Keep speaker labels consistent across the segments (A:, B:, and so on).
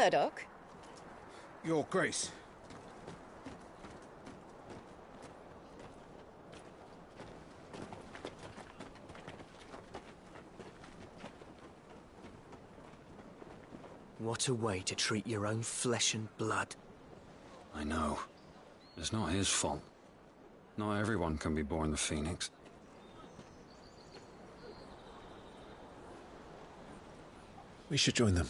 A: Murdoch?
B: Your Grace.
C: What a way to treat your own flesh and blood.
D: I know. It's not his fault. Not everyone can be born the Phoenix.
B: We should join them.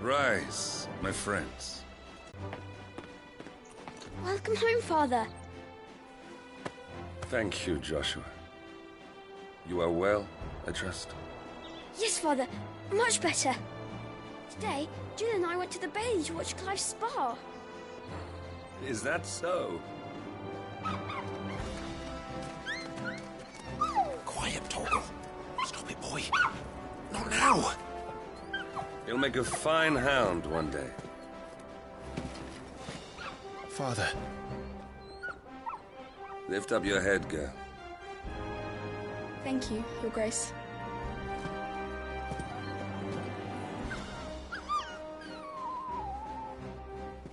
E: Rise, my friends.
F: Welcome home, Father.
E: Thank you, Joshua. You are well, I trust?
F: Yes, Father. Much better. Today, Jill and I went to the Bailey to watch Clive's spa.
E: Is that so?
B: Quiet, Torgal. Stop it, boy. Not now.
E: You'll make a fine hound one day.
B: Father.
E: Lift up your head, girl.
A: Thank you, Your Grace.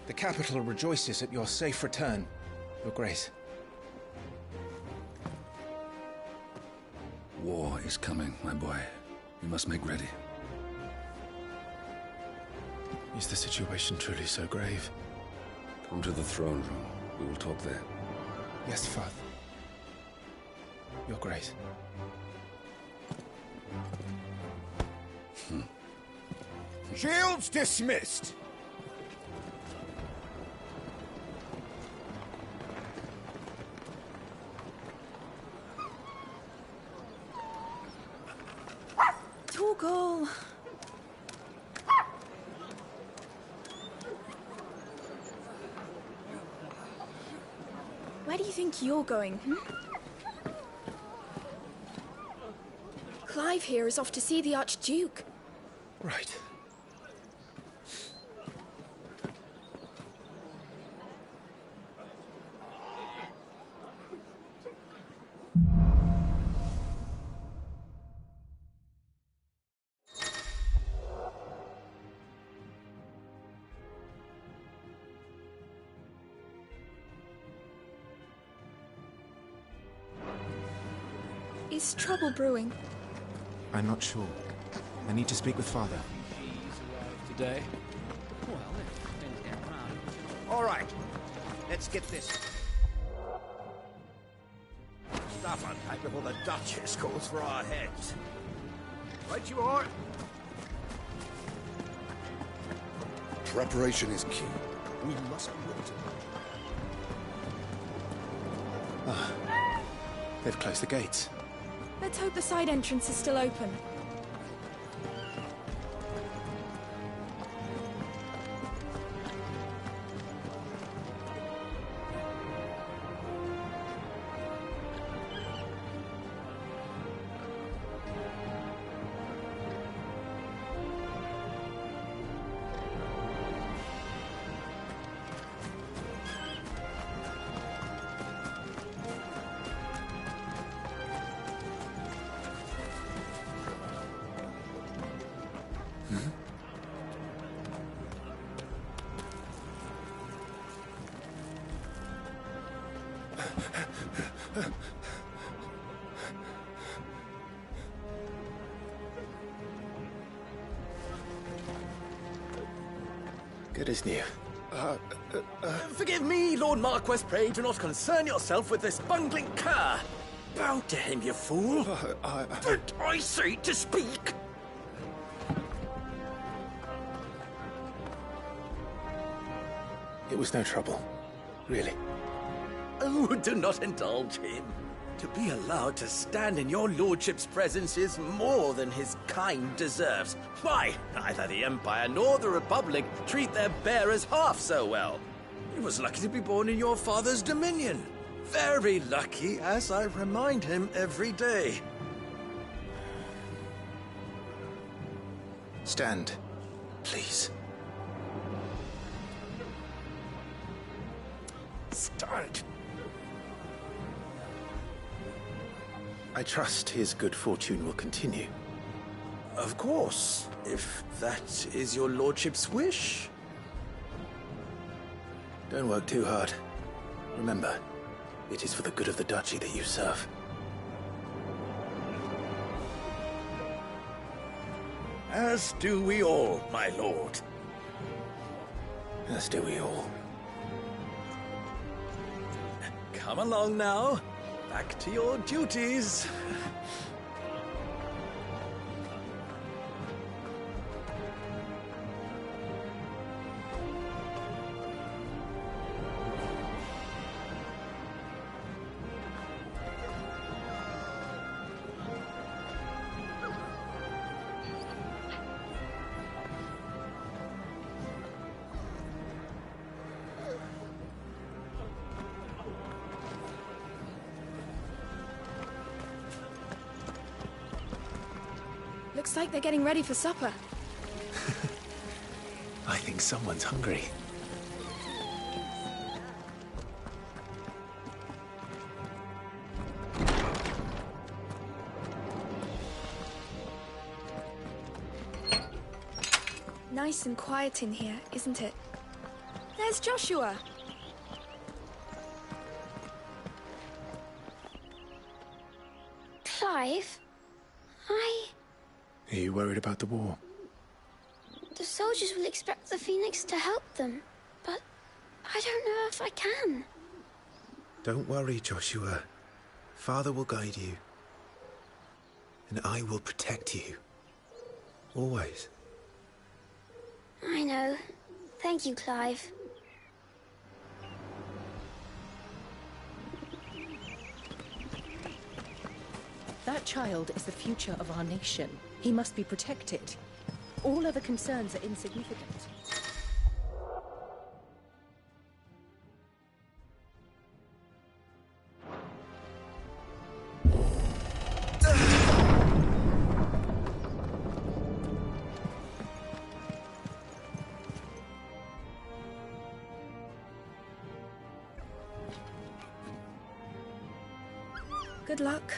B: The capital rejoices at your safe return, Your Grace.
E: War is coming, my boy. You must make ready.
B: Is the situation truly so grave?
E: Come to the throne room. We will talk there.
B: Yes, Father. Your Grace.
G: Shields dismissed!
A: Torgal! Where do you think you're going, Clive here is off to see the Archduke.
B: Right.
A: Is trouble brewing?
B: I'm not sure. I need to speak with Father.
C: Today?
G: All right, let's get this stuff unpacked before the Duchess calls for our heads. Right you are.
E: Preparation is key.
G: We mustn't wait.
B: They've closed the gates.
A: Let's hope the side entrance is still open.
B: Good as new.
G: Forgive me, Lord Marquess. Pray do not concern yourself with this bungling cur. Bow to him, you fool. Did I say to speak?
B: It was no trouble. Really.
G: Oh, do not indulge him. To be allowed to stand in your lordship's presence is more than his kind deserves. Why, neither the Empire nor the Republic treat their bearers half so well. He was lucky to be born in your father's dominion. Very lucky, as I remind him every day.
B: Stand, please.
G: Start.
B: I trust his good fortune will continue.
G: Of course, if that is your lordship's wish.
B: Don't work too hard. Remember, it is for the good of the duchy that you serve.
G: As do we all, my lord.
B: As do we all.
G: Come along now. Back to your duties.
A: Looks like they're getting ready for supper.
B: I think someone's hungry.
A: Nice and quiet in here, isn't it? There's Joshua.
F: Clive?
B: Are you worried about the war?
F: The soldiers will expect the Phoenix to help them, but I don't know if I can.
H: Don't worry, Joshua. Father will guide you. And I will protect you. Always.
F: I know. Thank you, Clive.
I: That child is the future of our nation. He must be protected. All other concerns are insignificant.
A: Good luck.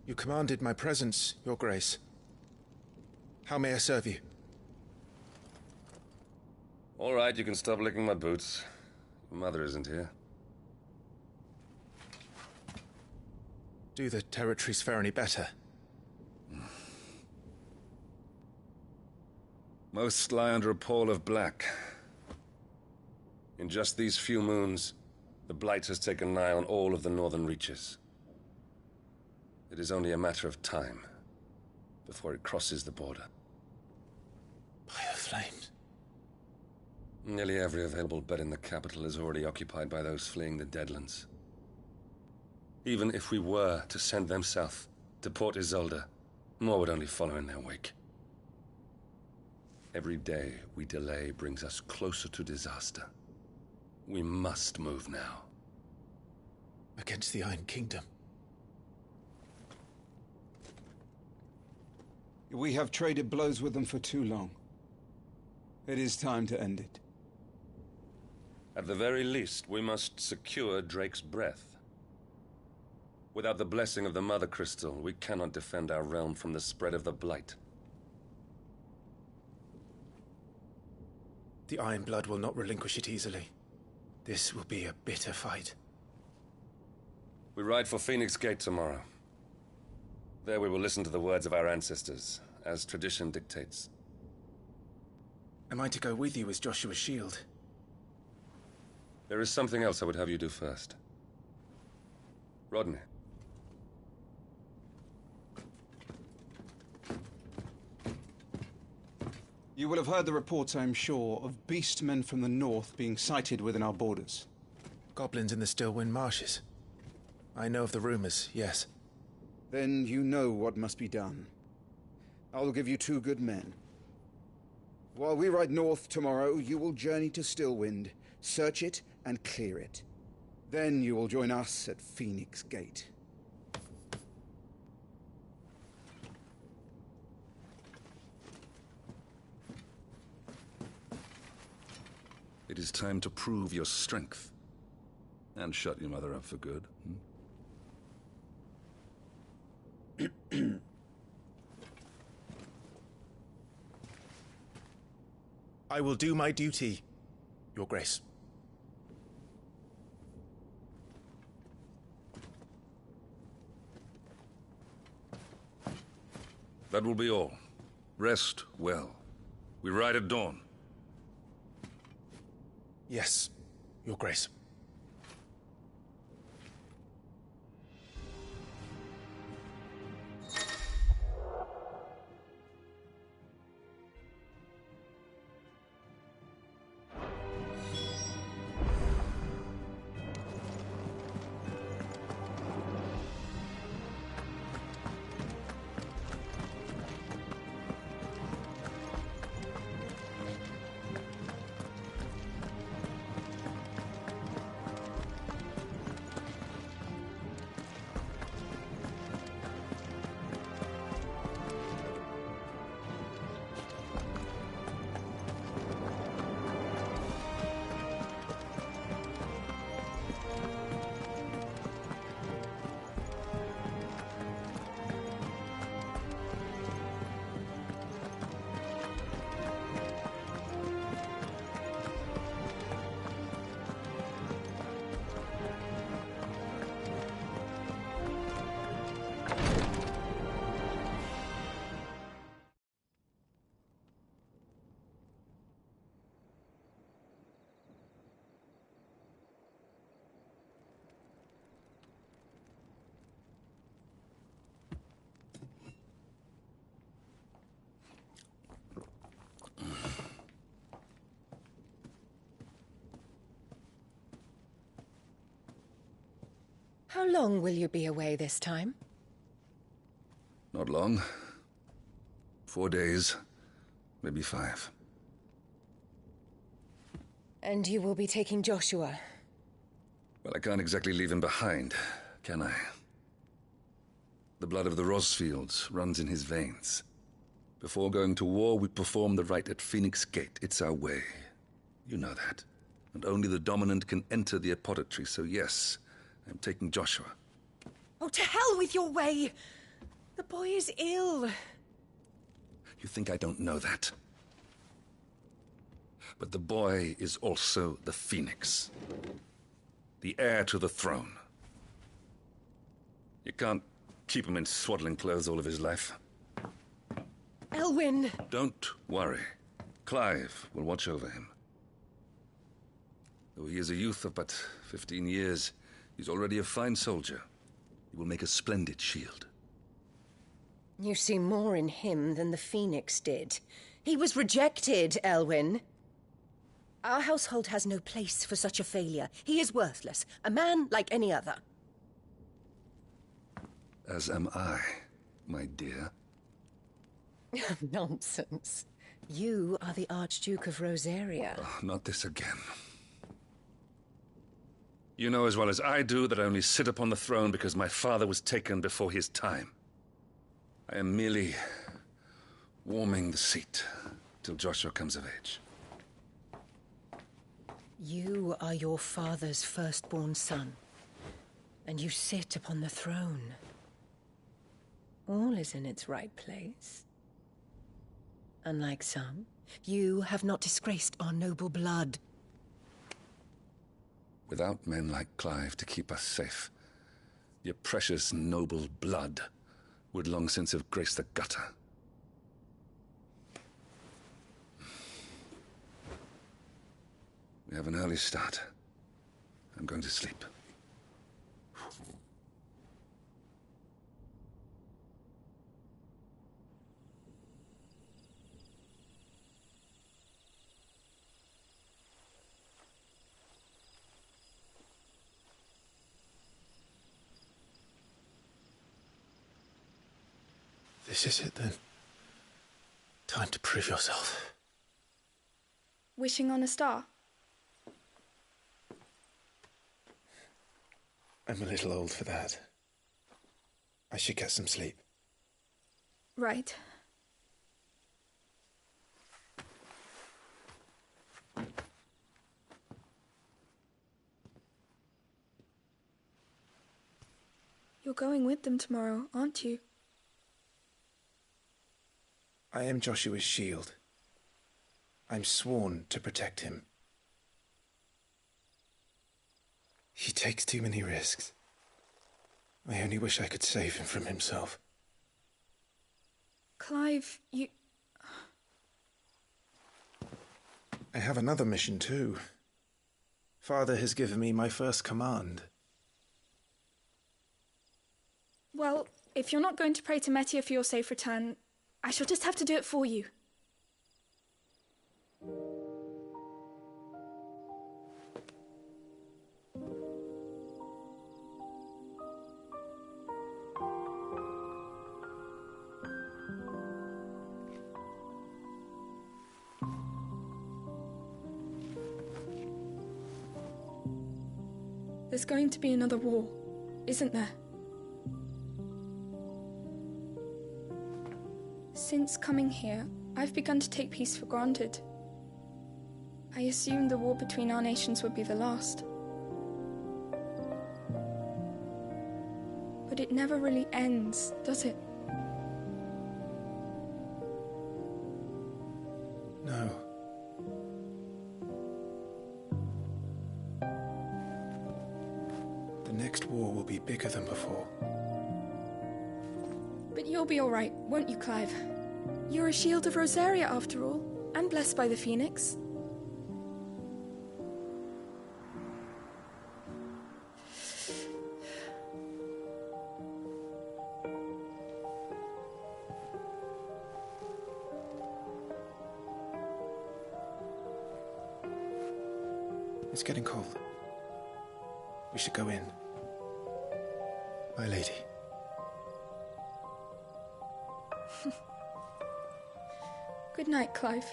B: You commanded my presence, Your Grace. How may I serve you?
E: All right, you can stop licking my boots. Your mother isn't here.
B: Do the territories fare any better?
E: Most lie under a pall of black. In just these few moons, the Blight has taken nigh on all of the northern reaches. It is only a matter of time before it crosses the border.
B: By the flames.
E: Nearly every available bed in the capital is already occupied by those fleeing the Deadlands. Even if we were to send them south, to Port Isolde, more would only follow in their wake. Every day we delay brings us closer to disaster. We must move now.
B: Against the Iron Kingdom.
J: We have traded blows with them for too long. It is time to end it.
E: At the very least, we must secure Drake's breath. Without the blessing of the Mother Crystal, we cannot defend our realm from the spread of the Blight.
H: The Iron Blood will not relinquish it easily. This will be a bitter fight.
E: We ride for Phoenix Gate tomorrow. There we will listen to the words of our ancestors, as tradition dictates.
H: Am I to go with you as Joshua's shield?
E: There is something else I would have you do first. Rodney.
J: You will have heard the reports, I am sure, of beastmen from the north being sighted within our borders.
H: Goblins in the Stillwind Marshes. I know of the rumors, yes.
J: Then you know what must be done. I will give you 2 good men. While we ride north tomorrow, you will journey to Stillwind, search it and clear it. Then you will join us at Phoenix Gate.
E: It is time to prove your strength. And shut your mother up for good.
H: I will do my duty, Your Grace.
E: That will be all. Rest well. We ride at dawn.
H: Yes, Your Grace.
I: How long will you be away this time?
E: Not long. 4 days, maybe 5.
I: And you will be taking Joshua?
E: Well, I can't exactly leave him behind, can I? The blood of the Rosfields runs in his veins. Before going to war, we perform the rite at Phoenix Gate. It's our way. You know that. And only the dominant can enter the apothecary, so yes, I'm taking Joshua.
I: Oh, to hell with your way! The boy is ill.
E: You think I don't know that? But the boy is also the Phoenix. The heir to the throne. You can't keep him in swaddling clothes all of his life.
I: Elwyn!
E: Don't worry. Clive will watch over him. Though he is a youth of but 15 years, he's already a fine soldier. He will make a splendid shield.
I: You see more in him than the Phoenix did. He was rejected, Elwyn. Our household has no place for such a failure. He is worthless, a man like any other.
E: As am I, my dear.
I: Nonsense. You are the Archduke of Rosaria.
E: Oh, not this again. You know as well as I do that I only sit upon the throne because my father was taken before his time. I am merely warming the seat till Joshua comes of age.
I: You are your father's firstborn son. and you sit upon the throne. All is in its right place. Unlike some, you have not disgraced our noble blood.
E: Without men like Clive to keep us safe, your precious noble blood would long since have graced the gutter. We have an early start. I'm going to sleep.
H: This is it, then. Time to prove yourself.
A: Wishing on a star?
H: I'm a little old for that. I should get some sleep.
A: Right. You're going with them tomorrow, aren't you?
H: I am Joshua's shield. I'm sworn to protect him. He takes too many risks. I only wish I could save him from himself.
A: Clive, you...
H: I have another mission too. Father has given me my first command.
A: Well, if you're not going to pray to Metia for your safe return, I shall just have to do it for you. There's going to be another war, isn't there? Since coming here, I've begun to take peace for granted. I assumed the war between our nations would be the last. But it never really ends, does it?
H: No. The next war will be bigger than before.
A: But you'll be all right, won't you, Clive? You're a shield of Rosaria, after all, and blessed by the Phoenix.
H: It's getting cold. We should go in. My lady.
A: Good night, Clive.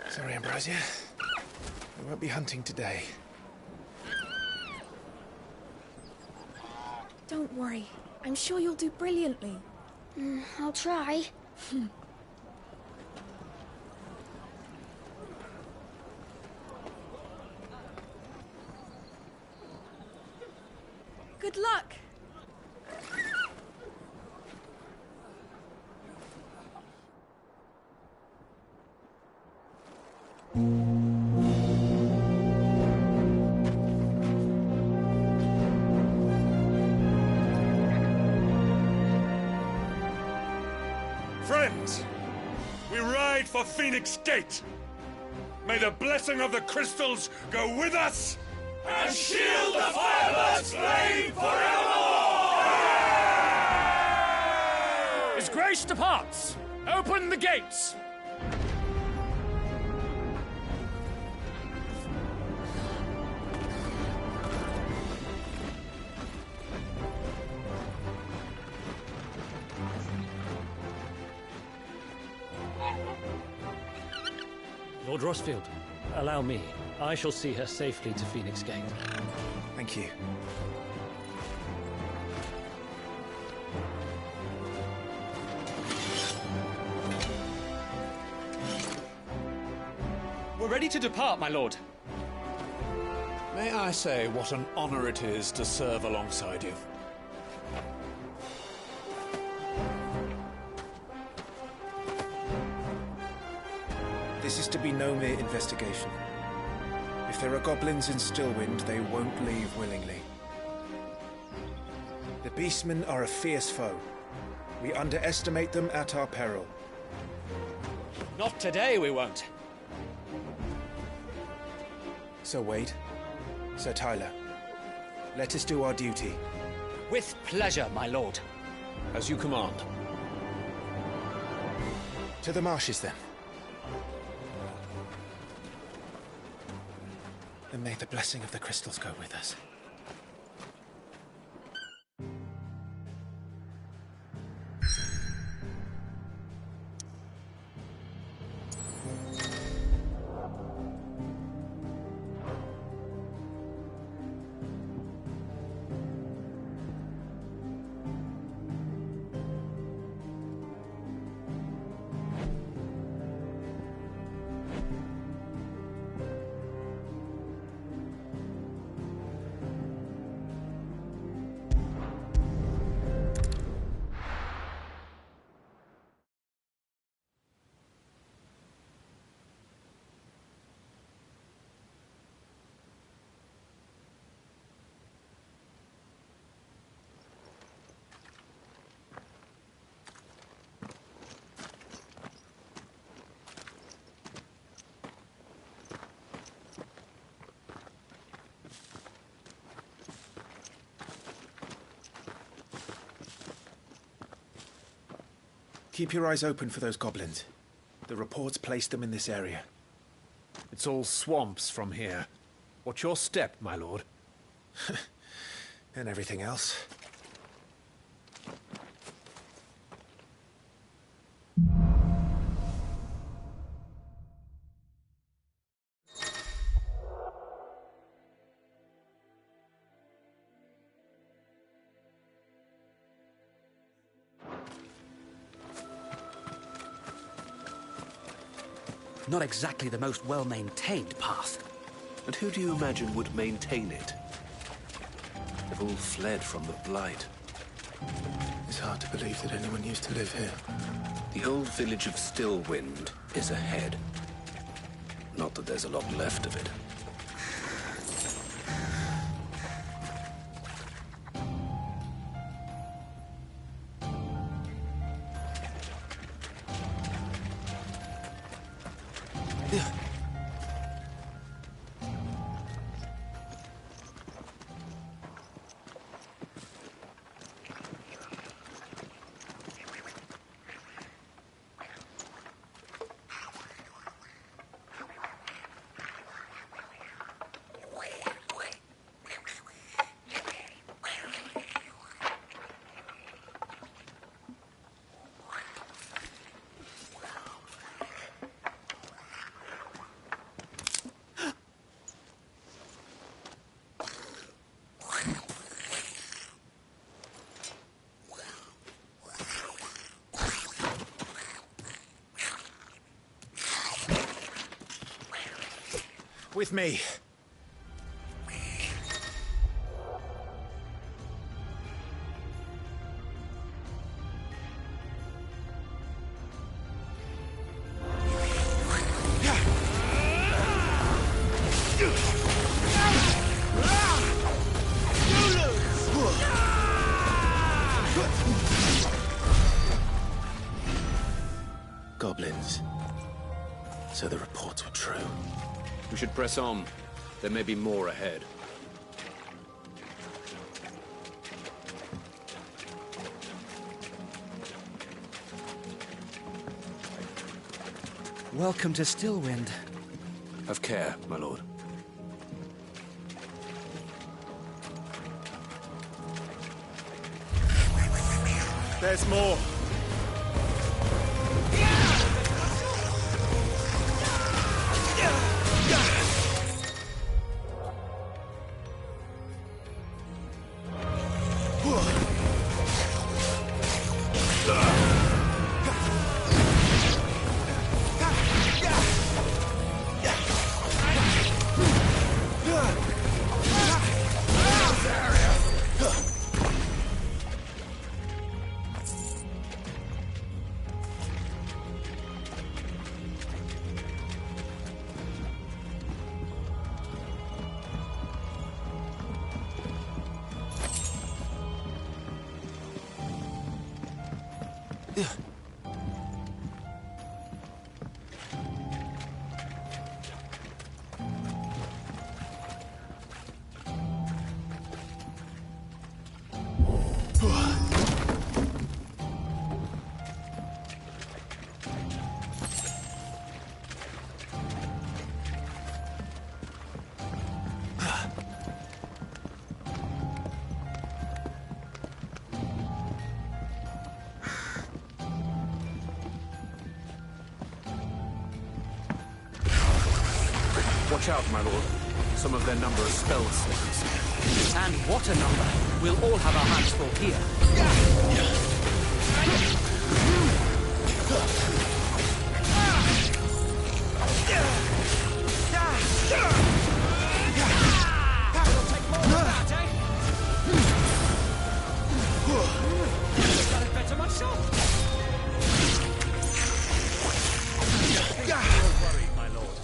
H: Sorry, Ambrosia. We won't be hunting today.
A: Don't worry. I'm sure you'll do brilliantly.
F: I'll try.
A: Good luck!
K: Friends, we ride for Phoenix Gate. May the blessing of the crystals go with us and shield the Firebird's flame forevermore!
C: His Grace departs! Open the gates!
L: Lord Rossfield, allow me. I shall see her safely to Phoenix Gate.
H: Thank you.
C: We're ready to depart, my lord.
K: May I say what an honor it is to serve alongside you?
H: This is to be no mere investigation. If there are goblins in Stillwind, they won't leave willingly. The Beastmen are a fierce foe. We underestimate them at our peril.
C: Not today, we won't.
H: Sir Wade, Sir Tyler, let us do our duty.
C: With pleasure, my lord.
K: As you command.
H: To the marshes, then. And may the blessing of the crystals go with us. Keep your eyes open for those goblins. The reports placed them in this area.
K: It's all swamps from here. Watch your step, my lord.
H: And everything else.
C: Not exactly the most well-maintained path.
B: And who do you imagine would maintain it? They've all fled from the Blight.
H: It's hard to believe that anyone used to live here.
B: The old village of Stillwind is ahead. Not that there's a lot left of it.
H: With me. Goblins. So the reports were true.
B: We should press on. There may be more ahead.
C: Welcome to Stillwind.
B: Have care, my lord.
H: There's more.
M: Watch out, my lord. Some of their number are spell slippers.
C: And what a number! We'll all have our hands full here.
M: That better myself. Don't worry, my lord.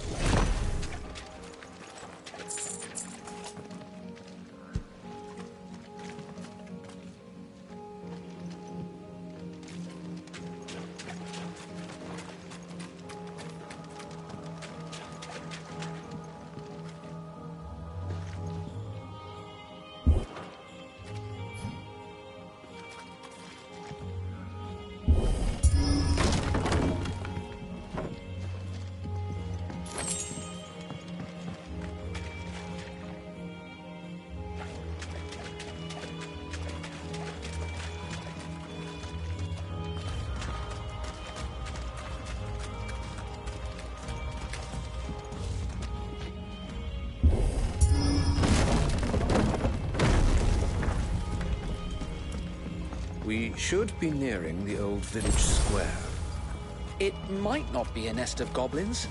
B: We should be nearing the old village square.
C: It might not be a nest of goblins.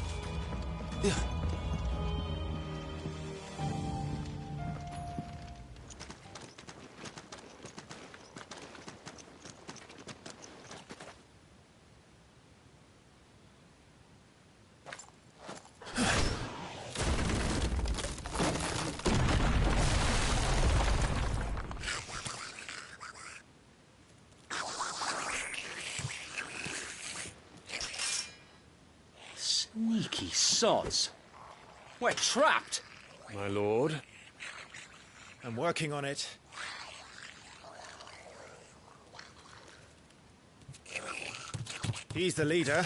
C: Sneaky sods. We're trapped.
H: My lord. I'm working on it. He's the leader.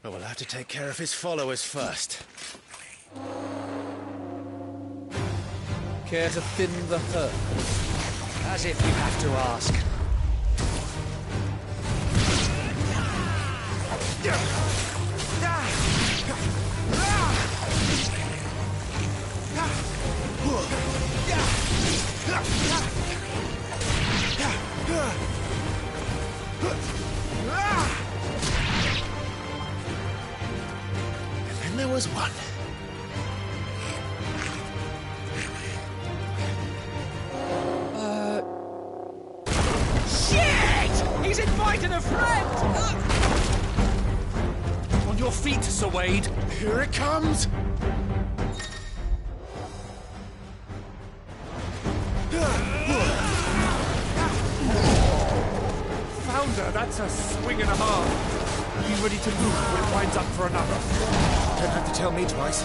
H: But we'll have to take care of his followers first.
C: Care to thin the herd? As if you have to ask.
H: And then there was one.
C: Shit! He's invited a friend! On your feet, Sir Wade.
H: Here it comes!
K: Founder, that's a swing and a half. Be ready to move when it winds up for another.
H: Don't have to tell me twice.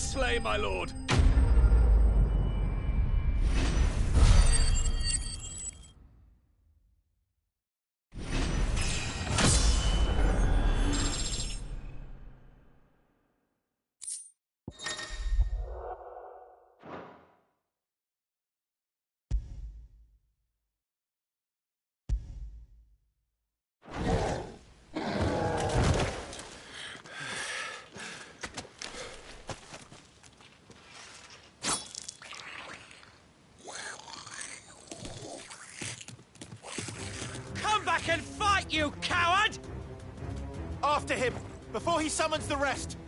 M: slain, my lord!
G: And fight, you coward! After him, before he summons the rest.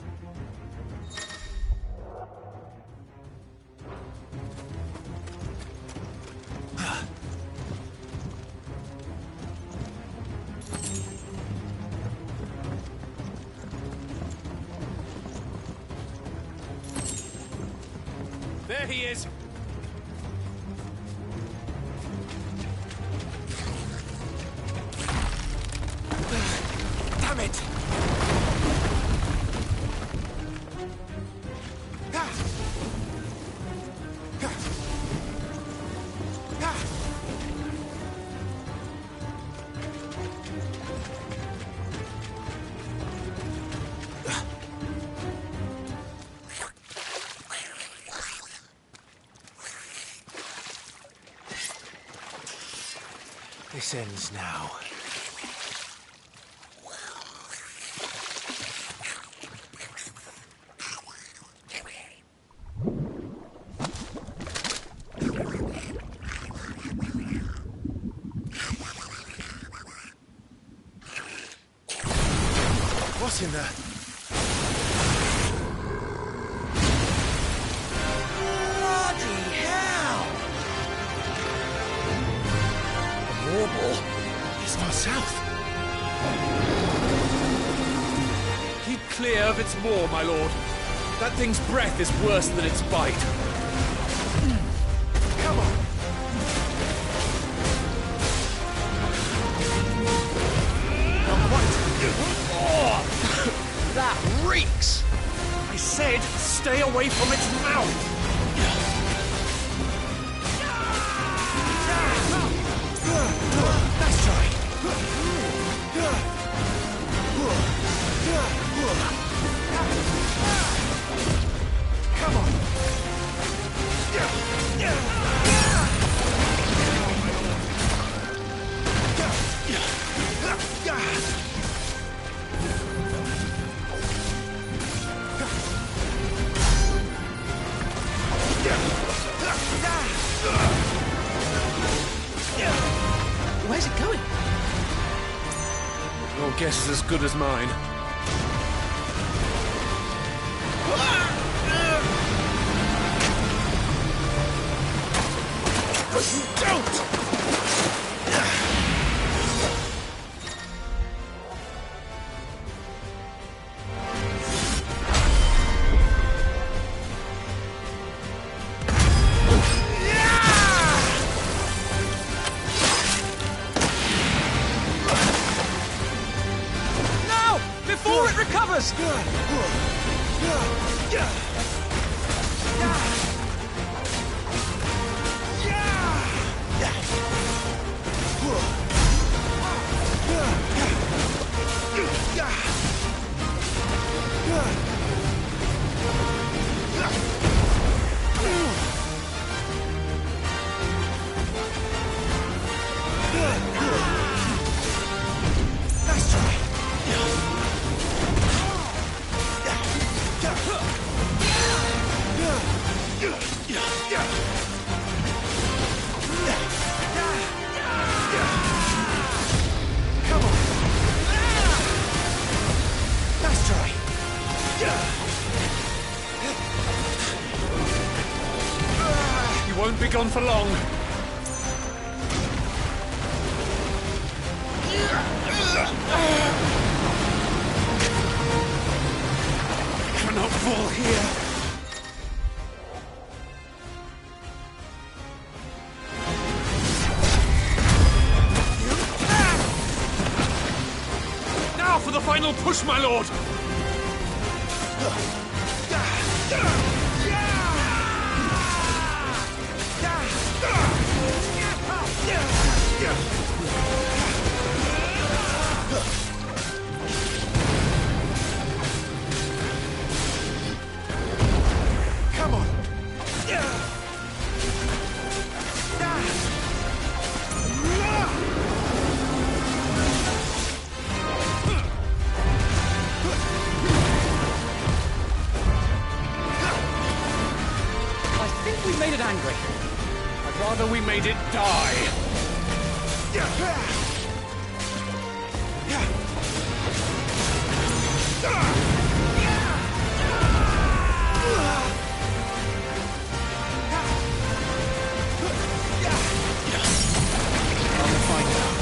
M: There he is!
G: Damn it! This ends now. What's in there? Bloody hell! A warble? It's not south.
M: Keep clear of its maw, my lord. That thing's breath is worse than its bite.
G: Come on! Not quite.
M: Oh, that reeks! I said, stay away from its mouth!
G: Nice try. Come on.
M: Where's it going? Your guess is as good as mine.
G: Don't!
M: Before it recovers!
G: Nice try. Come on. Nice try.
M: You won't be gone for long.
K: Cannot fall here.
M: Now for the final push, my lord!
H: Come on!
C: I think we made it angry. I'd rather we made it die.
H: I'll find out.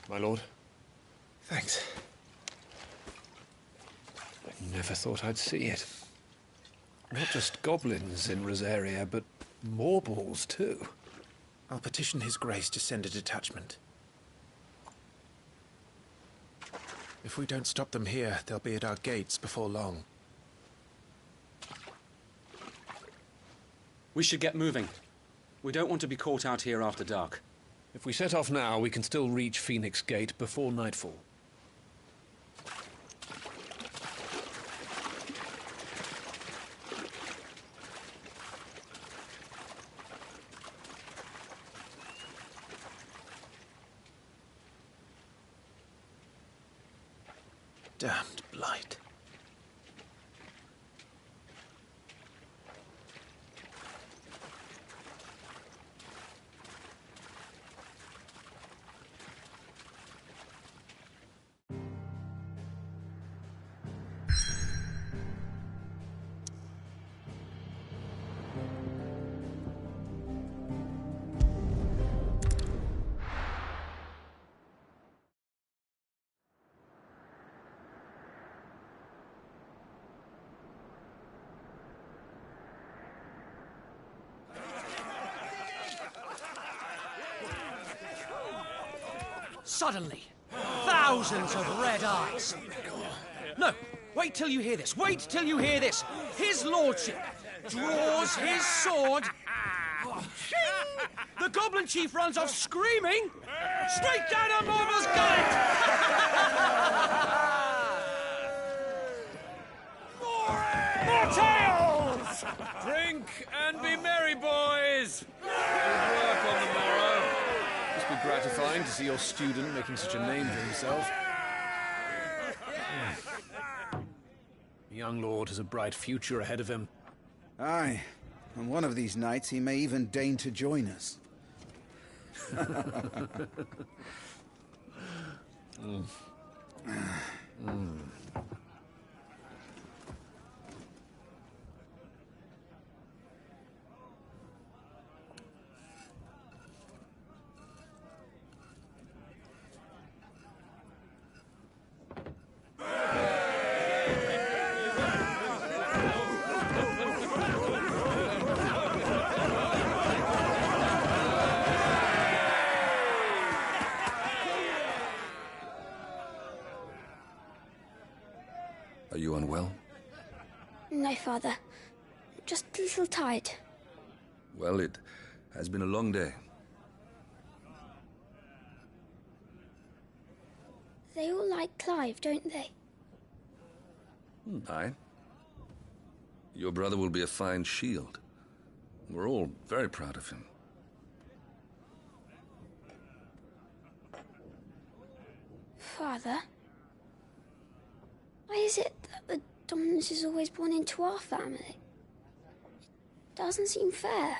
M: My lord. Thanks. I never thought I'd see it. Not just goblins in Rosaria, but Morballs too.
H: I'll petition His Grace to send a detachment. If we don't stop them here, they'll be at our gates before long.
N: We should get moving. We don't want to be caught out here after dark.
M: If we set off now, we can still reach Phoenix Gate before nightfall.
H: Damned blight.
O: Suddenly, thousands of red eyes. No, wait till you hear this. Wait till you hear this. His lordship draws his sword. The goblin chief runs off screaming straight down a Morbal's gullet.
C: More tales! Drink and be merry, boys! Good work on the morrow. Must be gratifying to see your student making such a name for himself. The young lord has a bright future ahead of him.
J: Aye, and one of these nights he may even deign to join us.
B: Are you unwell?
F: No, Father. Just a little tired.
B: Well, it has been a long day.
F: They all like Clive, don't they?
B: Aye. Your brother will be a fine shield. We're all very proud of him.
F: Father? Why is it that the dominance is always born into our family? It doesn't seem fair.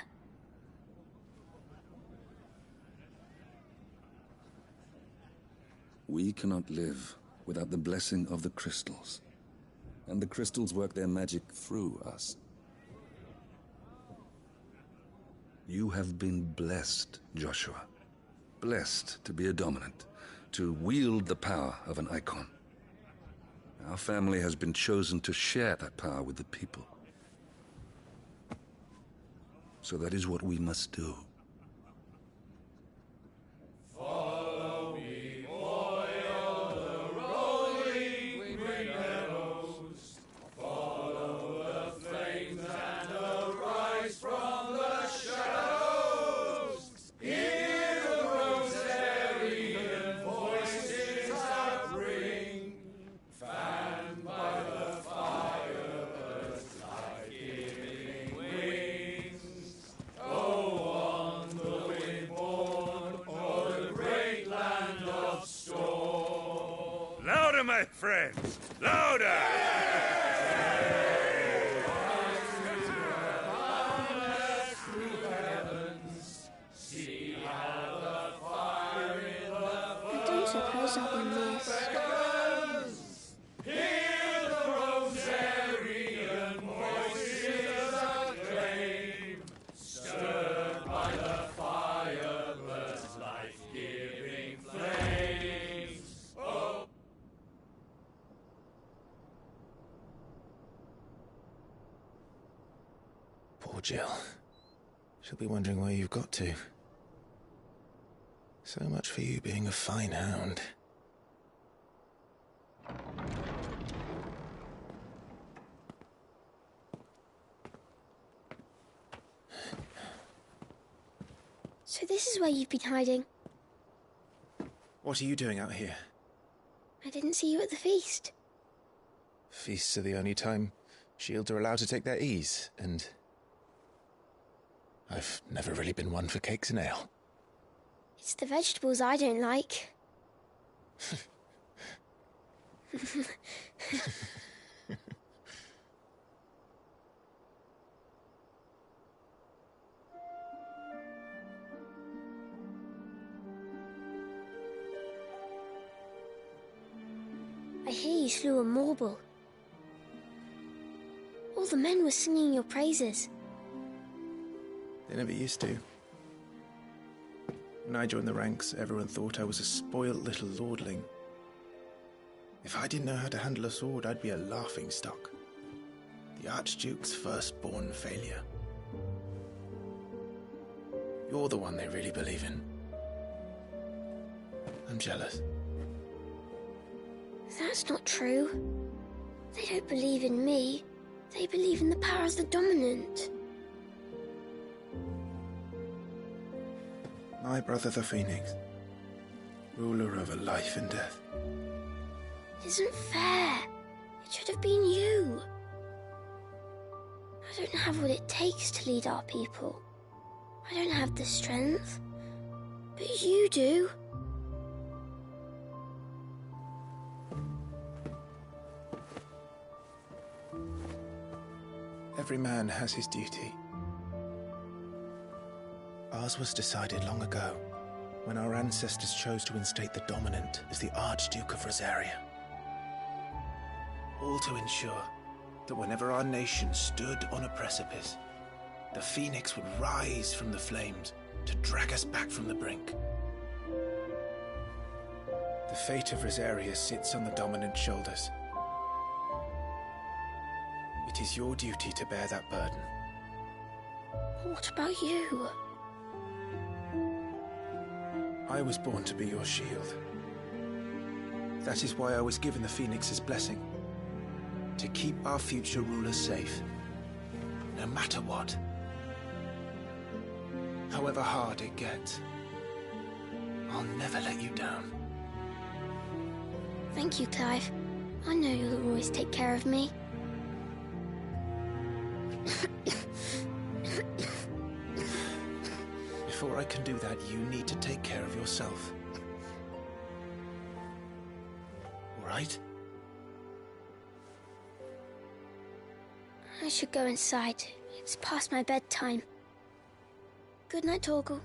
P: We cannot live without the blessing of the crystals. And the crystals work their magic through us. You have been blessed, Joshua. Blessed to be a dominant, to wield the power of an icon. Our family has been chosen to share that power with the people. So that is what we must do.
K: Follow me, boil the rolling green meadows. Follow the flames and arise from the shadows. Hear the Rosarian voices that ring, fanned by the fire, bird's life-giving wings. Go on, the wind-born, o'er the great land of storm.
E: Louder, my friends! Louder!
K: See how the fire in the
F: I don't suppose I'll be missed.
K: Hear the Rosarian voices acclaim, stirred by the fire, bird's life-giving flames. Oh.
H: Poor Jill. She'll be wondering where you've got to. So much for you being a fine hound.
F: So this is where you've been hiding.
H: What are you doing out here?
F: I didn't see you at the feast.
H: Feasts are the only time shields are allowed to take their ease, and I've never really been one for cakes and ale.
F: It's the vegetables I don't like. I hear you slew a Morble. All the men were singing your praises.
H: They never used to. When I joined the ranks, everyone thought I was a spoilt little lordling. If I didn't know how to handle a sword, I'd be a laughingstock. The Archduke's firstborn failure. You're the one they really believe in. I'm jealous.
F: That's not true. They don't believe in me. They believe in the power of the dominant.
H: My brother the Phoenix, ruler over life and death.
F: It isn't fair. It should have been you. I don't have what it takes to lead our people. I don't have the strength. But you do.
H: Every man has his duty. Ours was decided long ago, when our ancestors chose to instate the dominant as the Archduke of Rosaria. All to ensure that whenever our nation stood on a precipice, the Phoenix would rise from the flames to drag us back from the brink. The fate of Rosaria sits on the dominant's shoulders. It is your duty to bear that burden.
F: What about you?
H: I was born to be your shield. That is why I was given the Phoenix's blessing. To keep our future rulers safe. No matter what. However hard it gets. I'll never let you down.
F: Thank you, Clive. I know you'll always take care of me.
H: Before I can do that, you need to take care of yourself. All right?
F: I should go inside. It's past my bedtime. Good night, Torgal.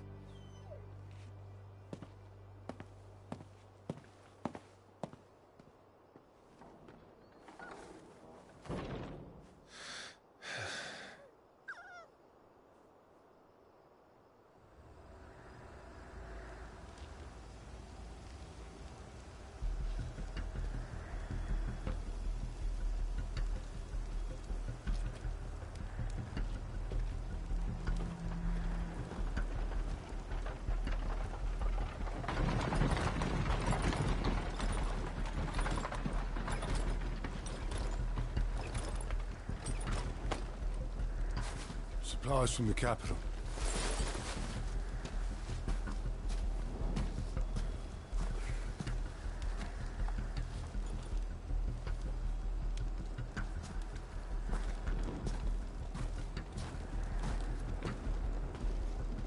K: Supplies from the capital.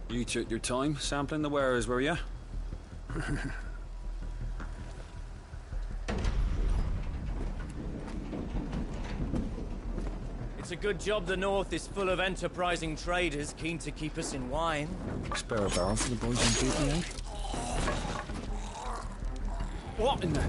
D: You took your time sampling the wares, were you?
Q: It's a good job the North is full of enterprising traders keen to keep us in wine.
D: Spare a barrel for the boys on duty, eh? What in the...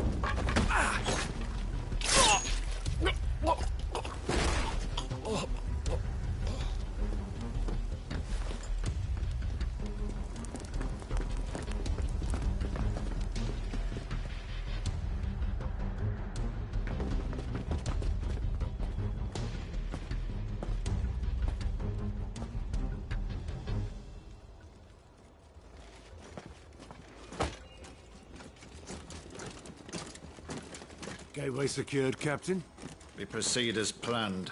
K: Gateway secured, Captain.
R: We proceed as planned.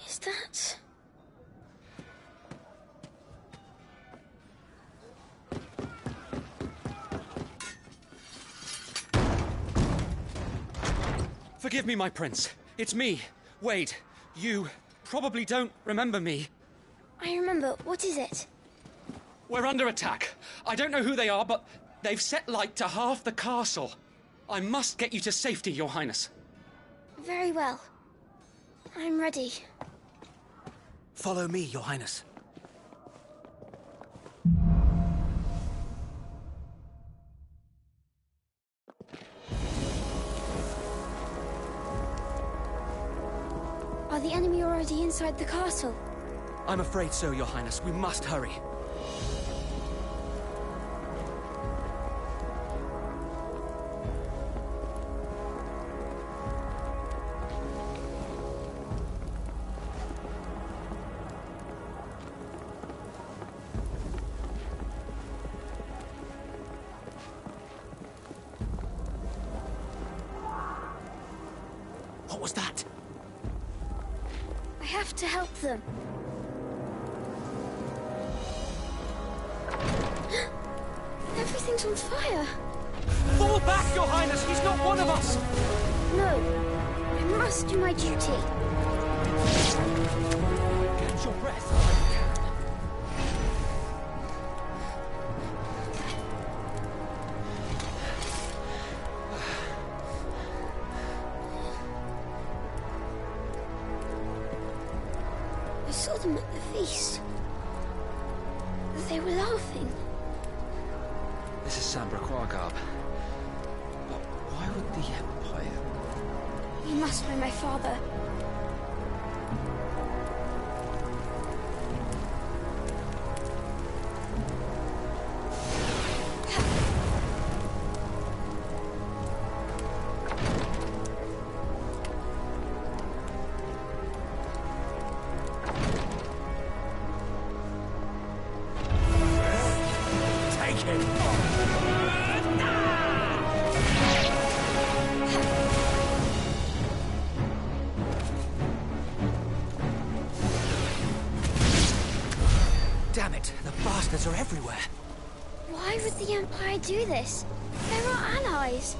F: Is that...
O: Forgive me, my prince. It's me, Wade. You probably don't remember me.
F: I remember. What is it?
O: We're under attack. I don't know who they are, but they've set light to half the castle. I must get you to safety, Your Highness.
F: Very well. I'm ready.
O: Follow me, Your Highness.
F: Are the enemy already inside the castle?
O: I'm afraid so, Your Highness. We must hurry. What was that?
F: I have to help them. Everything's on fire.
O: Fall back, Your Highness! He's not one of us!
F: No. I must do my duty.
O: Catch your breath.
F: I saw them at the feast. They were laughing.
N: This is Sambra Quargarb. But why would the Empire...
F: We must find my father.
O: Damn it, the bastards are everywhere.
F: Why would the Empire do this? They're our allies.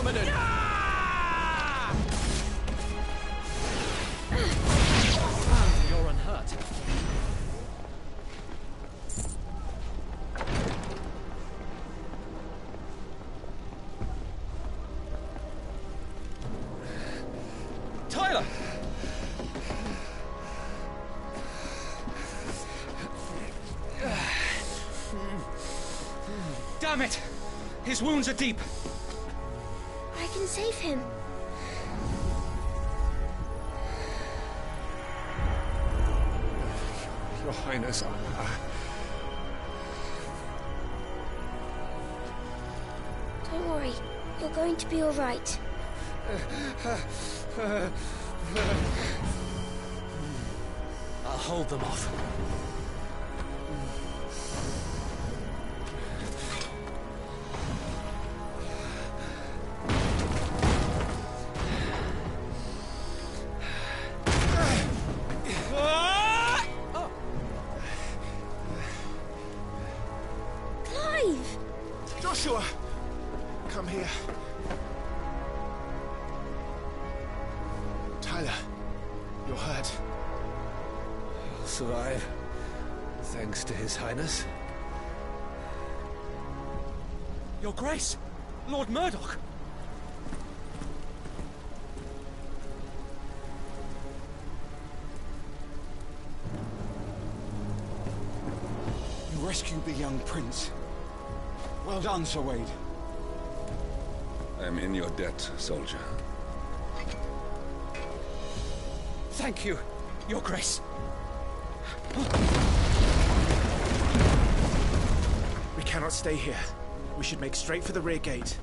O: phenomenon! You're unhurt.
C: Tyler!
O: Damn it! His wounds are deep.
F: I can save him.
M: Your Highness,
F: Don't worry. You're going to be all right.
O: I'll hold them off.
F: Clive!
H: Joshua! Come here. Tyler, you're hurt.
M: He'll survive. Thanks to His Highness.
O: Your Grace! Lord Murdoch!
J: You rescued the young prince. Well done, Sir Wade.
E: I am in your debt, soldier.
O: Thank you, Your Grace.
H: We cannot stay here. We should make straight for the rear gate.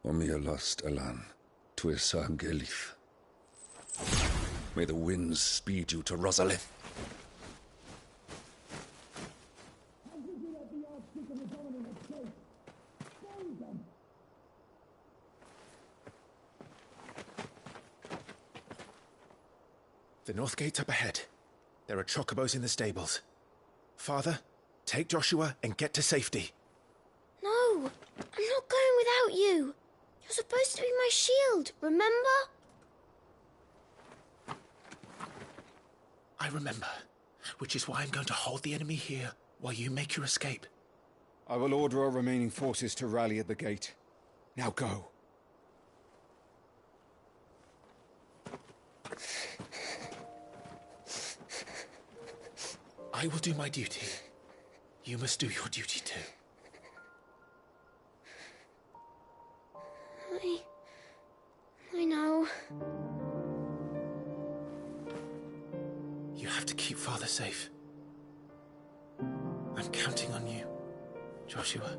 P: Omnia lost Alan, Tuisa Gelith. May the winds speed you to Rosalith.
H: The north gate's up ahead. There are chocobos in the stables. Father, take Joshua and get to safety.
F: No, I'm not going without you. You're supposed to be my shield, remember?
H: I remember, which is why I'm going to hold the enemy here while you make your escape.
J: I will order our remaining forces to rally at the gate. Now go.
H: I will do my duty. You must do your duty too.
F: I know.
H: You have to keep Father safe. I'm counting on you, Joshua.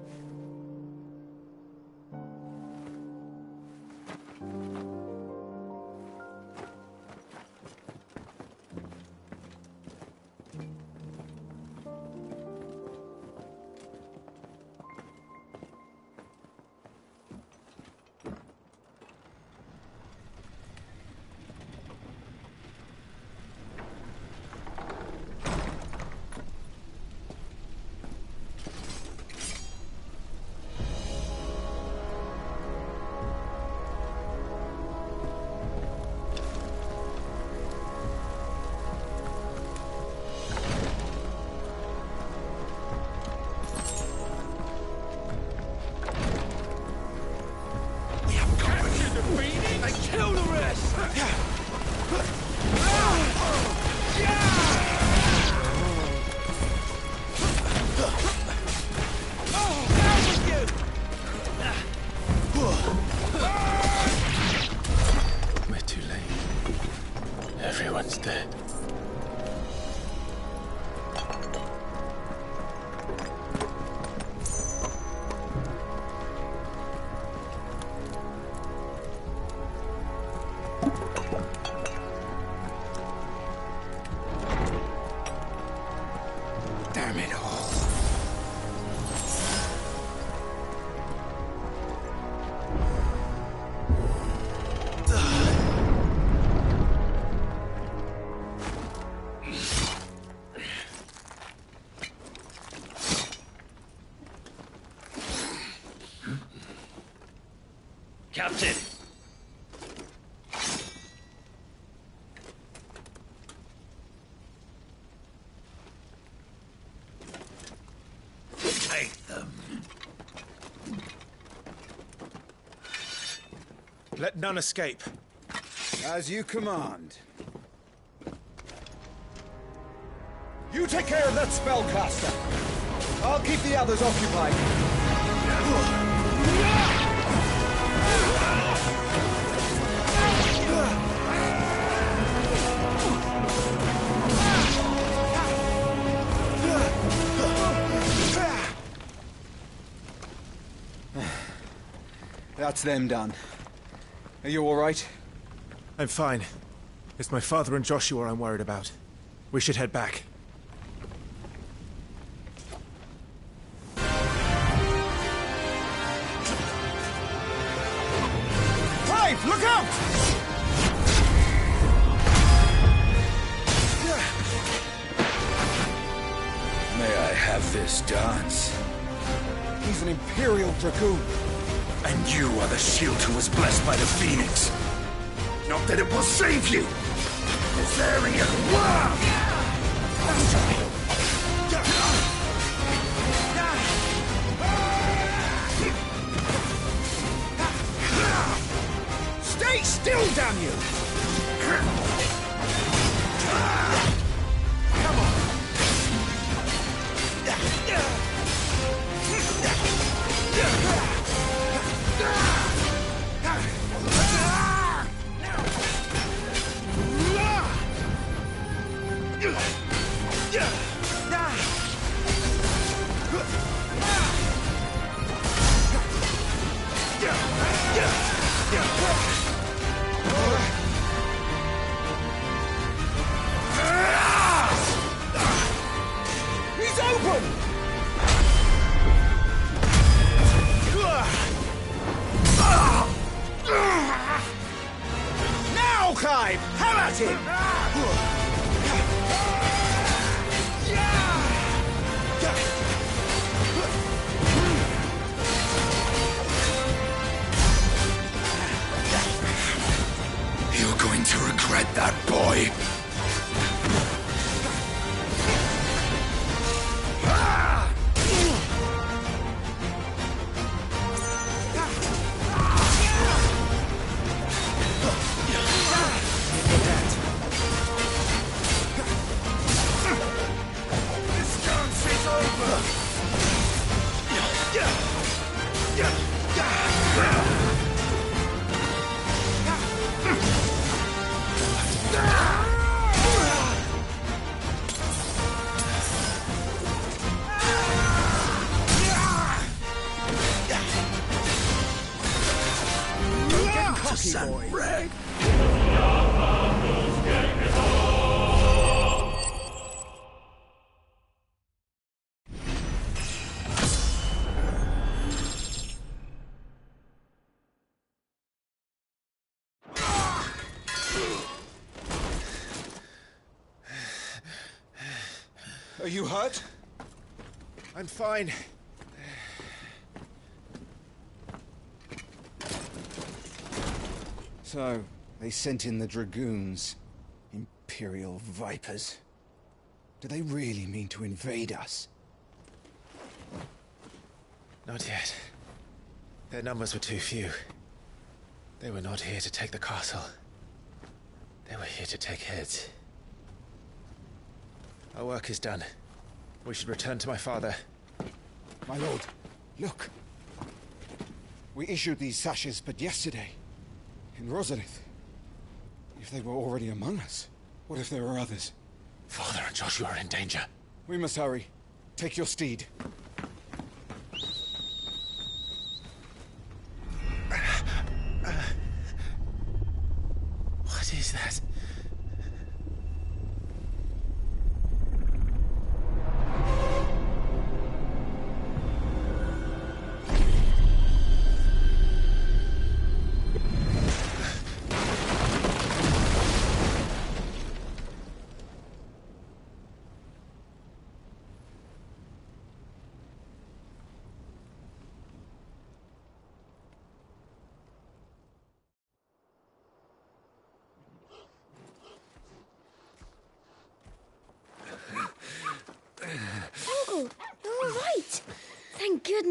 N: Captain!
R: Take them.
H: Let none escape.
J: As you command.
S: You take care of that spellcaster. I'll keep the others occupied.
J: That's them done. Are you all right?
H: I'm fine. It's my father and Joshua I'm worried about. We should head back.
S: Clive, look out!
B: May I have this dance?
S: He's an Imperial Dragoon.
B: And you are the shield who was blessed by the Phoenix. Not that it will save you. Is there any
S: Stay still, damn you! Come on! He's open! Now, Clive! Have at him!
B: You're going to regret that, boy.
S: This dance is over!
B: Rag.
J: Are you hurt?
H: I'm fine.
J: So, they sent in the Dragoons. Imperial vipers. Do they really mean to invade us?
H: Not yet. Their numbers were too few. They were not here to take the castle. They were here to take heads. Our work is done. We should return to my father.
J: My lord, look. We issued these sashes but yesterday. In Rosalith. If they were already among us, what if there were others?
H: Father and Joshua are in danger.
J: We must hurry. Take your steed.
H: What is that?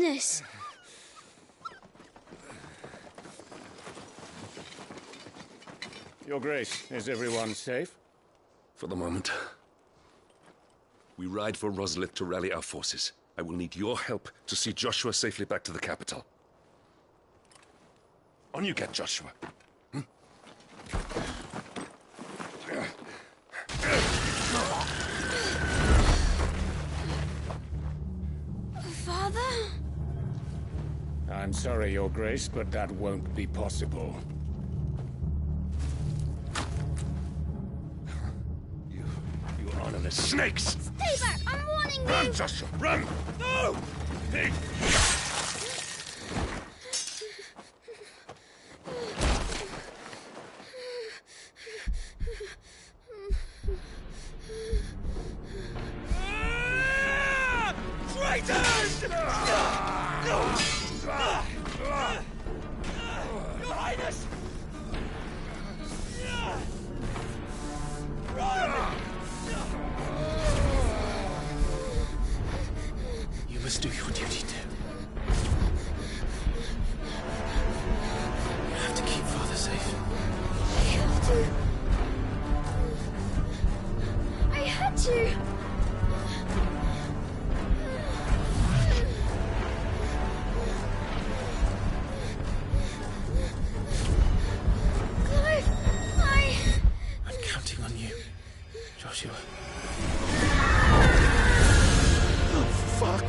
F: goodness!
M: Your Grace, is everyone safe?
E: For the moment. We ride for Rosalith to rally our forces. I will need your help to see Joshua safely back to the capital. On you get, Joshua.
F: Father?
M: I'm sorry, Your Grace, but that won't be possible.
E: You honorless snakes!
F: Stay back! I'm warning you!
E: Run, Joshua, run!
F: No!
E: Pig!
O: Traitors! Your Highness!
H: You must do your duty too. You have to keep Father safe.
F: I have to. I had to. Clive,
H: I'm counting on you, Joshua.
O: Oh, fuck!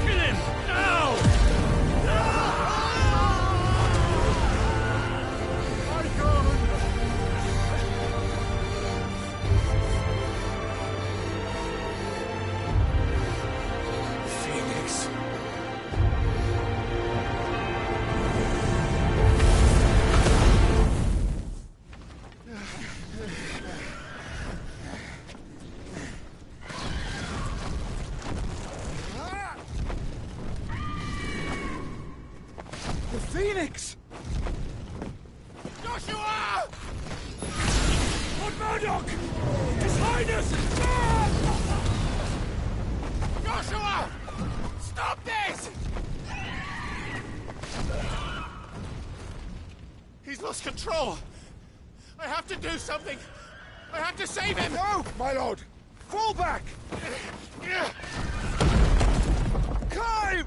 O: Kill him! Now!
H: Phoenix.
O: The Phoenix! Joshua! Lord Murdoch! His Highness! Joshua! Stop this! He's lost control. I have to do something. I have to save him.
S: No, my lord! Fall back!
O: Clive!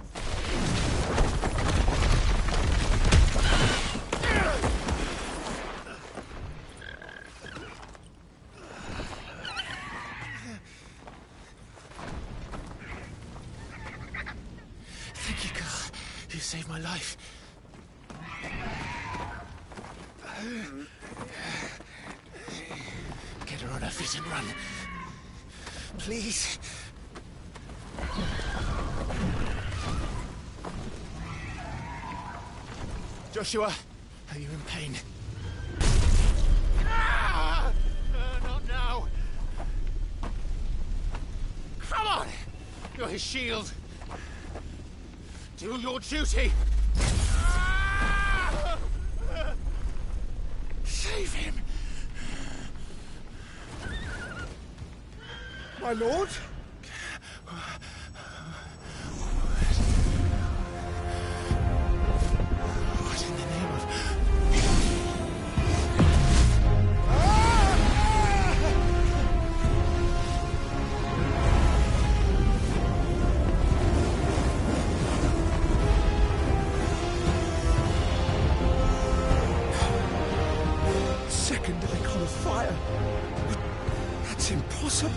H: Thank you, God. You saved my life. Get her on her feet and run. Please.
O: Joshua,
H: Are you in pain?
O: Ah! Not now. Come on! You're his shield. Do your duty. Ah! Save him.
S: My lord?
H: What in the name of...
S: Second icon of fire. That's impossible.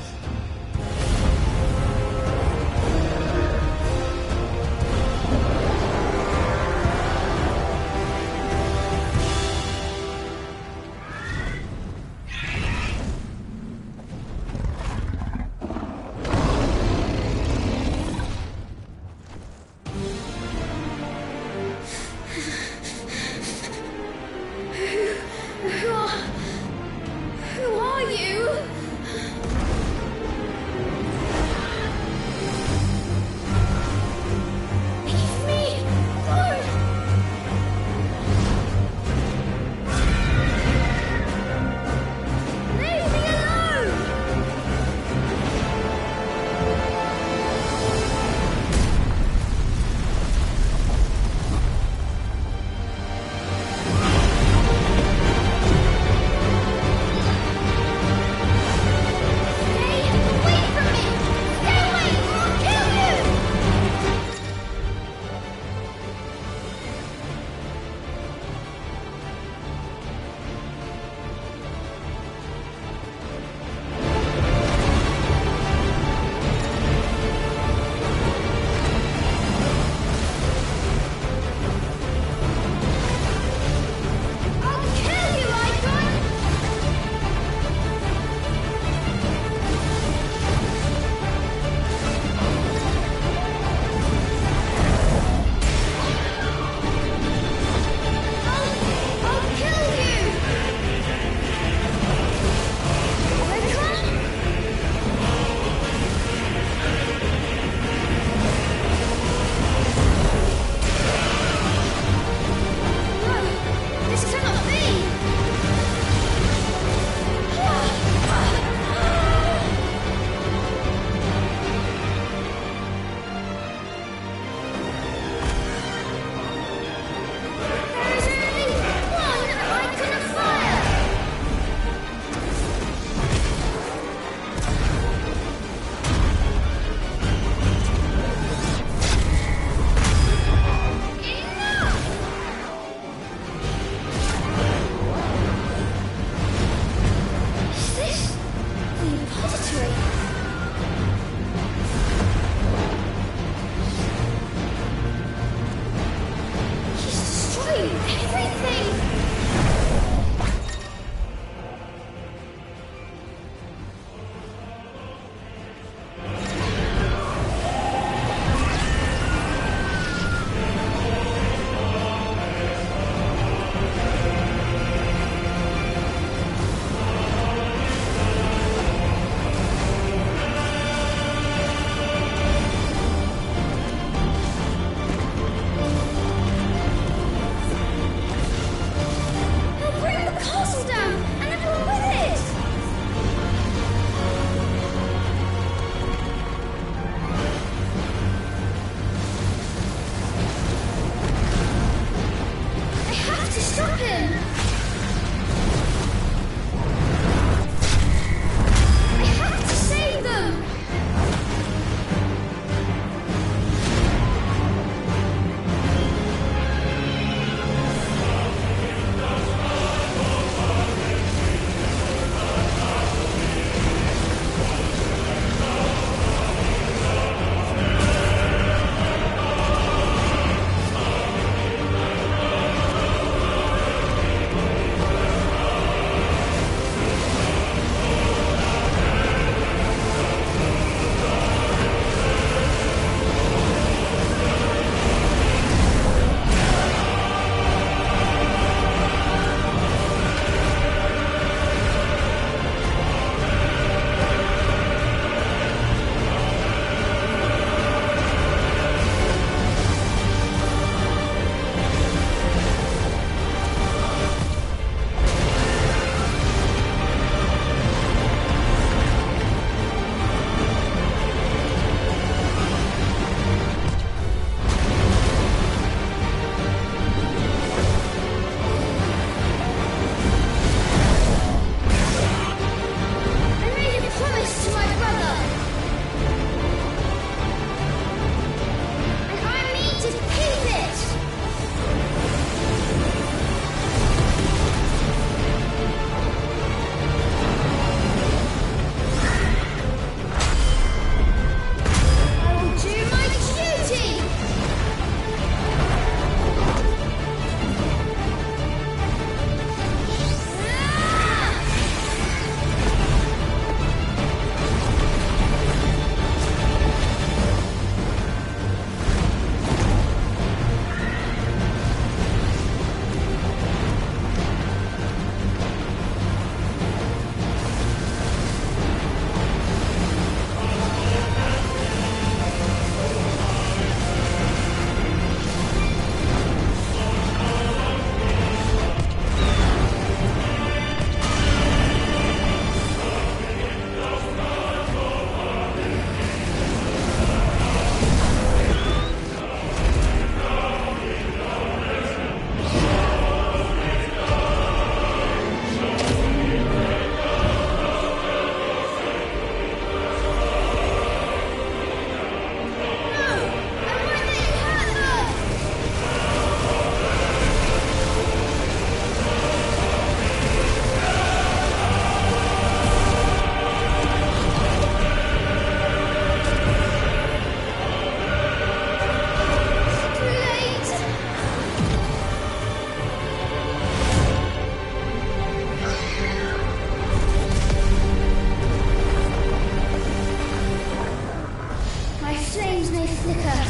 F: flames may flicker,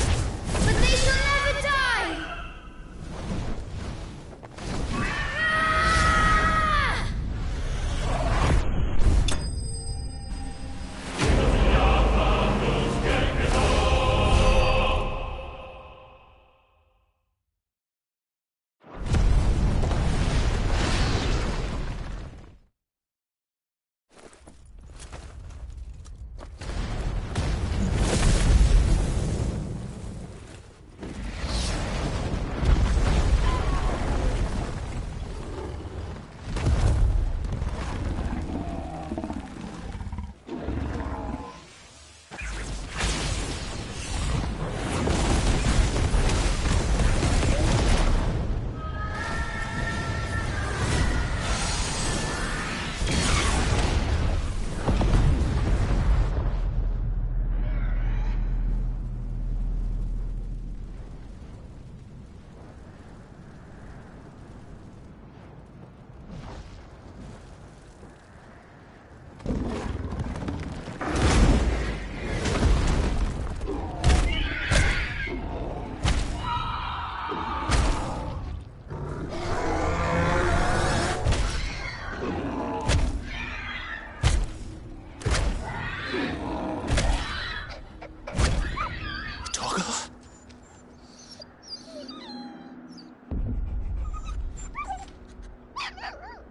F: but they shall never die!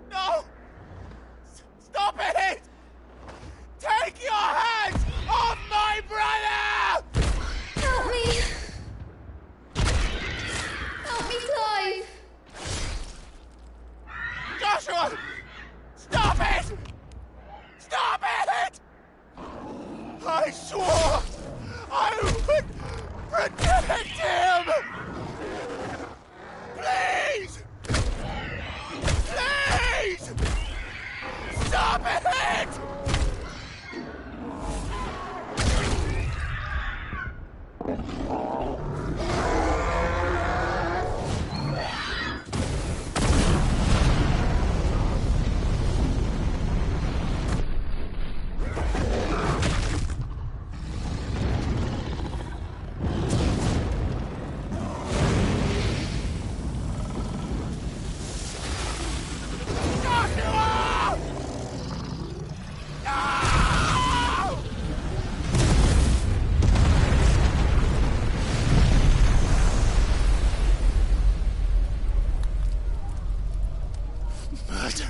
T: No! Stop it! Take your hands off my brother!
F: Help me! Help me, Clive!
T: Joshua! Stop it! Stop it! I swore I would protect him! Please! Please! Stop it! Murderer.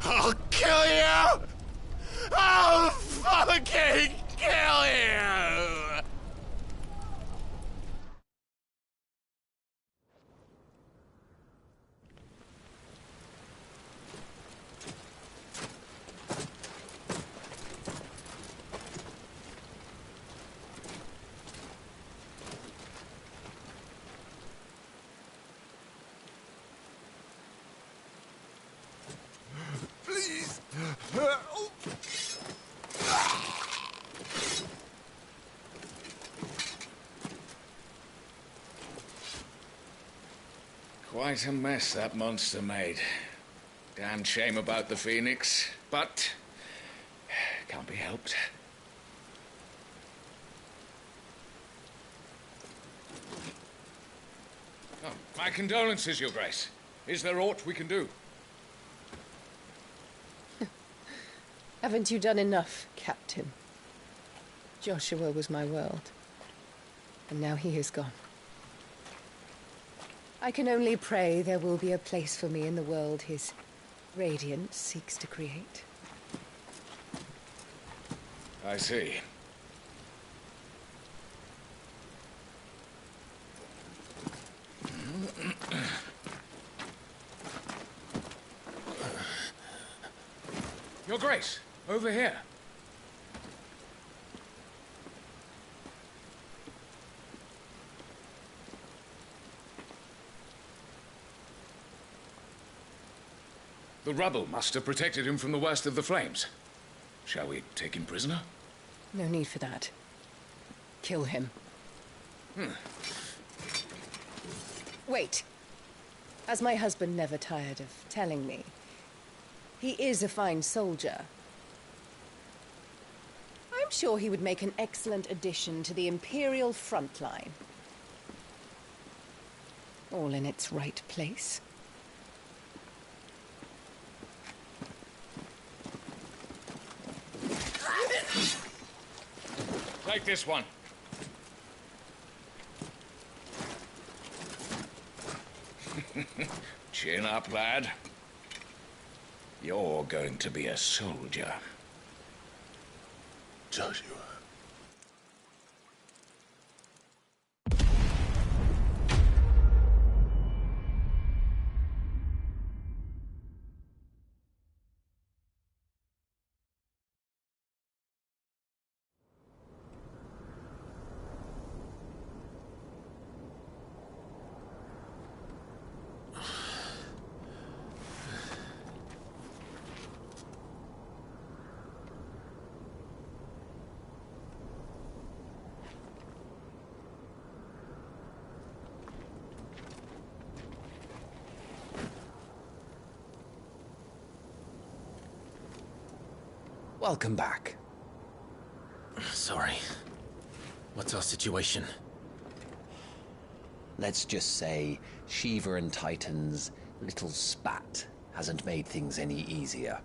T: I'll kill you! I'll fucking kill you! Please!
C: Quite a mess that monster made. Damn shame about the Phoenix, but can't be helped. Oh, my condolences, Your Grace. Is there aught we can do?
I: Haven't you done enough, Captain? Joshua was my world, and now he is gone. I can only pray there will be a place for me in the world his radiance seeks to create.
C: I see. Your Grace, over here. The rubble must have protected him from the worst of the flames. Shall we take him prisoner?
I: No need for that. Kill him. Wait. As my husband never tired of telling me, he is a fine soldier. I'm sure he would make an excellent addition to the Imperial front line. All in its right place.
K: Take this one. Chin up, lad. You're going to be a soldier.
T: Joshua.
O: Welcome back. Sorry. What's our situation?
G: Let's just say Shiva and Titan's little spat hasn't made things any easier.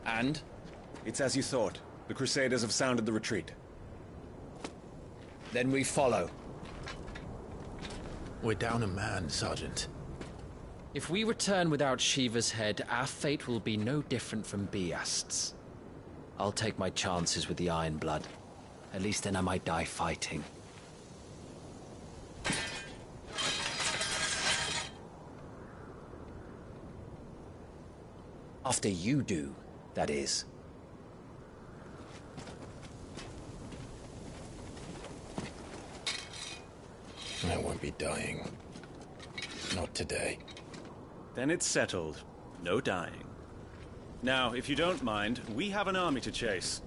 O: And?
U: It's as you thought. The Crusaders have sounded the retreat.
O: Then we follow.
V: We're down a man, Sergeant.
N: If we return without Shiva's head, our fate will be no different from Biast's. I'll take my chances with the Iron Blood. At least then I might die fighting.
G: After you do, that is.
V: I won't be dying. Not today.
U: Then it's settled. No dying. Now, if you don't mind, we have an army to chase.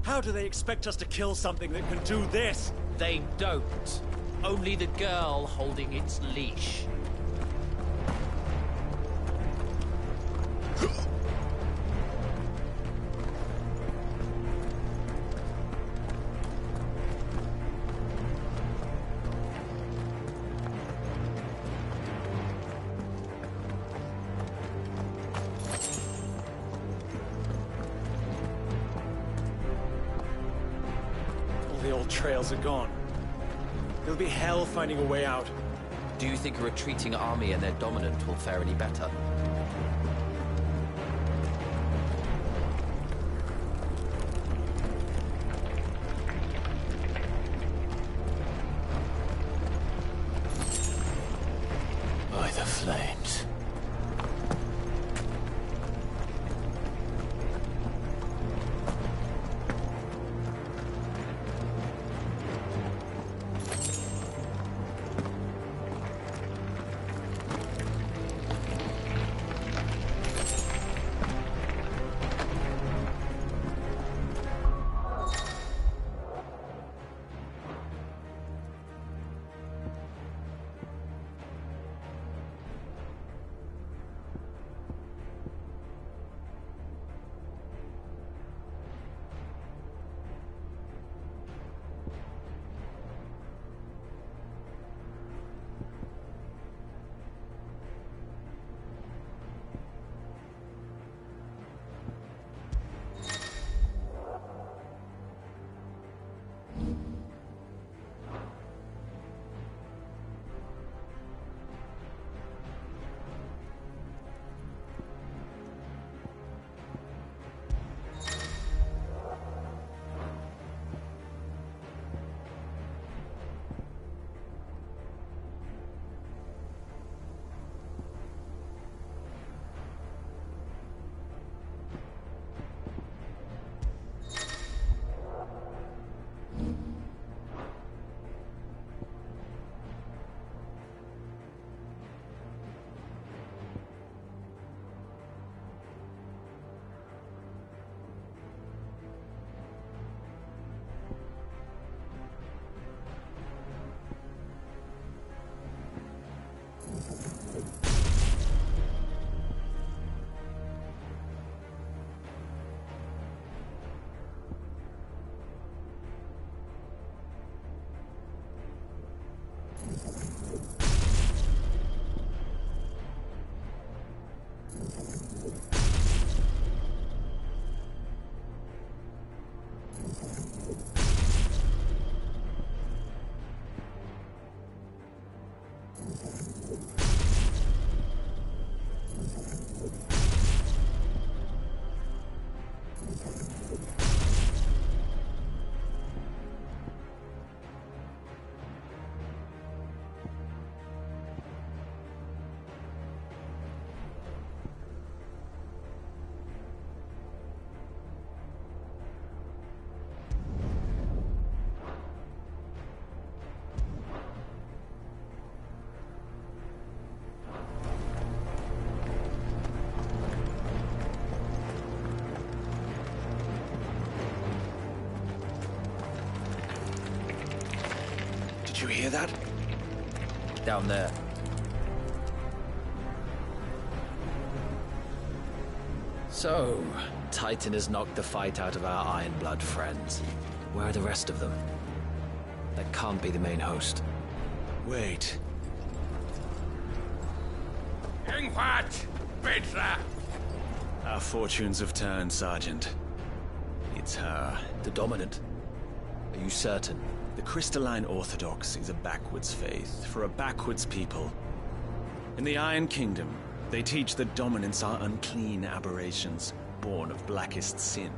Q: How do they expect us to kill something that can do this?
N: They don't. Only the girl holding its leash.
Q: The old trails are gone. It'll be hell finding a way out.
N: Do you think a retreating army and their dominant will fare any better?
V: By the flames.
M: Did you hear that?
N: Down there. So, Titan has knocked the fight out of our Ironblood friends. Where are the rest of them? That can't be the main host.
M: Wait.
T: Ingwat! Petra!
U: Our fortunes have turned, Sergeant. It's her.
N: The Dominant? Are you certain?
U: The Crystalline Orthodoxy is a backwards faith for a backwards people. In the Iron Kingdom, they teach that dominants are unclean aberrations, born of blackest sin.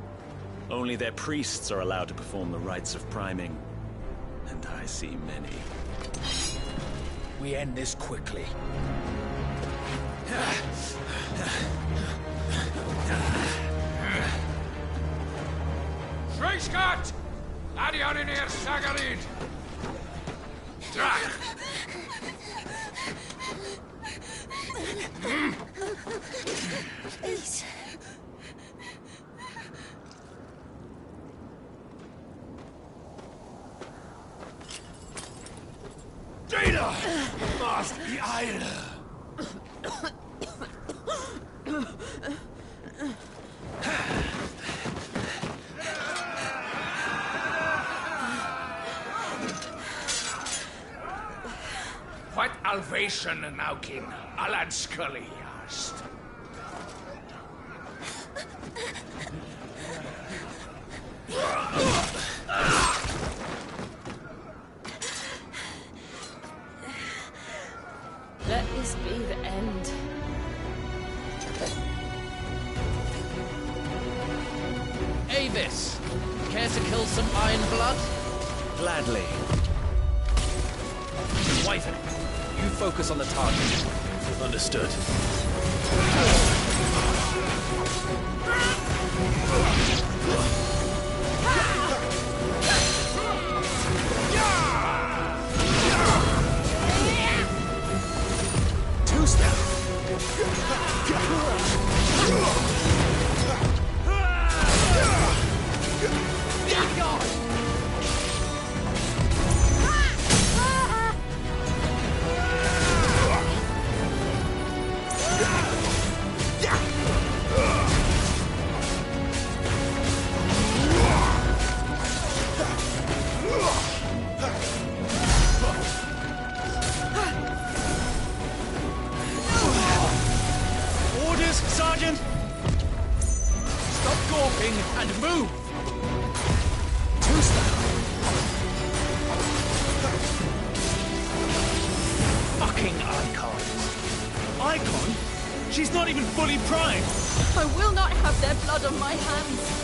U: Only their priests are allowed to perform the rites of priming, and I see many.
O: We end this quickly.
T: Schreischgott! Adion in ihr Sagarid! Drach!
F: Please.
T: Data! Must be Eile! What alvation now, King? Alad Scully asked.
A: Let this be the end.
N: Avis! Care to kill some Ironblood?
U: Gladly.
N: Wyvern, you focus on the target.
M: Understood.
B: Two-step.
U: Orders, Sergeant! Stop gawping and move! Fucking Icon! Icon? She's not even fully primed!
A: I will not have their blood on my hands.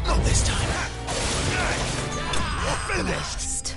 B: Not this time. You're finished.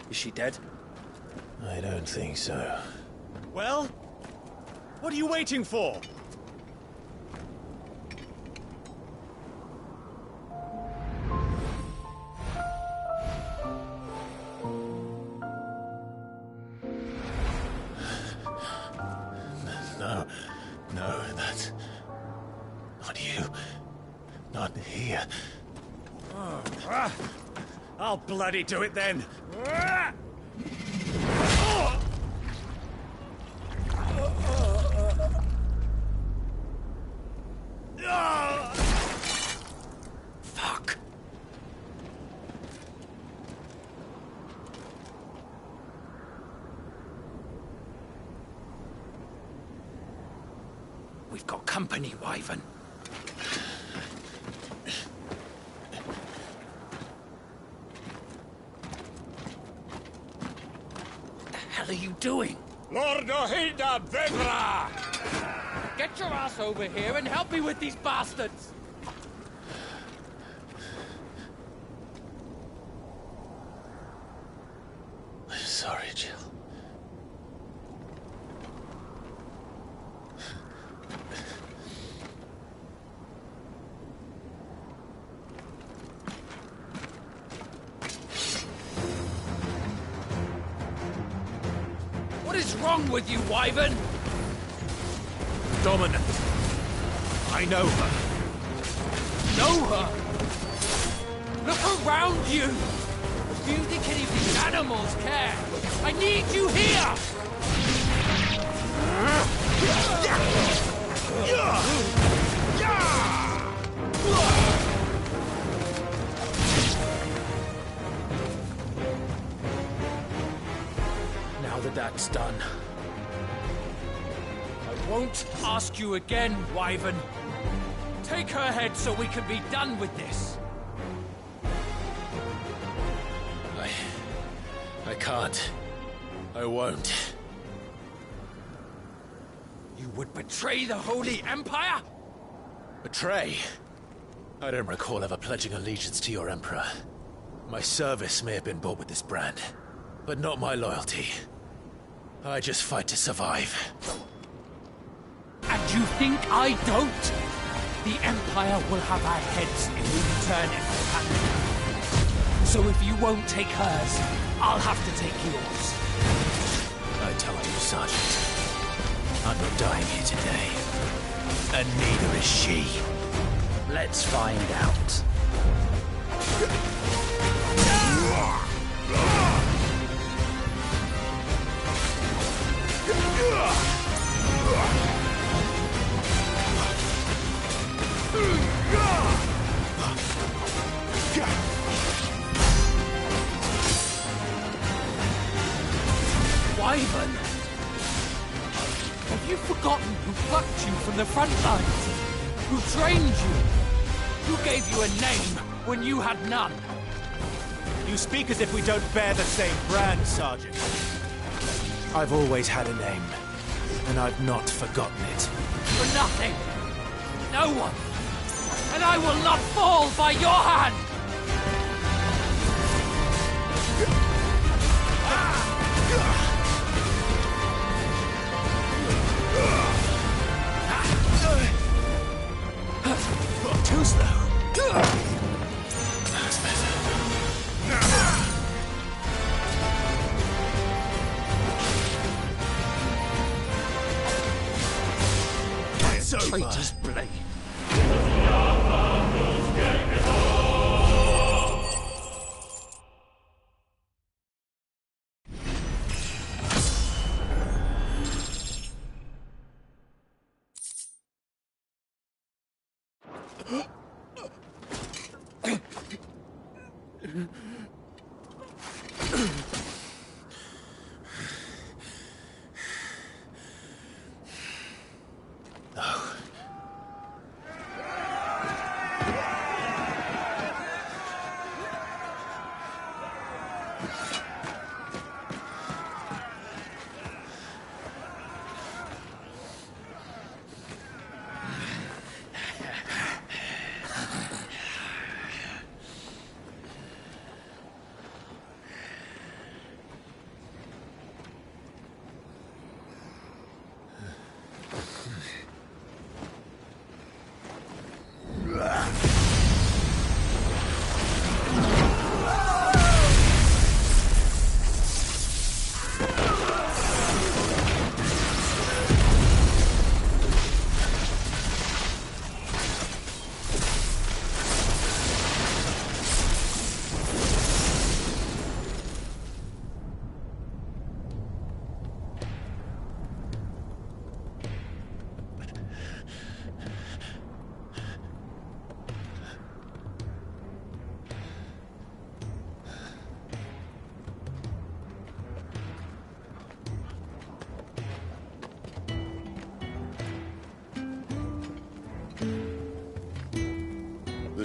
O: Is she dead?
U: I don't think so.
O: Well? What are you waiting for?
U: No, that's... not you. Not here.
O: I'll bloody do it then.
U: Fuck.
T: We've got company, Wyvern. What the hell are you doing?
K: Lord Ohida Vedra!
Q: Get your ass over here and help me with these bastards!
U: I'm sorry, Jill.
T: What is wrong with you, Wyvern?
O: Dominant. I know her.
T: Know her? Look around you! Do you think any of these animals care? I need you here!
N: Now that that's done,
T: I won't ask you again, Wyvern. Take her head so we can be done with this.
U: I can't. I won't.
T: You would betray the Holy Empire?
U: Betray? I don't recall ever pledging allegiance to your Emperor. My service may have been bought with this brand, but not my loyalty. I just fight to survive.
T: And you think I don't? The Empire will have our heads if we return empty-handed. So if you won't take hers, I'll have to take yours.
U: I told you, Sergeant. I'm not dying here today. And neither is she.
N: let's find out.
T: Wyvern! Have you forgotten who plucked you from the front lines? Who trained you? Who gave you a name when you had none?
O: You speak as if we don't bear the same brand, Sergeant. I've always had a name, and I've not forgotten it.
T: For nothing! No one! And I will not fall by your hand!
O: Too slow.
U: That's better.
T: It's over. Traitor's blade.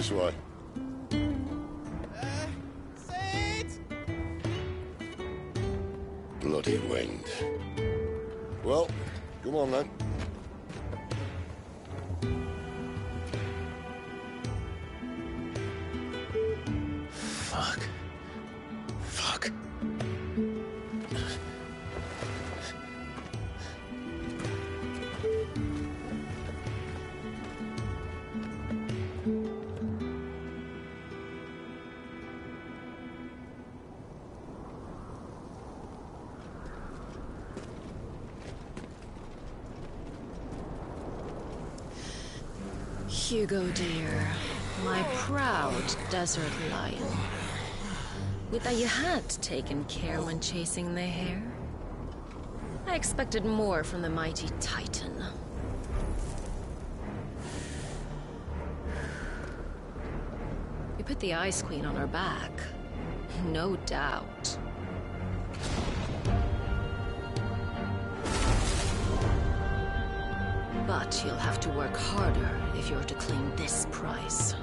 D: This way.
L: Sid!
D: Bloody wind. Well, come on then.
U: Fuck. Fuck.
W: Hugo, dear, my proud desert lion. Would that you had taken care when chasing the hare. I expected more from the mighty Titan. We put the Ice Queen on her back, no doubt. But you'll have to work harder if you're to claim this prize.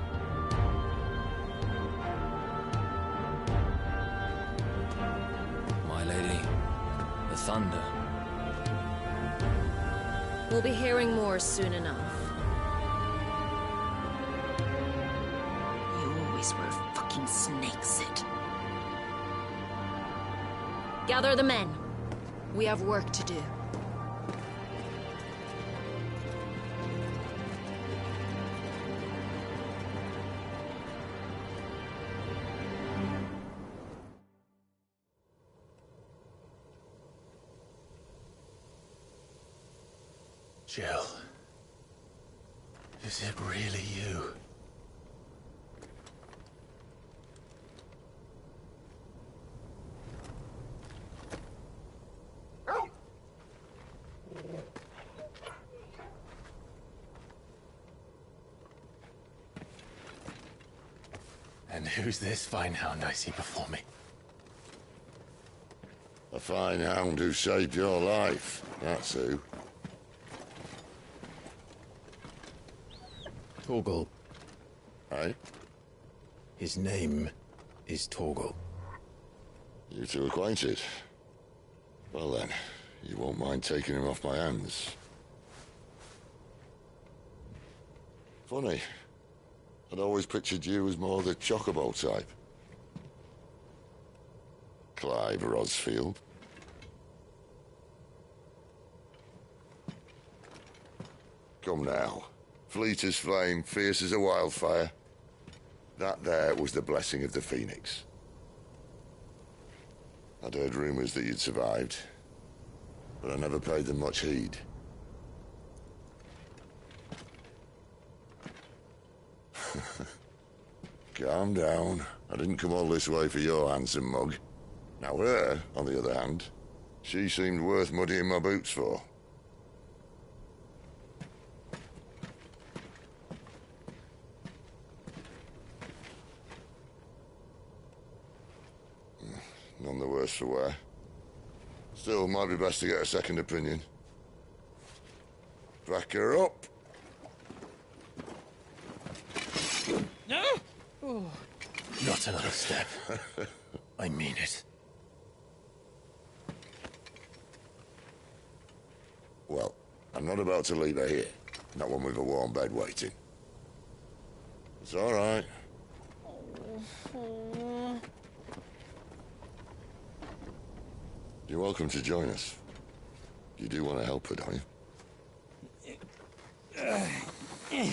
N: My lady, the thunder.
W: We'll be hearing more soon enough. You always were a fucking snake, Sid. Gather the men. We have work to do.
U: Jill. Is it really you? And who's this fine hound I see before me?
D: A fine hound who saved your life, that's who.
U: Torgal.
D: Aye?
U: His name is Torgal.
D: You two acquainted? Well then, you won't mind taking him off my hands. Funny. I'd always pictured you as more the Chocobo type. Clive Rosfield. Come now. Fleet as flame, fierce as a wildfire. That there was the blessing of the Phoenix. I'd heard rumors that you'd survived, but I never paid them much heed. Calm down. I didn't come all this way for your handsome mug. Now her, on the other hand, she seemed worth muddying my boots for. None the worse for wear. Still, might be best to get a second opinion. Back her up.
U: No! Oh. Not another step. I mean it.
D: Well, I'm not about to leave her here. Not one with a warm bed waiting. It's all right. You're welcome to join us. You do want to help her, don't you?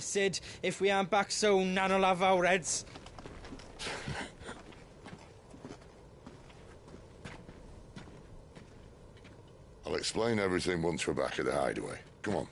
L: Sid, if we aren't back soon, Nan'll have our heads.
D: I'll explain everything once we're back at the hideaway. Come on.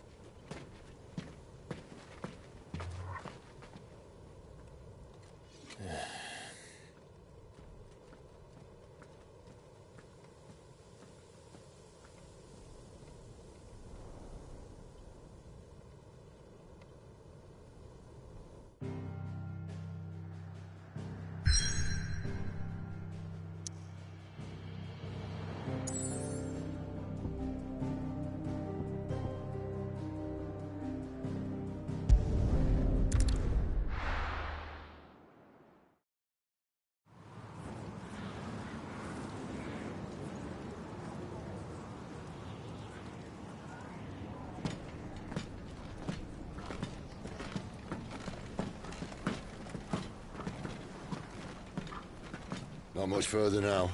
D: much further now?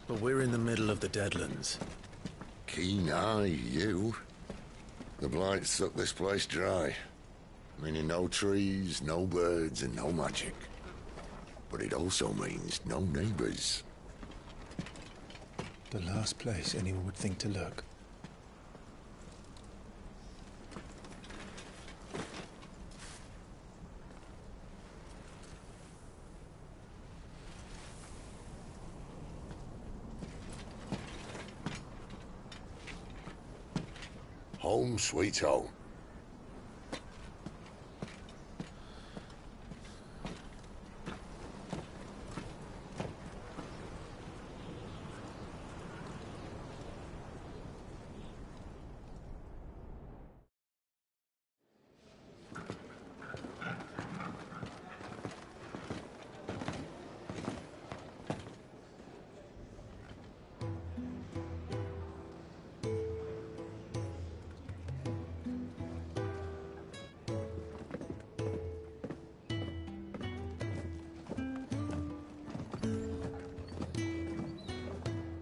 H: But we're in the middle of the Deadlands.
D: Keen eye, you. The blight sucked this place dry. Meaning no trees, no birds, and no magic. But it also means no neighbors.
H: The last place anyone would think to look.
D: Home sweet home.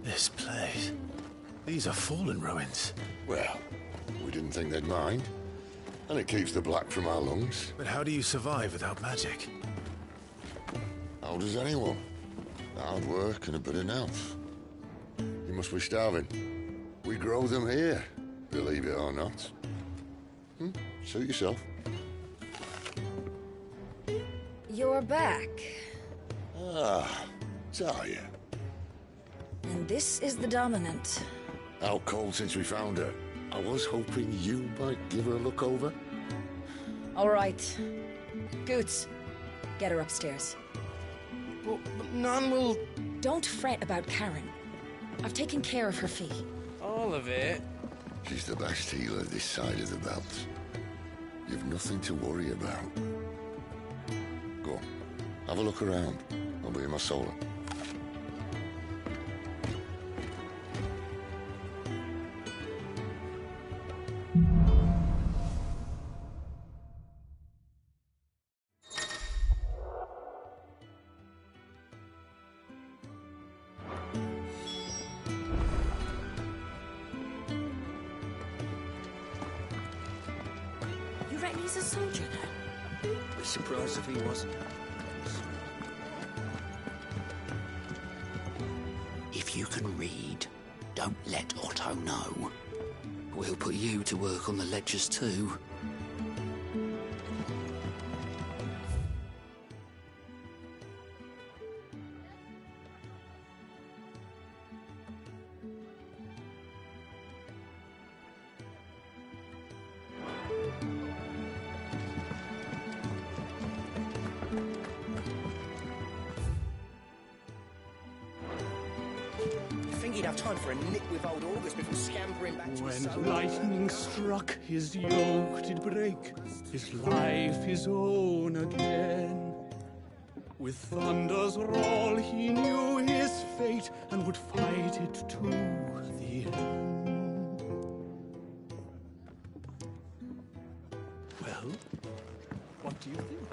H: This place. These are fallen ruins.
D: Well, we didn't think they'd mind. And it keeps the black from our lungs.
H: But how do you survive without magic?
D: How does anyone? Hard work and a bit of mouth. You must be starving. We grow them here, believe it or not. Suit yourself.
J: You're back.
D: Ah, Talia.
J: And this is the Dominant.
D: Out cold since we found her. I was hoping you might give her a look over.
J: All right. Goots, get her upstairs.
L: But Nan will...
J: Don't fret about Karen. I've taken care of her fee.
L: All of it?
D: She's the best healer this side of the belt. You've nothing to worry about. Go on, have a look around. I'll be in my solar.
J: You reckon he's a soldier then?
G: Be surprised if he wasn't.
P: If you can read, don't let Otto know. We'll put you to work on the ledgers too.
G: He'd have time for a nip with old August before scampering back to his
T: When
G: son.
T: lightning struck, his yoke did break, his life his own again. With thunder's roll, he knew his fate and would fight it to the end. Well, what do you think?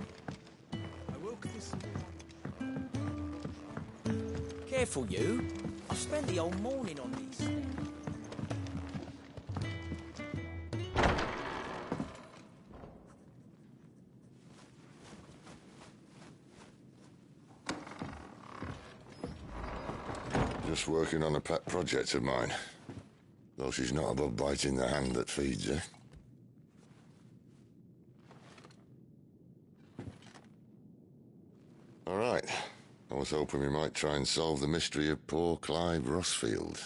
T: I woke this.
G: Careful, you. I've spent the whole morning on these things.
D: Just working on a pet project of mine. Though she's not above biting the hand that feeds her. All right. I was hoping we might try and solve the mystery of poor Clive Rossfield.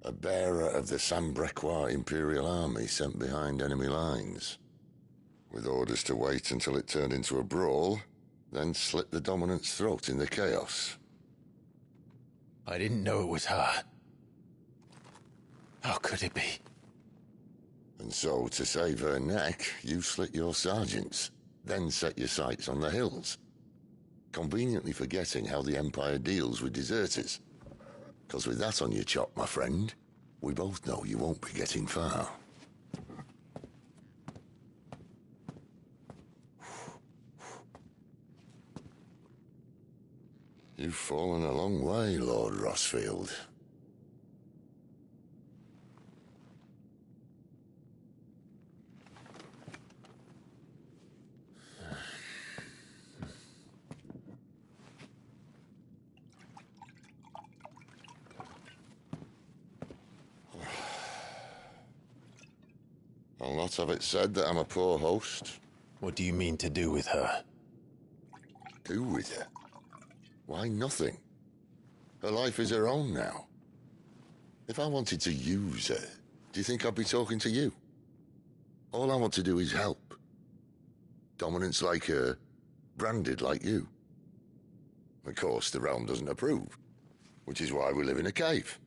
D: A bearer of the Sambrequois Imperial Army sent behind enemy lines. With orders to wait until it turned into a brawl, then slit the Dominant's throat in the chaos.
H: I didn't know it was her. How could it be?
D: And so, to save her neck, you slit your sergeants, then set your sights on the hills. Conveniently forgetting how the Empire deals with deserters. Because with that on your chop, my friend, we both know you won't be getting far. You've fallen a long way, Lord Rossfield. I'll not have it said that I'm a poor host.
V: What do you mean to do with her?
D: Do with her? Why, nothing. Her life is her own now. If I wanted to use her, do you think I'd be talking to you? All I want to do is help. Dominants like her, branded like you. Of course, the realm doesn't approve, which is why we live in a cave.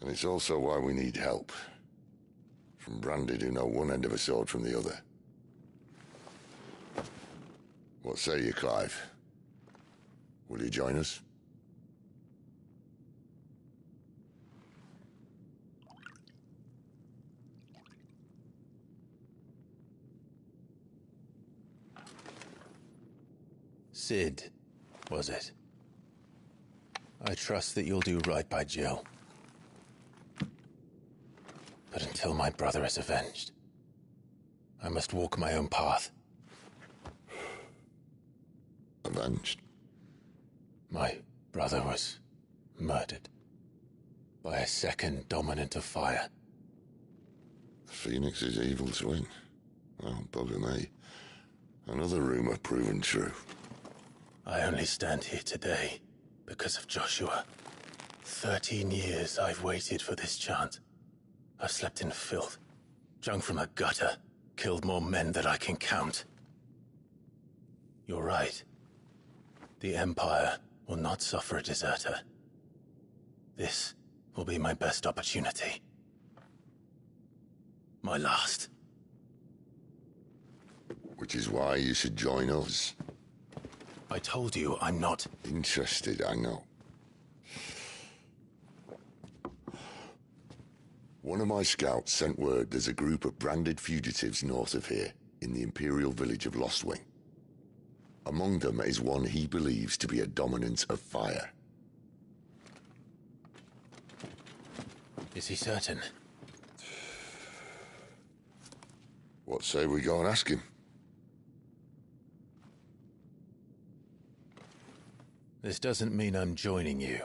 D: And it's also why we need help. From branded who know one end of a sword from the other. What say you, Clive? Will you join us?
V: Sid, was it? I trust that you'll do right by Jill. But until my brother is avenged, I must walk my own path.
D: Avenged?
V: My brother was murdered by a second dominant of fire.
D: The Phoenix's evil twin. Well, bugger me. Another rumor proven true.
V: I only stand here today because of Joshua. 13 years I've waited for this chance. I've slept in filth, drunk from a gutter, killed more men than I can count. You're right. The Empire will not suffer a deserter. This will be my best opportunity. My last.
D: Which is why you should join us.
V: I told you I'm not
D: interested, I know. One of my scouts sent word there's a group of branded fugitives north of here, in the Imperial village of Lostwing. Among them is one he believes to be a dominant of fire.
V: Is he certain?
D: What say we go and ask him?
V: This doesn't mean I'm joining you.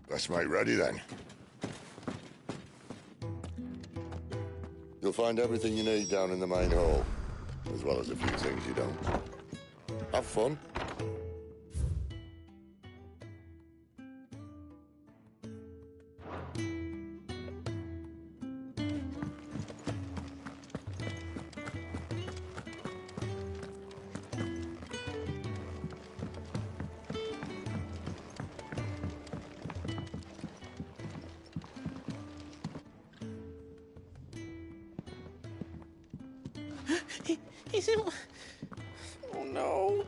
D: Let's make ready then. You'll find everything you need down in the main hall, as well as a few things you don't. Have fun.
L: He's in... Oh no.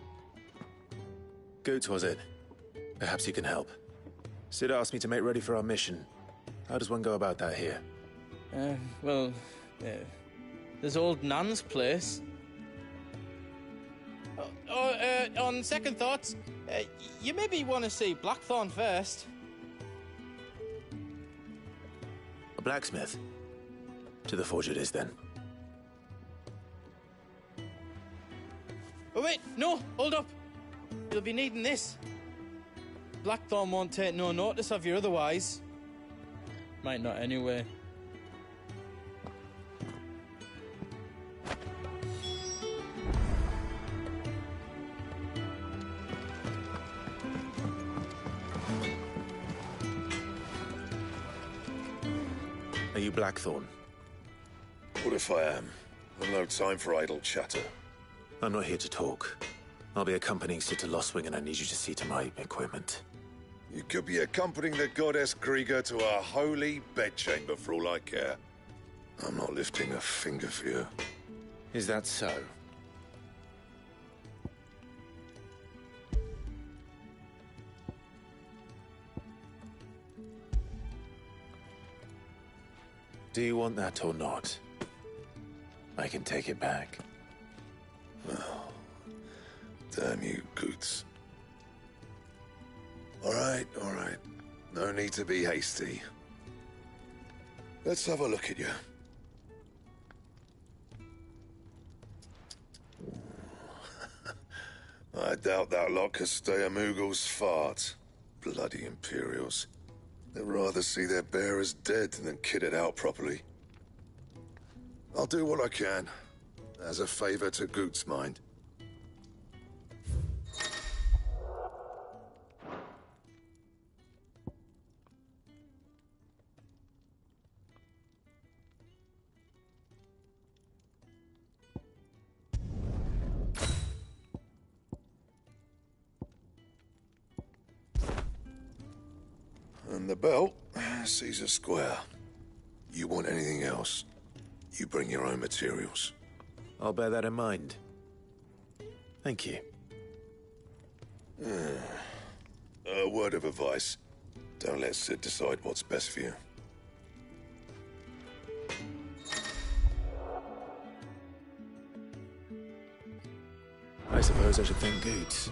H: Goots, was it? Perhaps you can help. Sid asked me to make ready for our mission. How does one go about that here?
L: Well, there's old Nan's place. On second thoughts, you maybe want to see Blackthorn first.
H: A blacksmith? To the forge it is, then.
L: Oh wait, no, hold up. You'll be needing this. Blackthorn won't take no notice of you otherwise. Might not anyway.
H: Are you Blackthorn?
E: What if I am? I've no time for idle chatter.
H: I'm not here to talk. I'll be accompanying Sid to Lostwing, and I need you to see to my equipment.
E: You could be accompanying the goddess Krieger to a holy bedchamber for all I care. I'm not lifting a finger for you.
H: Is that so?
V: Do you want that or not? I can take it back.
E: Oh, damn you, Goots. All right. No need to be hasty. Let's have a look at you. I doubt that lot could stay a Moogle's fart. Bloody Imperials. They'd rather see their bearers dead than kitted out properly. I'll do what I can, as a favor to Goot's mind. And the belt, Caesar Square. You want anything else, you bring your own materials.
V: I'll bear that in mind. Thank you.
E: A word of advice. Don't let Sid decide what's best for you.
V: I suppose I should thank Goots.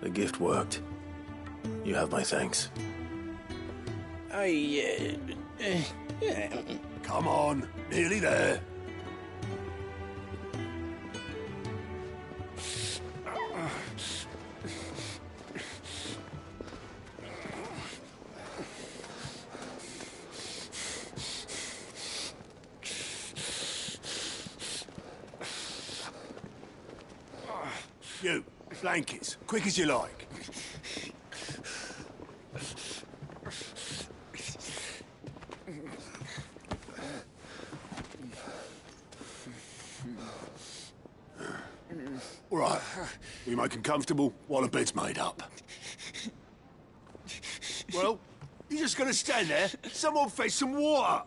V: The gift worked. You have my thanks.
B: Come on, nearly there. You, blankets, quick as you like. All right, we make 'em comfortable while the bed's made up. Well, you just gonna stand there? Someone fetch some water.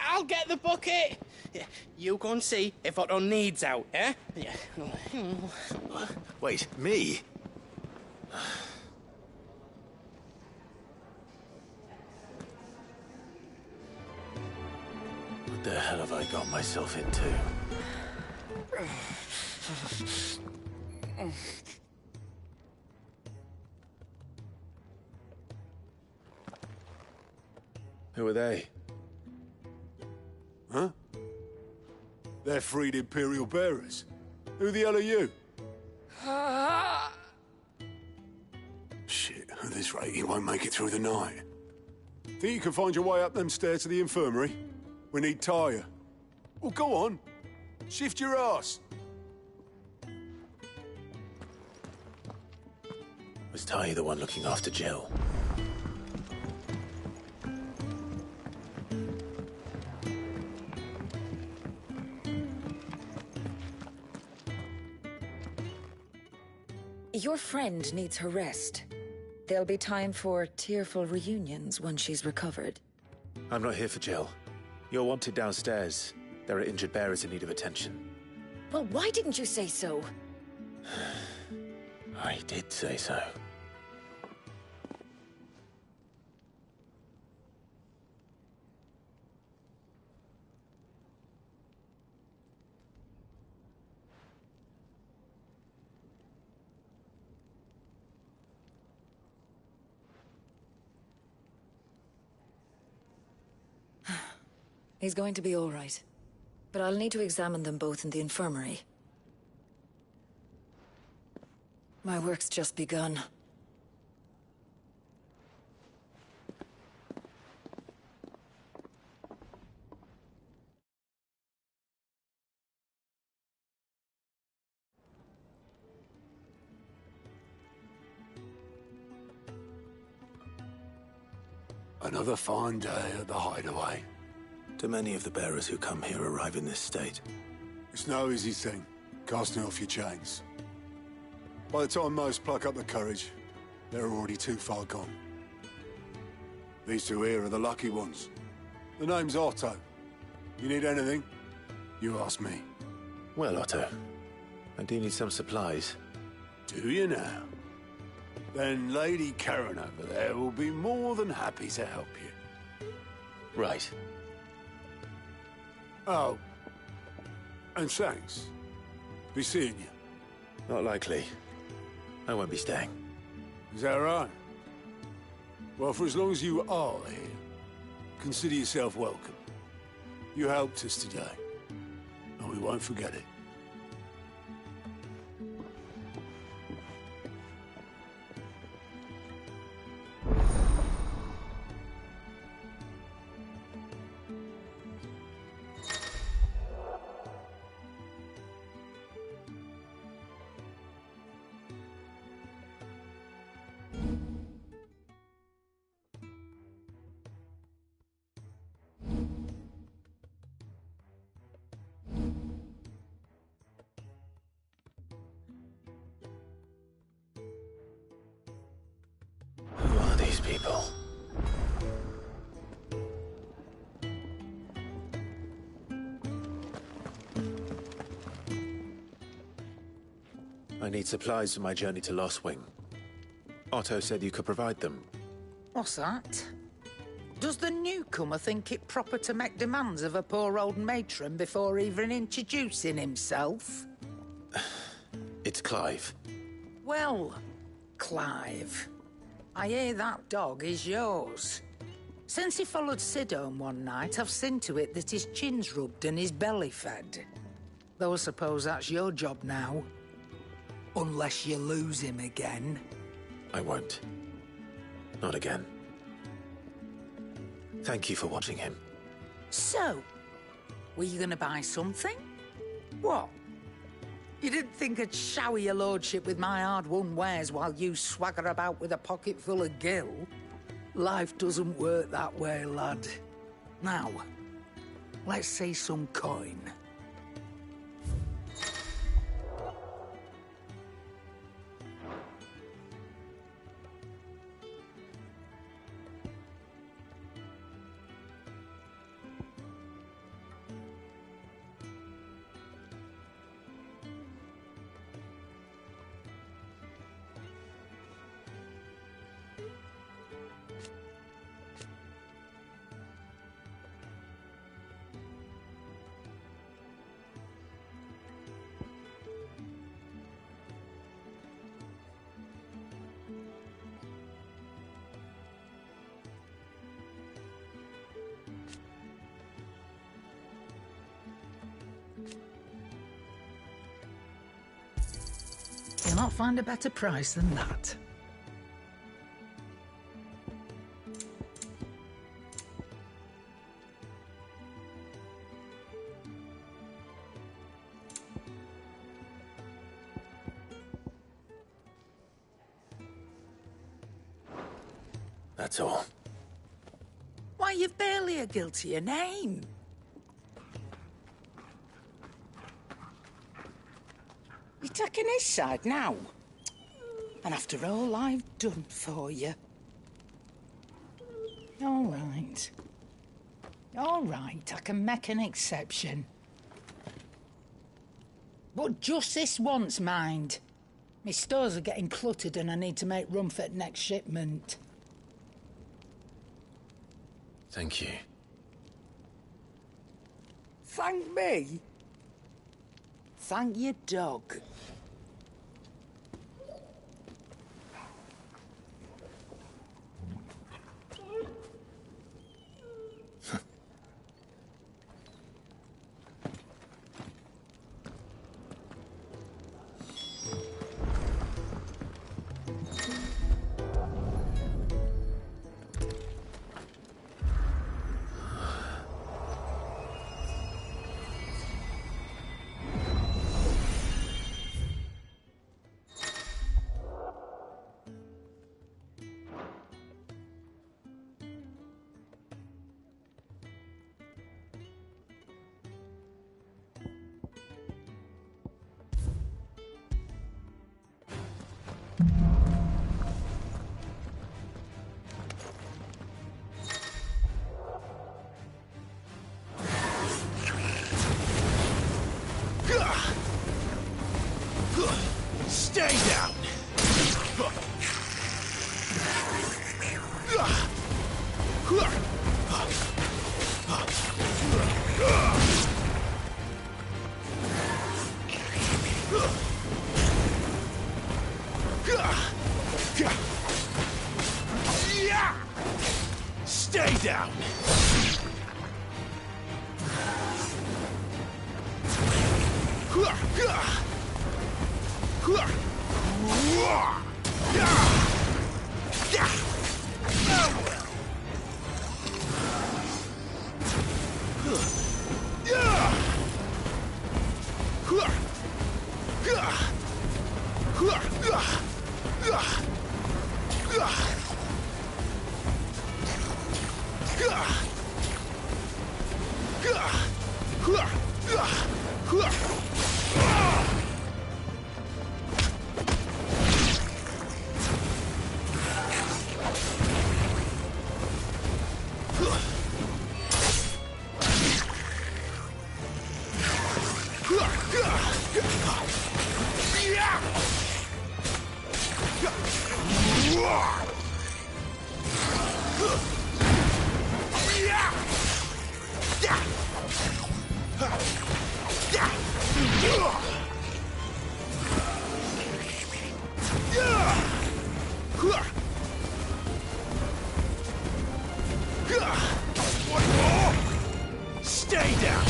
L: I'll get the bucket. You go and see if Otto needs out, eh?
V: Wait, me? What the hell have I got myself into? Who are they?
B: Huh? They're freed Imperial bearers. Who the hell are you? Shit, at this rate, he won't make it through the night. Think you can find your way up them stairs to the infirmary? We need Tyre. Well, go on. Shift your ass.
V: Was Ty the one looking after Jill?
J: Your friend needs her rest. There'll be time for tearful reunions once she's recovered.
V: I'm not here for Jill. You're wanted downstairs. There are injured bearers in need of attention.
J: Well, why didn't you say so?
V: I did say so.
J: He's going to be all right. But I'll need to examine them both in the infirmary. My work's just begun.
B: Another fine day at the hideaway.
V: Do many of the bearers who come here arrive in this state?
B: It's no easy thing, casting off your chains. By the time most pluck up the courage, they're already too far gone. These two here are the lucky ones. The name's Otto. You need anything, you ask me.
V: Well, Otto,
H: I do need some supplies.
B: Do you now? Then Lady Karen over there will be more than happy to help you.
H: Right.
B: Oh. And thanks. Be seeing you.
H: Not likely. I won't be staying.
B: Is that right? Well, for as long as you are here, consider yourself welcome. You helped us today, and we won't forget it.
H: Who are these people? I need supplies for my journey to Lostwing. Otto said you could provide them.
C: What's that? Does the newcomer think it proper to make demands of a poor old matron before even introducing himself?
H: It's Clive.
C: Well, Clive, I hear that dog is yours. Since he followed Sid home one night, I've seen to it that his chin's rubbed and his belly fed. Though I suppose that's your job now. Unless you lose him again.
H: I won't. Not again. Thank you for watching him.
C: So, were you gonna buy something? What? You didn't think I'd shower your lordship with my hard-won wares while you swagger about with a pocket full of gil? Life doesn't work that way, lad. Now, let's see some coin. You'll not find a better price than that.
H: That's all.
C: Why, you've barely a guiltier name. You're taking his side now. And after all I've done for you. All right. All right, I can make an exception. But just this once, mind. My stores are getting cluttered and I need to make room for the next shipment.
H: Thank you.
C: Thank me? Thank your dog.
G: Stay down! Stay down! Stay down!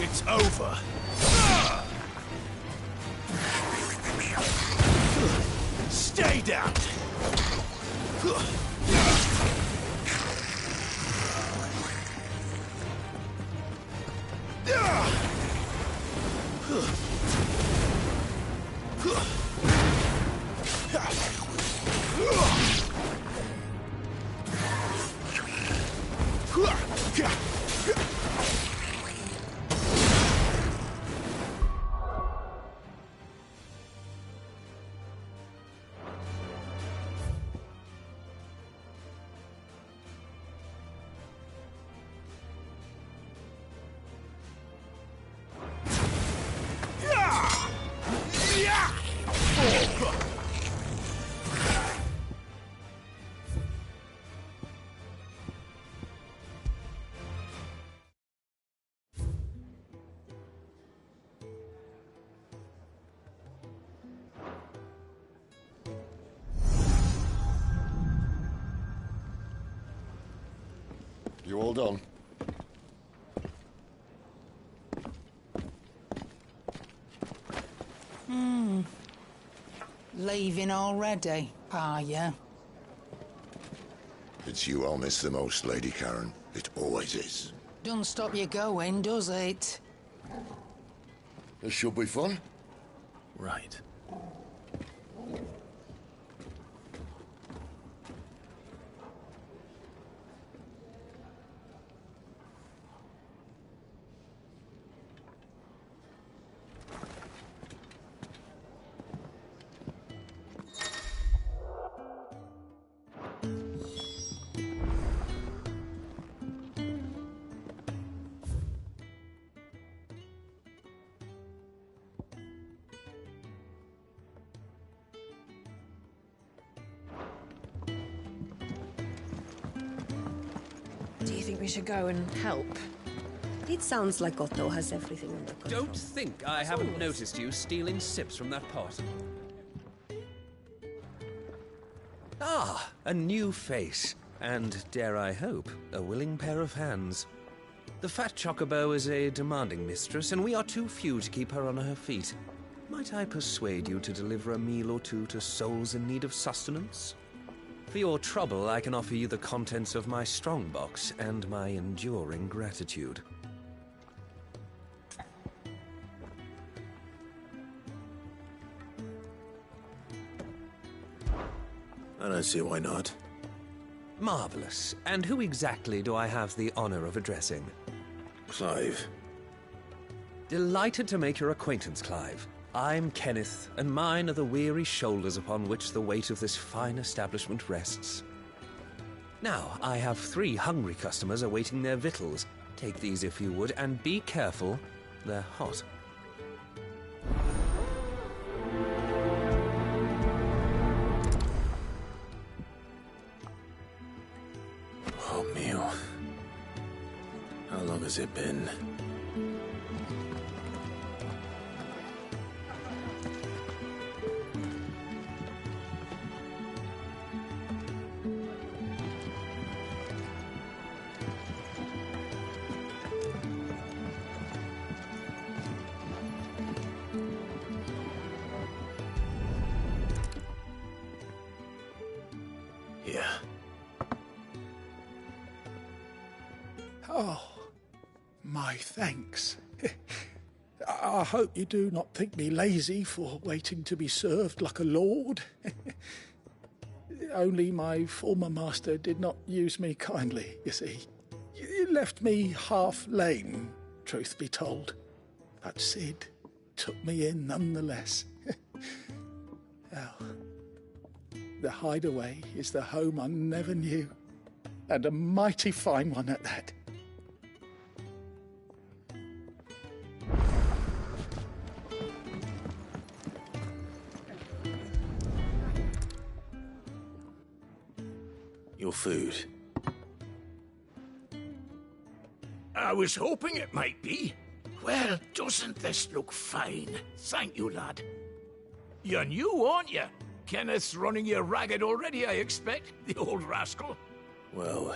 G: It's over. Stay down.
D: You all done?
C: Leaving already, are ya?
D: It's you I'll miss the most, Lady Karen. It always is.
C: Don't stop you going, does it?
D: This should be fun.
U: Right.
W: Do you think we should go and help?
I: It sounds like Otto has everything under control.
Q: Don't think I haven't noticed you stealing sips from that pot.
U: Ah, a new face, and, dare I hope, a willing pair of hands. The fat chocobo is a demanding mistress, and we are too few to keep her on her feet. Might I persuade you to deliver a meal or two to souls in need of sustenance? For your trouble, I can offer you the contents of my strongbox and my enduring gratitude.
V: I don't see why not.
U: Marvelous. And who exactly do I have the honor of addressing?
V: Clive.
U: Delighted to make your acquaintance, Clive. I'm Kenneth, and mine are the weary shoulders upon which the weight of this fine establishment rests. Now, I have 3 hungry customers awaiting their victuals. Take these if you would, and be careful, they're hot.
V: Oh, meal. How long has it been? Yeah.
T: Oh, my thanks. I hope you do not think me lazy for waiting to be served like a lord. Only my former master did not use me kindly, you see. You left me half lame, truth be told. But Sid took me in nonetheless. Well, the Hideaway is the home I never knew, and a mighty fine one at that.
V: Your food.
F: I was hoping it might be. Well, doesn't this look fine? Thank you, lad. You're new, aren't you? Kenneth's running you ragged already, I expect, the old rascal.
V: Well,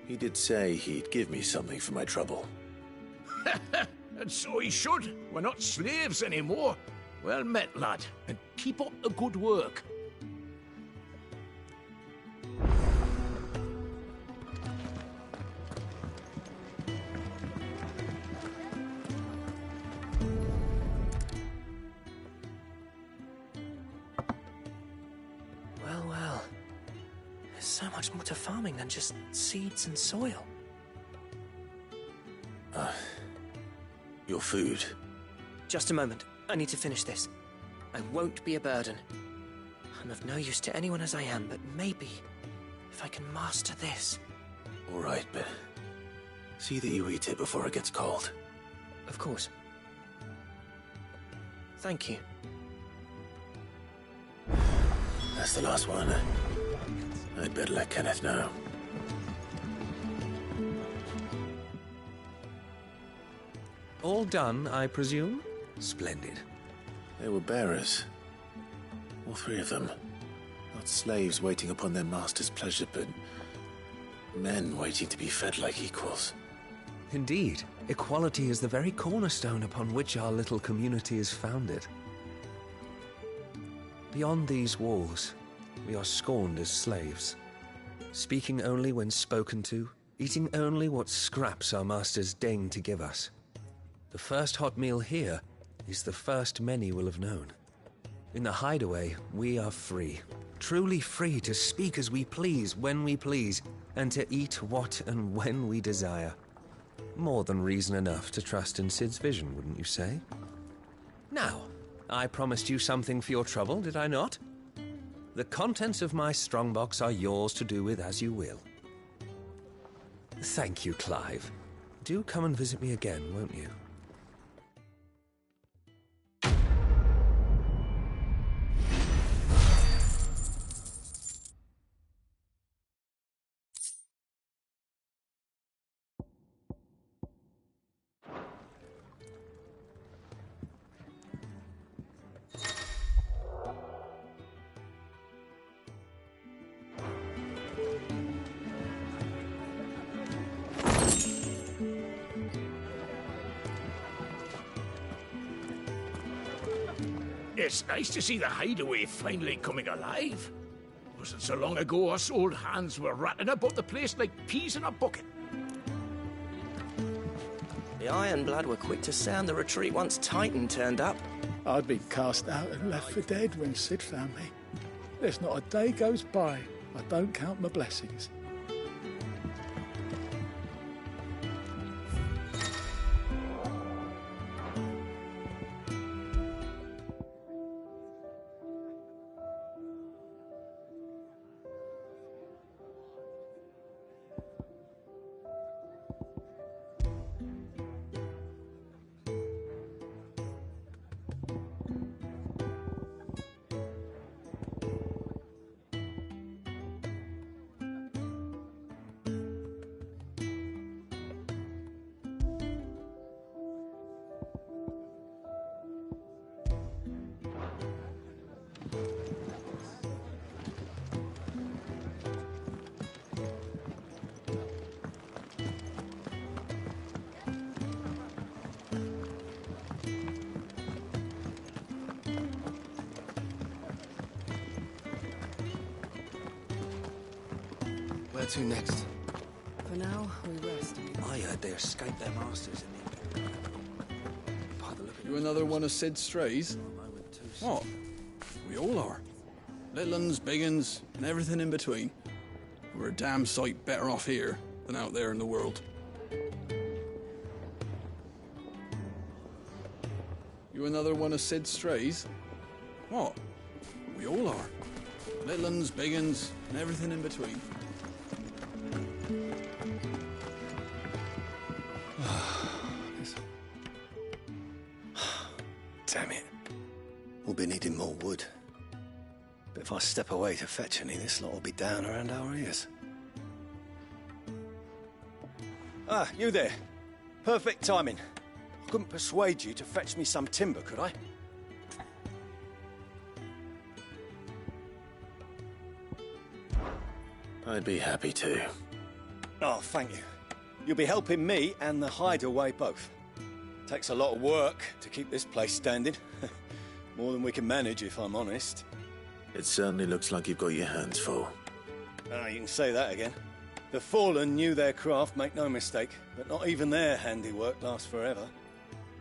V: he did say he'd give me something for my trouble.
F: And so he should. We're not slaves anymore. Well met, lad, and keep up the good work.
O: Well. There's so much more to farming than just seeds and soil.
V: Your food.
O: Just a moment. I need to finish this. I won't be a burden. I'm of no use to anyone as I am, but maybe if I can master this.
V: All right, but see that you eat it before it gets cold.
O: Of course. Thank you.
V: That's the last one. I'd better let Kenneth know.
U: All done, I presume? Splendid.
V: They were bearers. All 3 of them. Not slaves waiting upon their master's pleasure, but men waiting to be fed like equals.
U: Indeed. Equality is the very cornerstone upon which our little community is founded. Beyond these walls, we are scorned as slaves. Speaking only when spoken to, eating only what scraps our masters deign to give us. The first hot meal here is the first many will have known. In the Hideaway, we are free. Truly free to speak as we please, when we please, and to eat what and when we desire. More than reason enough to trust in Sid's vision, wouldn't you say? Now, I promised you something for your trouble, did I not? The contents of my strongbox are yours to do with as you will. Thank you, Clive. Do come and visit me again, won't you?
F: It's nice to see the hideaway finally coming alive. Wasn't so long ago us old hands were ratting about the place like peas in a bucket.
G: The Ironblood were quick to sound the retreat once Titan turned up.
T: I'd been cast out and left for dead when Sid found me. There's not a day goes by I don't count my blessings.
G: Where to next?
I: For now, we rest.
G: I heard they escaped their masters in the... By the look of
T: You another one of Sid's strays? What? We all are. Little uns, big uns, and everything in between. We're a damn sight better off here than out there in the world. You another one of Sid's strays? What? We all are. Little uns, big uns, and everything in between.
G: Damn it. We'll be needing more wood. But if I step away to fetch any, this lot will be down around our ears. Ah, you there. Perfect timing. I couldn't persuade you to fetch me some timber, could I?
V: I'd be happy to.
G: Oh, thank you. You'll be helping me and the hideaway both. Takes a lot of work to keep this place standing. More than we can manage, if I'm honest.
V: It certainly looks like you've got your hands full.
G: Ah, you can say that again. The Fallen knew their craft, make no mistake, but not even their handiwork lasts forever.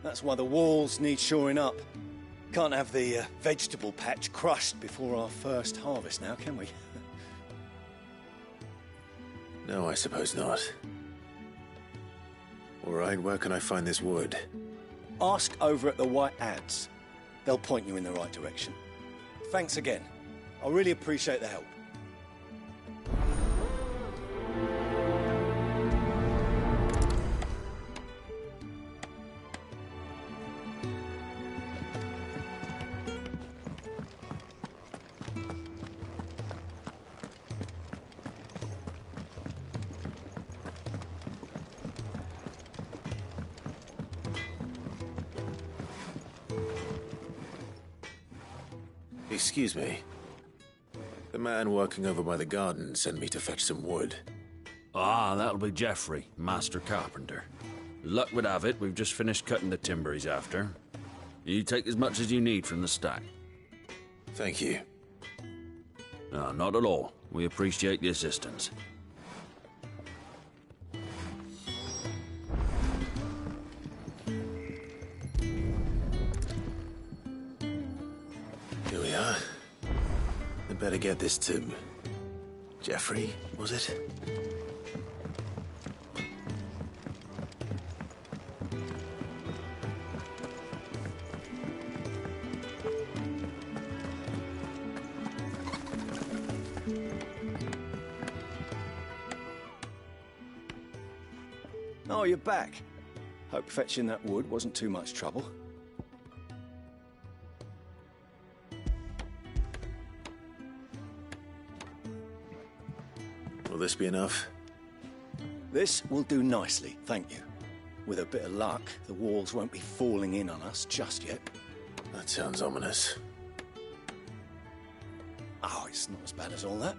G: That's why the walls need shoring up. Can't have the vegetable patch crushed before our first harvest now, can we?
V: No, I suppose not. All right, where can I find this wood?
G: Ask over at the White Ads. They'll point you in the right direction. Thanks again. I really appreciate the help.
V: Excuse me. The man working over by the garden sent me to fetch some wood.
M: Ah, that'll be Geoffrey, Master Carpenter. Luck would have it, we've just finished cutting the timber he's after. You take as much as you need from the stack.
V: Thank you.
M: No, not at all. We appreciate the assistance.
V: Here we are. I'd better get this to... Geoffrey, was it?
G: Oh, you're back. Hope fetching that wood wasn't too much trouble.
V: Will this be enough?
G: This will do nicely, thank you. With a bit of luck, the walls won't be falling in on us just yet.
V: That sounds ominous.
G: Oh, it's not as bad as all that.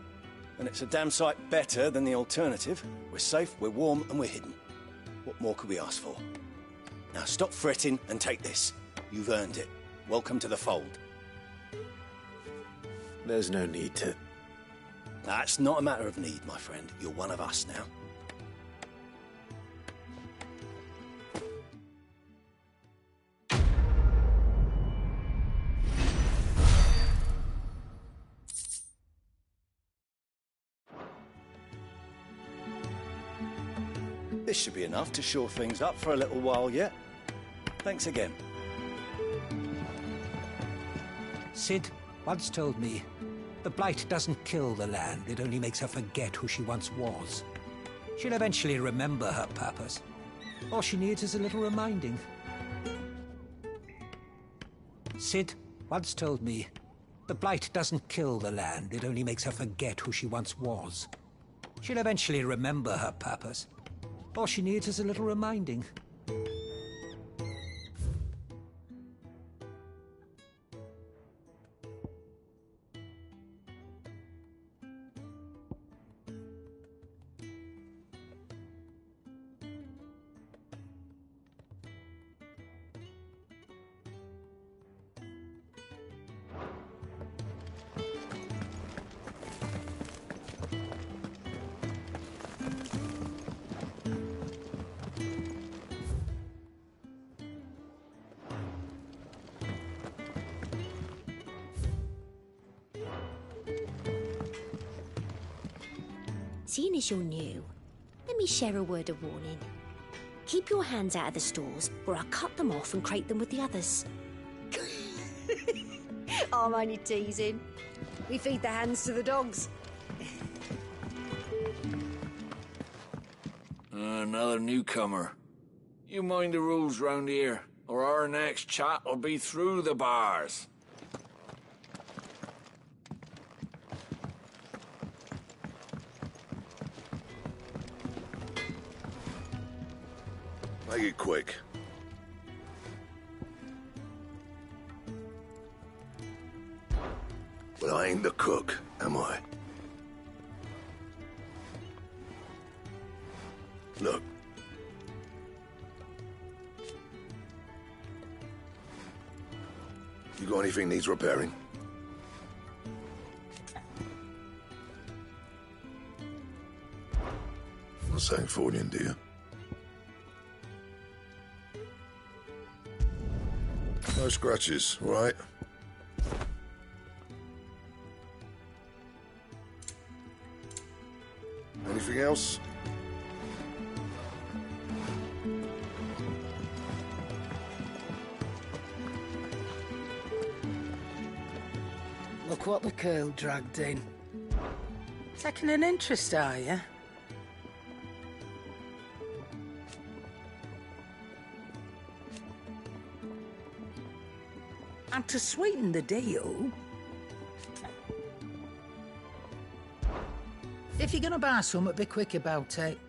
G: And it's a damn sight better than the alternative. We're safe, we're warm, and we're hidden. What more could we ask for? Now stop fretting and take this. You've earned it. Welcome to the fold.
H: There's no need to...
A: That's not a matter of need, my friend. You're one of us now. This should be enough to shore things up for a little while yet. Thanks again.
O: Sid once told me, the Blight doesn't kill the land, it only makes her forget who she once was. She'll eventually remember her purpose. All she needs is a little reminding. Sid once told me, the Blight doesn't kill the land, it only makes her forget who she once was. She'll eventually remember her purpose. All she needs is a little reminding.
R: Seeing as you're new, let me share a word of warning. Keep your hands out of the stores, or I'll cut them off and crate them with the others.
S: I'm only teasing. We feed the hands to the dogs.
F: Another newcomer. You mind the rules round here, or our next chat will be through the bars.
E: Make it quick. Well, I ain't the cook, am I? Look. You got anything needs repairing? Not saying Fordian, do you? No scratches, all right? Anything else?
C: Look what the curl dragged in. Taking an interest, are you? And to sweeten the deal, if you're gonna buy some, be quick about it.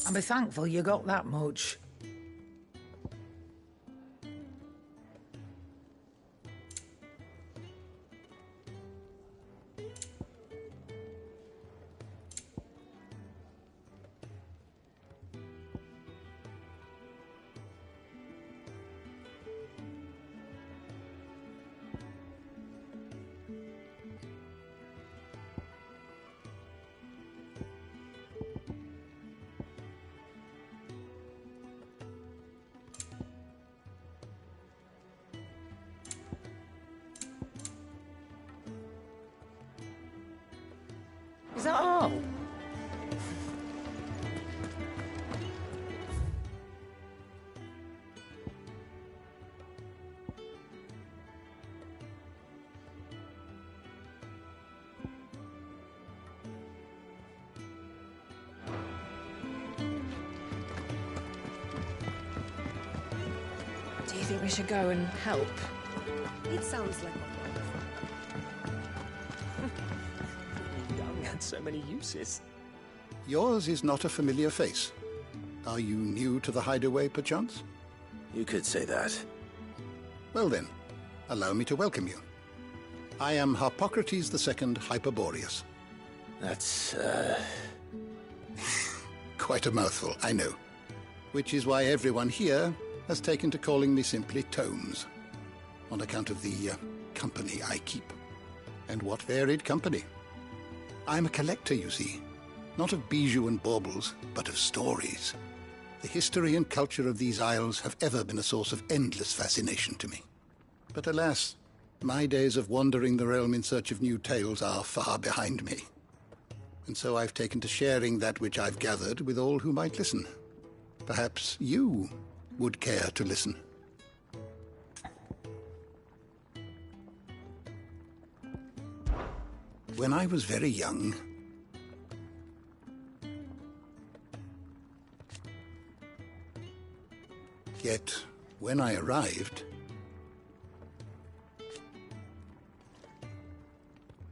C: And be thankful you got that much.
J: think we should go and help?
S: It sounds like
U: Young had so many uses.
K: Yours is not a familiar face. Are you new to the hideaway, perchance?
V: You could say that.
K: Well then, allow me to welcome you. I am Harpocrates II Hyperboreus.
V: That's,
K: Quite a mouthful, I know. Which is why everyone here has taken to calling me simply Tomes, on account of the company I keep. And what varied company. I'm a collector, you see. Not of bijou and baubles, but of stories. The history and culture of these isles have ever been a source of endless fascination to me. But alas, my days of wandering the realm in search of new tales are far behind me. And so I've taken to sharing that which I've gathered with all who might listen. Perhaps you would care to listen. When I was very young, yet when I arrived,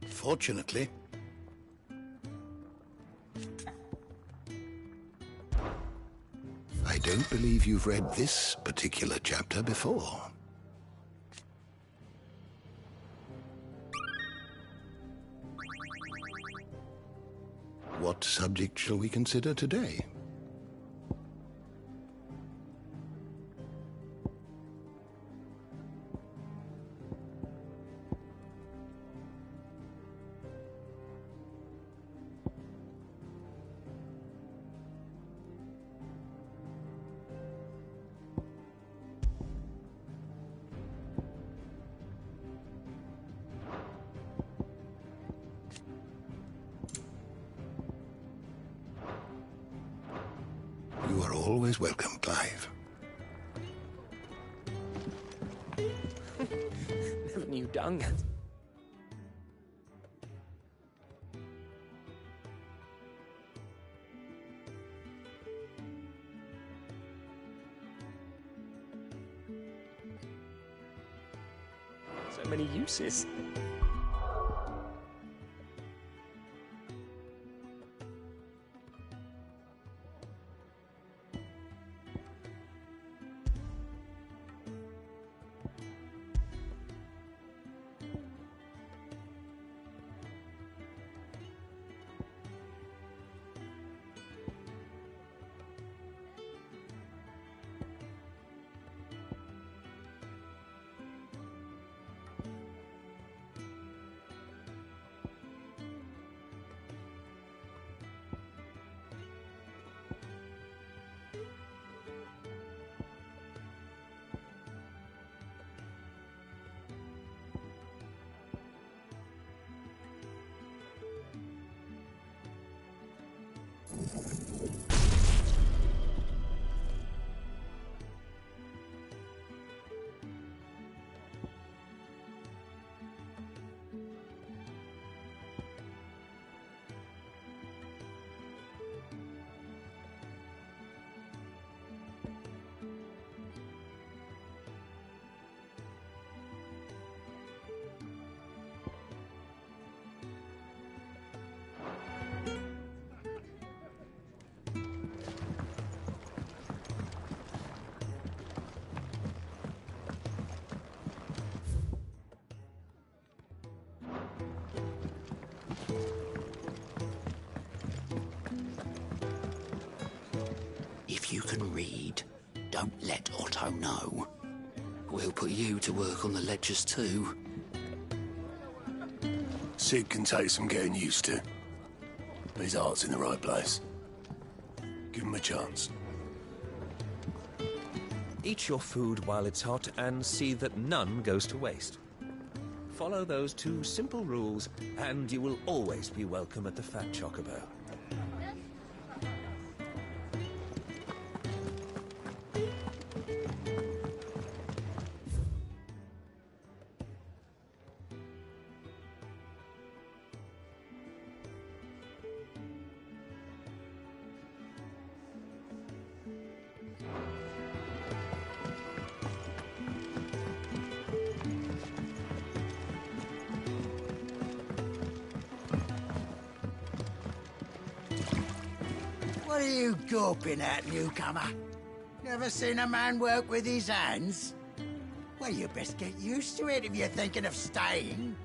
K: fortunately, I don't believe you've read this particular chapter before. What subject shall we consider today? You are always welcome, Clive.
U: Never knew Dung. So many uses.
N: If you can read, don't let Otto know. We'll put you to work on the ledgers too.
V: Sid can take some getting used to. His heart's in the right place. Give him a chance.
P: Eat your food while it's hot and see that none goes to waste. Follow those two simple rules and you will always be welcome at the Fat Chocobo.
B: What are you gawping at, newcomer? Never seen a man work with his hands? Well, you best get used to it if you're thinking of staying.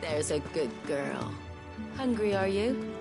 W: There's a good girl. Hungry, are you?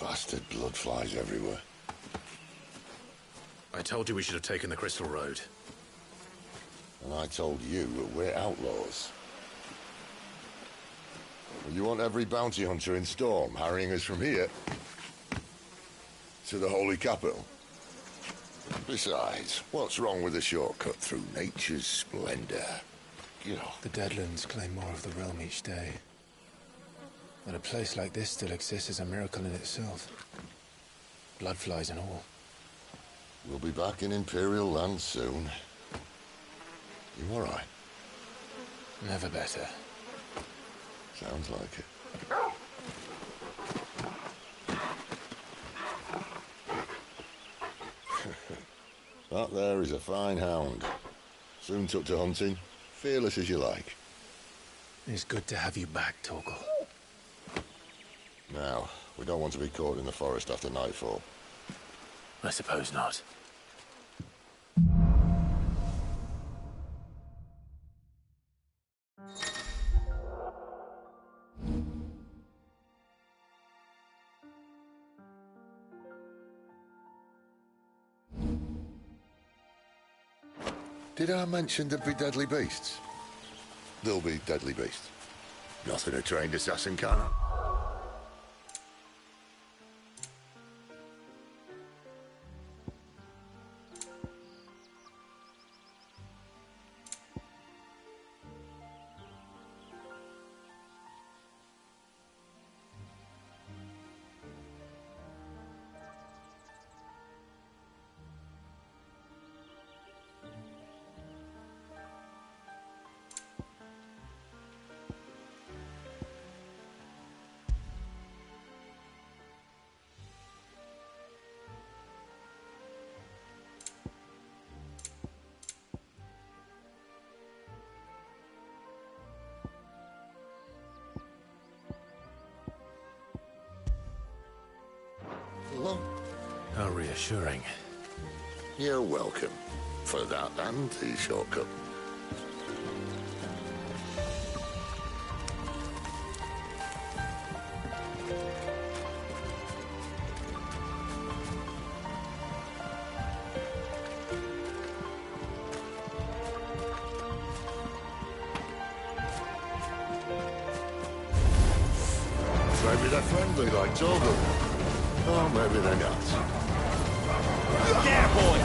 E: Bastard blood flies everywhere.
V: I told you we should have taken the Crystal Road.
E: And I told you that we're outlaws. Well, you want every bounty hunter in Storm harrying us from here to the Holy Capital? Besides, what's wrong with a shortcut through nature's splendor?
H: The Deadlands claim more of the realm each day. That a place like this still exists is a miracle in itself. Bloodflies and all.
E: We'll be back in Imperial land soon. You all right?
H: Never better.
E: Sounds like it. That there is a fine hound. Soon took to hunting. Fearless as you like.
H: It's good to have you back, Torgal.
E: Now, we don't want to be caught in the forest after nightfall.
V: I suppose not.
E: Did I mention there'd be deadly beasts? There'll be deadly beasts. Nothing a trained assassin cannot. Hello?
V: How reassuring.
E: You're welcome. For that and the shortcut. Maybe they're friendly like Torgal. Or maybe they're not.
F: Yeah, boy!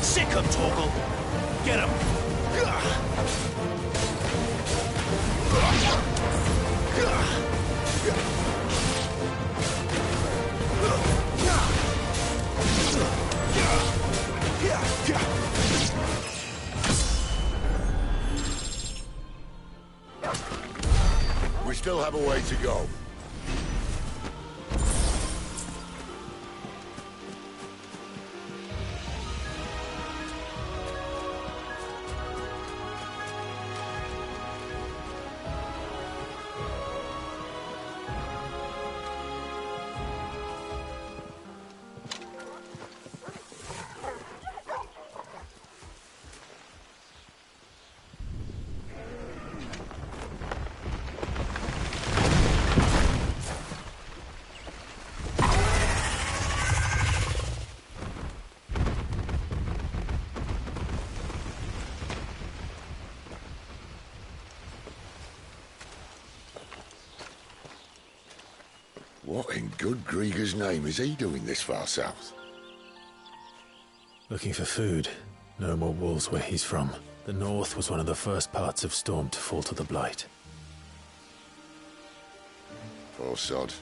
F: Sick of Torgal! Get him!
E: We still have a way to go. What in good Grieger's name is he doing this far south?
V: Looking for food. No more wolves where he's from. The north was one of the first parts of Storm to fall to the Blight.
E: Poor sod.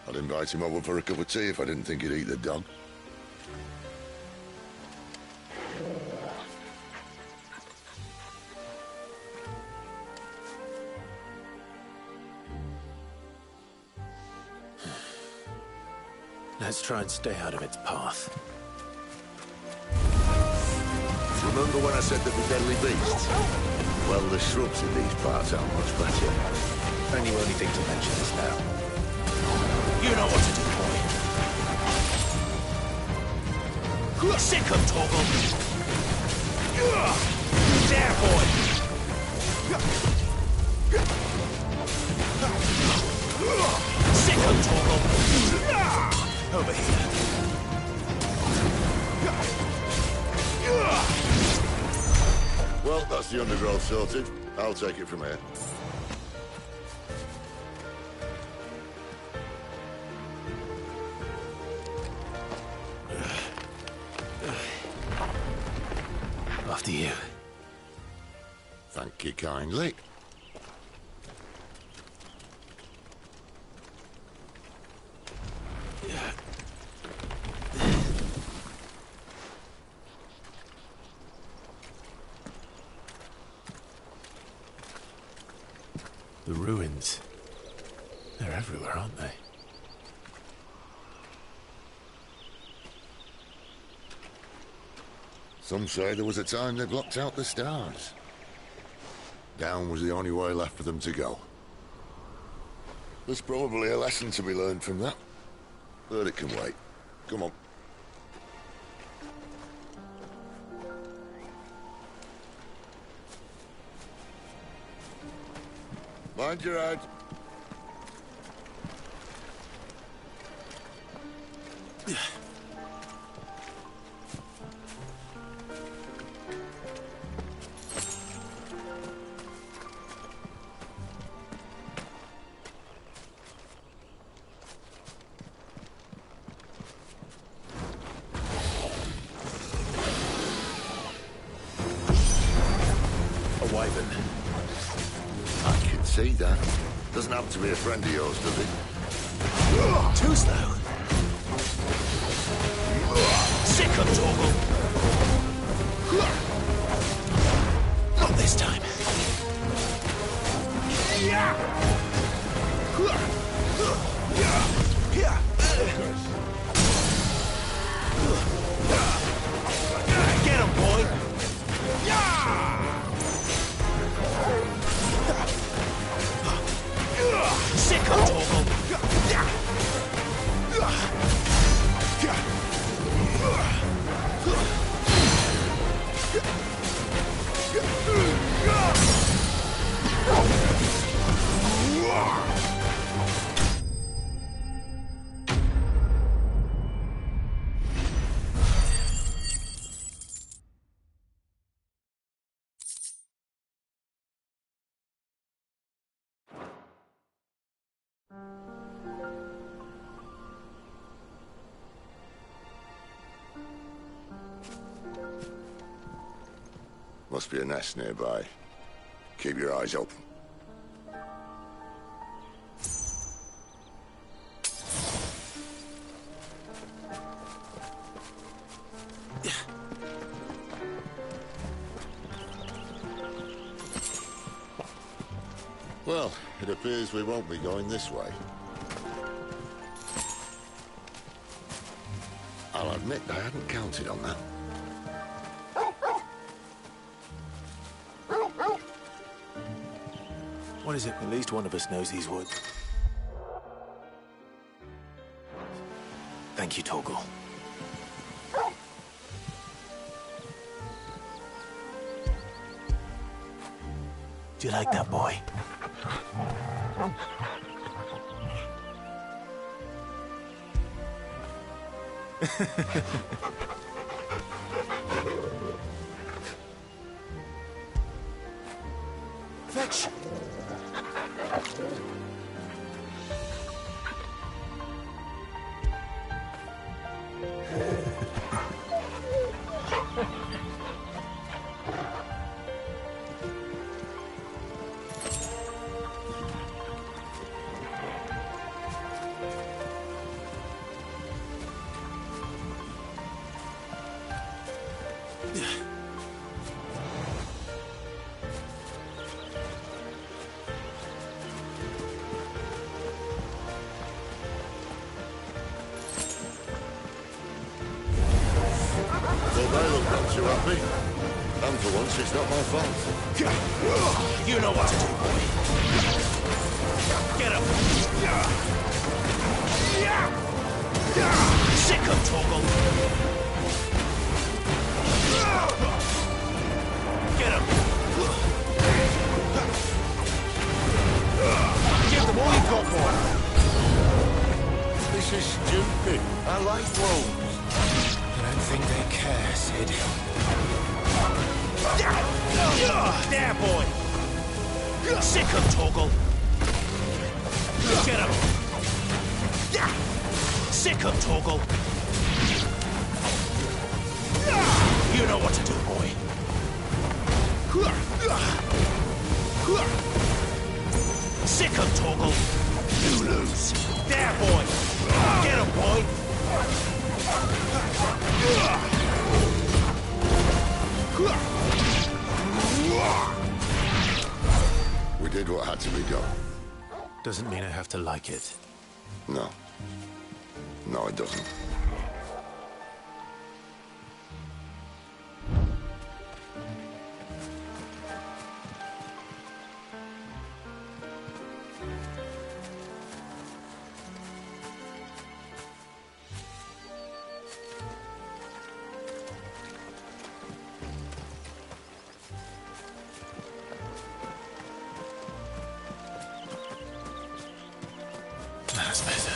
E: I'd invite him over for a cup of tea if I didn't think he'd eat the dog.
V: Let's try and stay out of its path.
E: Remember when I said there'd be deadly beasts? Well, the shrubs in these parts are much better.
V: And you only think to mention this now.
F: You know what to do, boy. Sick of Torgal. There, boy. Sick of Torgal. Over here.
E: Well, that's the undergrowth sorted. I'll take it from here.
V: After you.
E: Thank you kindly.
V: The ruins. They're everywhere, aren't they?
E: Some say there was a time they blocked out the stars. Down was the only way left for them to go. There's probably a lesson to be learned from that. But it can wait. Come on. Mind your head.
V: A wyvern.
E: I can see that. Doesn't happen to be a friend of yours, does it?
F: Too slow. Sick of Torgal. Not this time. Get him, boy. Sick of Torgal.
E: Must be a nest nearby. Keep your eyes open. Well, it appears we won't be going this way. I'll admit I hadn't counted on that.
V: What is it? At least one of us knows these woods. Thank you, Torgal. Do you like that, boy?
F: Fetch.
E: Well, they look not too happy. And for once, it's not my fault.
F: You know what to do, boy. Get him. Sick him, Torgal. Get him. Give them all you've got, boy.
E: This is stupid. I like wolves.
H: I don't think they care, Sid.
F: There, boy! Sick him, Torgal! Get him! Sick him, Torgal! You know what to do, boy! Sick him, Torgal! You lose! There, boy! Get him, boy!
E: We did what had to be done.
H: Doesn't mean I have to like it.
E: No. No, it doesn't.
H: That's better.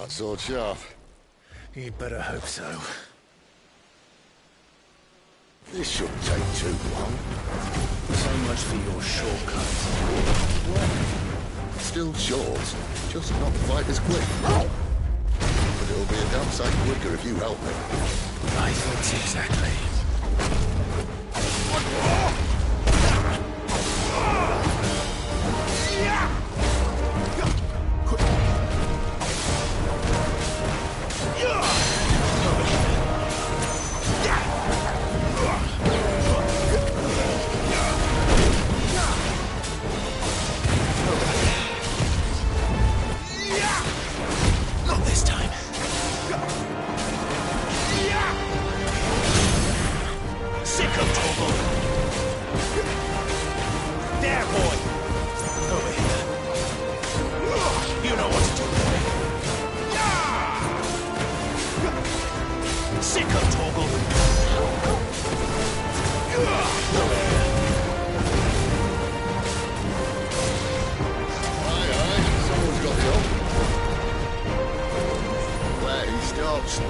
E: Sword sharp.
H: You'd better hope so.
E: This shouldn't take too long.
H: So much for your shortcut.
E: Still short, just not quite as quick. But it'll be a damn sight quicker if you help me.
H: I thought exactly.
F: Not this time. Sick of trouble.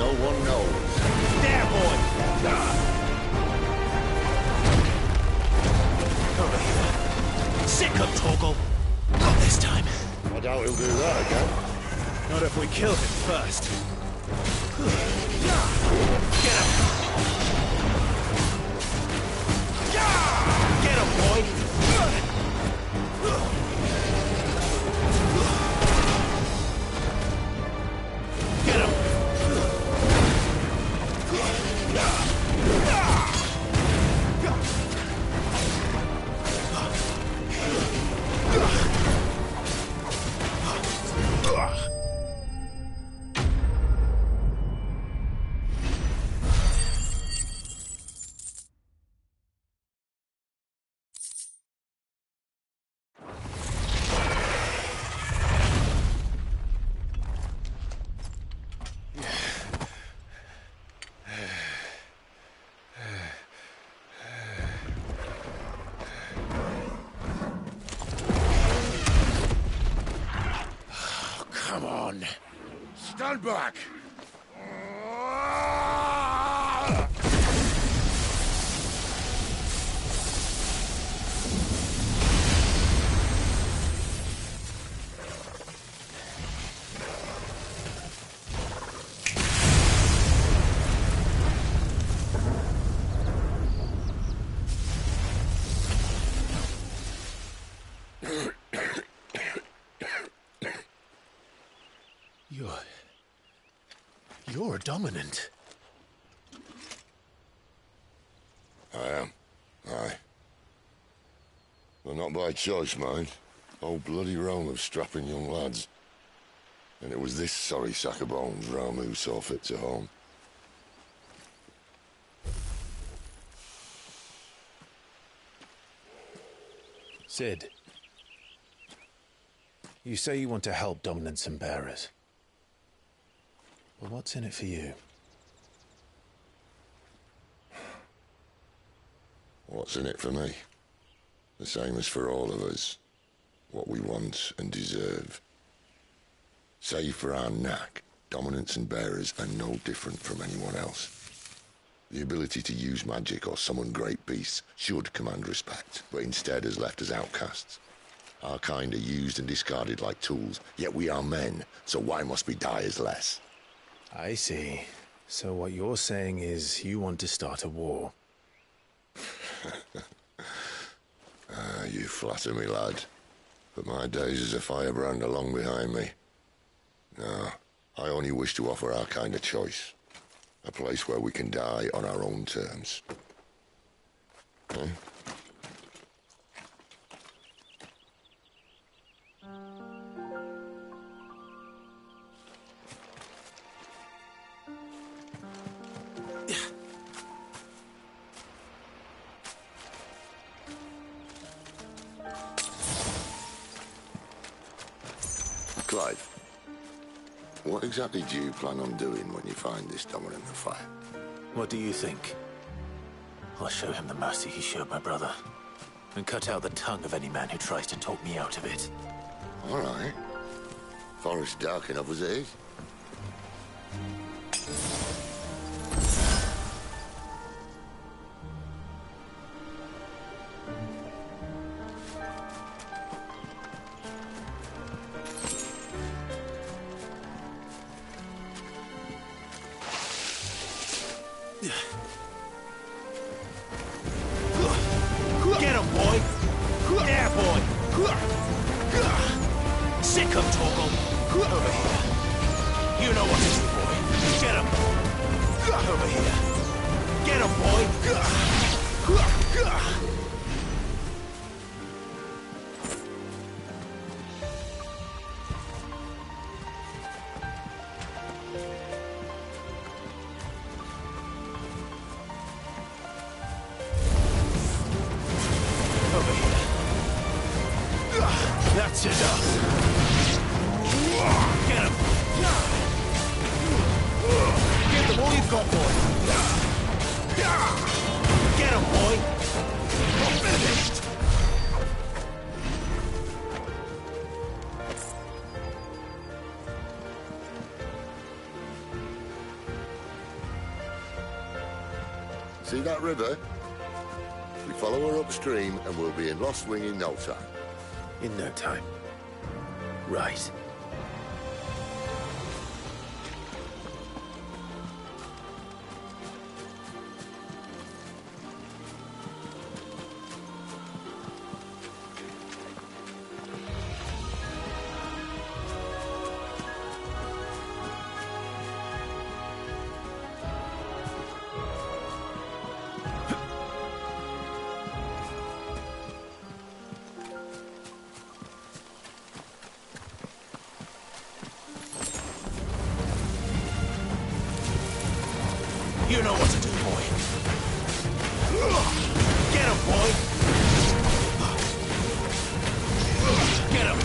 E: no one knows.
F: There, boy! Over here. Sick of Torgal. Not this time.
E: I doubt he'll do that again.
F: Not if we kill him first. Get him! Get him, boy! Get him! Come on.
E: Stand back!
U: You're a dominant.
E: I am. Aye. But not by choice, mind. Old bloody Rome of strapping young lads. And it was this sorry sack of bones Rome who saw fit to home.
V: Cid, you say you want to help dominants and bearers. Well, what's in it for you?
E: What's in it for me? The same as for all of us. What we want and deserve. Save for our knack, dominants and bearers are no different from anyone else. The ability to use magic or summon great beasts should command respect, but instead has left us outcasts. Our kind are used and discarded like tools, yet we are men, so why must we die as less?
V: I see. So what you're saying is you want to start a war.
E: You flatter me, lad. But my days as a firebrand are long behind me. No, I only wish to offer our kind a choice. A place where we can die on our own terms. Eh? Clive, what exactly do you plan on doing when you find this dominant of fire?
V: What do you think? I'll show him the mercy he showed my brother, and cut out the tongue of any man who tries to talk me out of it.
E: All right. Forest dark enough as it is.
F: Get him, boy! There, boy! Sick of Torgal! Over here. You know what to do, boy. Get him! Over here. Get him, boy! That's enough. Get him. Get them all you've got, boy. Get him, boy. You're finished.
E: See that river? We follow her upstream and we'll be in Lost Wing in no time.
V: In no time. Right.
F: You know what to do, boy. Get him, boy! Get him!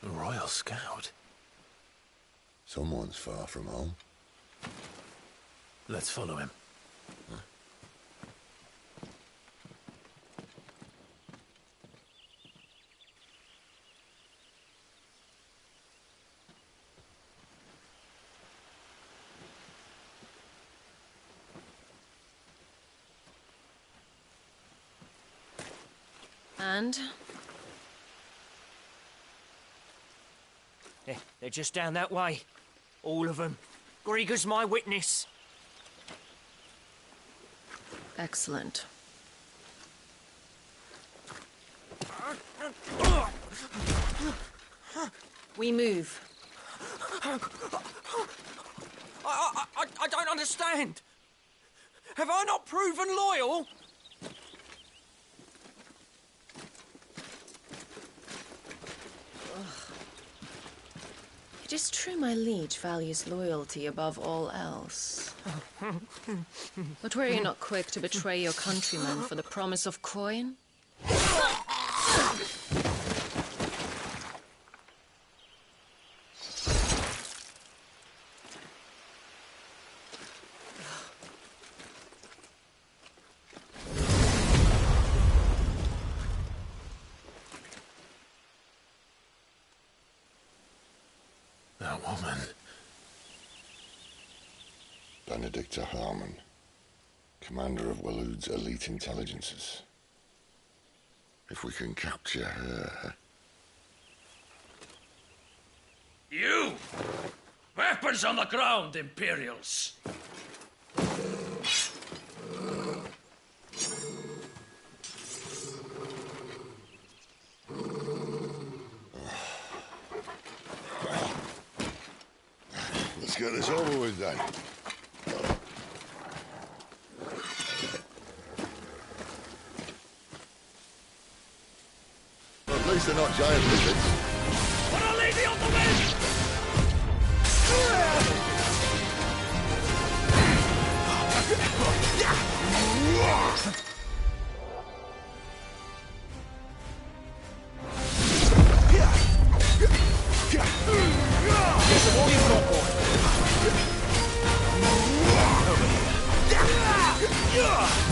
V: Royal Scout?
E: Someone's far from home.
V: Let's follow him.
W: And?
D: They're just down that way. All of them. Grieger's my witness.
W: Excellent. We move.
D: I don't understand. Have I not proven loyal?
W: It is true my liege values loyalty above all else. But were you not quick to betray your countrymen for the promise of coin?
E: Benedicta Harmon, commander of Waloed's elite intelligences. If we can capture her...
M: You! Weapons on the ground, Imperials!
E: Let's get this over with then. At least they're not giant lizards.
M: Put a lady on the wind!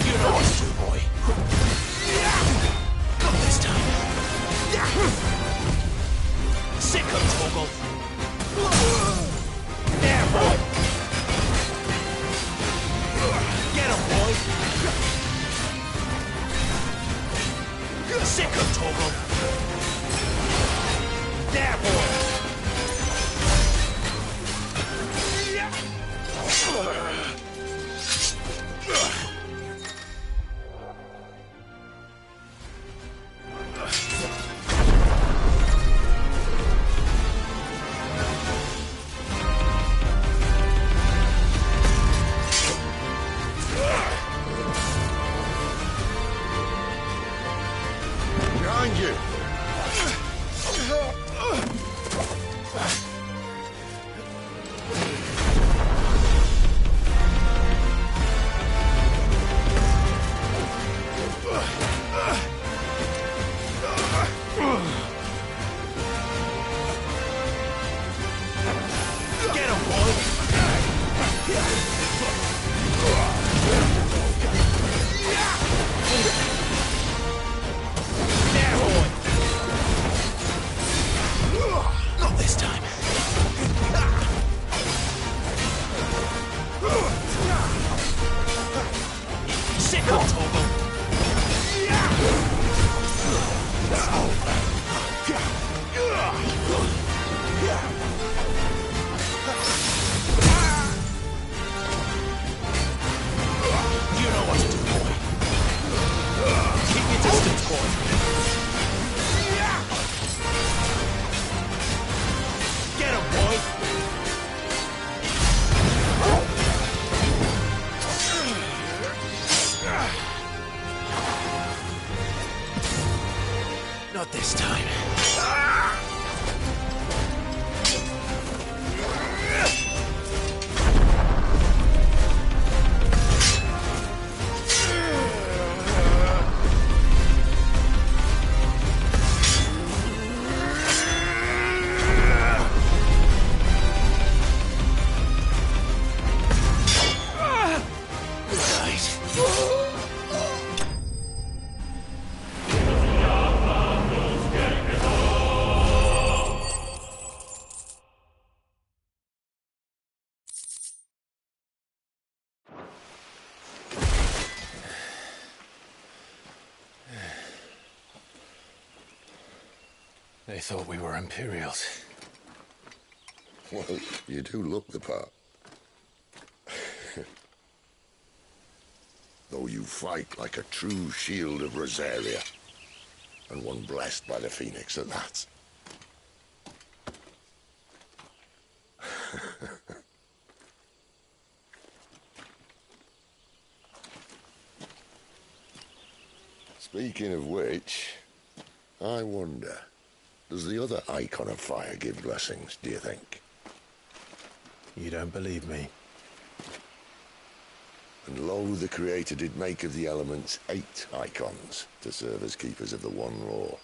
F: You know what to do, boy. Not this time. Sick of Toggle. There, boy. Get him, boy. Sick of Toggle. There, boy.
E: Behind you!
F: Get him, boy. There, boy. Not this time. Sick of Toggle. You know what to do, boy. Keep your distance, boy. Get him, boy. Not this time.
V: They thought we were Imperials.
E: Well, you do look the part. Though you fight like a true shield of Rosaria. And one blessed by the Phoenix at that. Speaking of which, I wonder, does the other icon of fire give blessings, do you think?
V: You don't believe me?
E: And lo, the Creator did make of the elements 8 icons to serve as keepers of the one law.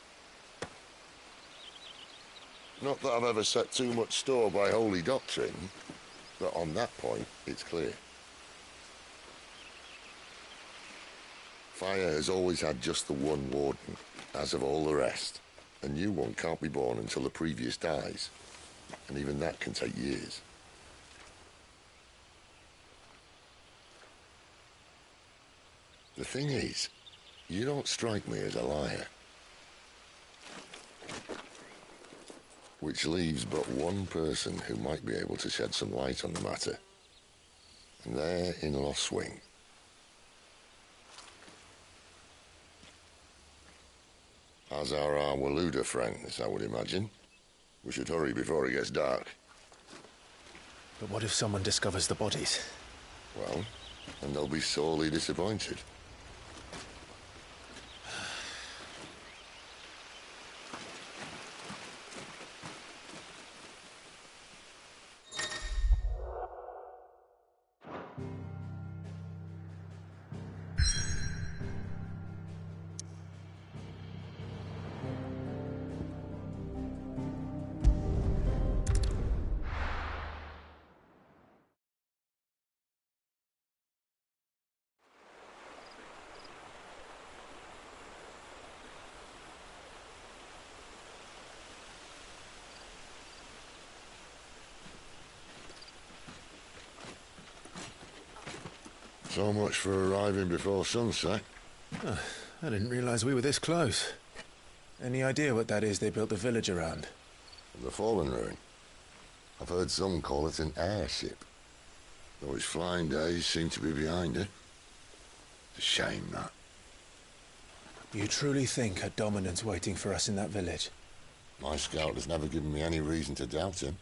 E: Not that I've ever set too much store by holy doctrine, but on that point, it's clear. Fire has always had just the one warden, as of all the rest. A new one can't be born until the previous dies, and even that can take years. The thing is, you don't strike me as a liar. Which leaves but one person who might be able to shed some light on the matter. And they're in Lost Swing. As are our Waluda friends, I would imagine. We should hurry before it gets dark.
H: But what if someone discovers the bodies?
E: Well, and they'll be sorely disappointed. So much for arriving before sunset.
H: Oh, I didn't realize we were this close. Any idea what that is they built the village around?
E: The fallen ruin. I've heard some call it an airship. Though its flying days seem to be behind it. It's a shame, that.
H: You truly think a dominant's waiting for us in that village?
E: My scout has never given me any reason to doubt him.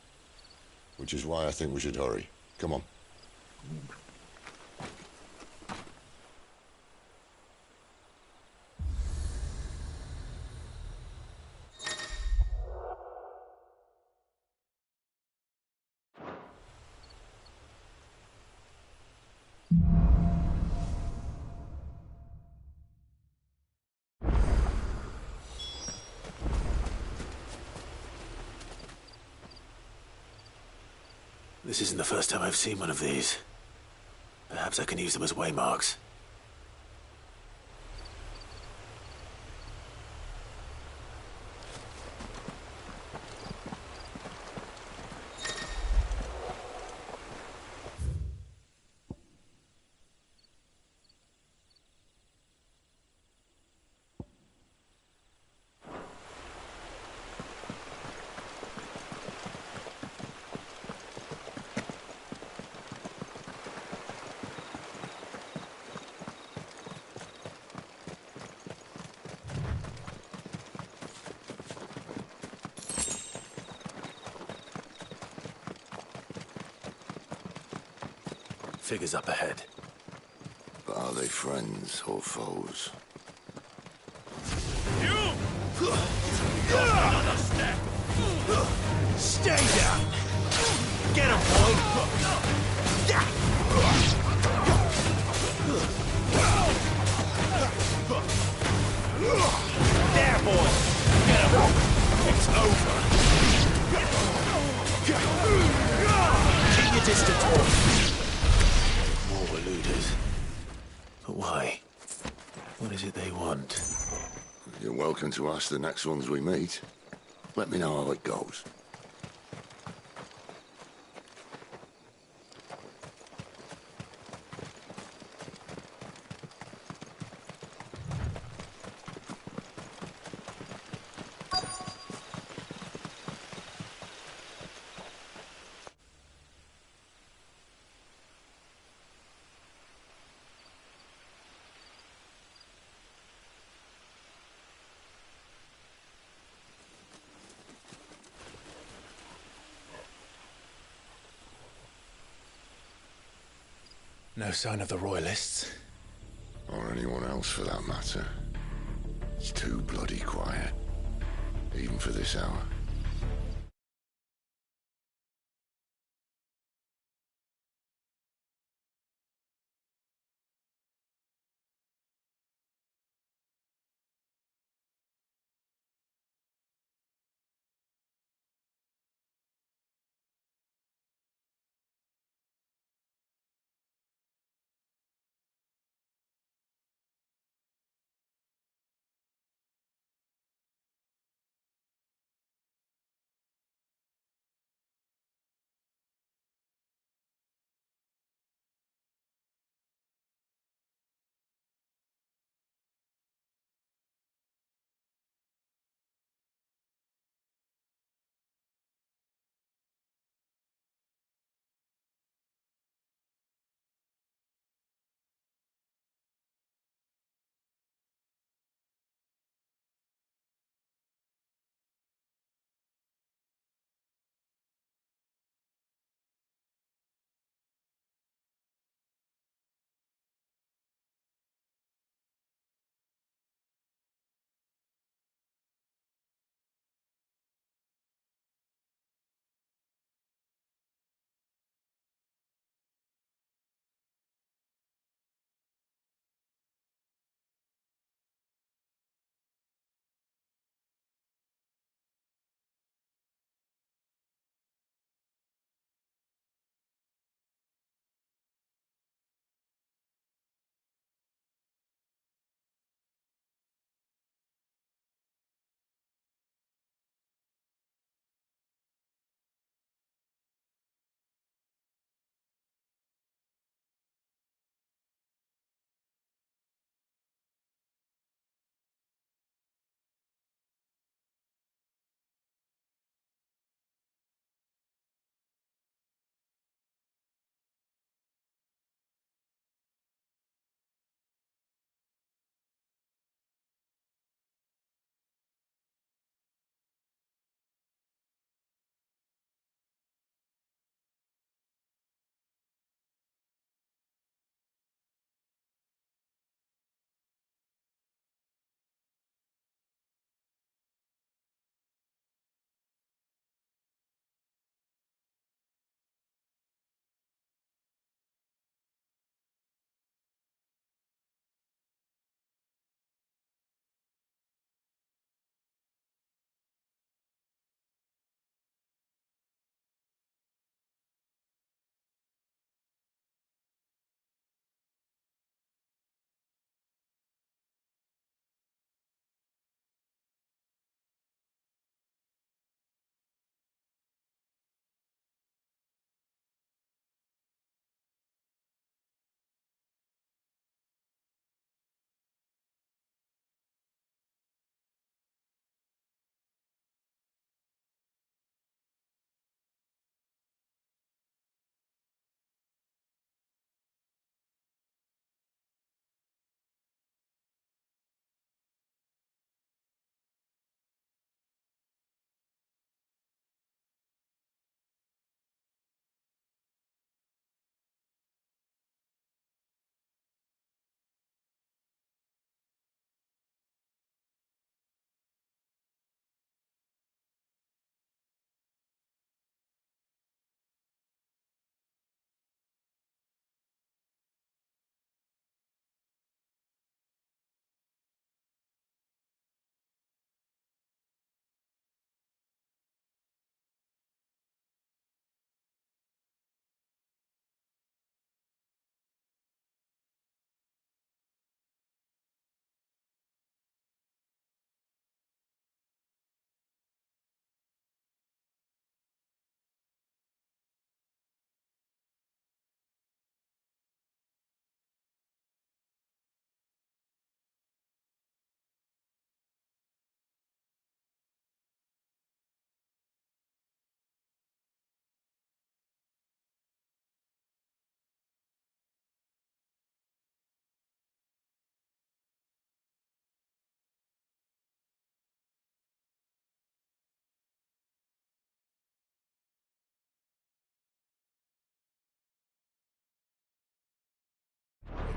E: Which is why I think we should hurry. Come on.
V: This isn't the first time I've seen one of these. Perhaps I can use them as waymarks. Figures up ahead.
E: But are they friends or foes?
F: You! Another step! Stay down! Get him, boy! There, boy! Get him! It's over! Keep your distance, boy!
V: More Waluders. But why? What is it they want?
E: You're welcome to ask the next ones we meet. Let me know how it goes.
H: No sign of the Royalists.
E: Or anyone else for that matter. It's too bloody quiet. Even for this hour.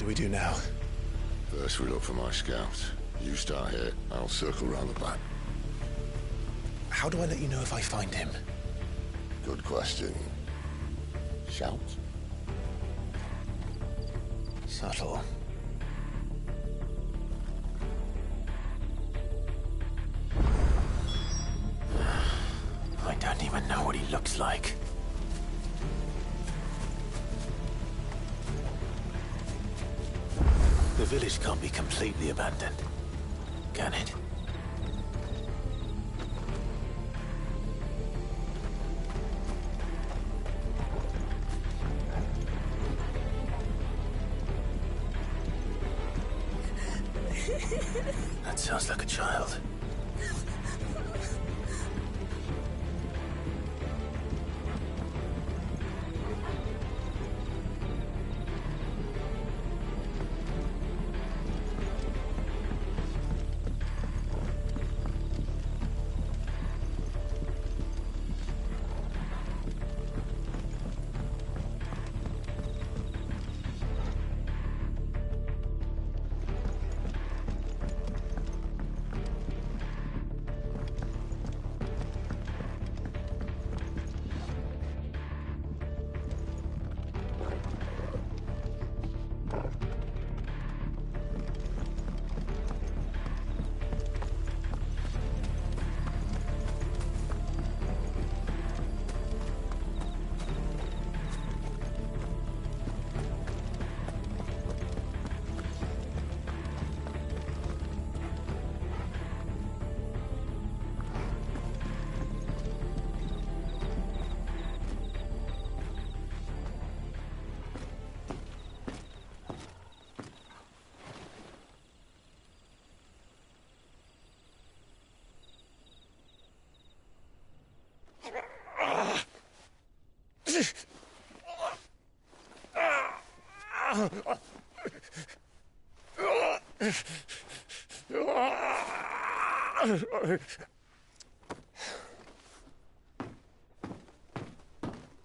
V: do we do now?
E: First we look for my scouts. You start here, I'll circle round the back.
V: How do I let you know if I find him?
E: Good question. Shout?
V: Subtle. I don't even know what he looks like. The village can't be completely abandoned, can it? That sounds like a child.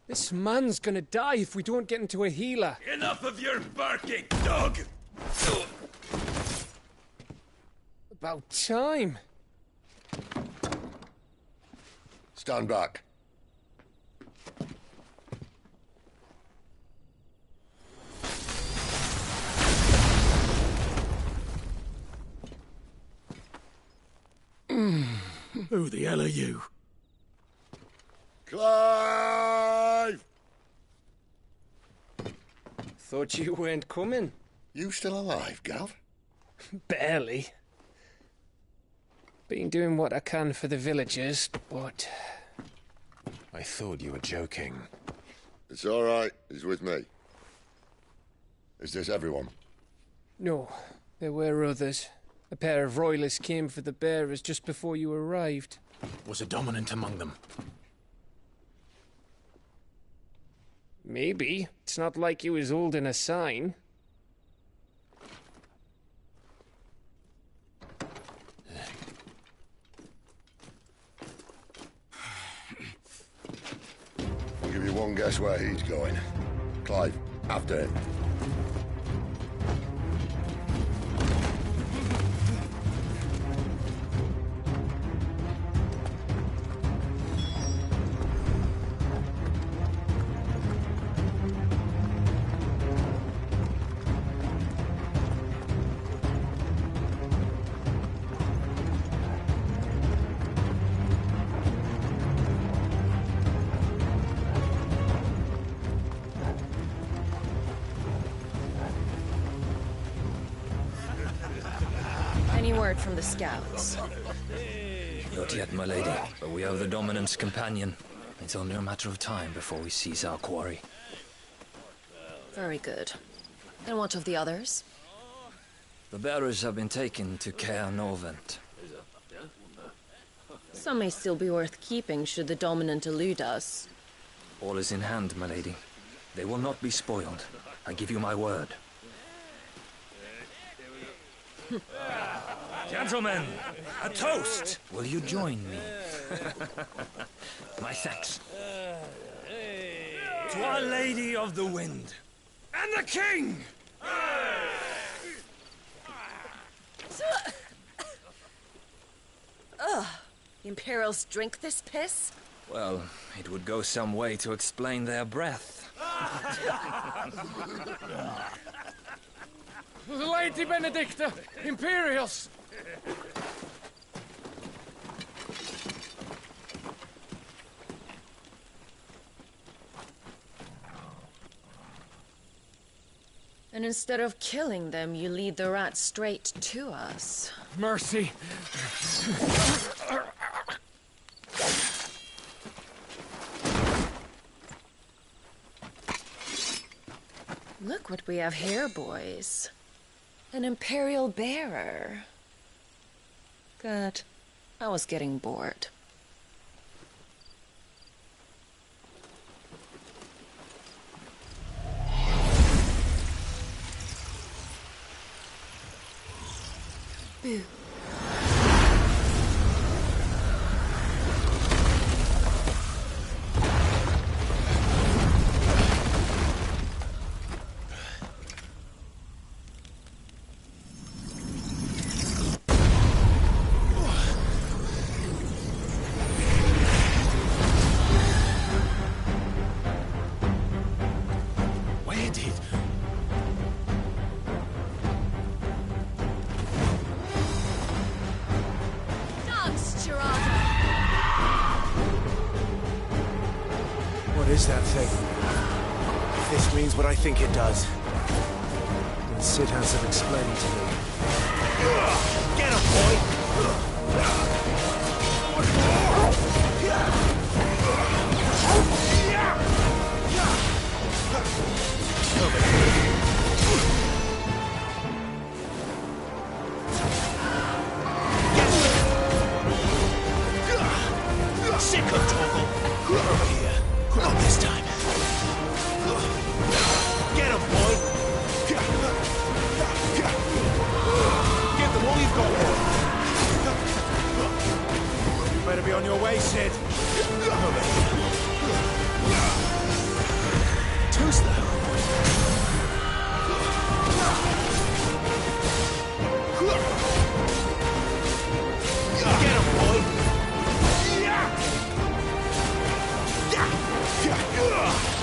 I: This man's gonna die if we don't get into a healer.
F: Enough of your barking, dog!
I: About time.
E: Stand back.
F: Who the hell are you?
E: Clive!
I: Thought you weren't coming.
E: You still alive, Gav?
I: Barely. Been doing what I can for the villagers, but...
V: I thought you were joking.
E: It's all right. He's with me. Is this everyone?
I: No, there were others. A pair of royalists came for the bearers just before you arrived.
V: Was a dominant among them?
I: Maybe. It's not like he was holding a sign.
E: I'll give you one guess where he's going. Clive, after him.
W: Any word from the scouts?
N: Not yet, my lady, but we have the Dominant's companion. It's only a matter of time before we seize our quarry.
W: Very good. And what of the others?
N: The bearers have been taken to Caer Novent.
W: Some may still be worth keeping should the Dominant elude us.
N: All is in hand, my lady. They will not be spoiled. I give you my word.
F: Gentlemen, a toast!
N: Will you join me? My thanks.
F: To Our Lady of the Wind. And the King!
W: The Imperials drink this piss?
P: Well, it would go some way to explain their breath.
I: Lady Benedicta! Imperials!
W: And instead of killing them, you lead the rats straight to us.
I: Mercy!
W: Look what we have here, boys. An Imperial bearer. Good. I was getting bored. Boo.
V: Where did...
H: What is that thing? If this means what I think it does, then Sid has to explain to me.
F: Get him, boy! Sick of Toggle! Over here. Not this time. Get him, boy! Give them all you've got.
H: You better be on your way, Sid.
F: Over here. Too slow. Get him, boy!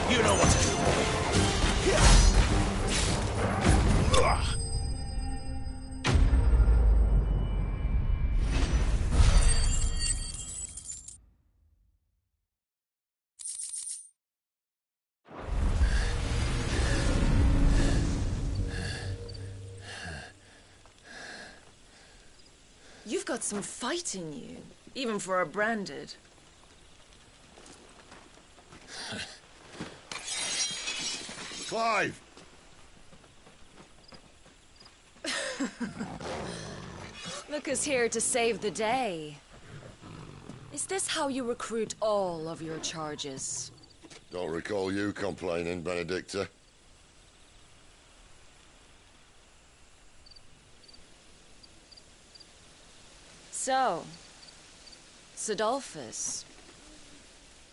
F: You know what to do, boy.
W: You've got some fight in you, even for a branded.
E: Clive!
W: Look who's here to save the day. Is this how you recruit all of your charges?
E: Don't recall you complaining, Benedicta.
W: So, Sidolphus,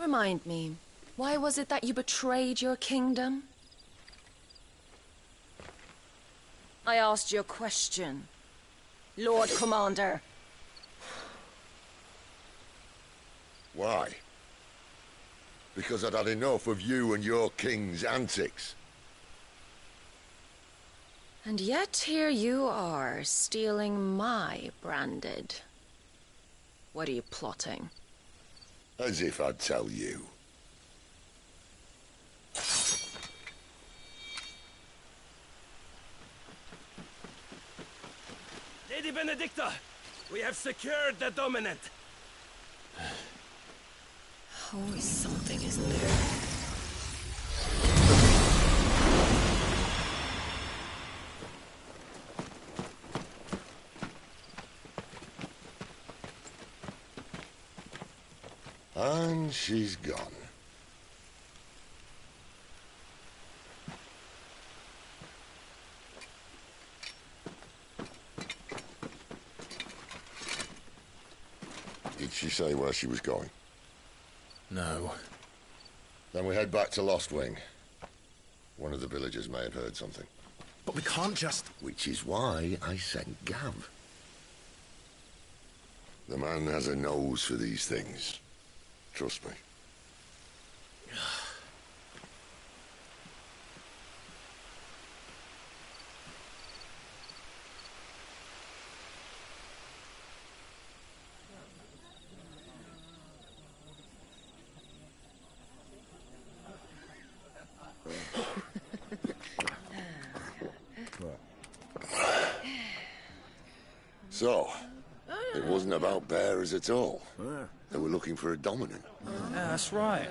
W: remind me, why was it that you betrayed your kingdom? I asked you a question, Lord Commander.
E: Why? Because I'd had enough of you and your king's antics.
W: And yet here you are, stealing my branded. What are you plotting?
E: As if I'd tell you.
G: Lady Benedicta, we have secured the dominant.
W: Always something, isn't there?
E: And she's gone. Did she say where she was going?
H: No.
E: Then we head back to Lost Wing. One of the villagers may have heard something.
H: But we can't just...
E: Which is why I sent Gav. The man has a nose for these things. Trust me. So, it wasn't about bearers at all. They were looking for a dominant.
M: Yeah, that's right.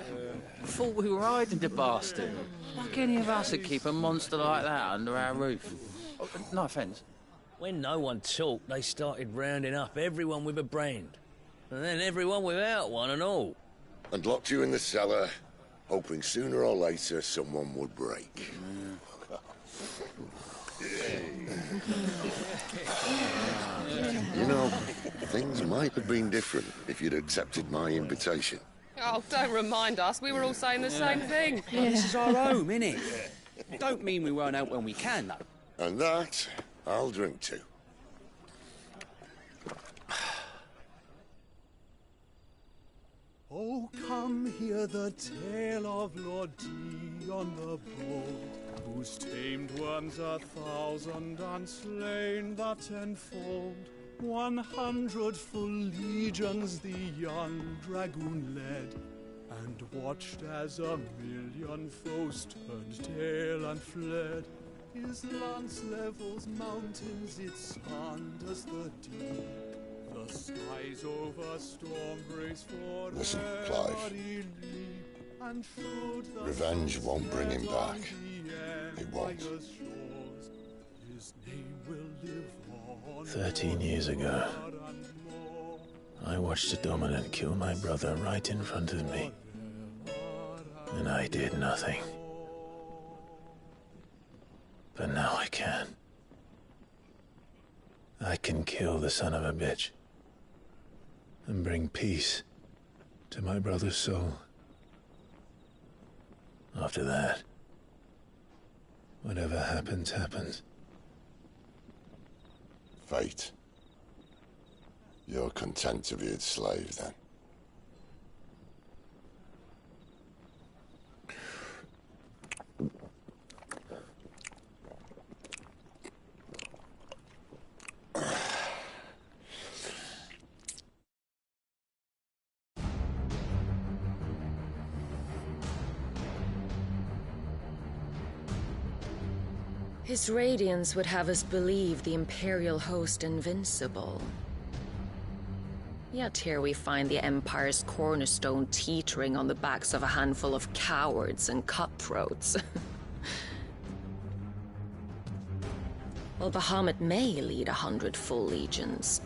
M: Thought we were hiding the bastard. Like any of us would keep a monster like that under our roof. Oh, no offence.
L: When no one talked, they started rounding up everyone with a brain. And then everyone without one and all.
E: And locked you in the cellar, hoping sooner or later someone would break. You know, things might have been different if you'd accepted my invitation.
Q: Oh, don't remind us. We were all saying the same thing.
T: Well, this is our home, innit? Don't mean we won't out when we can, though.
E: And that, I'll drink to.
X: Oh, come hear the tale of Lord Dion the Bold, whose tamed ones 1,000 and slain the tenfold. 100 full legions the young dragoon led, and watched as 1,000,000 foes turned tail and fled. His lance levels mountains, it sanders the deep. The skies over storm brace for
E: Listen, Clive. Revenge won't bring him back. It won't.
V: 13 years ago, I watched a dominant kill my brother right in front of me. And I did nothing. But now I can. I can kill the son of a bitch and bring peace to my brother's soul. After that, whatever happens, happens.
E: Fate. You're content to be its slave, then?
W: His radiance would have us believe the Imperial host invincible. Yet here we find the Empire's cornerstone teetering on the backs of a handful of cowards and cutthroats. While Bahamut may lead 100 full legions,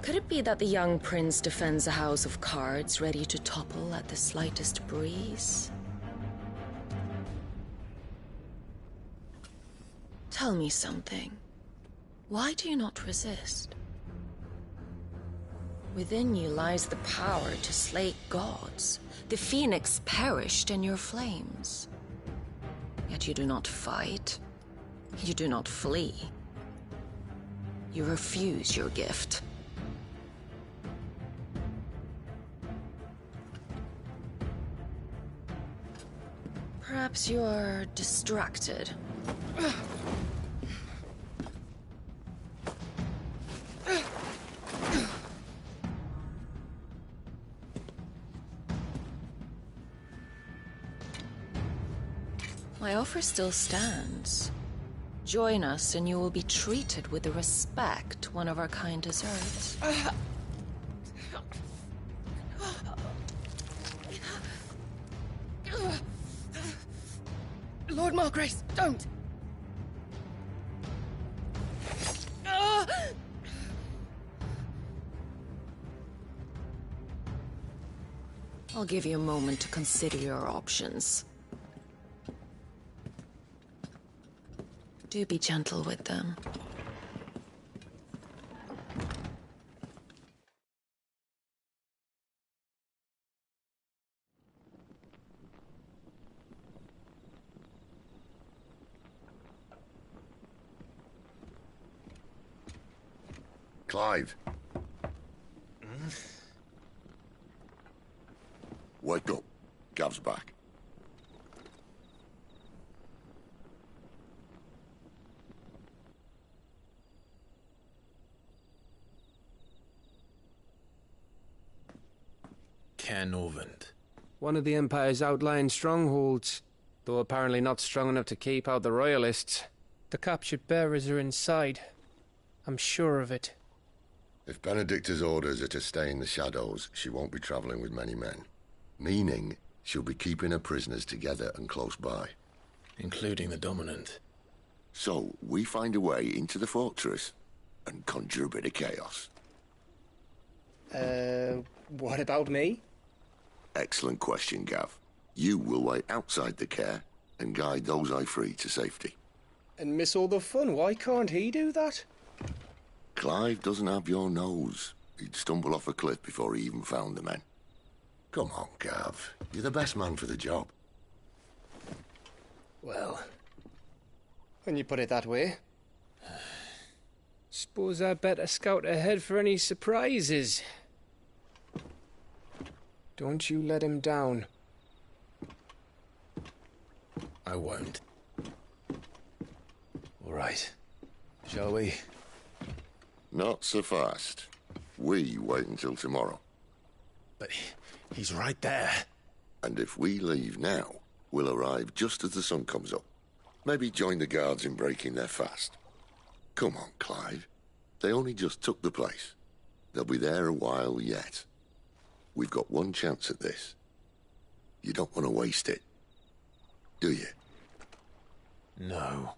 W: could it be that the young prince defends a house of cards ready to topple at the slightest breeze? Tell me something. Why do you not resist? Within you lies the power to slay gods. The phoenix perished in your flames. Yet you do not fight. You do not flee. You refuse your gift. Perhaps you are distracted. My offer still stands. Join us and you will be treated with the respect one of our kind deserves.
Q: Lord Margrace, don't!
W: I'll give you a moment to consider your options. Do be gentle with them.
E: Clive. Wake up. Gav's back.
H: Caernarvon.
I: One of the Empire's outlying strongholds, though apparently not strong enough to keep out the Royalists. The captured bearers are inside. I'm sure of it.
A: If Benedicta's orders are to stay in the shadows, she won't be travelling with many men. Meaning, she'll be keeping her prisoners together and close by.
H: Including the Dominant.
A: So, we find a way into the fortress and conjure a bit of chaos.
I: What about me?
A: Excellent question, Gav. You will wait outside the care and guide those I free to safety.
I: And miss all the fun. Why can't he do that?
A: Clive doesn't have your nose. He'd stumble off a cliff before he even found the men. Come on, Gav. You're the best man for the job.
I: Well, when you put it that way. Suppose I'd better scout ahead for any surprises. Don't you let him down.
H: I won't. All right. Shall we?
A: Not so fast. We wait until tomorrow.
H: But he's right there.
A: And if we leave now, we'll arrive just as the sun comes up. Maybe join the guards in breaking their fast. Come on, Clive. They only just took the place. They'll be there a while yet. We've got one chance at this. You don't want to waste it, do you?
H: No.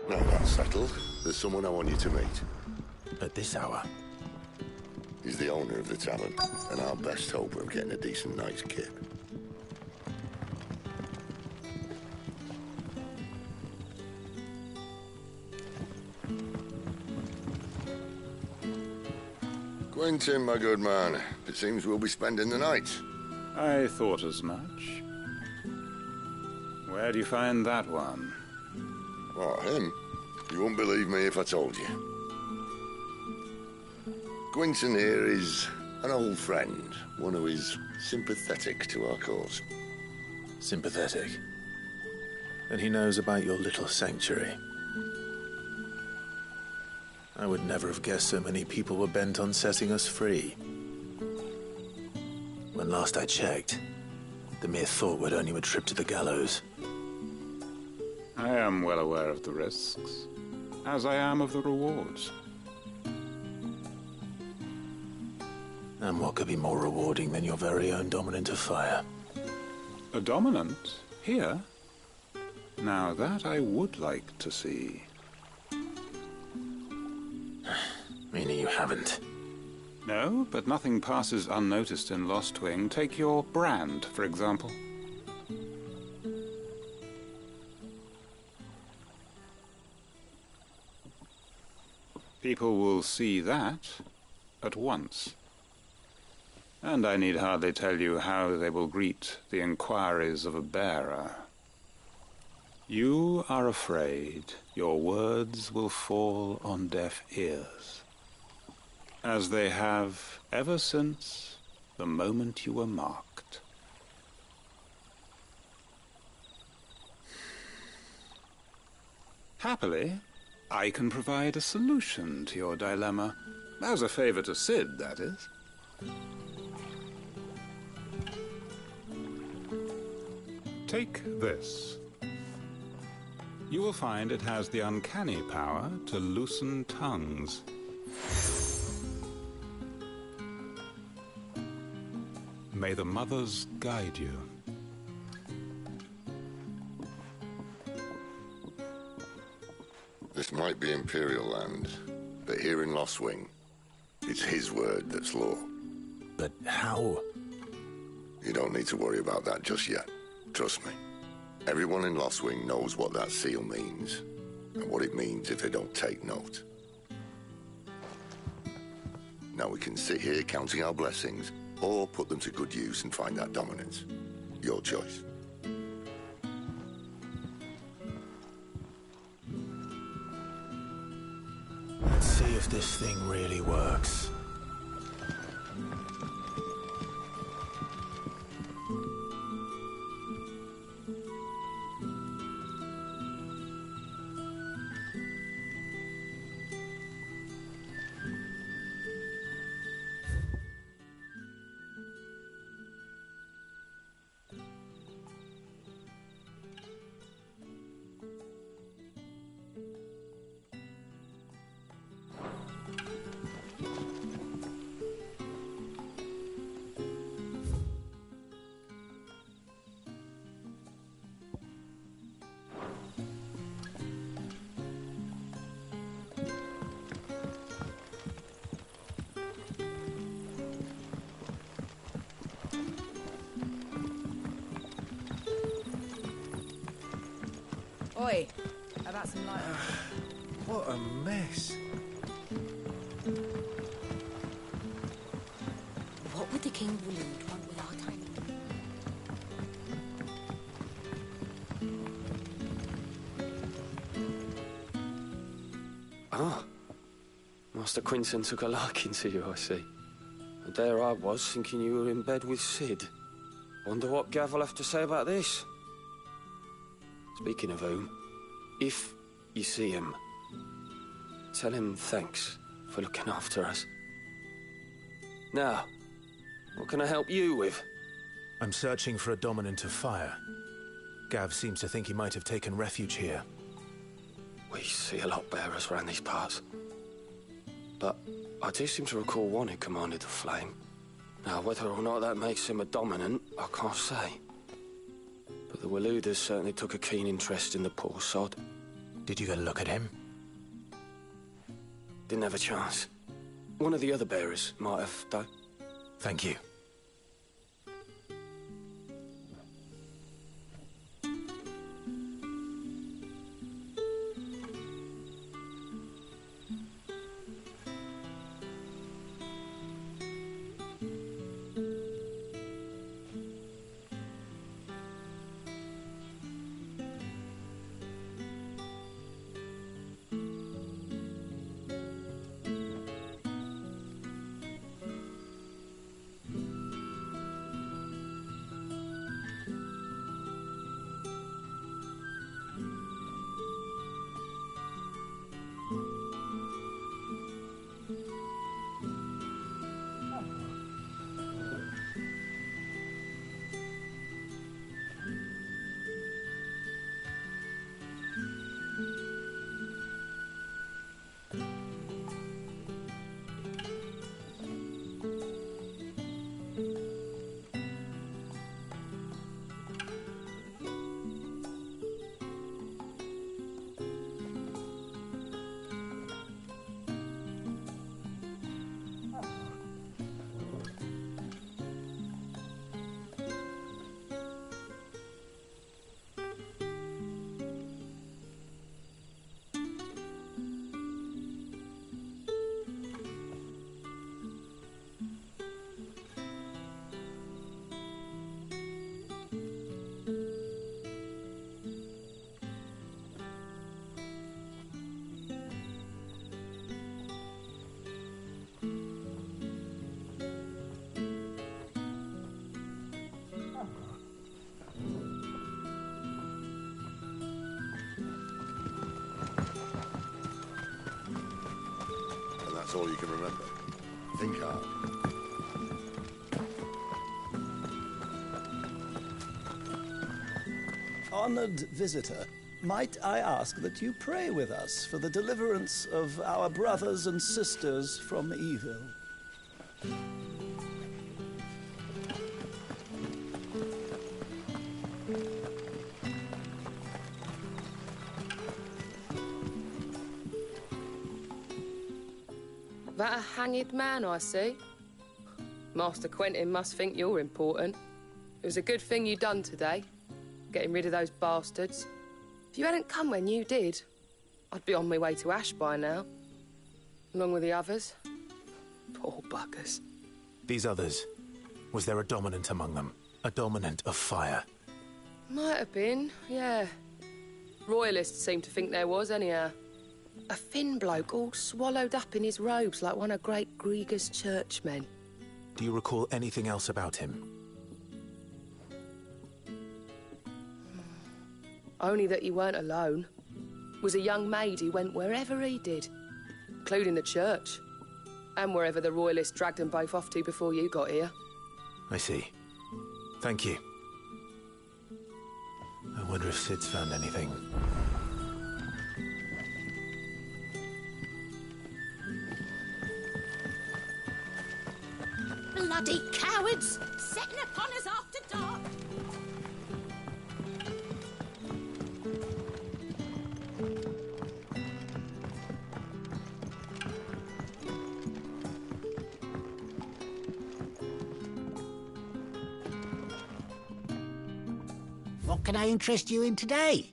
A: Now that's settled. There's someone I want you to meet.
H: At this hour?
A: He's the owner of the tavern, and our best hope of getting a decent night's kip. Quentin, my good man. It seems we'll be spending the night.
X: I thought as much. Where do you find that one?
A: Oh, him? You wouldn't believe me if I told you. Quentin here is an old friend, one who is sympathetic to our cause.
H: Sympathetic? And he knows about your little sanctuary. I would never have guessed so many people were bent on setting us free. When last I checked, the mere thought would earn you a trip to the gallows.
X: I am well aware of the risks, as I am of the rewards.
H: And what could be more rewarding than your very own Dominant of Fire?
X: A Dominant? Here? Now that I would like to see.
H: Meaning you haven't?
X: No, but nothing passes unnoticed in Lost Wing. Take your brand, for example. People will see that at once. And I need hardly tell you how they will greet the inquiries of a bearer. You are afraid your words will fall on deaf ears, as they have ever since the moment you were marked. Happily, I can provide a solution to your dilemma. As a favor to Sid, that is. Take this. You will find it has the uncanny power to loosen tongues. May the mothers guide you.
A: This might be Imperial land, but here in Lost Wing, it's his word that's law.
H: But how?
A: You don't need to worry about that just yet. Trust me. Everyone in Lost Wing knows what that seal means. and what it means if they don't take note. Now we can sit here counting our blessings, or put them to good use and find that dominance. Your choice.
H: Let's see if this thing really works.
C: Oi, how about some light?
H: What a mess.
W: What would the king of Waloed want with our time?
I: Ah. Master Quinton took a liking to you, I see. And there I was, thinking you were in bed with Sid. Wonder what Gav will have to say about this. Speaking of whom, if you see him, tell him thanks for looking after us. Now, what can I help you with?
H: I'm searching for a dominant of fire. Gav seems to think he might have taken refuge here.
I: We see a lot bearers around these parts. But I do seem to recall one who commanded the flame. Now, whether or not that makes him a dominant, I can't say. But the Waloeders certainly took a keen interest in the poor sod.
H: Did you get a look at him?
I: Didn't have a chance. One of the other bearers might have, though.
H: Thank you.
A: That's all you can remember. Think hard.
J: Honored visitor, might I ask that you pray with us for the deliverance of our brothers and sisters from evil?
Q: That a hanged man I see? Master Quentin must think you're important. It was a good thing you done today, getting rid of those bastards. If you hadn't come when you did, I'd be on my way to Ash by now, along with the others. Poor buggers.
H: These others, was there a dominant among them? A dominant of fire?
Q: Might have been, yeah. Royalists seem to think there was, anyhow. A thin bloke all swallowed up in his robes like one of Great Grieger's churchmen.
H: Do you recall anything else about him?
Q: Only that he weren't alone. Was a young maid who went wherever he did, including the church, and wherever the Royalists dragged them both off to before you got here.
H: I see. Thank you. I wonder if Sid's found anything.
C: Bloody cowards! Setting upon us after dark!
B: What can I interest you in today?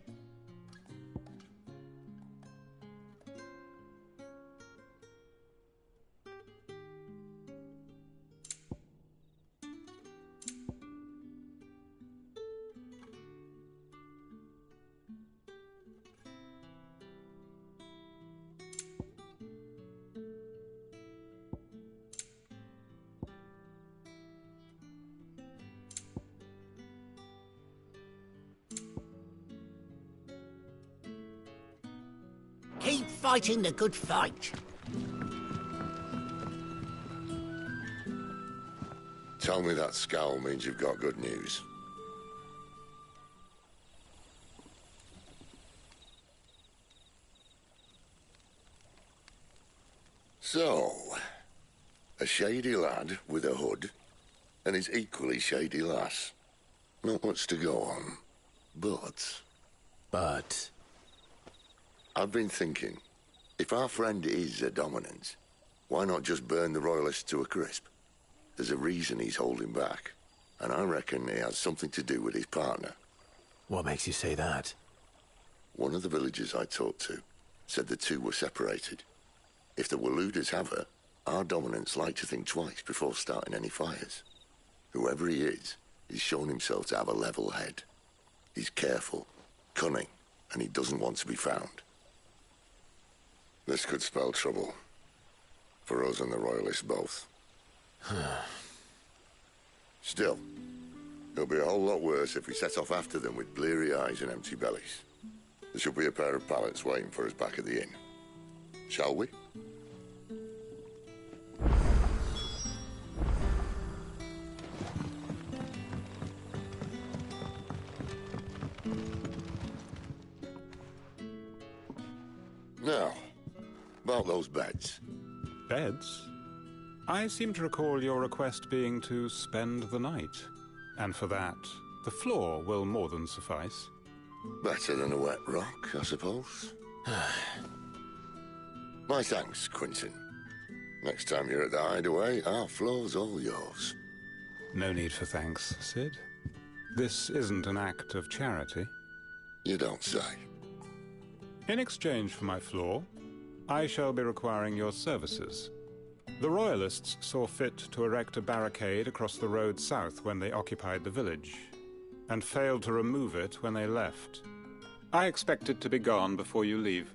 B: Keep fighting the good fight.
A: Tell me that scowl means you've got good news. So, a shady lad with a hood and his equally shady lass. Not much to go on, but... I've been thinking, if our friend is a dominant, why not just burn the Royalists to a crisp? There's a reason he's holding back, and I reckon he has something to do with his partner.
H: What makes you say that?
A: One of the villagers I talked to said the two were separated. If the Waluders have her, our dominants like to think twice before starting any fires. Whoever he is, he's shown himself to have a level head. He's careful, cunning, and he doesn't want to be found. This could spell trouble. For us and the Royalists both. Still, it'll be a whole lot worse if we set off after them with bleary eyes and empty bellies. There should be a pair of pallets waiting for us back at the inn. Shall we? Now, about those beds.
O: Beds? I seem to recall your request being to spend the night. And for that, the floor will more than suffice.
A: Better than a wet rock, I suppose. My thanks, Quinton. Next time you're at the hideaway, our floor's all yours.
O: No need for thanks, Sid. This isn't an act of charity.
A: You don't say.
O: In exchange for my floor, I shall be requiring your services. The Royalists saw fit to erect a barricade across the road south when they occupied the village, and failed to remove it when they left. I expect it to be gone before you leave.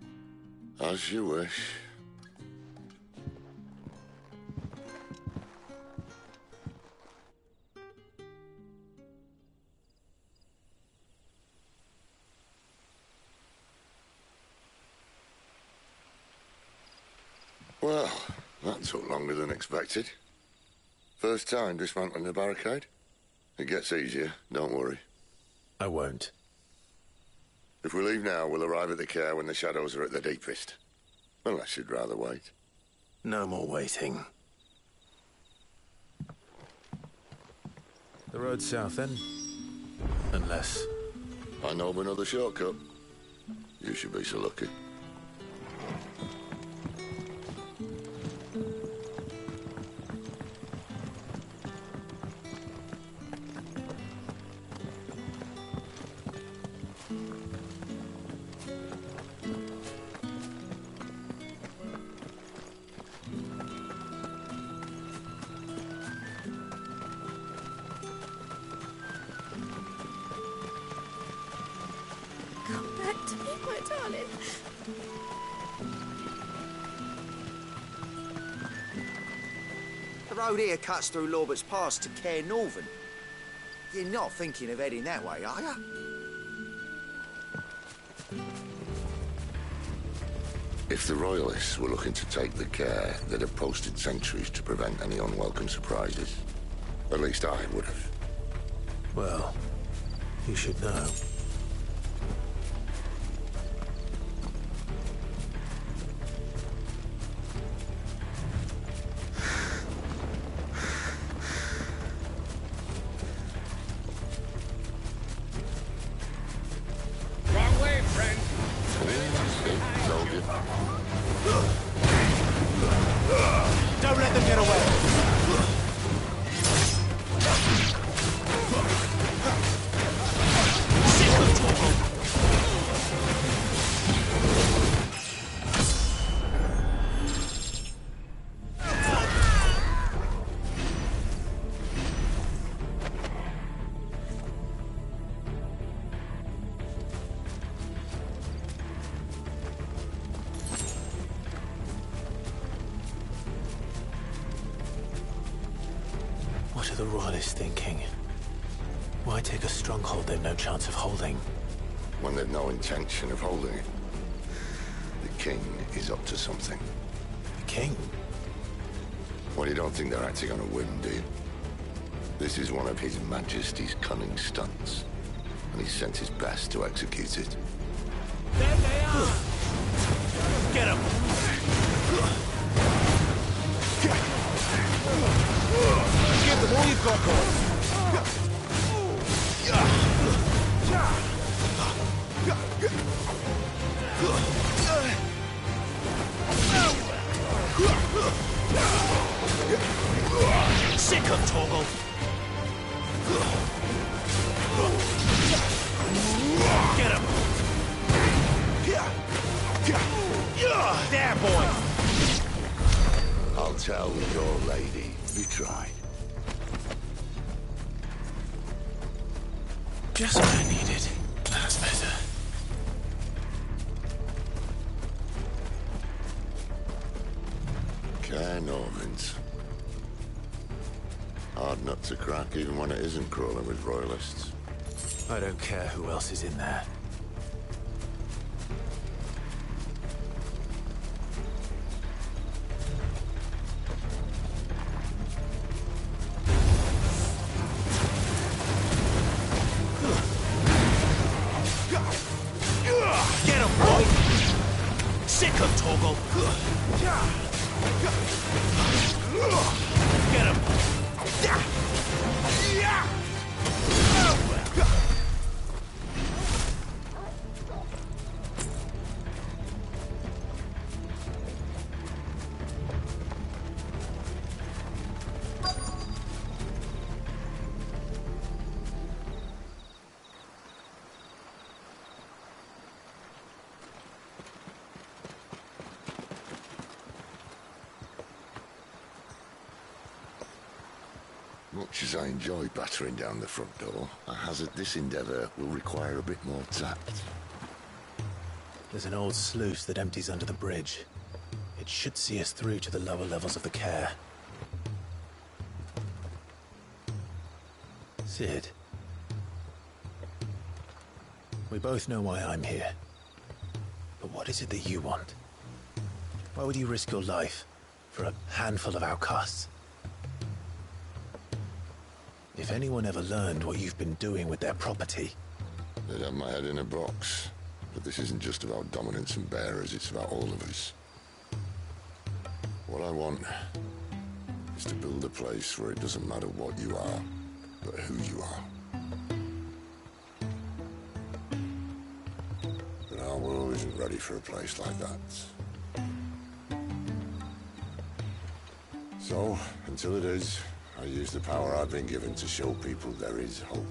A: As you wish. Well, that took longer than expected. First time dismantling the barricade? It gets easier, don't worry.
H: I won't.
A: If we leave now, we'll arrive at the care when the shadows are at their deepest. Unless you'd rather wait.
H: No more waiting. The road south, then? Unless...
A: I know of another shortcut. You should be so lucky.
K: road here cuts through Lorbert's Pass to Care Northern. You're not thinking of heading that way, are you?
A: If the Royalists were looking to take the care, they'd have posted sentries to prevent any unwelcome surprises. At least I would have.
V: Well, you should know.
X: Wrong way, friend.
H: Don't let them get away.
V: What are the Royalists thinking? Why take a stronghold they've no chance of holding?
A: When they've no intention of holding it. The king is up to something.
V: The king?
A: Well, you don't think they're acting on a whim, do you? This is one of His Majesty's cunning stunts, and he's sent his best to execute it.
X: There they are!
H: Get him! Give them all you've got, boys. Sick of Torgal. Get him. There, boy.
A: I'll tell your lady you tried.
V: Just what I needed. That's better.
A: Care Normans. Hard nut to crack, even when it isn't crawling with royalists.
V: I don't care who else is in there.
H: Get him, boy. Sick of Torgal. Get him.
A: Much as I enjoy battering down the front door, I hazard this endeavour will require a bit more tact.
V: There's an old sluice that empties under the bridge. It should see us through to the lower levels of the care. Sid. We both know why I'm here. But what is it that you want? Why would you risk your life for a handful of outcasts? If anyone ever learned what you've been doing with their property...
A: They'd have my head in a box. But this isn't just about dominance and bearers, it's about all of us. What I want is to build a place where it doesn't matter what you are, but who you are. But our world isn't ready for a place like that. So, until it is, I use the power I've been given to show people there is hope.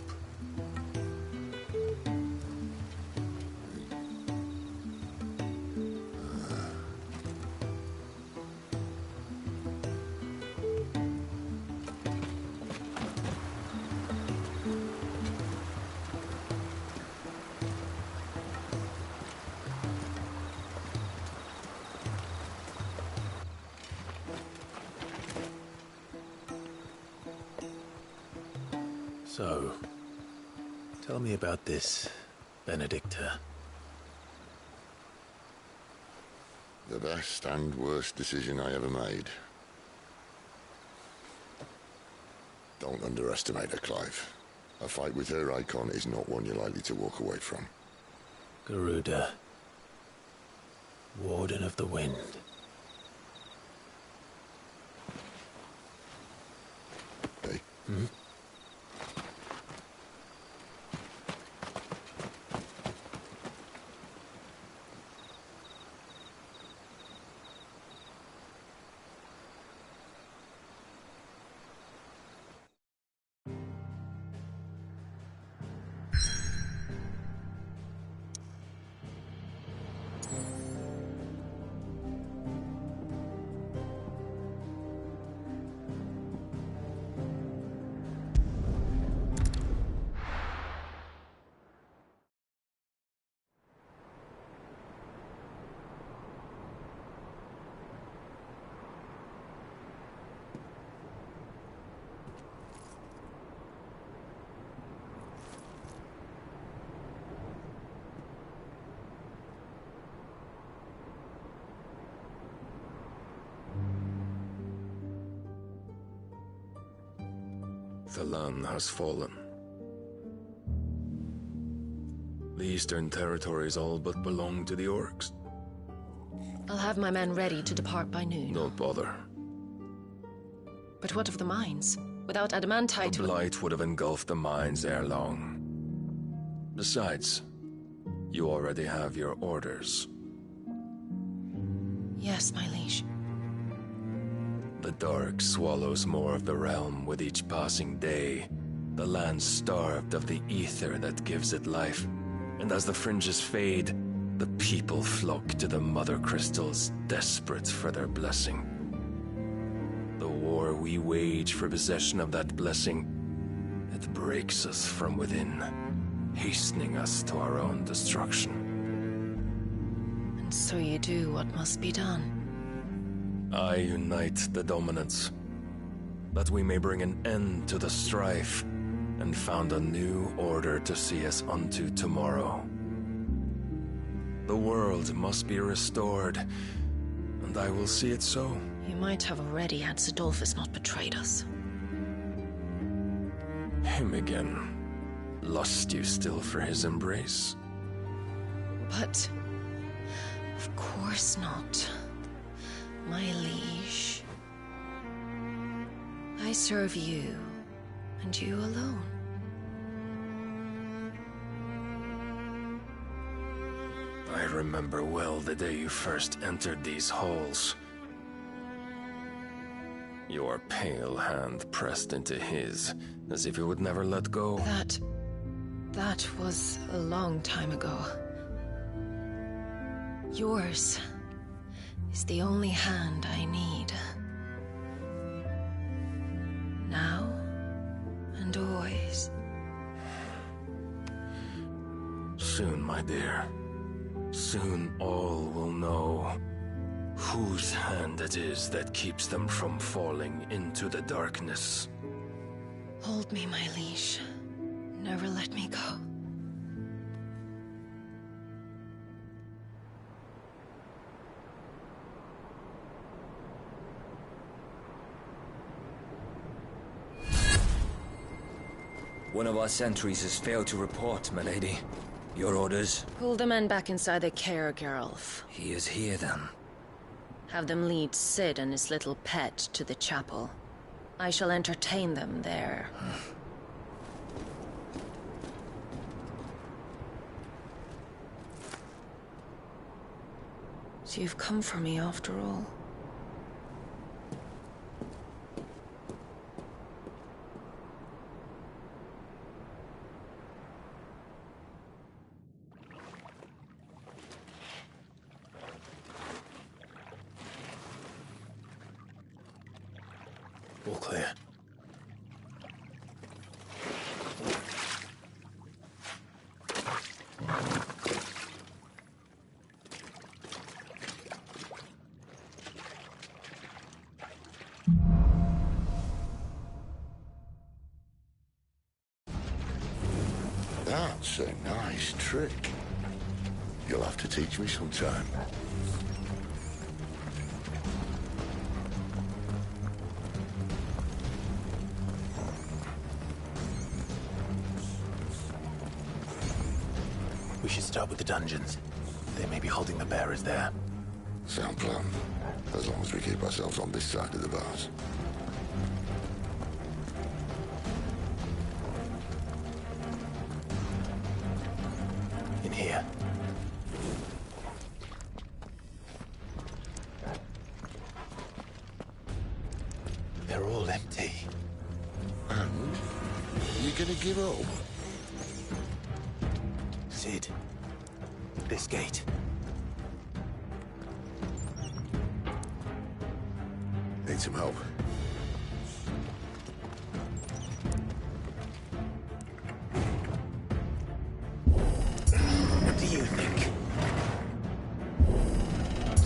V: So, tell me about this Benedicta.
A: The best and worst decision I ever made. Don't underestimate her, Clive. A fight with her icon is not one you're likely to walk away from.
V: Garuda. Warden of the Wind.
A: Hey?
V: Hmm?
E: The land has fallen. The eastern territories all but belong to the orcs.
W: I'll have my men ready to depart by noon.
E: Don't bother.
W: But what of the mines? Without adamantite...
E: The blight would have engulfed the mines ere long. Besides, you already have your orders.
W: Yes, my liege.
E: The dark swallows more of the realm with each passing day. The land starved of the ether that gives it life. And as the fringes fade, the people flock to the mother crystals, desperate for their blessing. The war we wage for possession of that blessing, it breaks us from within, hastening us to our own destruction.
W: And so you do what must be done.
E: I unite the dominants, that we may bring an end to the strife, and found a new order to see us unto tomorrow. The world must be restored, and I will see it so.
W: You might have already had Sidolphus not betrayed us.
E: Him again. Lust you still for his embrace?
W: But... of course not. My liege. I serve you, and you alone.
E: I remember well the day you first entered these halls. Your pale hand pressed into his, as if you would never let go.
W: That was a long time ago. Yours is the only hand I need. Now and always.
E: Soon, my dear. Soon all will know whose hand it is that keeps them from falling into the darkness.
W: Hold me, my liege. Never let me go.
D: One of our sentries has failed to report, my lady. Your orders?
W: Pull the men back inside their care, Geralf.
D: He is here, then.
W: Have them lead Sid and his little pet to the chapel. I shall entertain them there. So you've come for me after all.
V: All clear.
A: That's a nice trick. You'll have to teach me sometime.
V: We should start with the dungeons. They may be holding the bearers there.
A: Sound plan. As long as we keep ourselves on this side of the bars.
V: In here. They're all empty.
A: And? You gonna give up?
V: Sid. This gate.
A: Need some help.
V: What do you think?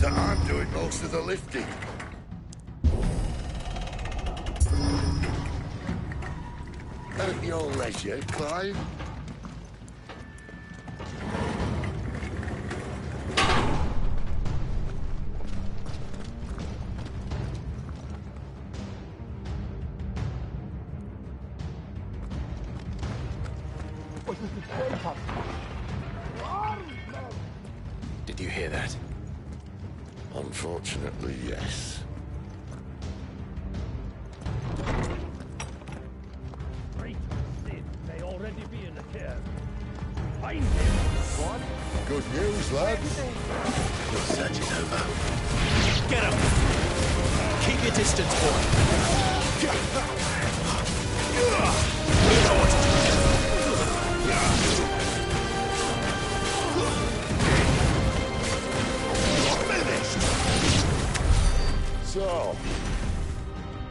A: That I'm doing most of the lifting. At your leisure, Clive.
V: Did you hear that?
A: Unfortunately, yes.
N: Great Sid may already be in the care. Find him! What?
A: Good news, lads.
V: Your search is over.
G: Get him! Keep your distance, boy. You know what to do.
A: So,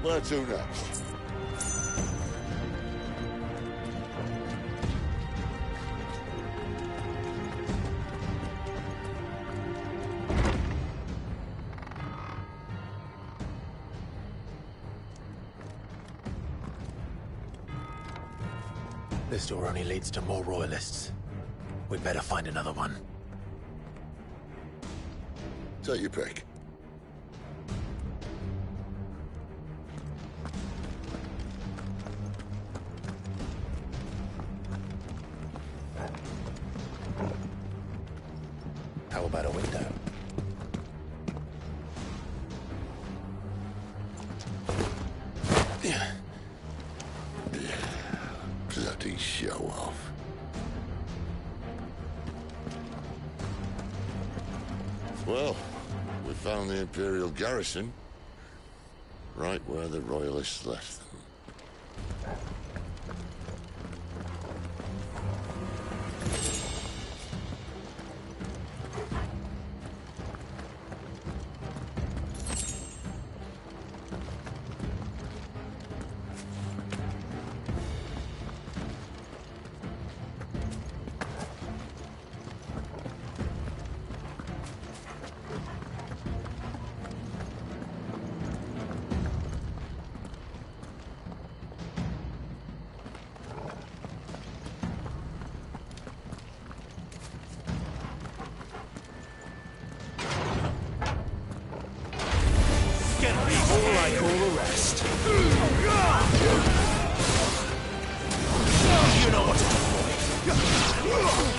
A: where to next?
V: This door only leads to more royalists. We'd better find another one.
A: Take your pick.
V: How about a window?
A: Bloody show off. Well, we found the Imperial garrison. Right where the Royalists left them.
G: All I call the rest. You know what to do, boy.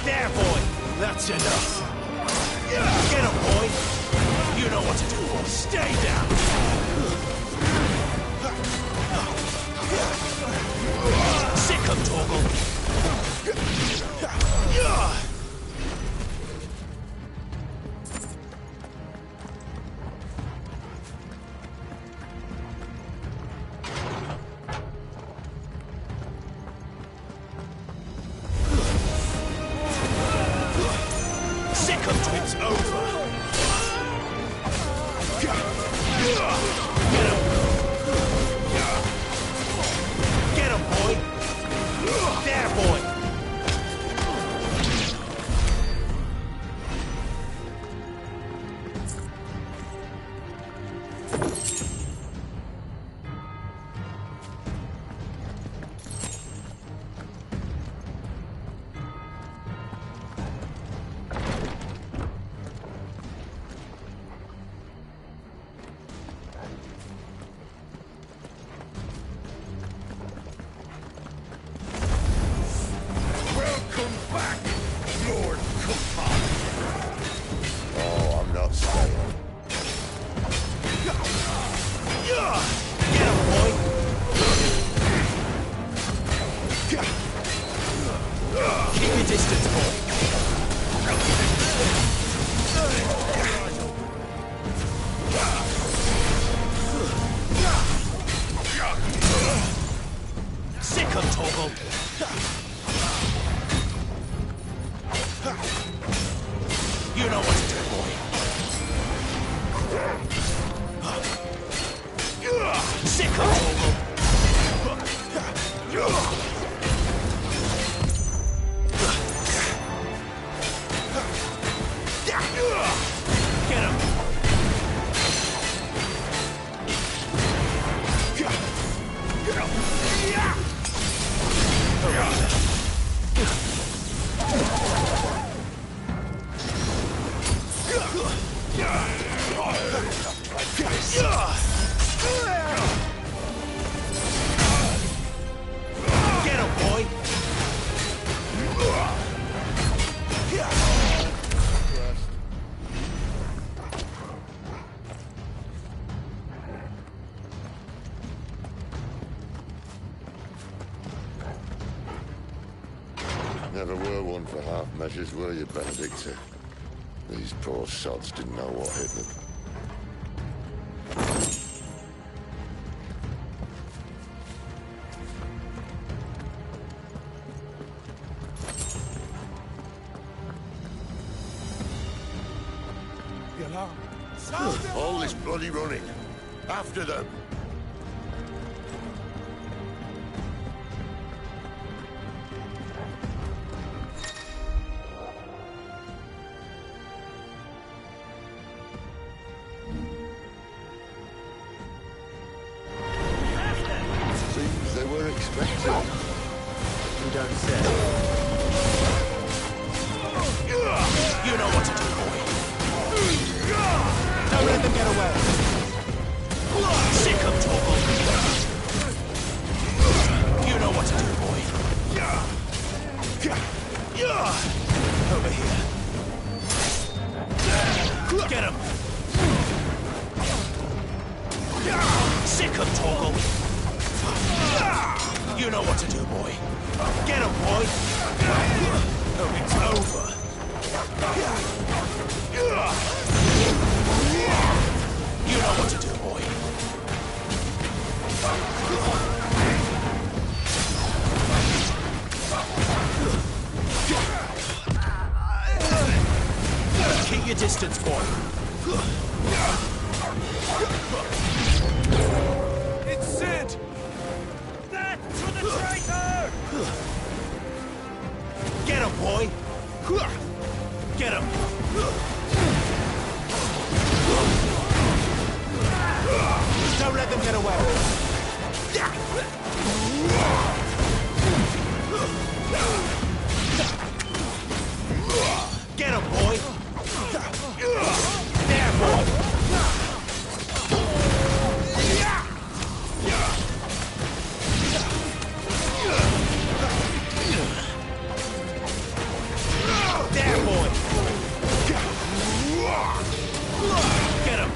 G: There, boy. That's enough. Get him, boy. You know what to do, boy. Stay down. Sick him, Torgal. It's over. Get him, boy. There, boy.
A: never were one for half measures, were you, Benedicta? These poor sods didn't know what hit them. All this bloody running. After them. Seems they were expecting.
G: You don't say. You know what to do, boy. Don't let them get away. Sick of trouble. You know what to do, boy. Over here. Get him. Sick of trouble. You know what to do, boy. Get him, boy. Oh, it's over. You know what to do, boy. Keep your distance, boy. It's Sid! That to the traitor! Get him, boy! Get him! Don't let them get away! Get him, boy! There, boy! There, boy! Get him!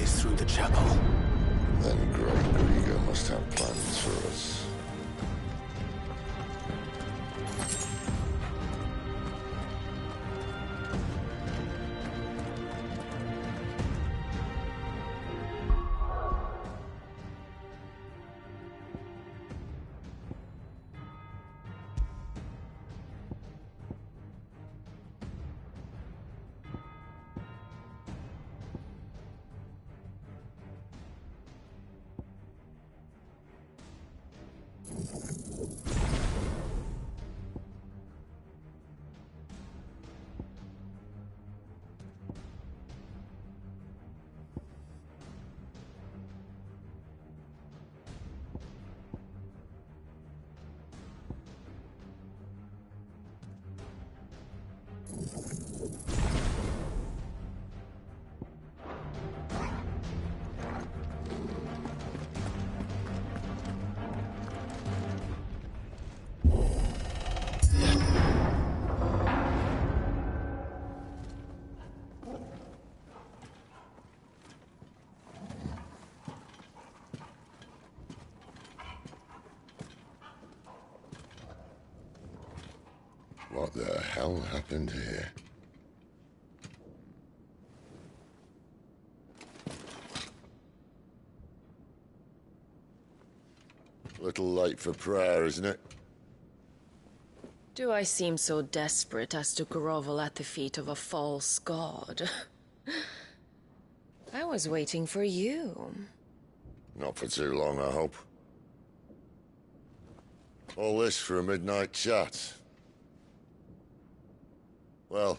G: Through the chapel.
A: Then Great Grieger must have plans for us. What the hell happened here? Little late for prayer, isn't it?
W: Do I seem so desperate as to grovel at the feet of a false god? I was waiting for you.
A: Not for too long, I hope. All this for a midnight chat. Well,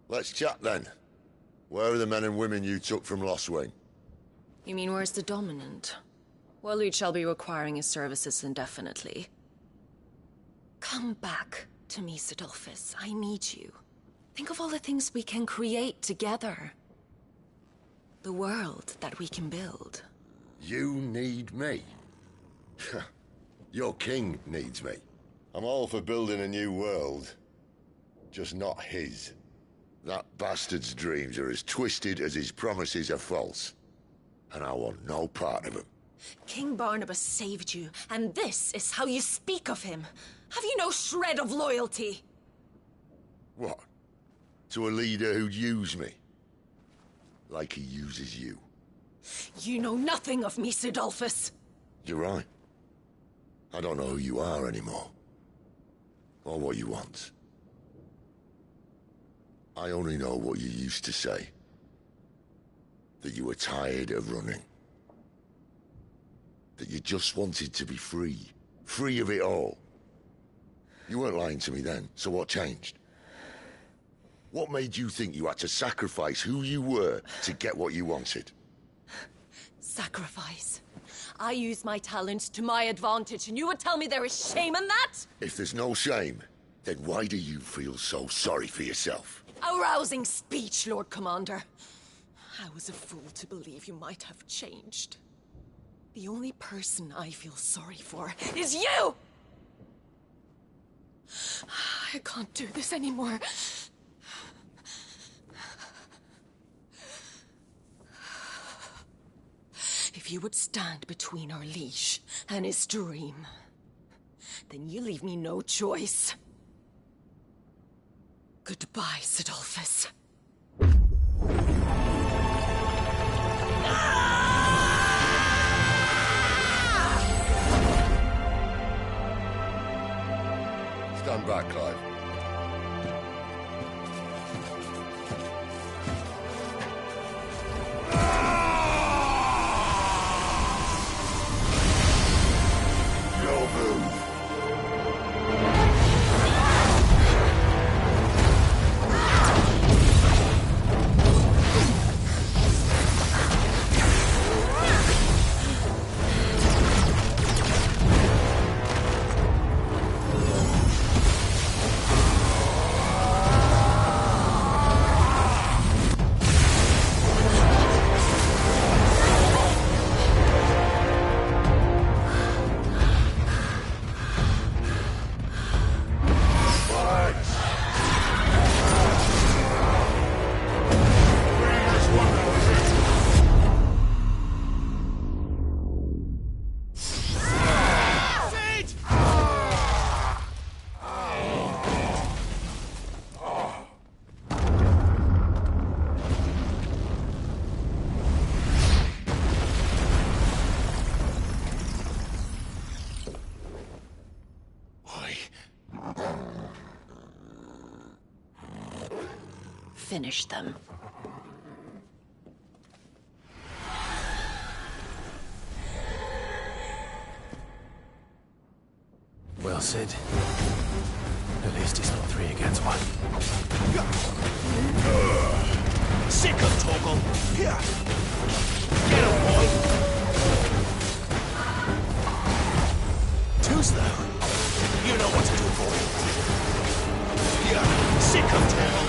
A: let's chat then. Where are the men and women you took from Lost Wing?
W: You mean where's the dominant? Well, Lude shall be requiring his services indefinitely. Come back to me, Sidolphus. I need you. Think of all the things we can create together. The world that we can build.
A: You need me? Your king needs me. I'm all for building a new world. Just not his. That bastard's dreams are as twisted as his promises are false. And I want no part of them.
W: King Barnabas saved you, and this is how you speak of him. Have you no shred of loyalty?
A: What? To a leader who'd use me? Like he uses you.
W: You know nothing of me, Sidolphus.
A: You're right. I don't know who you are anymore. Or what you want. I only know what you used to say. That you were tired of running. That you just wanted to be free. Free of it all. You weren't lying to me then, so what changed? What made you think you had to sacrifice who you were to get what you wanted?
W: Sacrifice. I use my talents to my advantage, and you would tell me there is shame in that?
A: If there's no shame, then why do you feel so sorry for yourself?
W: A rousing speech, Lord Commander. I was a fool to believe you might have changed. The only person I feel sorry for is you! I can't do this anymore. If you would stand between our liege and his dream, then you leave me no choice. Goodbye, Sidolphus.
A: Stand back, Clive. Your move.
W: Finish them.
V: Well, Sid. At least it's not 3 against 1.
G: Sick of Torgal. Here. Get him, boy. Too slow. You know what to do, boy. Here. Sick of Torgal.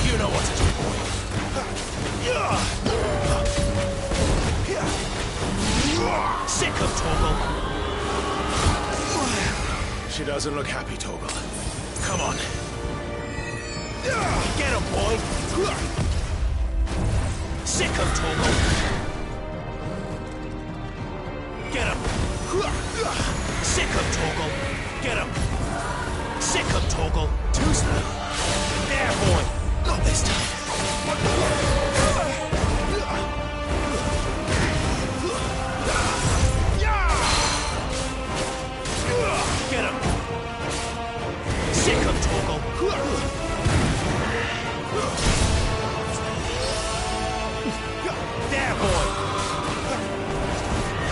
G: You
H: You know what to do, boy. Sick of Torgal. She doesn't look happy, Torgal. Come on. Get him, boy. Sick of Torgal. Get him. Sick of Torgal. Get him. Sick of Torgal. Too slow. There, boy. Not this time. Get him. Sick of Torgal. There, boy.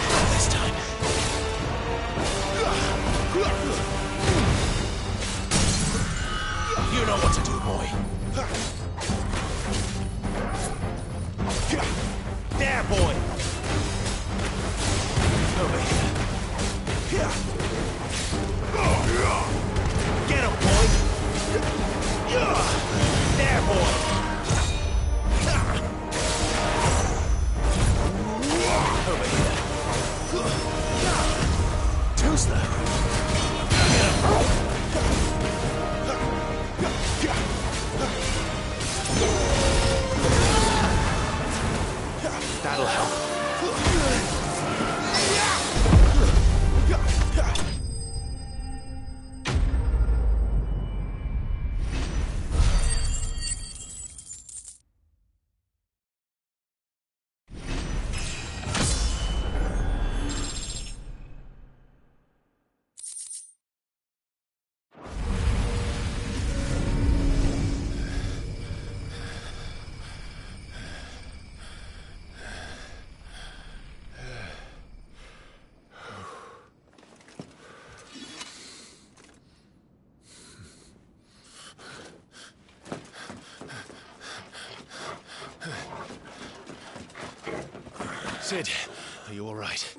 H: Not this time. You know what to do, boy. There, boy. Over here. Get him, boy. There, boy. Over here. Too slow. Get him. That'll help. Sid, are you all right?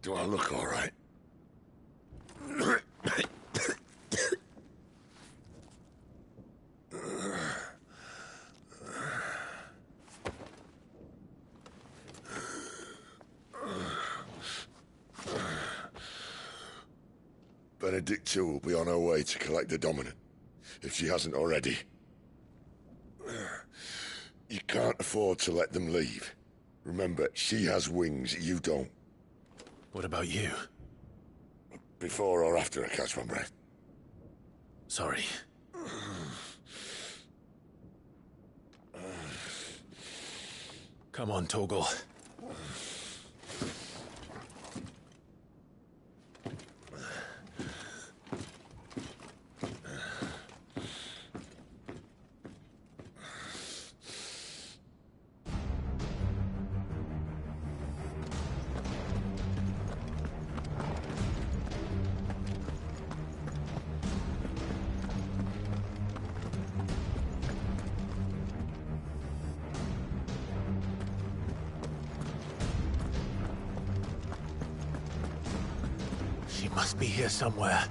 A: Do I look all right? Benedicta will be on her way to collect the Dominant, if she hasn't already. You can't afford to let them leave. Remember, she has wings, you don't.
V: What about you?
A: Before or after I catch my breath?
V: Sorry. Come on, Torgal. must be here somewhere.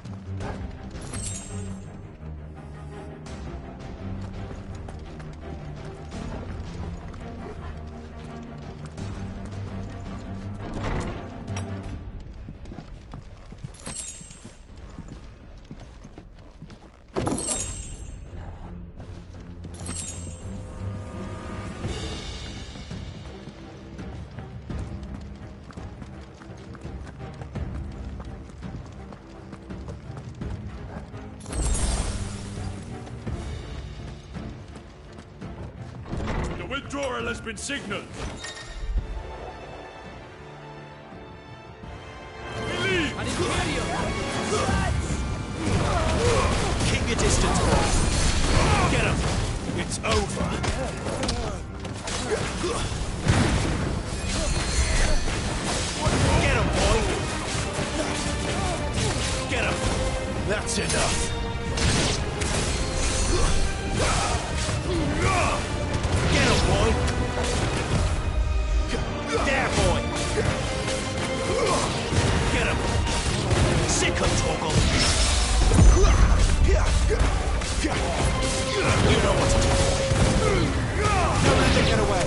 N: Withdrawal has been signaled. Believe!
H: Keep your distance, boy. Get him. It's over. Get him, boy. Get him. That's enough. Get him, boy! There, boy! Get him! Sick him, Torgal! You know what to do, boy! Don't let them get away!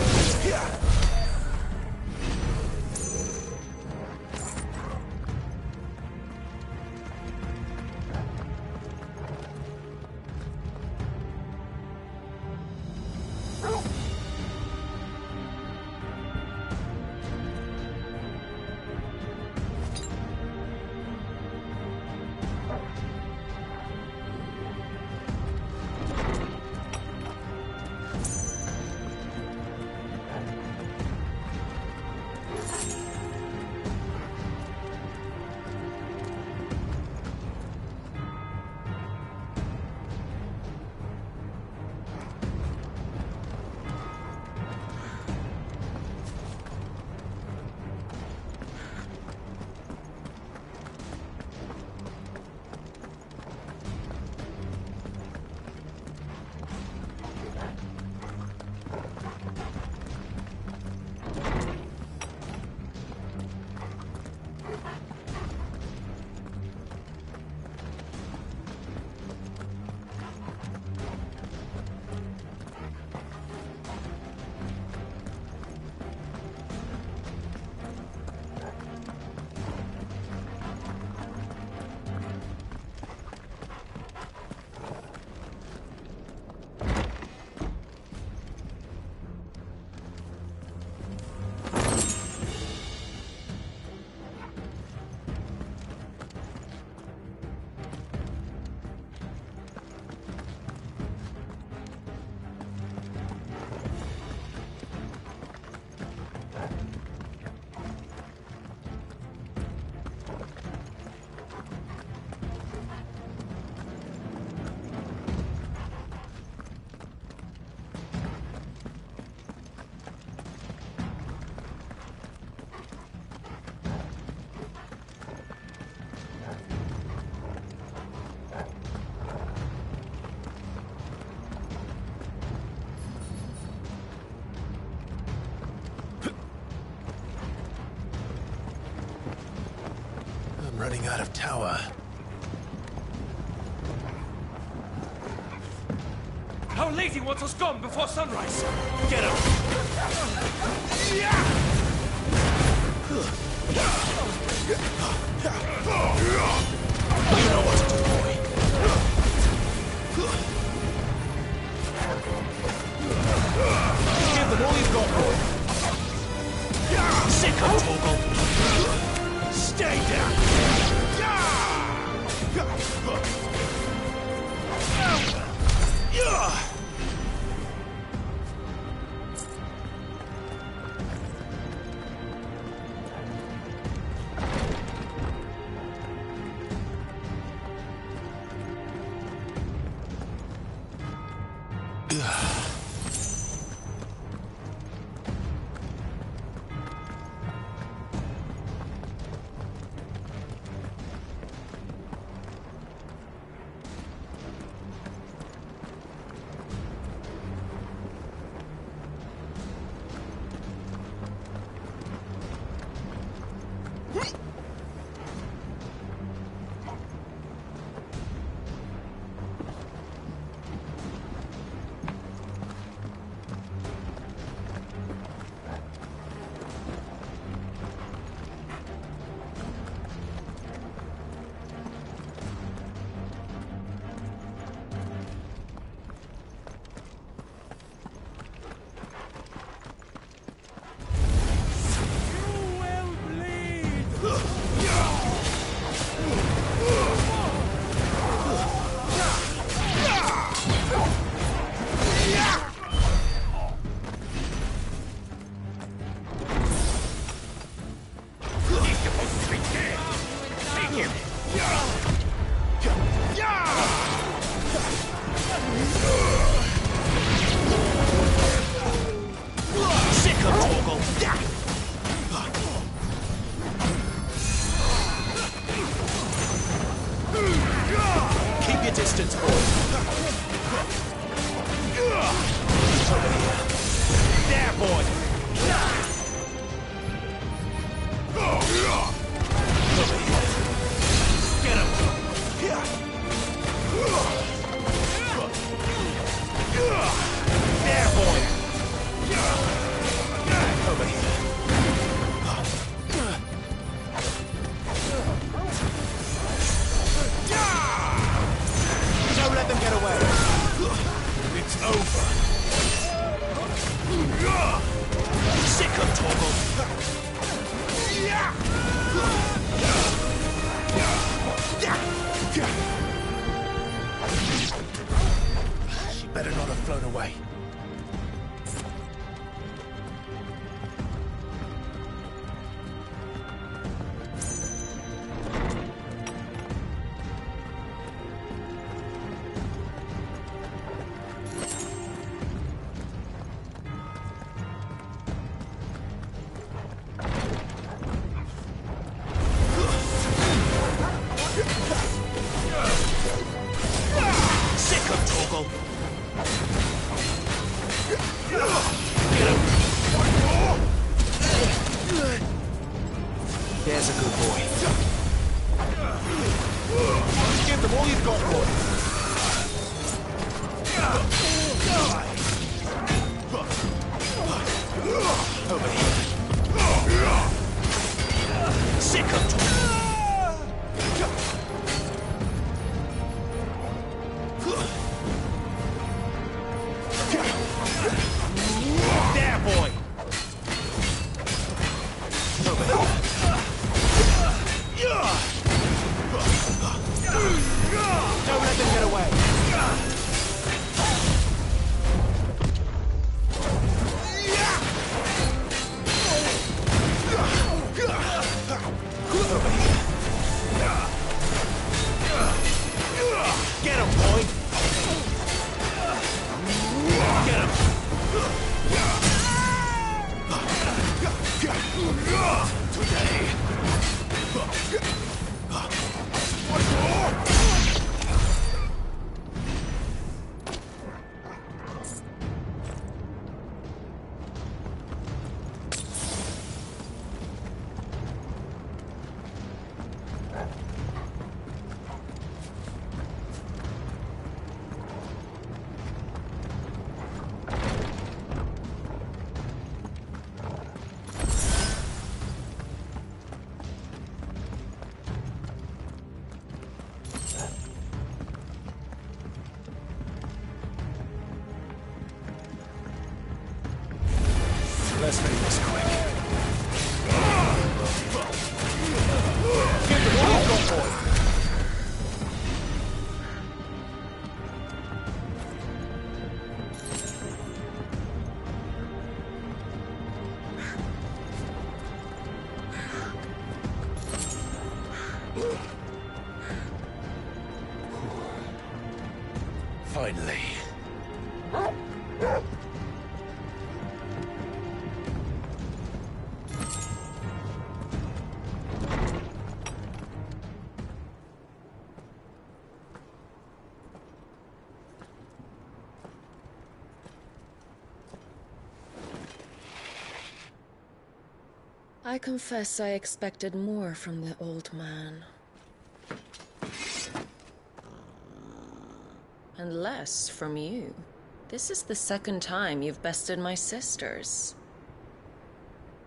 V: Running out of tower.
N: Our lady wants us gone before sunrise.
H: Get him! You know what to do, boy. Give them all you've got, boy. Sick of Torgal. Stay down! Keep your distance, boy. Over here. There, boy. Over here. Get him. There, boy. Over here. Don't let them get away. It's over. Sick of Torgal. She better not have flown away. There's a good boy. Give them all you've got, boy. Over here. Sick of there, boy. Over here. Don't let them get away. Get him, boy. Get him. Today. Let's make this quick. Give them all you've got, boy. Finally.
W: I confess I expected more from the old man. And less from you. This is the second time you've bested my sisters.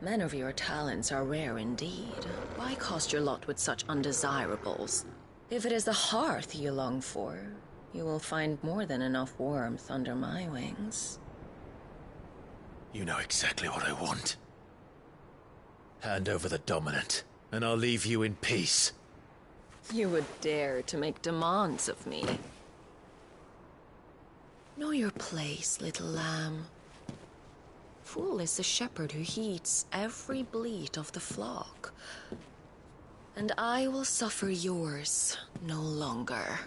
W: Men of your talents are rare indeed. Why cast your lot with such undesirables? If it is the hearth you long for, you will find more than enough warmth under my wings.
V: You know exactly what I want. Hand over the dominant, and I'll leave you in peace.
W: You would dare to make demands of me. Know your place, little lamb. Fool is the shepherd who heeds every bleat of the flock. And I will suffer yours no longer.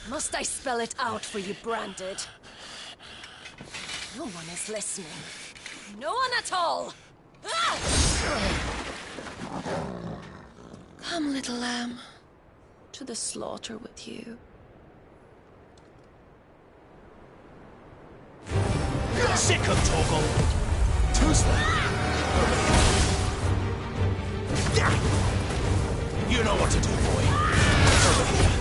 W: Must I spell it out for you, Branded? No one is listening. No one at all! Ah! Come, little lamb. to the slaughter with you.
G: Sick of Torgal! Tuesday! You know what to do, boy. Over here.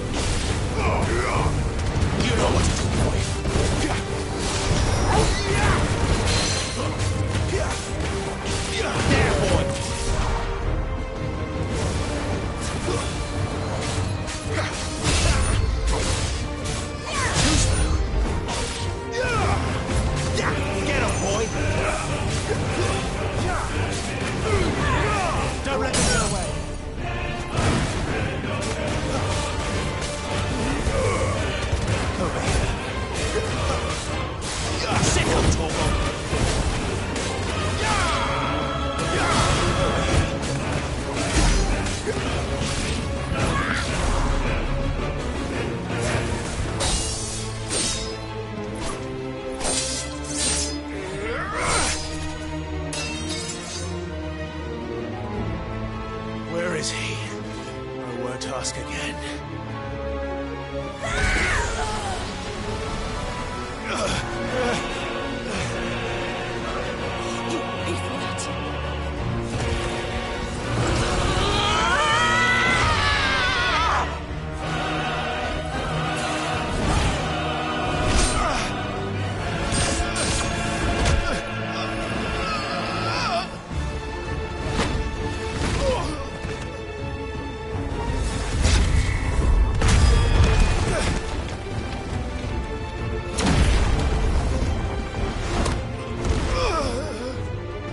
G: You know what to do, boy. There, boy. Get him, boy. Don't let him get away. Over here. Sick of Torgal. Where is he? I won't ask again.
W: You paid for that.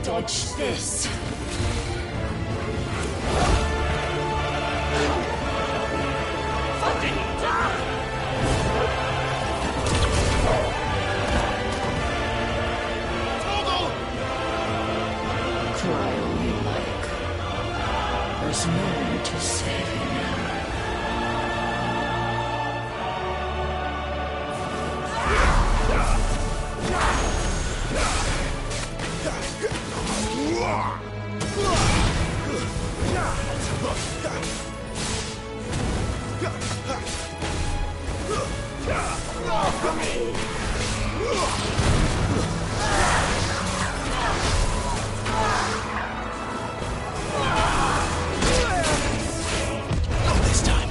W: Dodge this. Fucking die! Cry all you like. There's no one to save you now.
G: Not this time.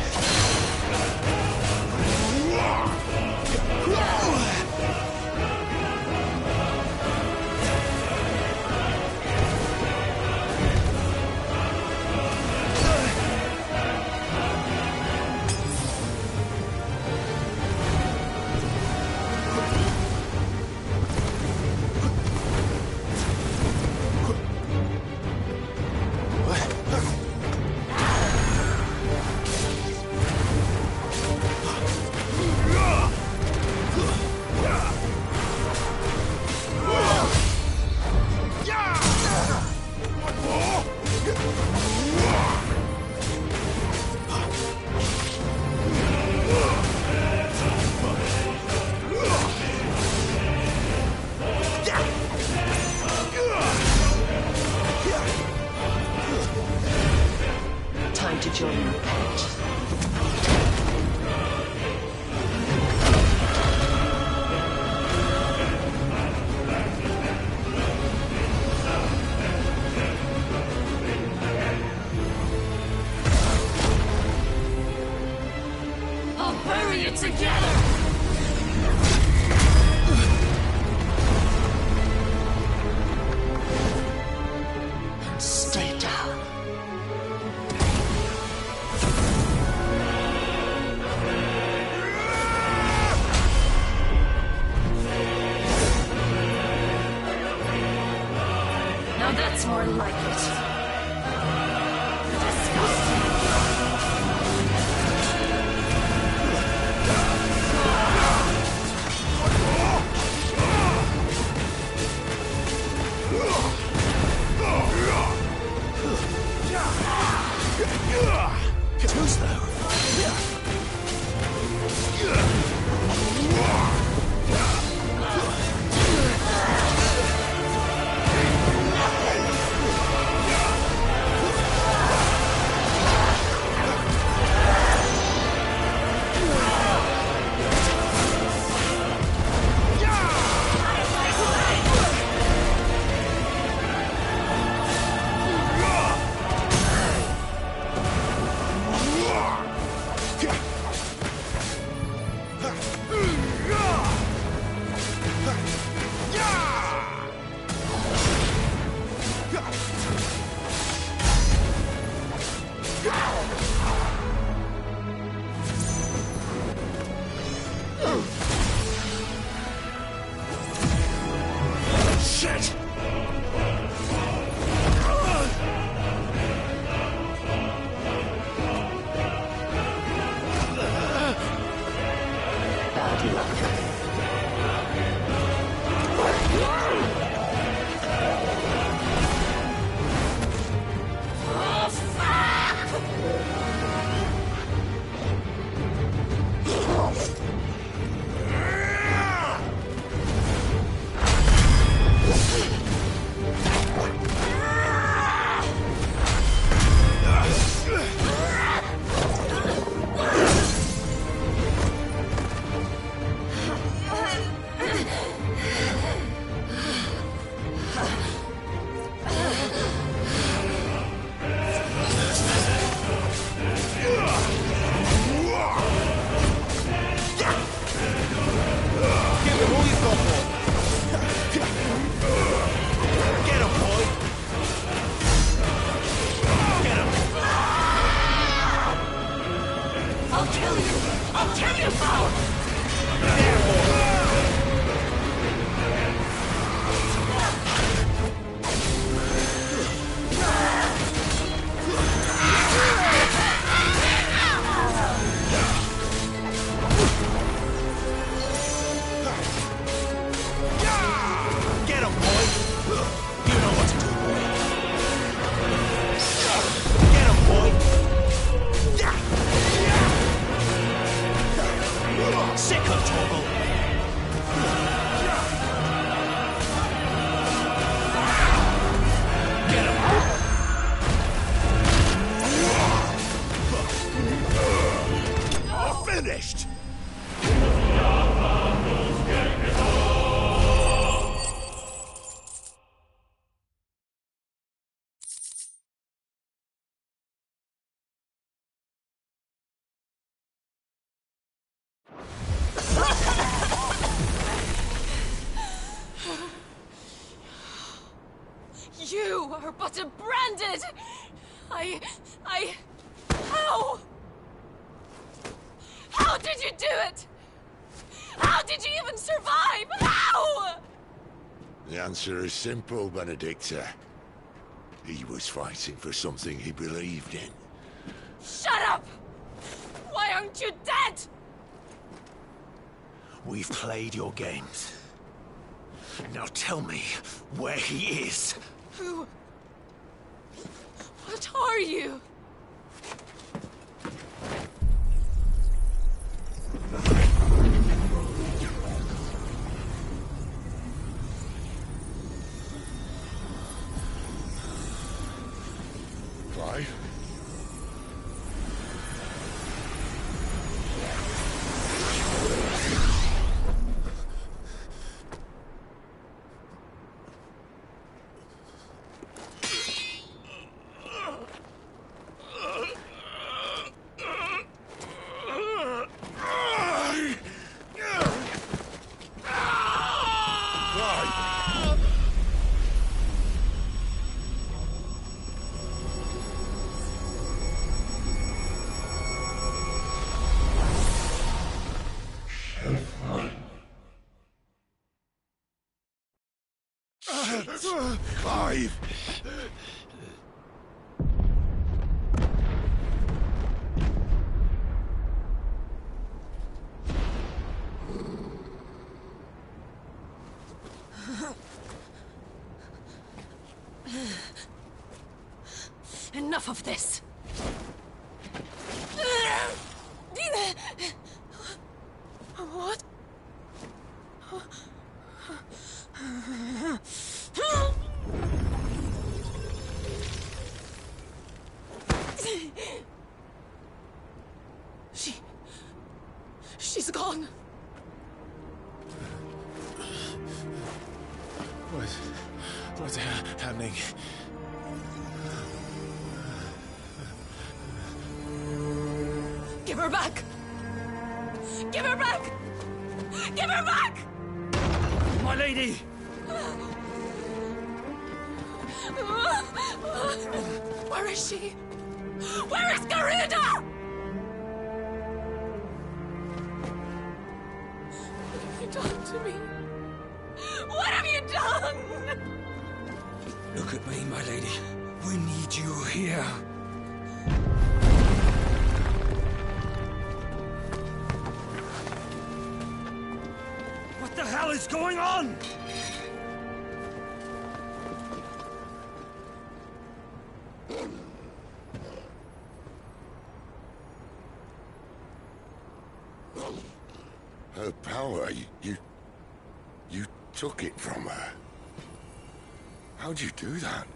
W: Time to join your pet.
C: I'll bury it together!
W: And stay down.
C: Now that's more like it. Disgusting!
G: Too slow.
C: You are but a branded! How? How did you do it? How did you even survive? How?
A: The answer is simple, Benedicta. He was fighting for something he believed in.
C: Shut up! Why aren't you dead?
F: We've played your games. Now tell me where he is.
C: Who? What are you?
A: Clive? Clive!
C: Enough of this! What? She's gone.
H: What's happening?
C: Give her back! Give her back! Give her back!
F: My lady!
C: Where is she? Where is Garuda? What have you done to me? What have you done?
D: Look at me, my lady. We need you here.
N: hell is going on?
A: Her power, you took it from her. How'd you do that?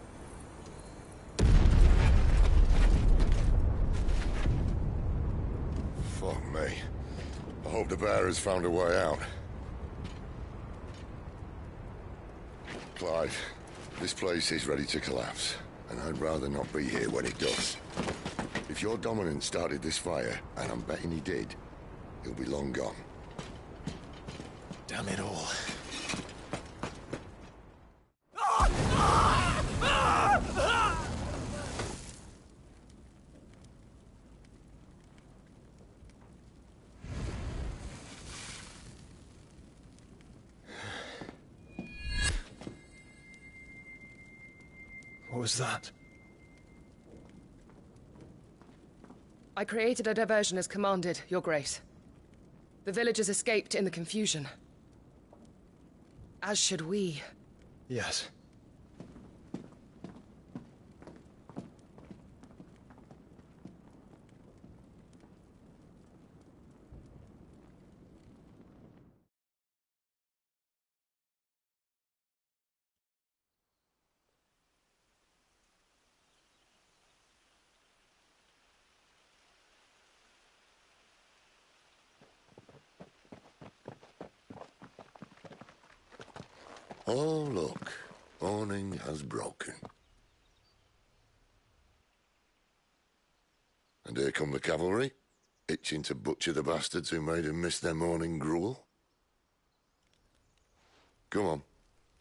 A: Fuck me. I hope the bear has found a way out. Clive, this place is ready to collapse, and I'd rather not be here when it does. If your dominant started this fire, and I'm betting he did, he'll be long gone.
H: Damn it all. What was that?
Q: I created a diversion as commanded, Your Grace. The villagers escaped in the confusion. As should we.
H: Yes.
A: Oh, look. Awning has broken. And here come the cavalry, itching to butcher the bastards who made him miss their morning gruel. Come on.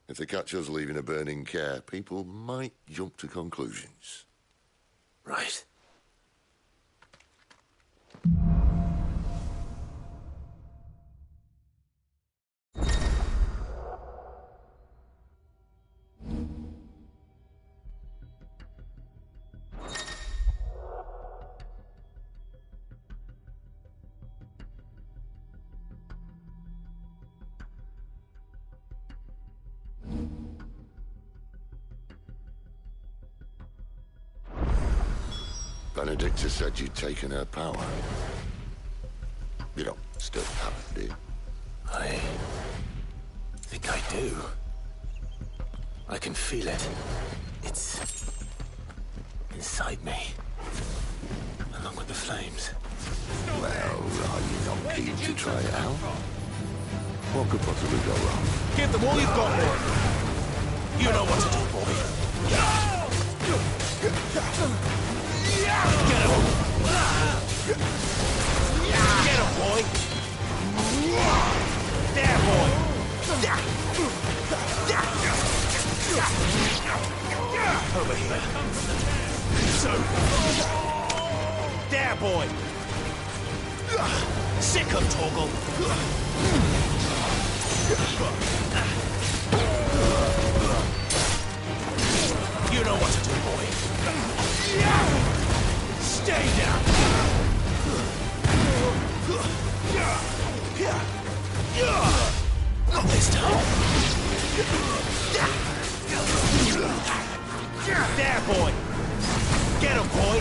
A: If they catch us leaving a burning care, people might jump to conclusions.
H: Right.
A: Benedicta said you'd taken her power. You don't still have it, do you?
V: I think I do. I can feel it. It's inside me, along with the flames.
A: Well, are you not keen to try it out? What could possibly go wrong?
N: Give them all you've got, boy. You know what to do, boy. Get him! Get him, boy! There, boy! Over here. So... There, boy! Sick him, Torgal! You know what to do, boy. Stay down! Not this time! There, boy! Get him, boy!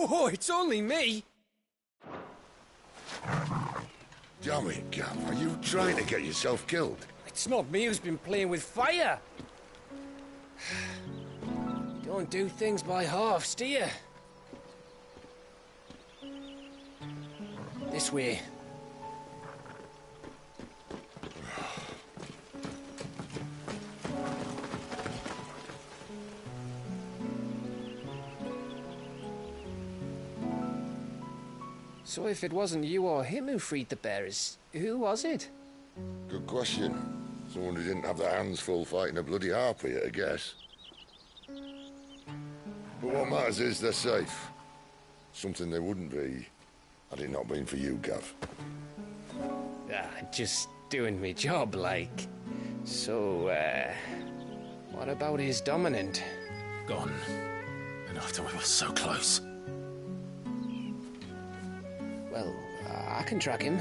T: Oh, it's only me!
A: Damn it, Gav. Are you trying to get yourself killed?
T: It's not me who's been playing with fire! Don't do things by halves, do you? This way. So if it wasn't you or him who freed the bearers, who was it?
A: Good question. Someone who didn't have their hands full fighting a bloody harpy, I guess. But what matters is they're safe. Something they wouldn't be had it not been for you, Gav.
T: Just doing me job, like. So, what about his dominant?
V: Gone. And after we were so close.
T: Well, I can track him.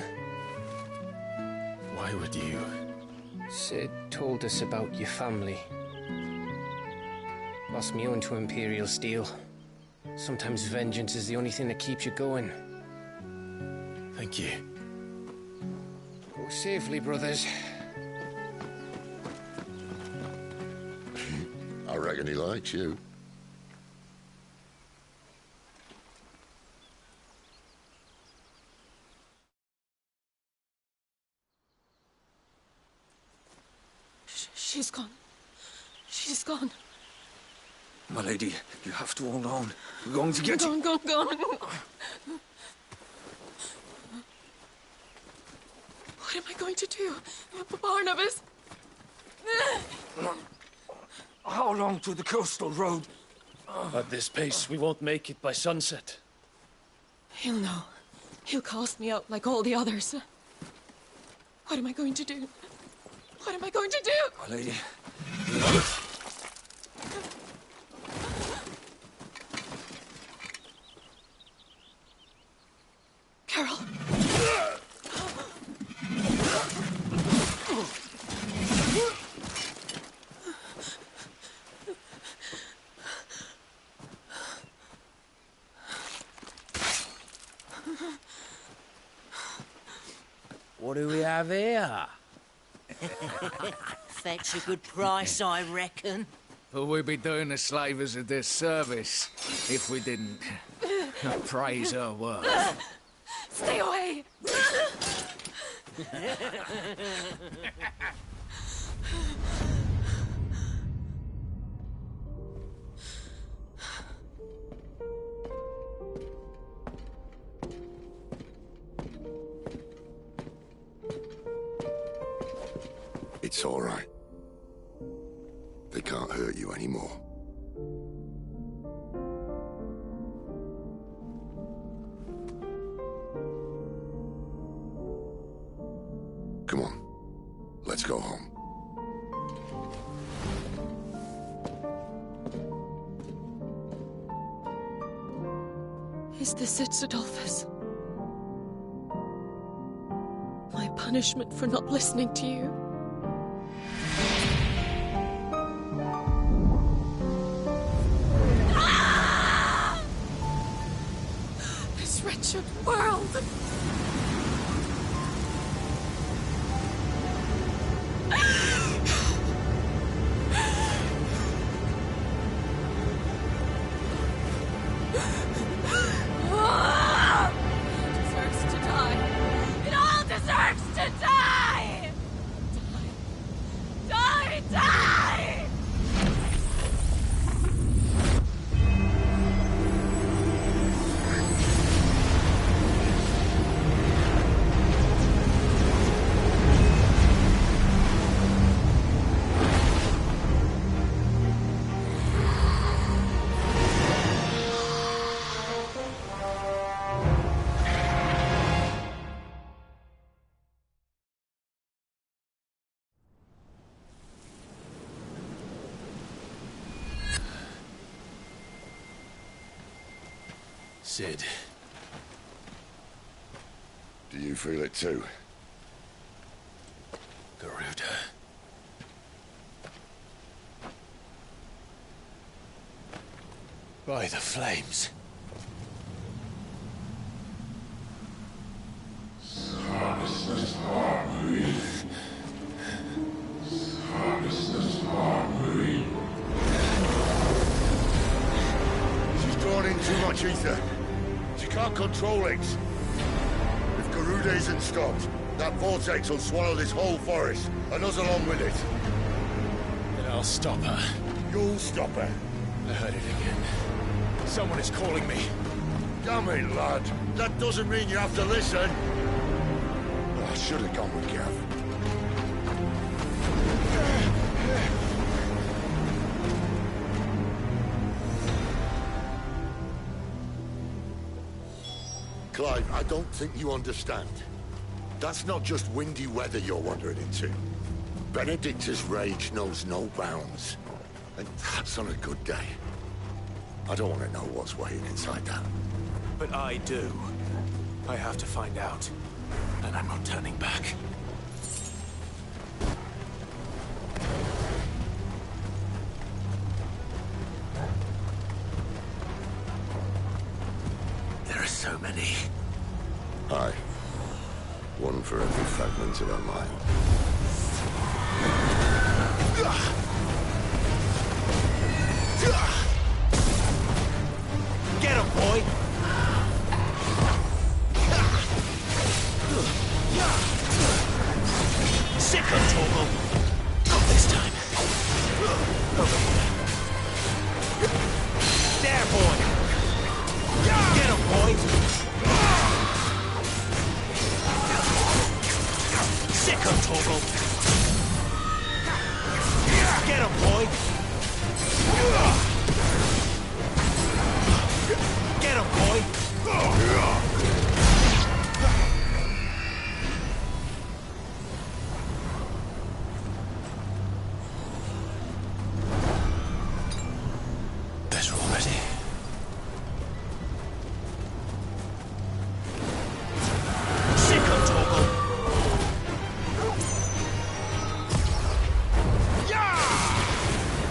V: Why would you?
T: Sid told us about your family. Lost me own to Imperial Steel. Sometimes vengeance is the only thing that keeps you going.
V: Thank you.
T: Go safely, brothers.
A: I reckon he likes you.
C: She's gone. She's gone.
D: My lady, you have to hold on. We're going to get you.
C: Gone. What am I going to do? Barnabas?
D: How long to the coastal road?
L: At this pace, we won't make it by sunset.
C: He'll know. He'll cast me out like all the others. What am I going to do? What am I going to do?
D: My lady.
C: Carol.
L: What do we have here?
P: Fetch a good price, I reckon.
F: But we'd be doing the slavers a disservice if we didn't praise her work.
C: Stay away!
A: It's all right. They can't hurt you anymore. Come on. Let's go home.
C: Is this it, Adolphus? My punishment for not listening to you? This wretched world! Deserves to die. It all deserves to die! Die!
V: Sid.
A: Do you feel it too?
V: Garuda. By the flames.
A: She's drawn in too much ether. She can't control it. If Garuda isn't stopped, that vortex will swallow this whole forest, and us along with it.
H: Then I'll stop her.
A: You'll stop her.
H: I heard it again. Someone is calling me.
A: Damn it, lad. That doesn't mean you have to listen. I should have gone with Gav. Clive, I don't think you understand. That's not just windy weather you're wandering into. Benedicta's rage knows no bounds. And that's on a good day. I don't want to know what's waiting inside that.
H: But I do. I have to find out. And I'm not turning back.
G: There are so many.
A: Aye. One for every fragment of our mind.
G: Get him, boy! Sick of Torgal! Not this time. Over here. There, boy! Get him, boy! Sick of Torgal! Get him, boy! Get him, boy!
H: Better already.
G: Sick of Torgal!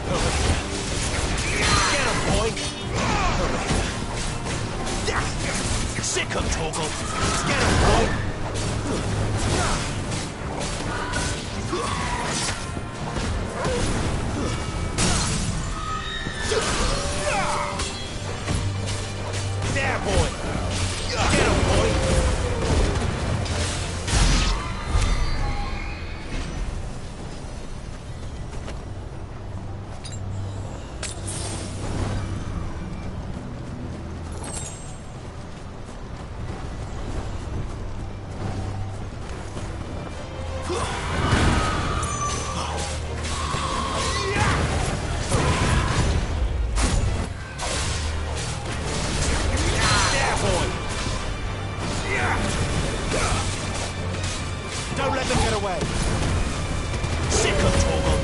G: Over here. Get him, boy! Over here. Sick of Torgal! Get him, boy! There, boy! Get him, boy! There, boy! Don't let them get away! Sick of Torgal!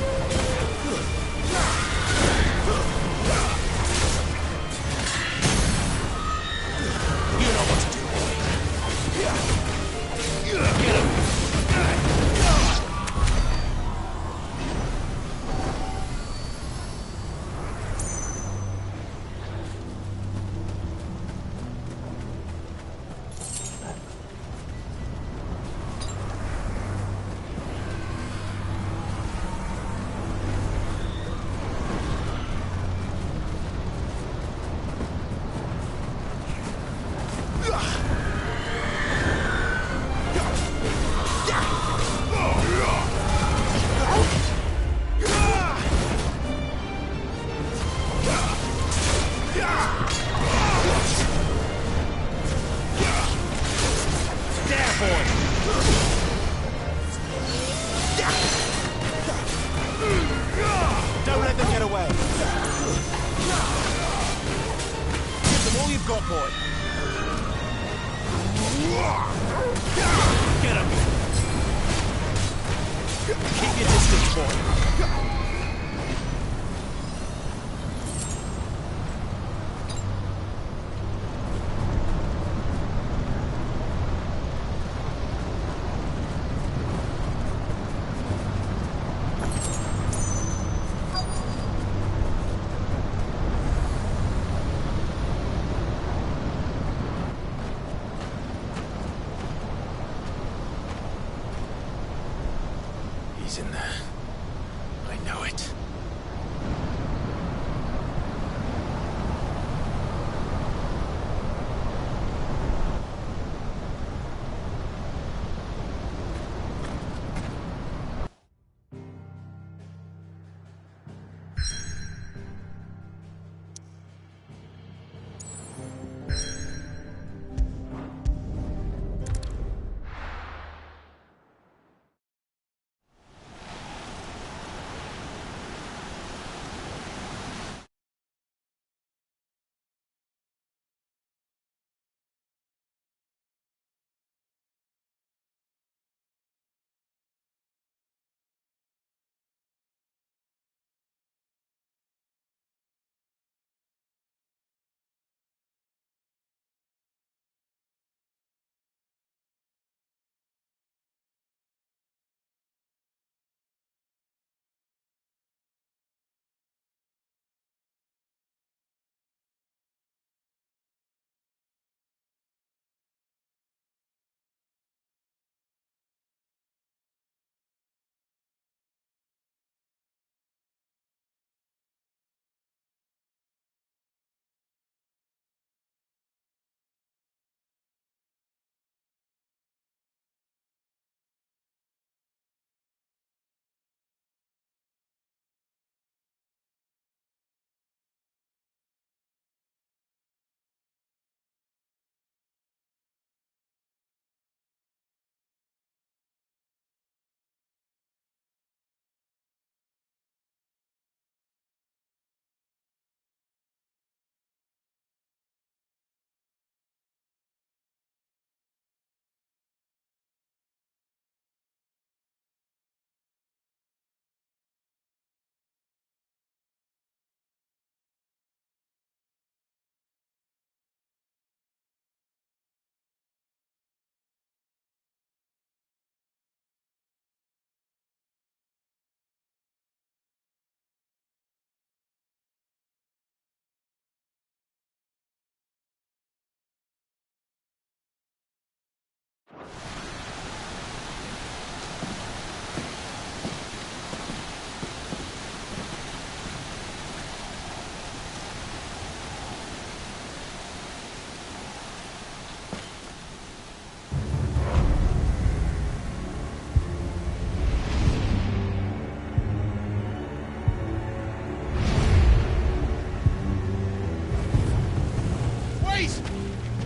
G: You know what to do, boy. Get him! There, boy! Don't let them get away! Give them all you've got, boy! Get him! Keep your distance, boy!
V: He's in there. I know it.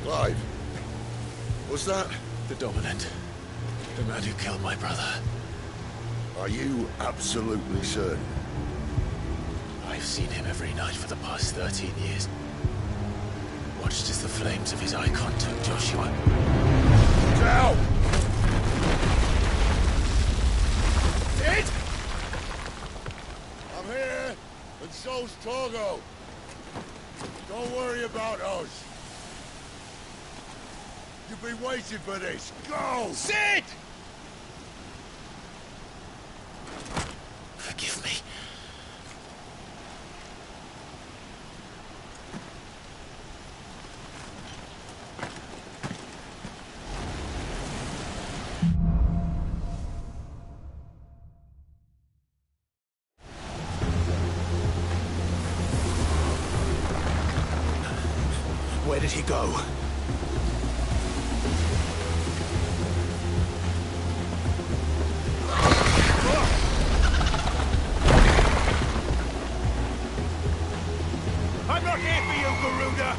A: Clive, was that?
V: The Dominant. The man who killed my brother.
A: Are you absolutely certain?
V: I've seen him every night for the past 13 years. Watched as the flames of his icon took Joshua.
A: Down!
F: Sid!
A: I'm here, and so's Torgo. Don't worry about us. You've been waiting for this. Go!
F: Sid!
V: Forgive me.
H: Where did he go?
F: I'm not here for you, Garuda!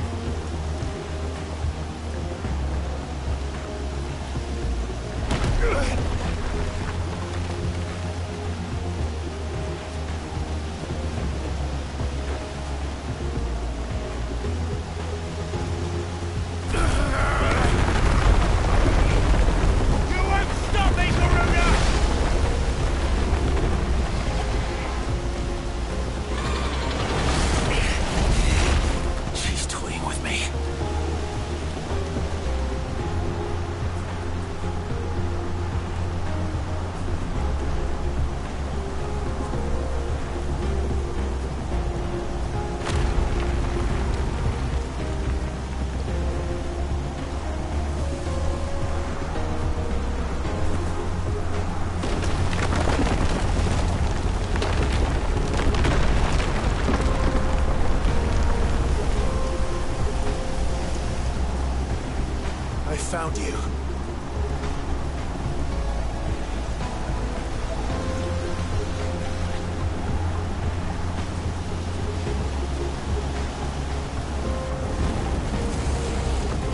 H: found you.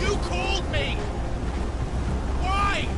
F: You called me! Why?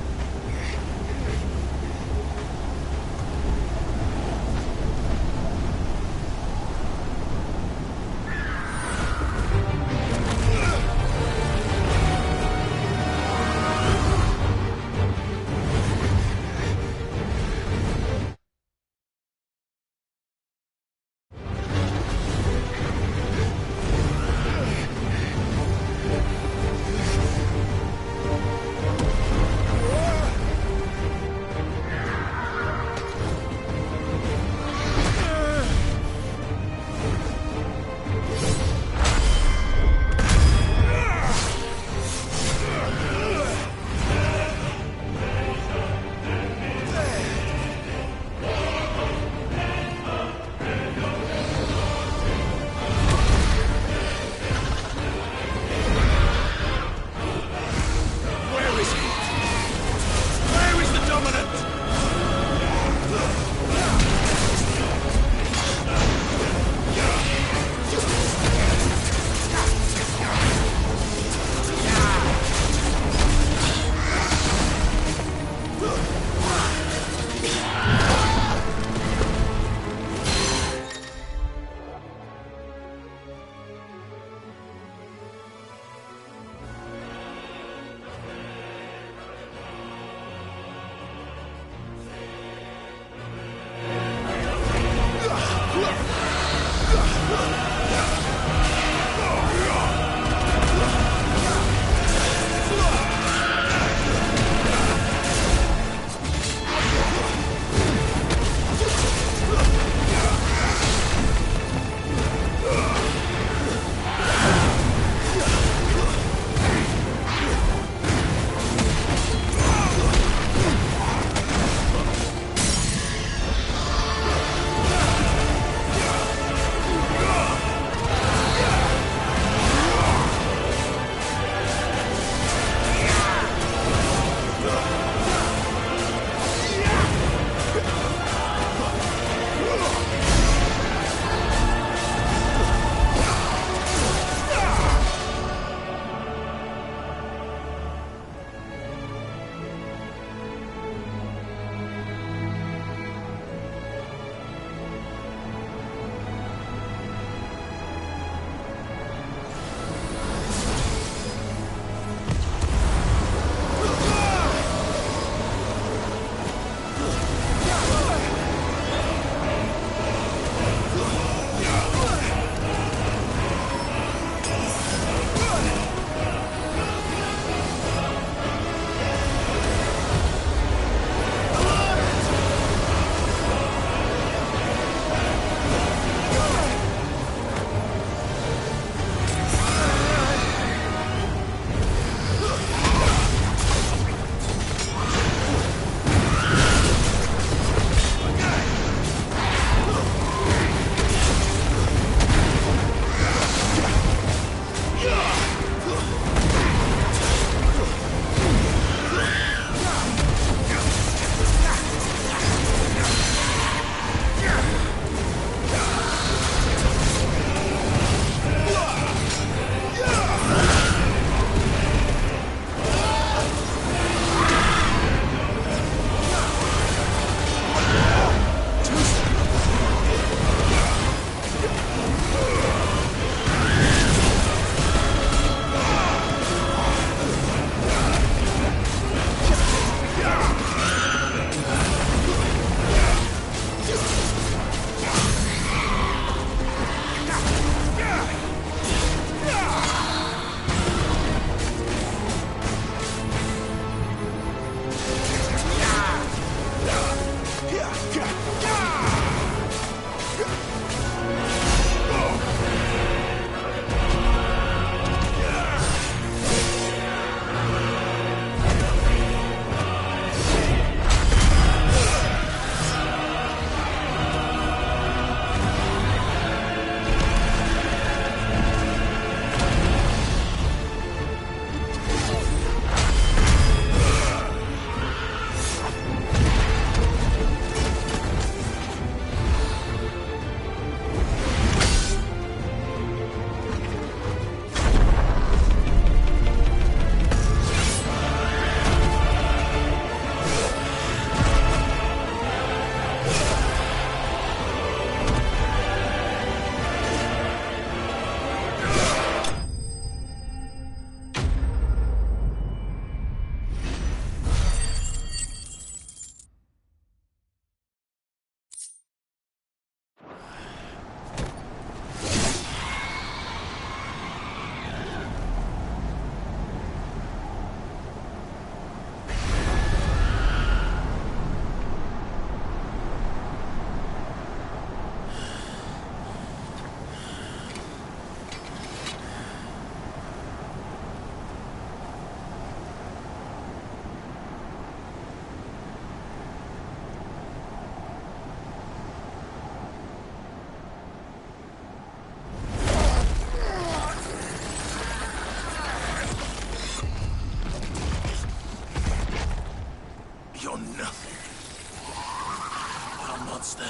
F: monster.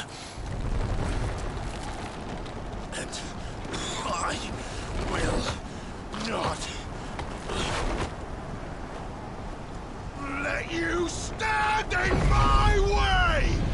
F: And I will not let you stand in my way!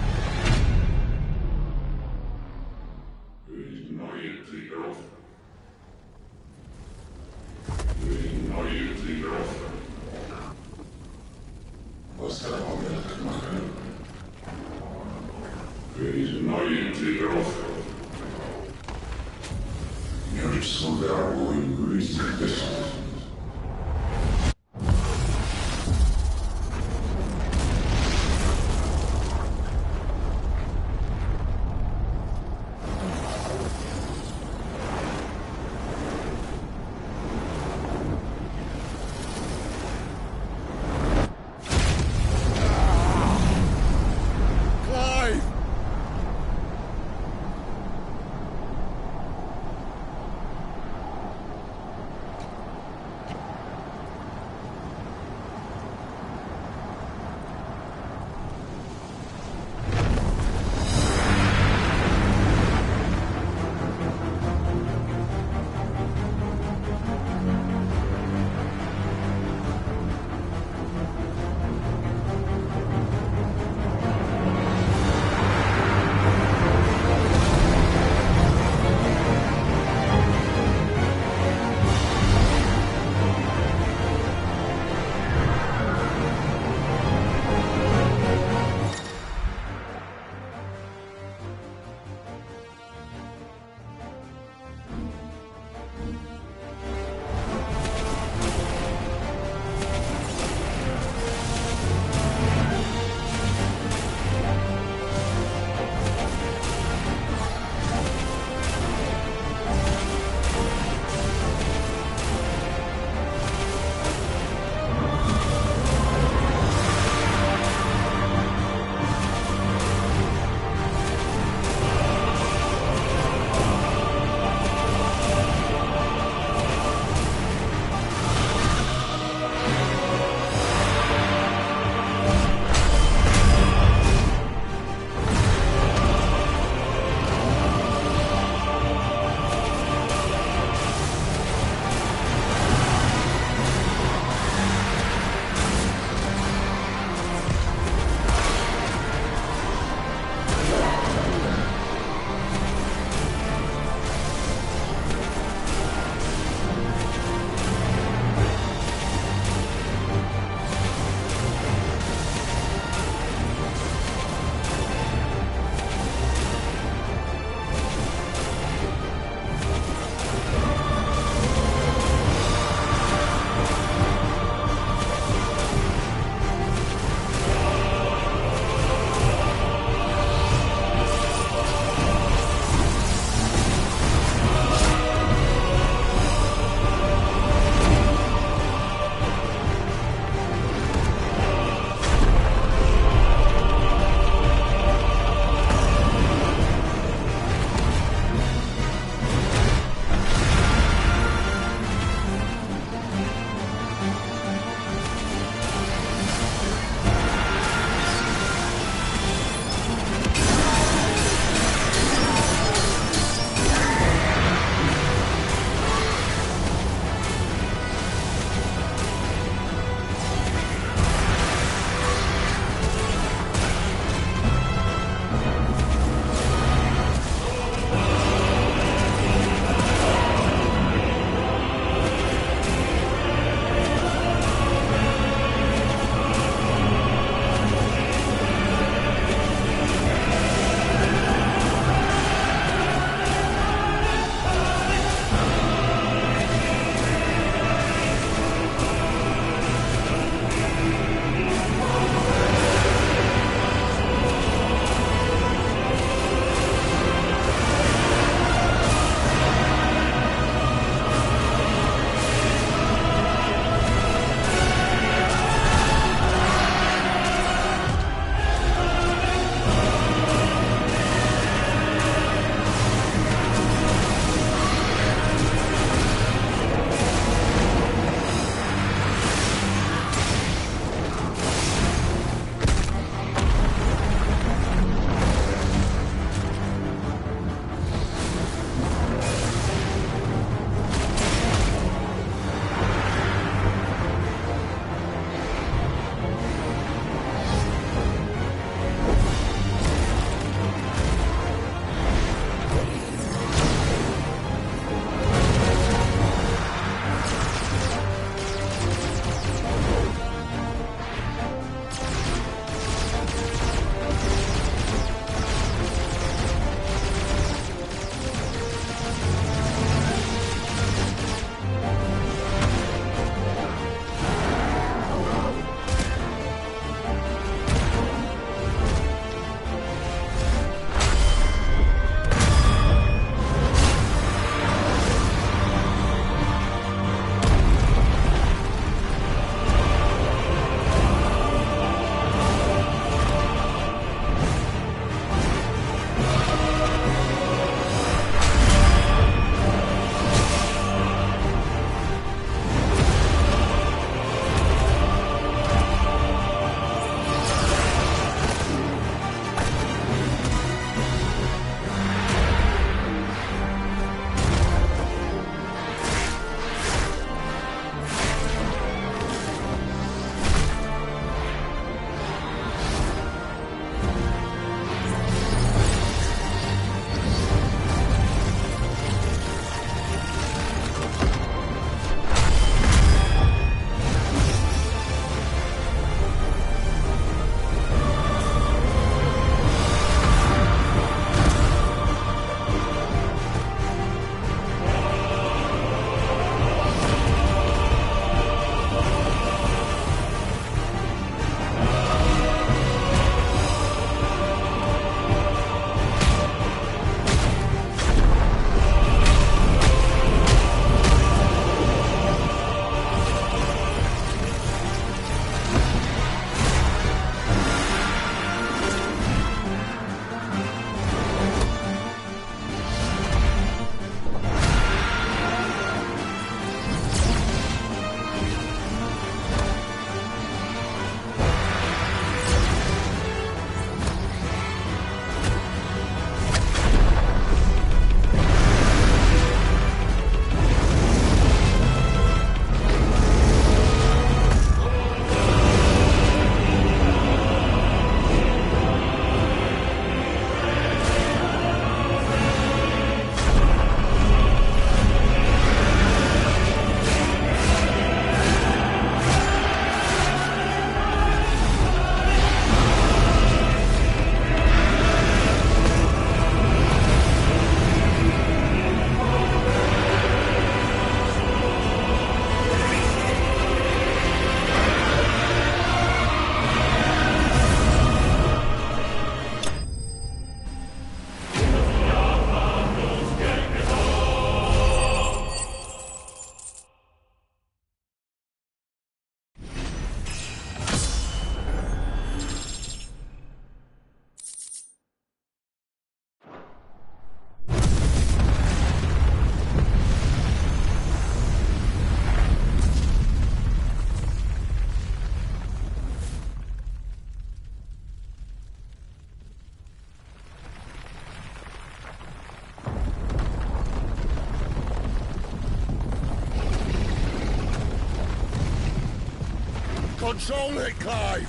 A: Control it, Clive!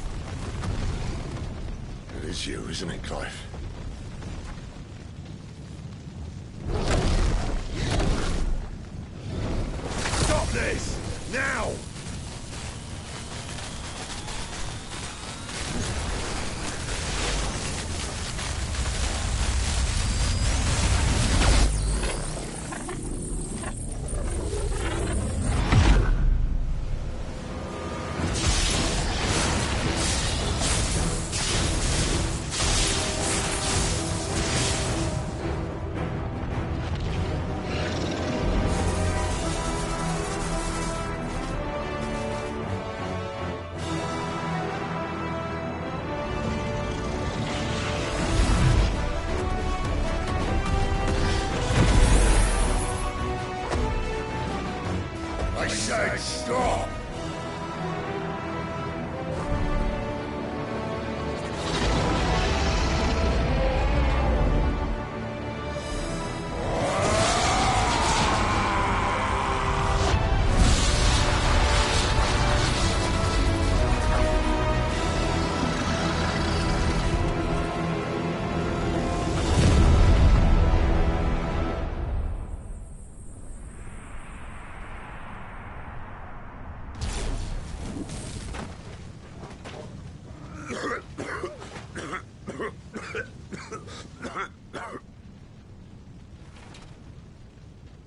A: It is you, isn't it, Clive? Stop this! Now! I said stop!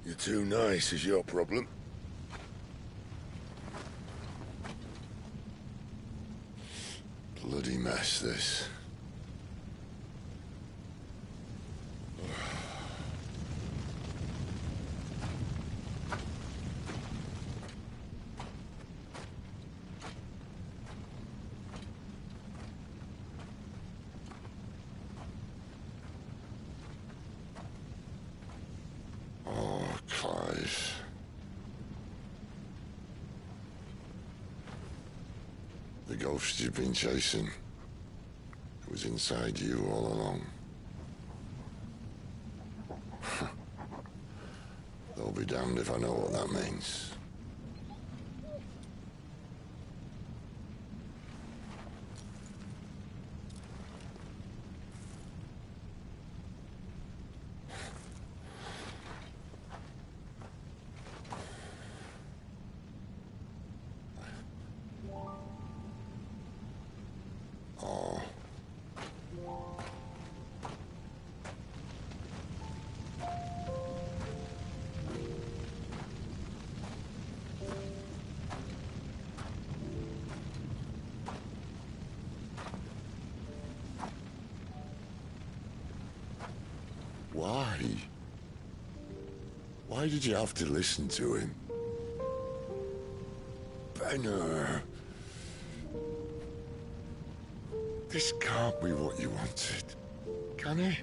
A: You're too nice is your problem. Bloody mess, this. Clive. The ghost you've been chasing was inside you all along. They'll be damned if I know what that means. Why? Why did you have to listen to him? Benner. This can't be what you wanted, can it?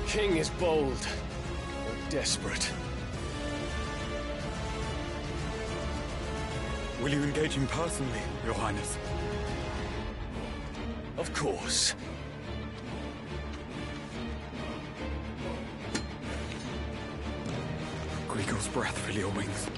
V: King is bold, or desperate.
M: Will you engage him personally, Your Highness?
V: Of course.
M: Griegel's breath fill your wings.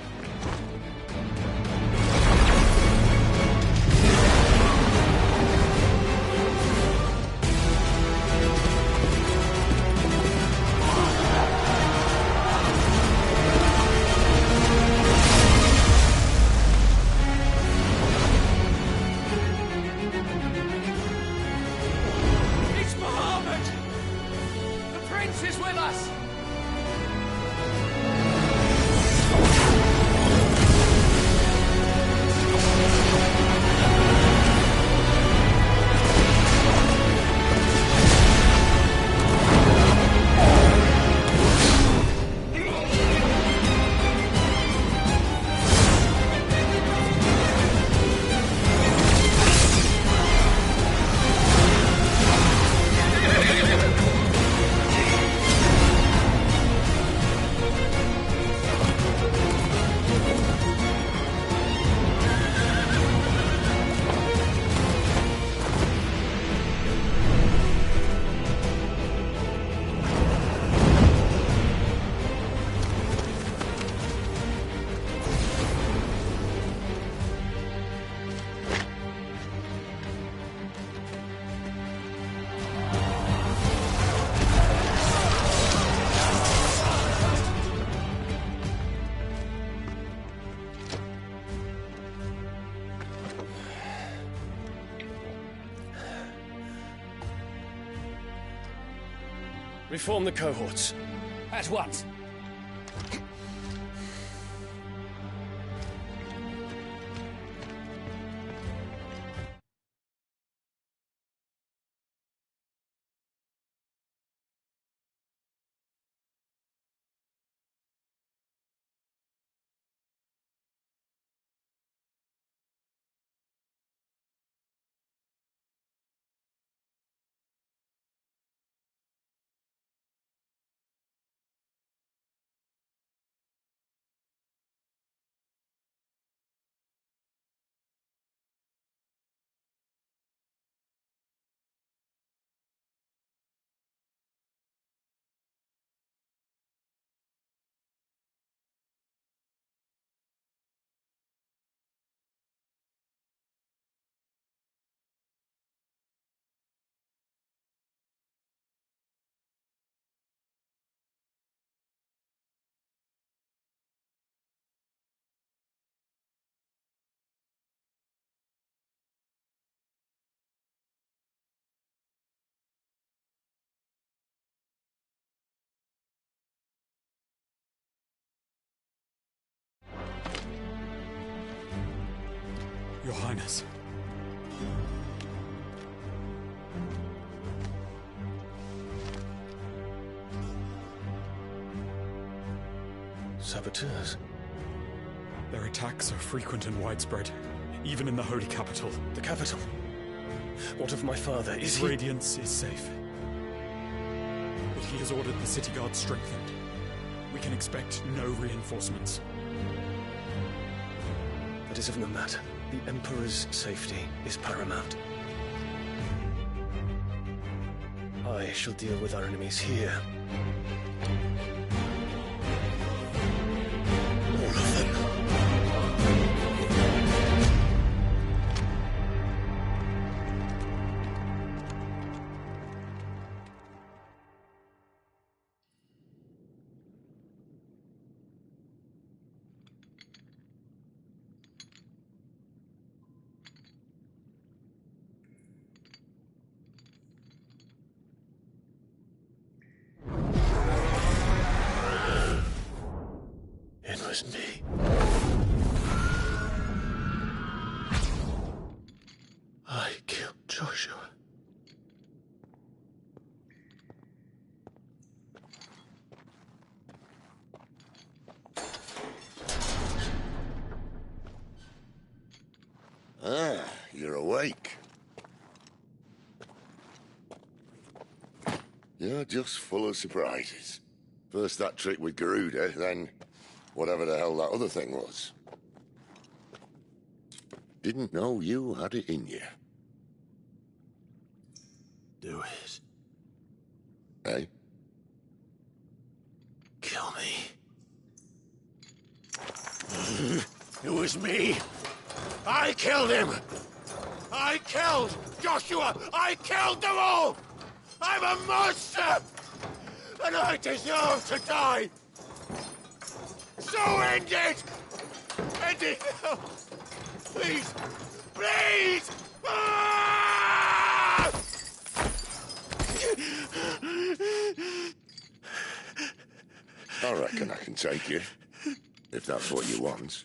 T: Reform the cohorts. At once.
M: Your Highness.
V: Saboteurs?
M: Their attacks are frequent and widespread, even in the Holy Capital.
V: The capital? What of my father? Is
M: His Radiance is safe. But he has ordered the city guard strengthened. We can expect no reinforcements.
V: That is of no matter. The Emperor's safety is paramount. I shall deal with our enemies here. All of them. It was me. I killed Joshua.
A: Ah, you're awake. You're just full of surprises. First that trick with Garuda, then whatever the hell that other thing was. Didn't know you had it in you.
V: Do it.
A: Eh?
V: Kill me.
F: It was me. I killed him. I killed Joshua. I killed them all. I'm a monster. And I deserve to die. So end it. End it now. Please. Please. Ah!
A: I reckon I can take you, if that's what you want.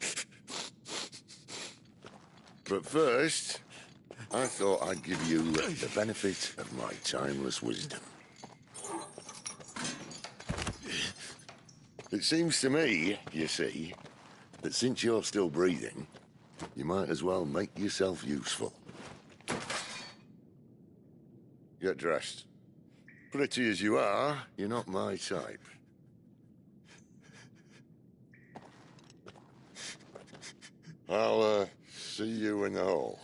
A: But first, I thought I'd give you the benefit of my timeless wisdom. It seems to me, you see, that since you're still breathing, you might as well make yourself useful. Get dressed. Pretty as you are, you're not my type. I'll, see you in the hall.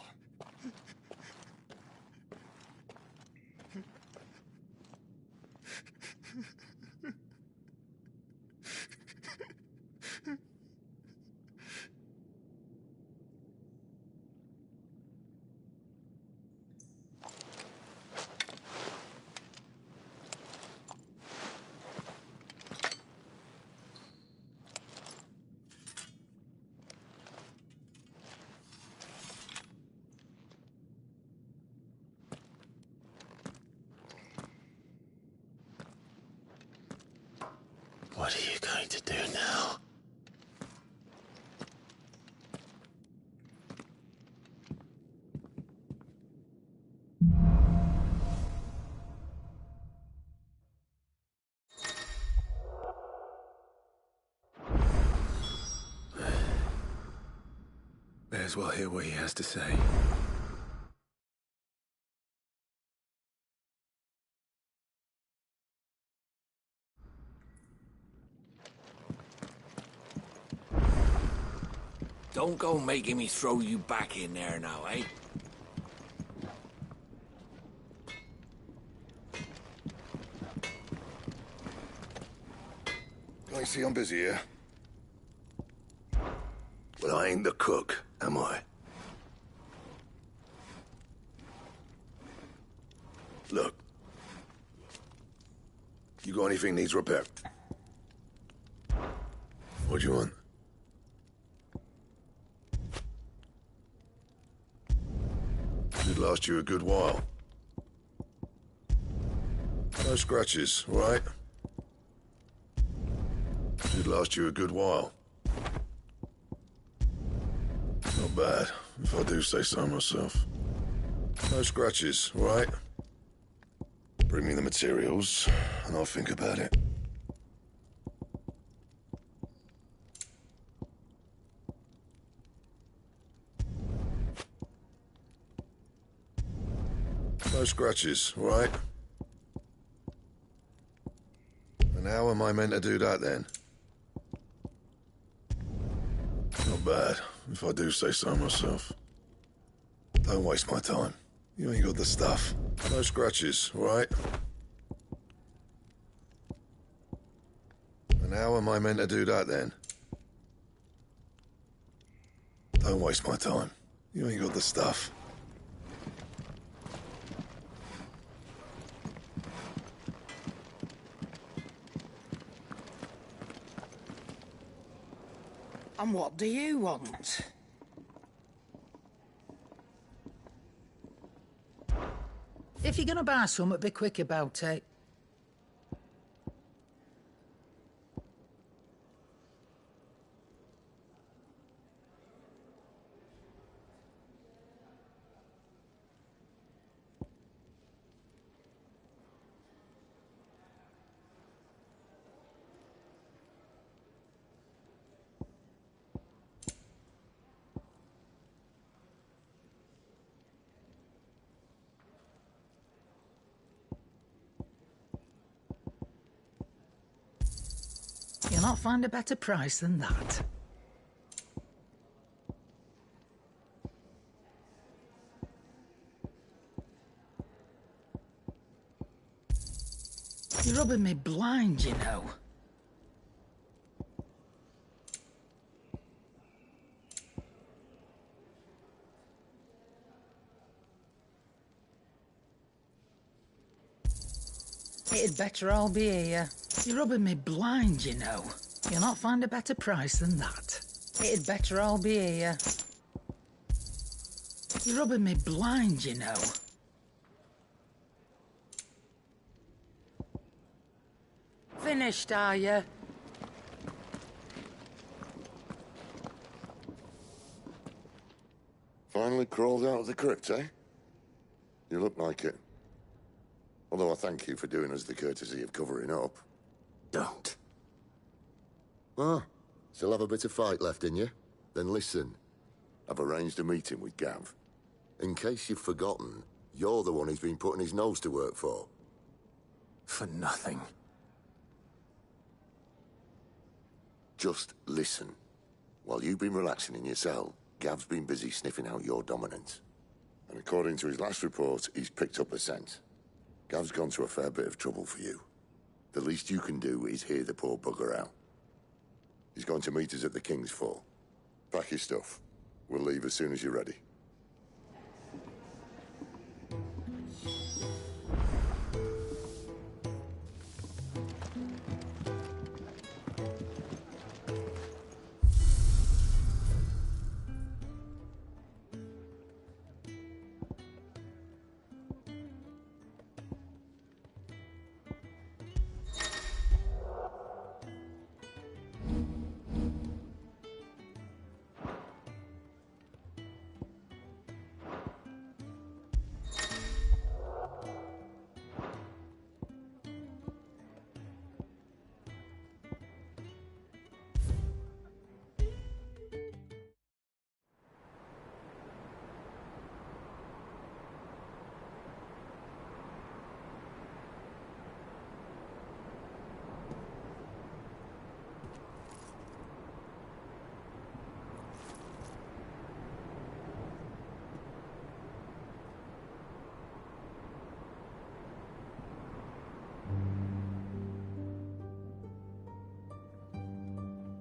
V: What are you going to do now?
H: May as well hear what he has to say.
F: Don't go making me throw you back in there now, eh?
E: I see I'm busy here. But I ain't the cook, am I? Look. You got anything needs repair? What do you want? Should last you a good while. No scratches, all right? Should last you a good while. Not bad, if I do say so myself. No scratches, all right? Bring me the materials, and I'll think about it. No scratches, all right? And how am I meant to do that, then? Not bad, if I do say so myself. Don't waste my time. You ain't got the stuff. No scratches, all right? And how am I meant to do that, then? Don't waste my time. You ain't got the stuff.
P: And what do you want?
B: If you're gonna buy something, be quick about it. You'll not find a better price than that. You're rubbing me blind, you know. It'd better all be here. You're rubbing me blind, you know. You'll not find a better price than that. It'd better all be here. You're rubbing me blind, you know. Finished, are you?
A: Finally crawled out of the crypt, eh? You look like it. Although I thank you for doing us the courtesy of covering up.
B: Don't.
A: Ah, still have a bit of fight left in you? Then listen. I've arranged a meeting with Gav. In case you've forgotten, you're the one he's been putting his nose to work for.
H: For nothing.
A: Just listen. While you've been relaxing in your cell, Gav's been busy sniffing out your dominance. And according to his last report, he's picked up a scent. Gav's gone to a fair bit of trouble for you. The least you can do is hear the poor bugger out. He's going to meet us at the King's Fall. Pack your stuff. We'll leave as soon as you're ready.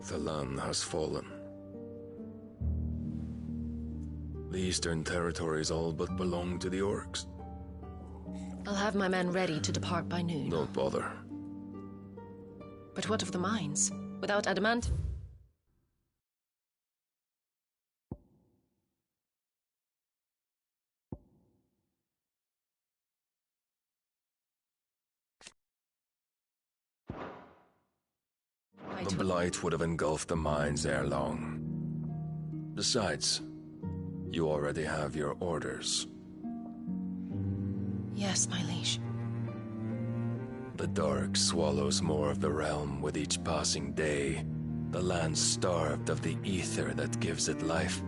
I: The land has fallen. The Eastern Territories all but belong to the orcs.
W: I'll have my men ready to depart by noon.
I: Don't bother.
W: But what of the mines? Without adamant?
I: The blight would have engulfed the mines ere long. Besides, you already have your orders.
W: Yes, my liege.
I: The dark swallows more of the realm with each passing day. The land starved of the ether that gives it life.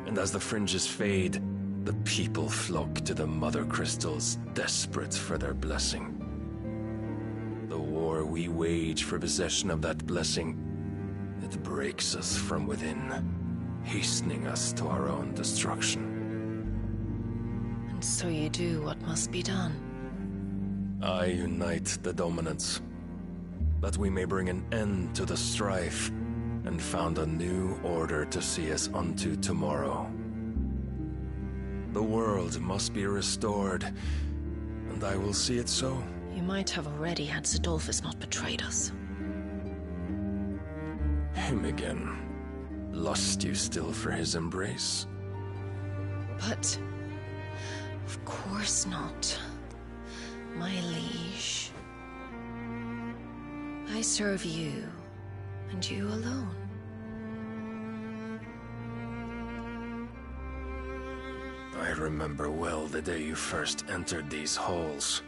I: And as the fringes fade, the people flock to the mother crystals, desperate for their blessing. The war we wage for possession of that blessing, it breaks us from within, hastening us to our own destruction.
W: And so you do what must be done.
I: I unite the dominants, that we may bring an end to the strife, and found a new order to see us unto tomorrow. The world must be restored, and I will see it so.
W: You might have already had Sidolphus not betrayed us.
I: Him again. Lust you still for his embrace?
W: But... of course not. My liege. I serve you, and you alone.
I: I remember well the day you first entered these halls.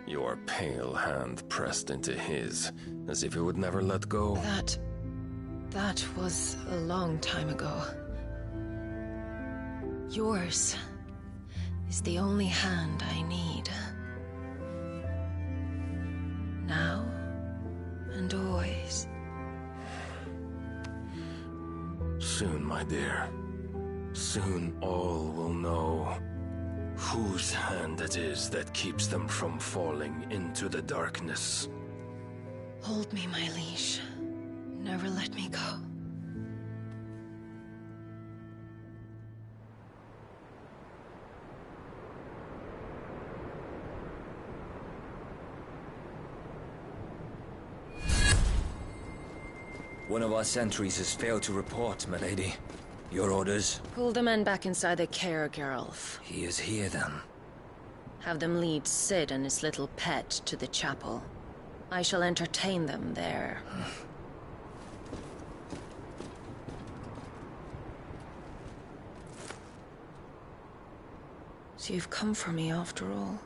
I: Your pale hand pressed into his, as if it would never let go.
W: That was a long time ago. Yours is the only hand I need. Now and always.
I: Soon, my dear. Soon all will know whose hand it is that keeps them from falling into the darkness.
W: Hold me, my liege. Never let me go.
D: One of our sentries has failed to report, milady. Your orders?
W: Pull the men back inside the care, Geralf.
D: He is here, then.
W: Have them lead Sid and his little pet to the chapel. I shall entertain them there. So you've come for me after all.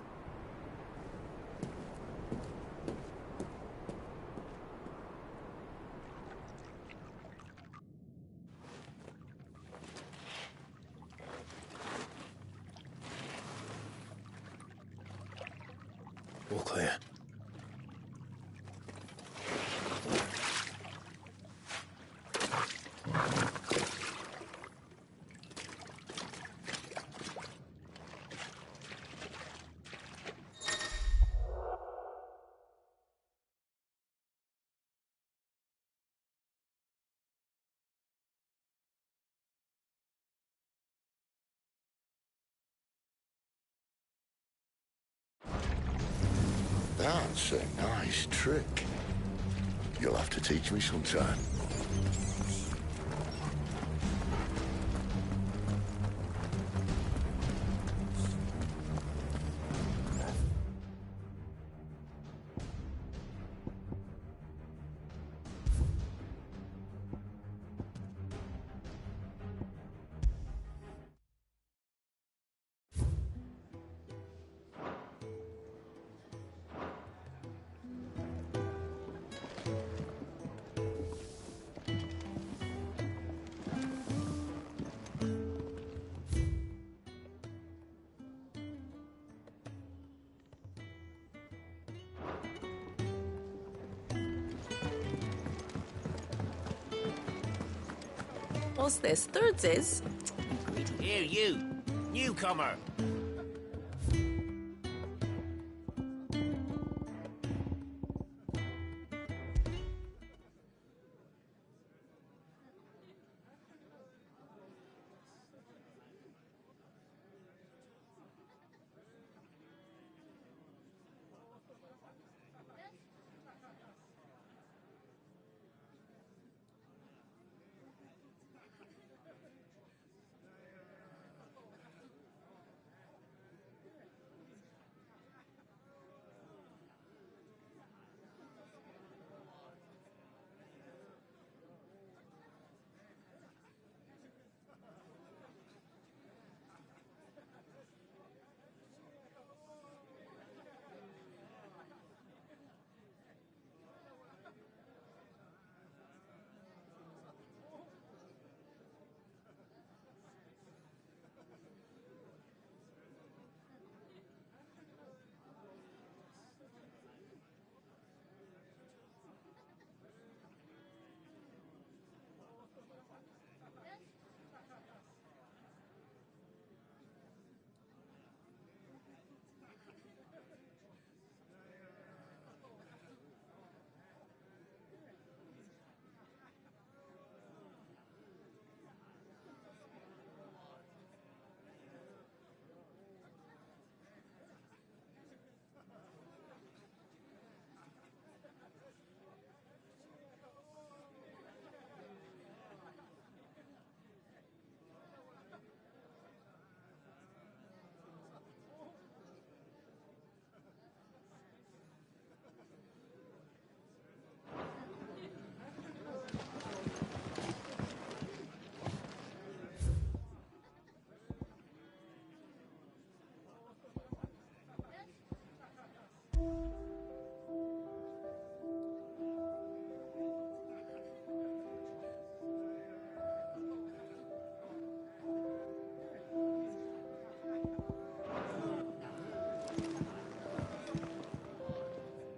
V: All clear.
A: That's a nice trick. You'll have to teach me sometime.
R: What's this? Thirdsies?
B: Here, you. Newcomer.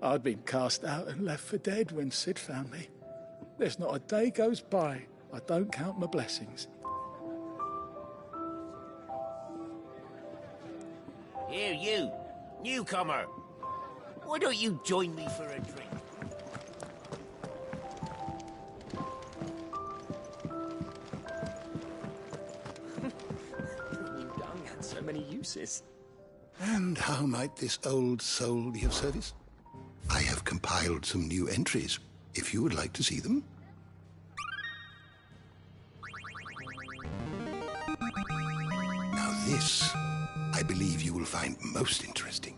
X: I'd been cast out and left for dead when Sid found me. There's not a day goes by I don't count my blessings.
B: Here, you, newcomer. Why don't you join me for a drink?
I: Dung had so many uses.
J: And how might this old soul be of service? I have compiled some new entries, if you would like to see them. Now this, I believe you will find most interesting.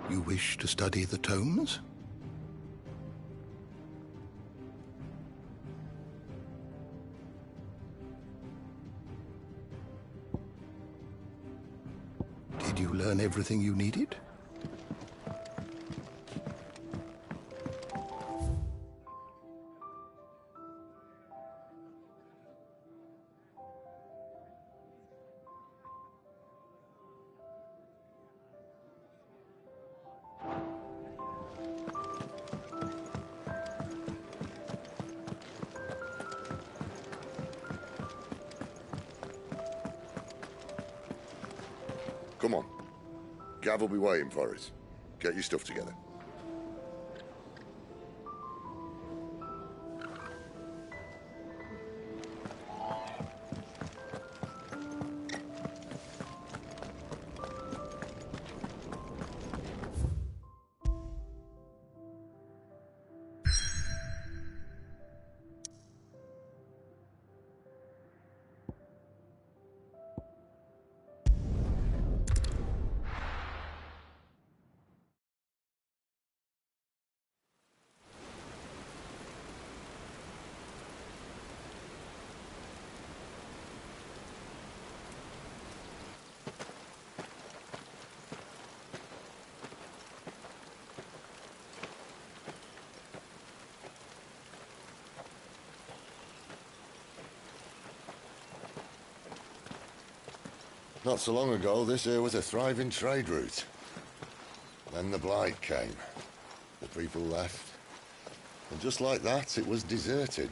J: You wish to study the tomes? Did you learn everything you needed?
A: Come on. Gav will be waiting for us. Get your stuff together. Not so long ago, this here was a thriving trade route. Then the Blight came. The people left. And just like that, it was deserted.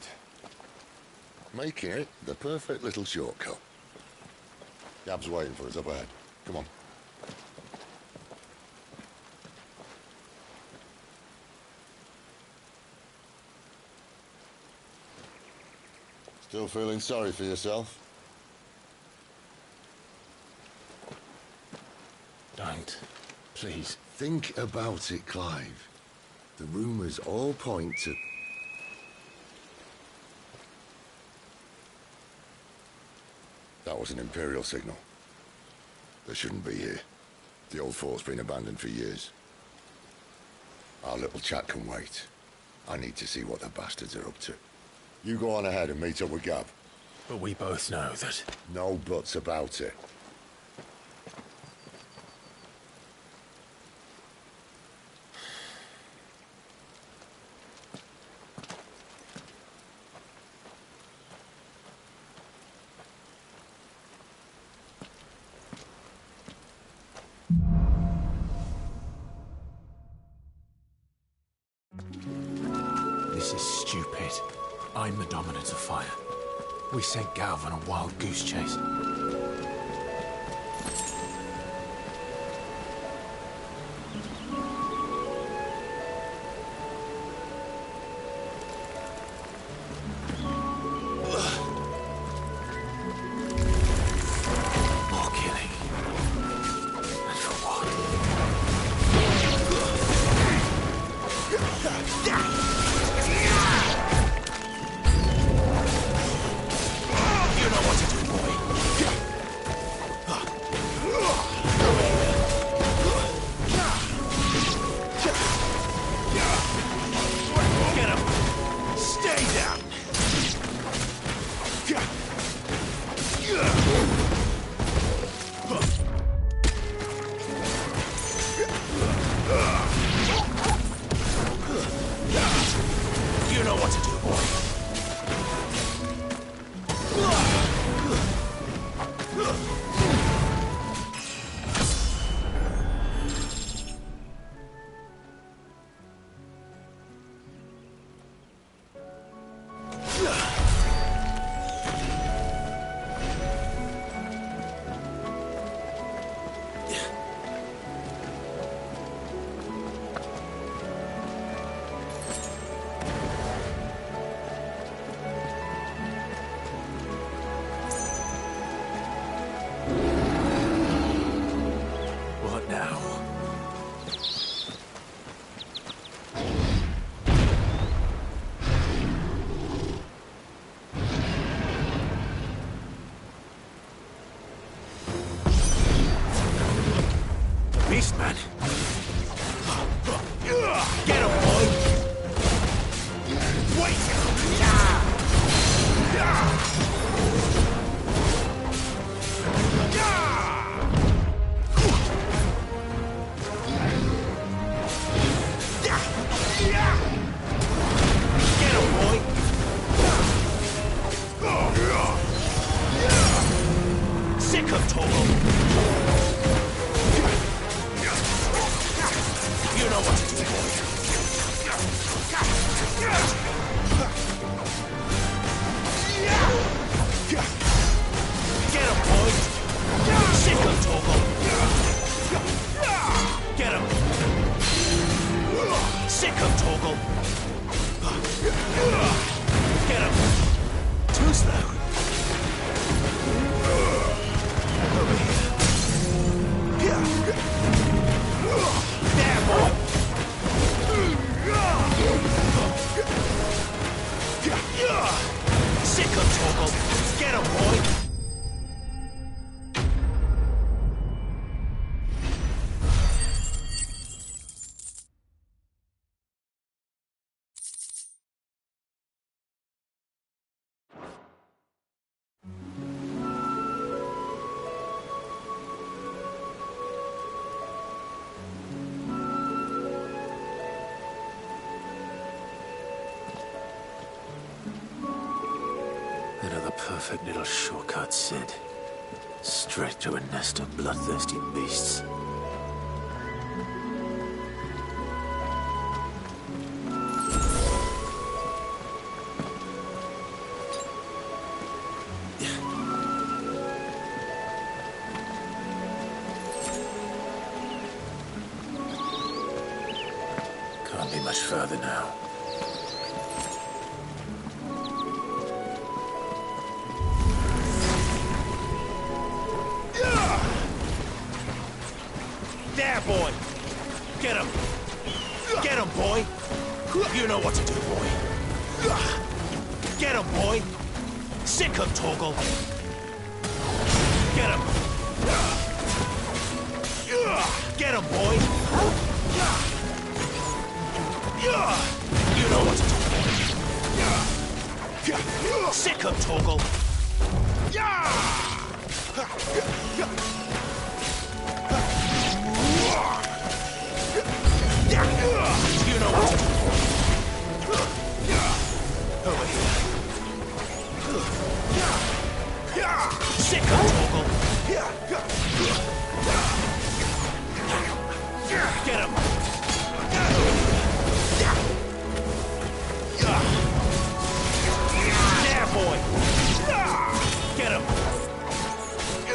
A: Making it the perfect little shortcut. Gab's waiting for us up ahead. Come on. Still feeling sorry for yourself?
J: Don't. Please.
A: Think about it, Clive. The rumours all point to... That was an Imperial signal. They shouldn't be here. The old fort's been abandoned for years. Our little chat can wait. I need to see what the bastards are up to. You go on ahead and meet up with Gab.
J: But we both know that...
A: No buts about it.
H: This is stupid. I'm the dominant of fire. We sent Galv on a wild goose chase. More killing. And for what? You know what to do, boy.
G: man. Get him, boy! Wait! Get him, boy! Sick of Togo! You know what to do, boy. Get him, boy. Sick of Togo. Get him. Sick of Togo. Get him. Too slow. Over here. There, boy. Sick of Togo. Get him, boy.
V: Another perfect little shortcut, Sid. Straight to a nest of bloodthirsty beasts. Can't be much further now.
G: There, boy! Get him! Get him, boy! You know what to do, boy. Get him, boy! Sick of Toggle! Get him! Get him, boy! You know what to do, boy. Sick of Toggle! You know what to do. Over here. Sick of Toggle. Get him. There, boy. Get him.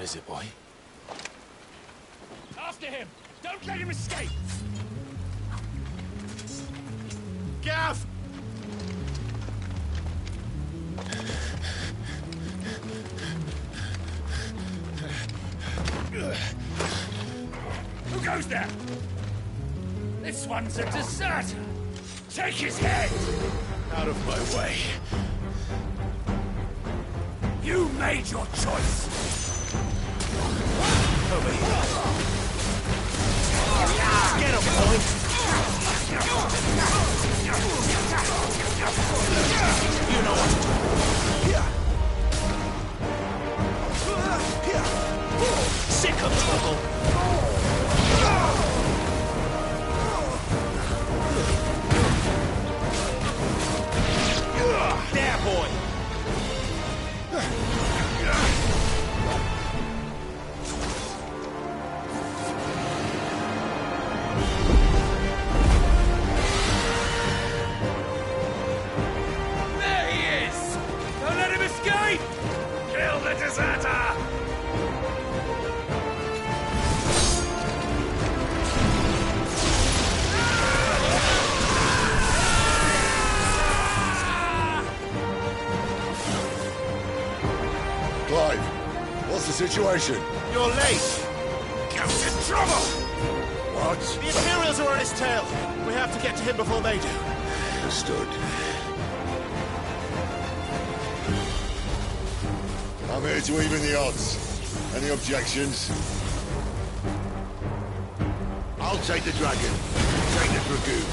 V: is it, boy?
N: After him! Don't let him escape!
K: Gav!
N: Who goes there? This one's a deserter! Take his head!
K: Out of my way.
N: You made your choice!
K: Over here. Get him, boy! You know what to do. Sick of trouble! There, boy!
N: There he is! Don't let him escape! Kill the deserter!
A: Clive, what's the situation?
K: You're late!
N: Goes in trouble!
A: What?
K: The Imperials are on his tail! We have to get to him before they do.
A: Understood. I'm here to even the odds. Any objections? I'll take the dragon. Take the dragoon.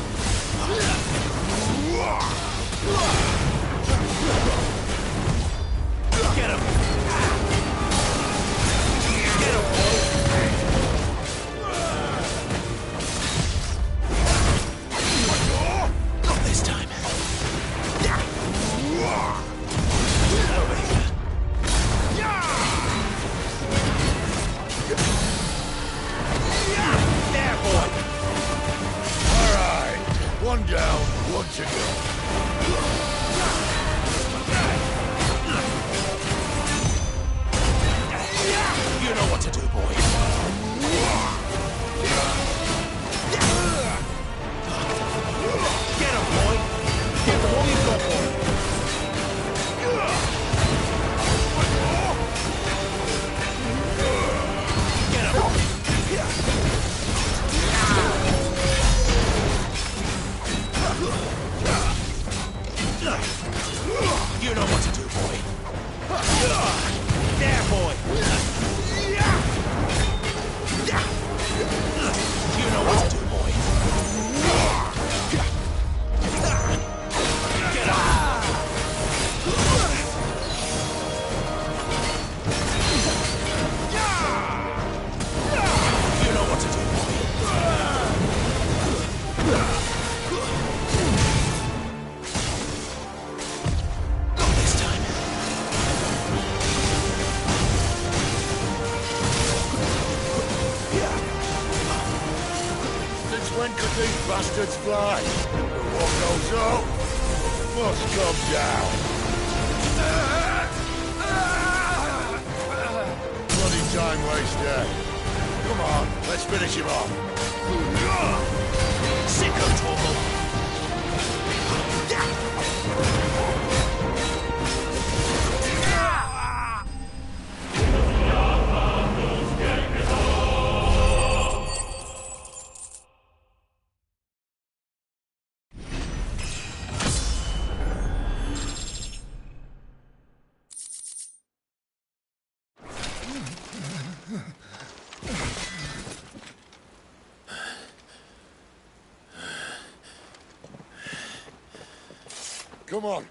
K: Get him! Get him, boy! Not this time. Over here. There, boy!
A: All right. One down, one to go.
K: You know what to do, boy. Get him, boy! Give them all you've got, boy! Get him! You know what to do, boy. There, boy! You know what to do, boy. Get up! You know what to do, boy. Not this time.
A: Since when could these bastards fly? But what goes up must come down. Bloody time waster. Come on, let's finish him off.
K: Sick of trouble.
A: Come on.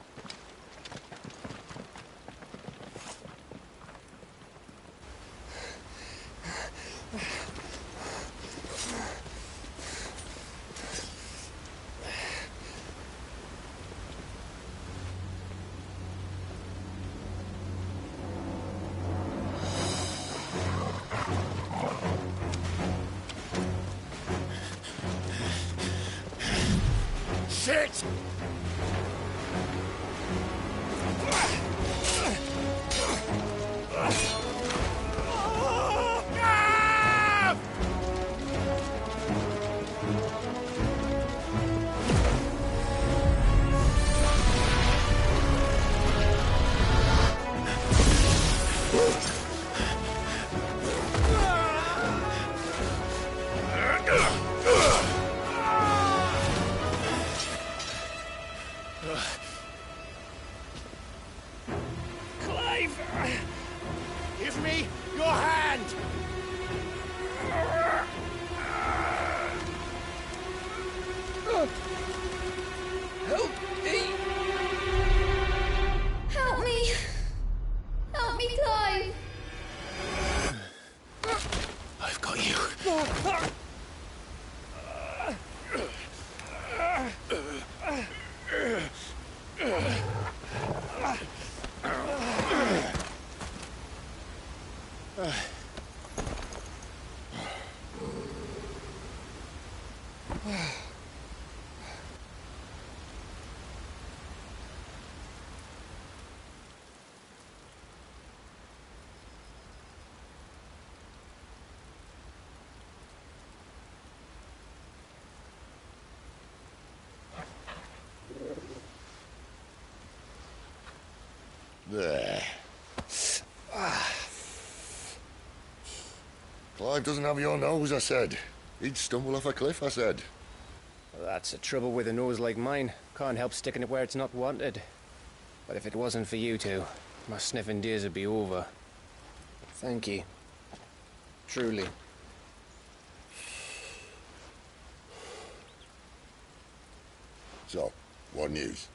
N: Shit! Clive! Give me your hand!
C: Help me!
O: Help me! Help me, Clive!
V: I've got you.
A: There. Clive doesn't have your nose, I said. He'd stumble off a cliff, I said.
T: Well, that's the trouble with a nose like mine. Can't help sticking it where it's not wanted. But if it wasn't for you two, my sniffing days would be over. Thank you. Truly.
A: So, what news?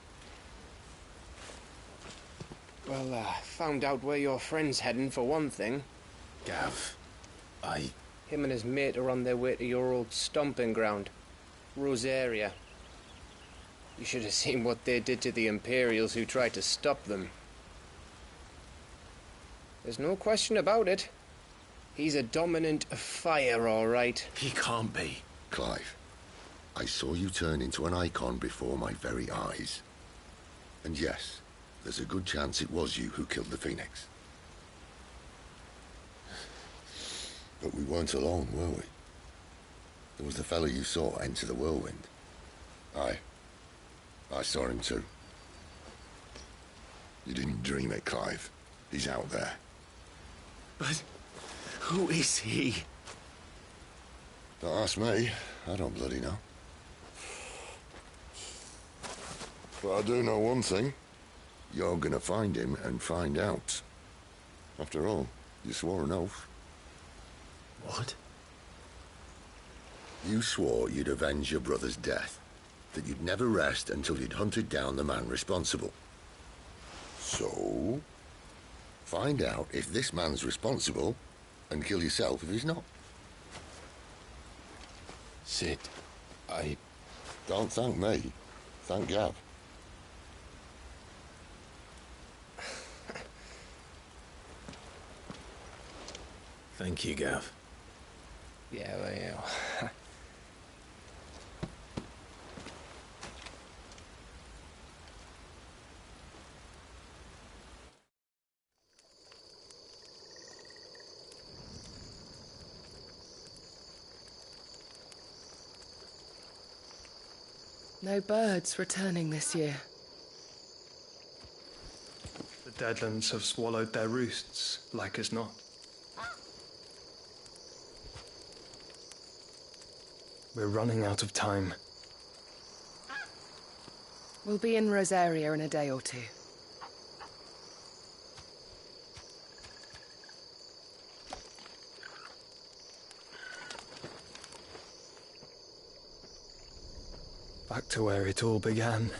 T: Well, found out where your friend's heading for one thing.
V: Gav,
T: Him and his mate are on their way to your old stomping ground, Rosaria. You should have seen what they did to the Imperials who tried to stop them. There's no question about it. He's a dominant of fire, all right.
V: He can't be.
A: Clive, I saw you turn into an icon before my very eyes. And yes, there's a good chance it was you who killed the Phoenix. But we weren't alone, were we? There was the fellow you saw enter the whirlwind. I saw him too. You didn't dream it, Clive. He's out there.
V: But who is he?
A: Don't ask me. I don't bloody know. But I do know one thing. You're gonna find him and find out. After all, you swore an oath.
V: What?
A: You swore you'd avenge your brother's death. That you'd never rest until you'd hunted down the man responsible. So, find out if this man's responsible and kill yourself if he's not.
V: Sid,
A: Don't thank me. Thank Gav.
V: Thank you, Gav.
T: Yeah, well.
Q: No birds returning this year.
M: The Deadlands have swallowed their roosts, like as not. We're running out of time.
Q: We'll be in Rosaria in a day or two.
M: Back to where it all began.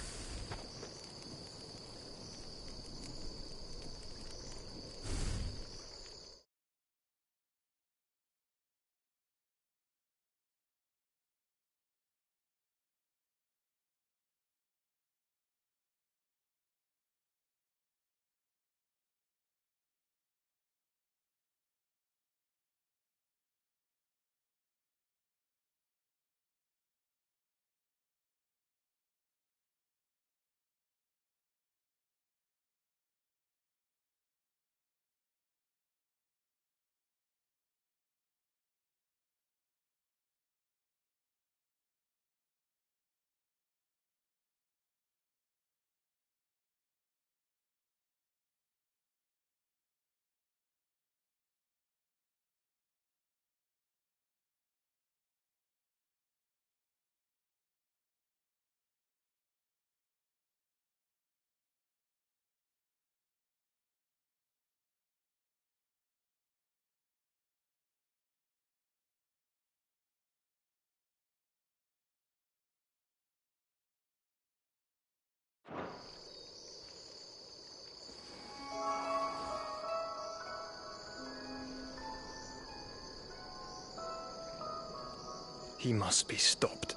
I: He must be stopped.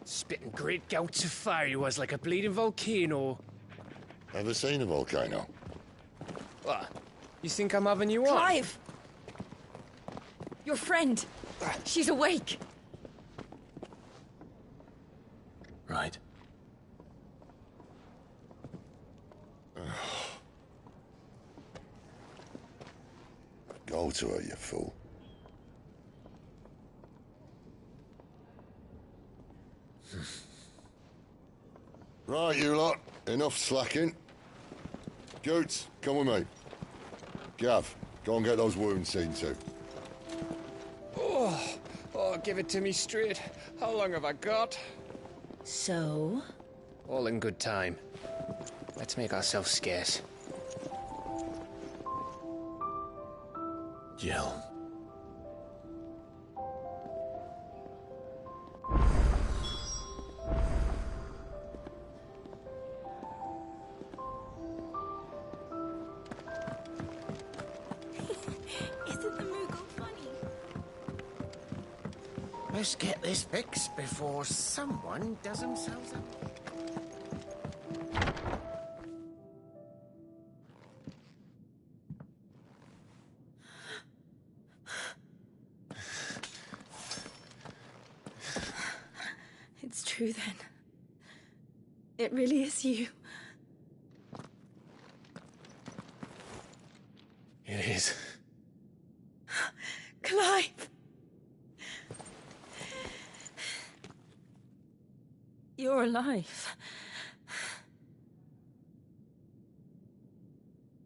T: Spitting great gouts of fire he was, like a bleeding volcano.
A: Ever seen a volcano?
T: What? You think I'm having you on?
C: Clive! Your friend. She's awake.
V: Right.
A: Go to her, you fool. Right, you lot. Enough slacking. Goots, come with me. Gav, go and get those wounds seen to.
T: Oh, give it to me straight. How long have I got?
W: So?
T: All in good time. Let's make ourselves scarce.
V: Jill.
O: Isn't the Moogle funny?
B: Let's get this fixed before someone does themselves up.
C: It's true then. It really is you.
V: It is.
C: Clive! You're alive.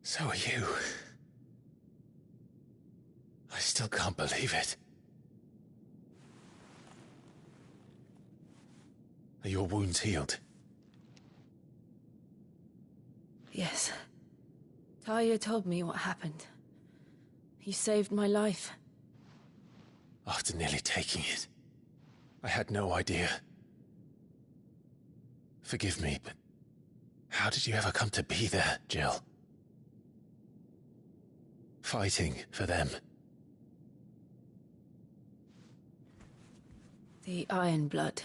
V: So are you. I still can't believe it. Are your wounds healed?
C: Yes. Talia told me what happened. You saved my life.
V: After nearly taking it, I had no idea. Forgive me, but how did you ever come to be there, Jill? Fighting for them.
C: The Iron Blood.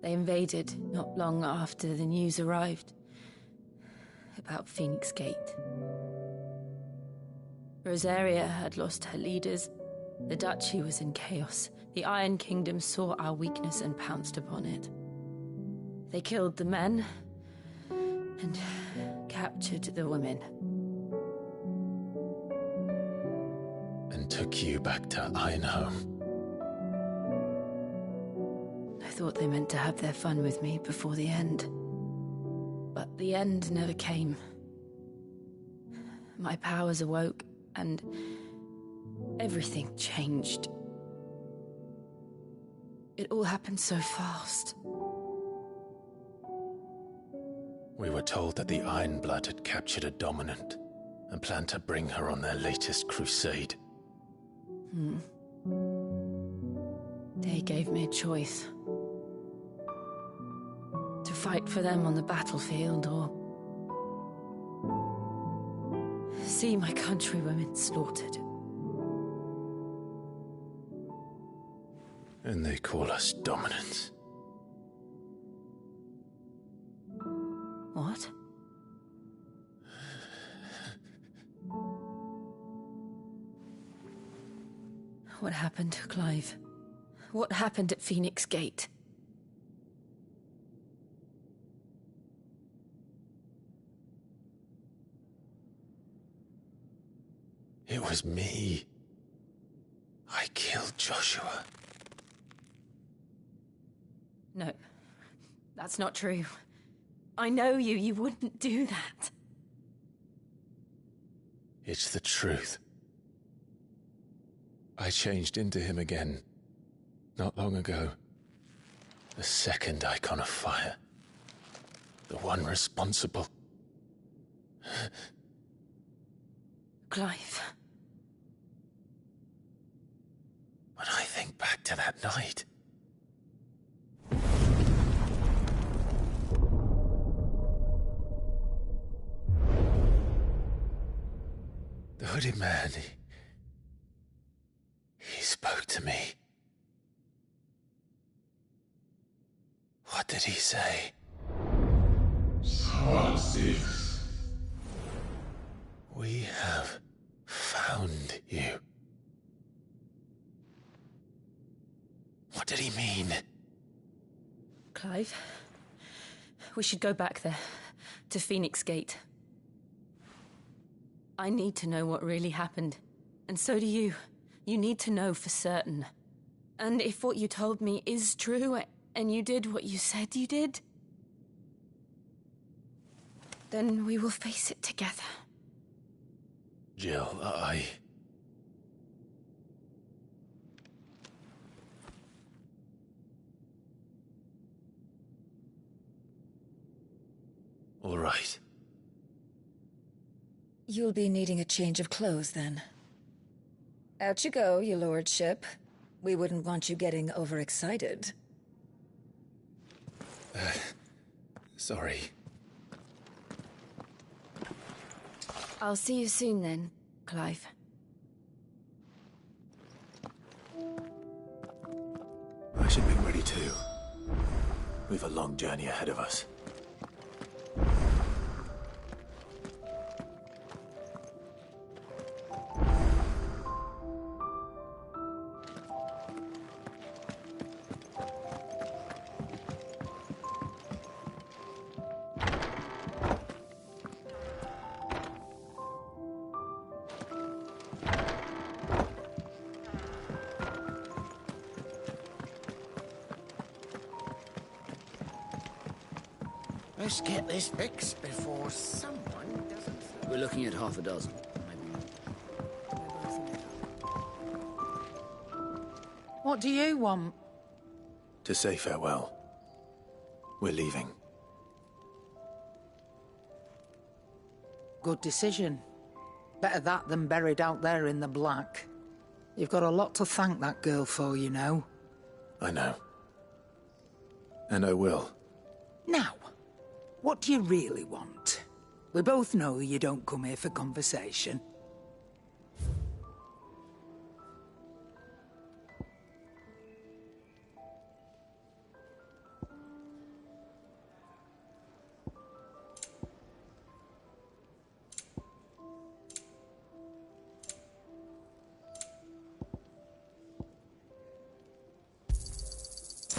C: They invaded not long after the news arrived about Phoenix Gate. Rosaria had lost her leaders. The Duchy was in chaos. The Iron Kingdom saw our weakness and pounced upon it. They killed the men and captured the women.
V: And took you back to Ironhome.
C: I thought they meant to have their fun with me before the end. But the end never came. My powers awoke, and everything changed. It all happened so fast.
V: We were told that the Iron Blood had captured a dominant and planned to bring her on their latest crusade.
C: They gave me a choice. To fight for them on the battlefield, or see my countrywomen slaughtered.
V: And they call us dominants.
C: What? What happened, Clive? What happened at Phoenix Gate?
V: It was me. I killed Joshua.
C: No, that's not true. I know you. You wouldn't do that.
V: It's the truth. I changed into him again, not long ago. The second icon of fire. The one responsible.
C: Clive.
V: When I think back to that night... The hooded man, he spoke to me. What did he say?
F: XVI.
V: We have found you. What did he mean?
C: Clive, we should go back there, to Phoenix Gate. I need to know what really happened. And so do you. You need to know for certain. And if what you told me is true, and you did what you said you did, then we will face it together.
V: Jill, All right.
L: You'll be needing a change of clothes, then. Out you go, your lordship. We wouldn't want you getting overexcited.
V: Sorry.
C: I'll see you soon then, Clive.
V: I should be ready too. We've a long journey ahead of us.
B: Let's get this fixed before someone doesn't...
S: We're looking at half a dozen.
P: What do you want?
V: To say farewell. We're leaving.
P: Good decision. Better that than buried out there in the black. You've got a lot to thank that girl for, you know.
V: I know. And I will.
P: Now, what do you really want? We both know you don't come here for conversation.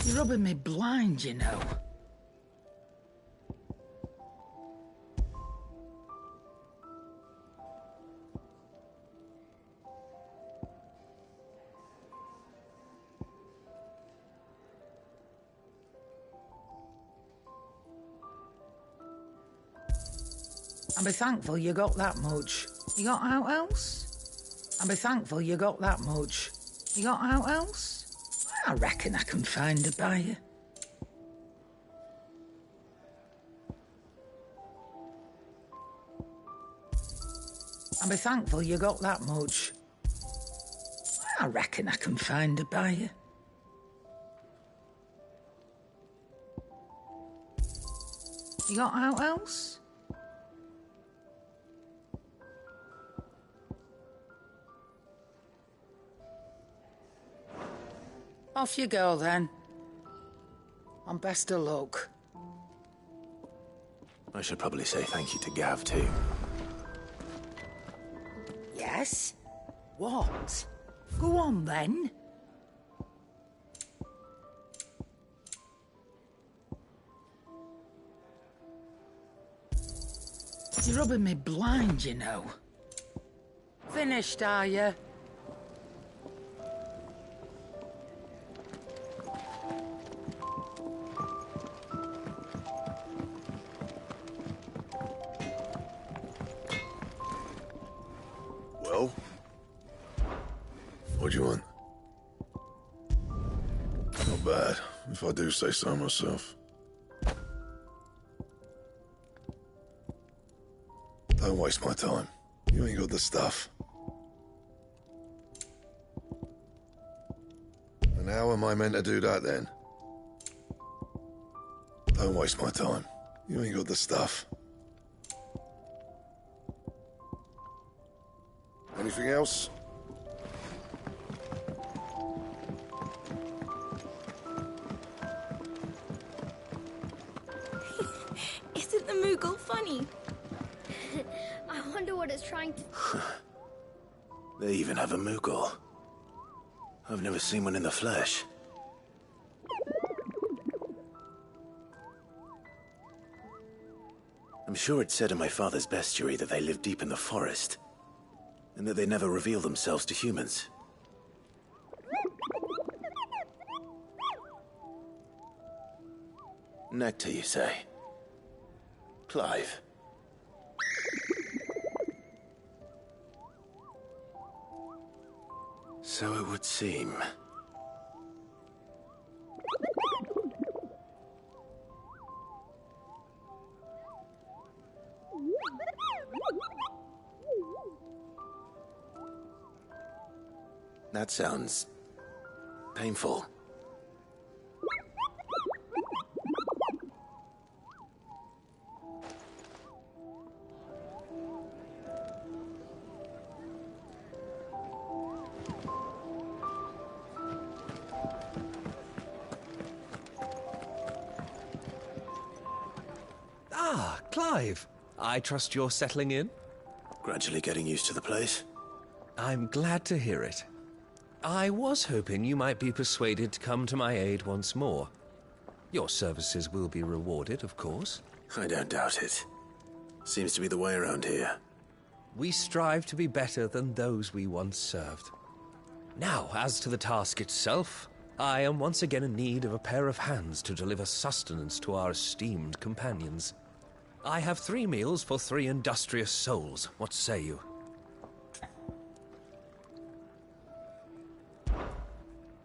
P: You're rubbing me blind, you know. And be thankful you got that much. You got out else? And be thankful you got that much. You got out else? I reckon I can find a buyer. And be thankful you got that much. I reckon I can find a buyer. You got out else? Off you go, then. And best of luck.
V: I should probably say thank you to Gav, too.
P: Yes? What? Go on, then. You're rubbing me blind, you know. Finished, are you?
E: Well? What do you want? Not bad. if I do say so myself. Don't waste my time. You ain't got the stuff. And how am I meant to do that then? Don't waste my time. You ain't got the stuff. Anything else?
O: Isn't the Moogle funny? I wonder what it's trying to...
V: They even have a Moogle. I've never seen one in the flesh. I'm sure it said in my father's bestiary that they live deep in the forest, and that they never reveal themselves to humans. Nectar, you say? Clive. So it would seem. That sounds painful.
D: Ah, Clive. I trust you're settling in?
V: Gradually getting used to the place.
D: I'm glad to hear it. I was hoping you might be persuaded to come to my aid once more. Your services will be rewarded, of course.
V: I don't doubt it. Seems to be the way around here.
D: We strive to be better than those we once served. Now, as to the task itself, I am once again in need of a pair of hands to deliver sustenance to our esteemed companions. I have 3 meals for 3 industrious souls. What say you?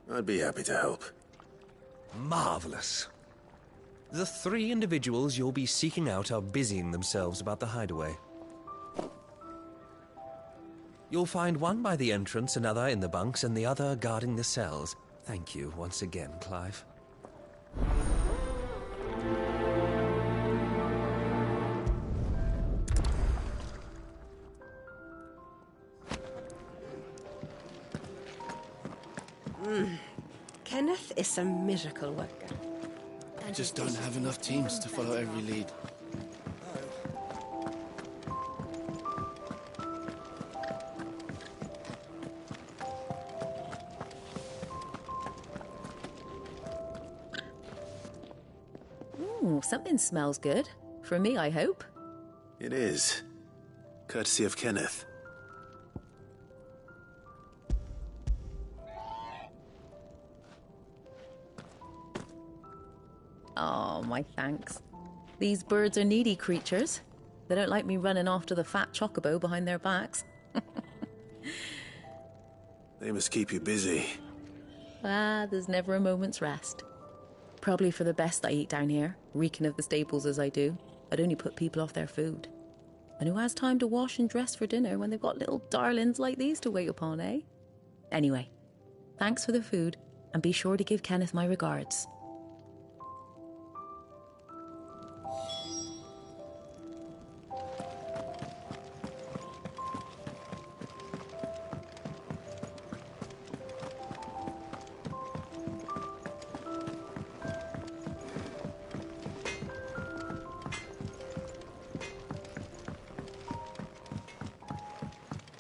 V: I'd be happy to help.
D: Marvelous. The 3 individuals you'll be seeking out are busying themselves about the hideaway. You'll find one by the entrance, another in the bunks, and the other guarding the cells. Thank you once again, Clive.
R: Kenneth is a miracle worker.
F: I just don't have enough teams to follow every lead.
C: Ooh, something smells good. For me, I hope.
V: It is. Courtesy of Kenneth.
C: Oh, my thanks. These birds are needy creatures. They don't like me running after the fat chocobo behind their backs.
V: They must keep you busy.
C: There's never a moment's rest. Probably for the best I eat down here, reeking of the stables as I do. I'd only put people off their food. And who has time to wash and dress for dinner when they've got little darlings like these to wait upon, eh? Anyway, thanks for the food, and be sure to give Kenneth my regards.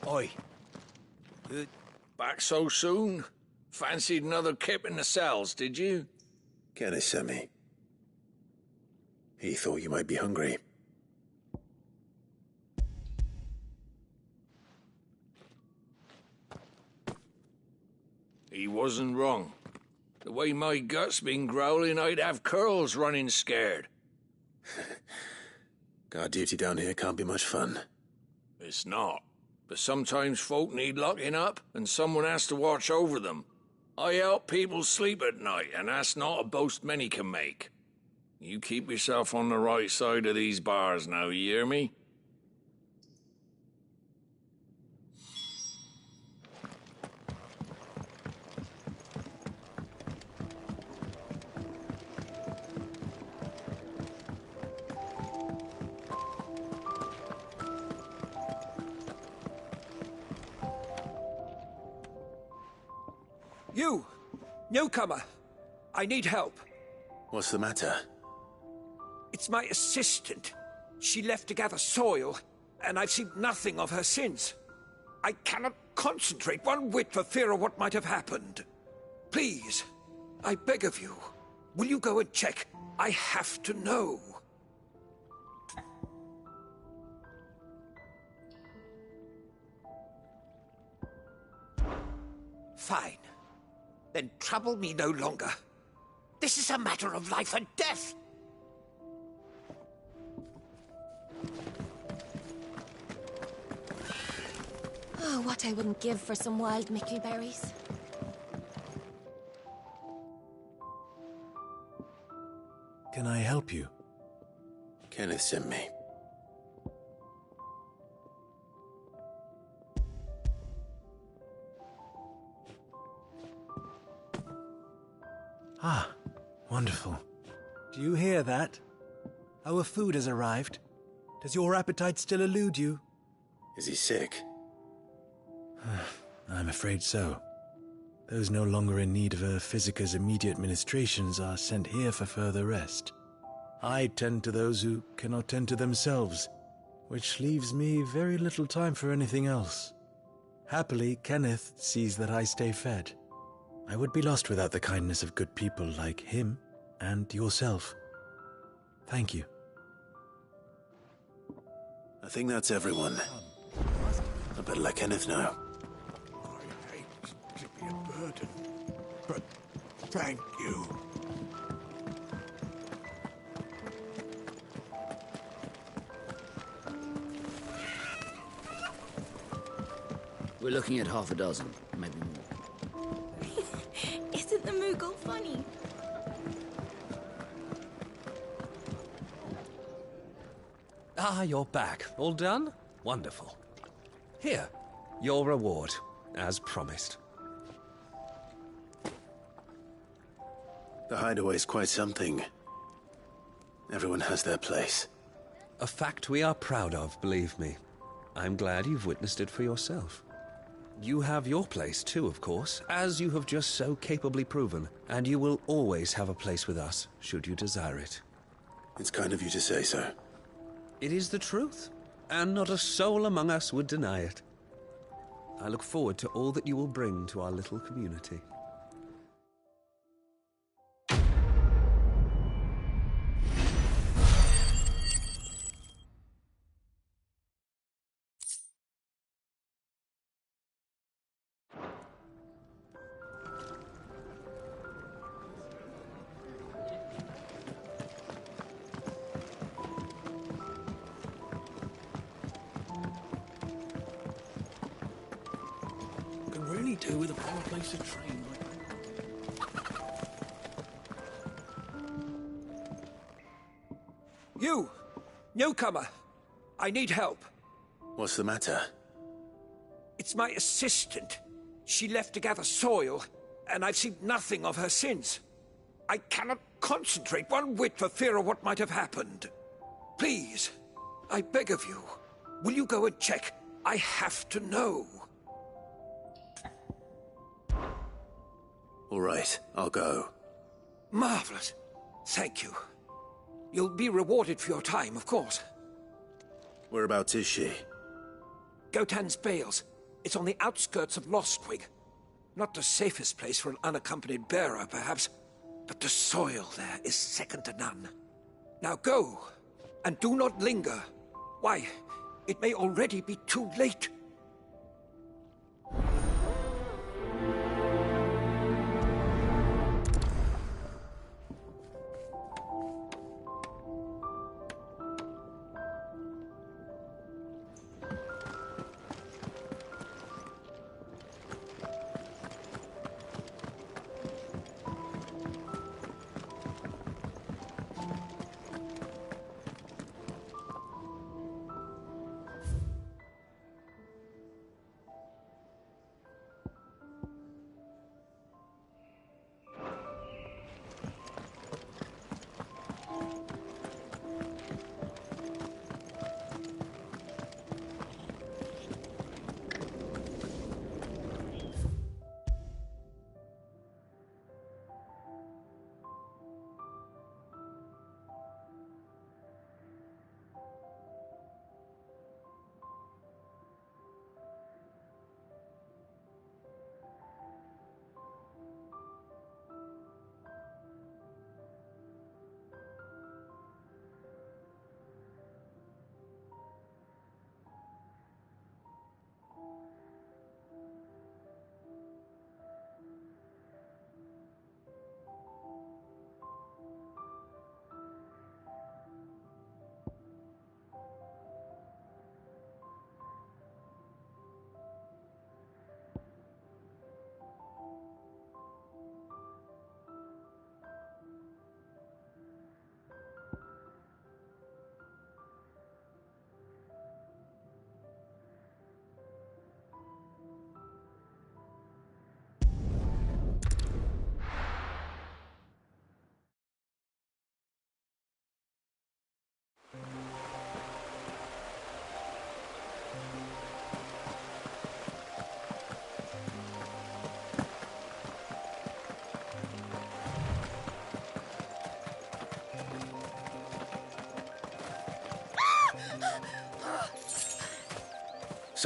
S: Oi. Back so soon? Fancied another kip in the cells, did you?
V: Kenneth sent me. He thought you might be hungry.
S: He wasn't wrong. The way my gut's been growling, I'd have curls running scared.
V: Guard duty down here can't be much fun.
S: It's not. But sometimes folk need locking up, and someone has to watch over them. I help people sleep at night, and that's not a boast many can make. You keep yourself on the right side of these bars now, you hear me?
H: You! Newcomer! I need help.
V: What's the matter?
H: It's my assistant. She left to gather soil, and I've seen nothing of her since. I cannot concentrate one whit for fear of what might have happened. Please, I beg of you, will you go and check? I have to know. Fine. Then trouble me no longer. This is a matter of life and death.
W: Oh, what I wouldn't give for some wild Mickey berries.
V: Can I help you? Kenneth sent me.
J: Ah, wonderful. Do you hear that? Our food has arrived. Does your appetite still elude you?
V: Is he sick?
J: I'm afraid so. Those no longer in need of a Physica's immediate ministrations are sent here for further rest. I tend to those who cannot tend to themselves, which leaves me very little time for anything else. Happily, Kenneth sees that I stay fed. I would be lost without the kindness of good people like him and yourself. Thank you.
V: I think that's everyone. I better let Kenneth know.
B: I hate to be a burden, but thank you.
U: We're looking at half a dozen, maybe more.
O: Isn't the Moogle funny?
D: Ah, you're back. All done? Wonderful. Here, your reward, as promised.
V: The hideaway's quite something. Everyone has their place.
D: A fact we are proud of, believe me. I'm glad you've witnessed it for yourself. You have your place too, of course, as you have just so capably proven, and you will always have a place with us, should you desire it.
V: It's kind of you to say so.
D: It is the truth, and not a soul among us would deny it. I look forward to all that you will bring to our little community.
M: Do with a proper place to train.
H: You! Newcomer! I need help.
V: What's the matter?
H: It's my assistant. She left to gather soil, and I've seen nothing of her since. I cannot concentrate one whit for fear of what might have happened. Please, I beg of you, will you go and check? I have to know.
V: All right, I'll go.
H: Marvelous. Thank you. You'll be rewarded for your time, of course.
V: Whereabouts is she?
H: Gotan's Bales. It's on the outskirts of Lostwig. Not the safest place for an unaccompanied bearer, perhaps, but the soil there is second to none. Now go, and do not linger. Why, it may already be too late.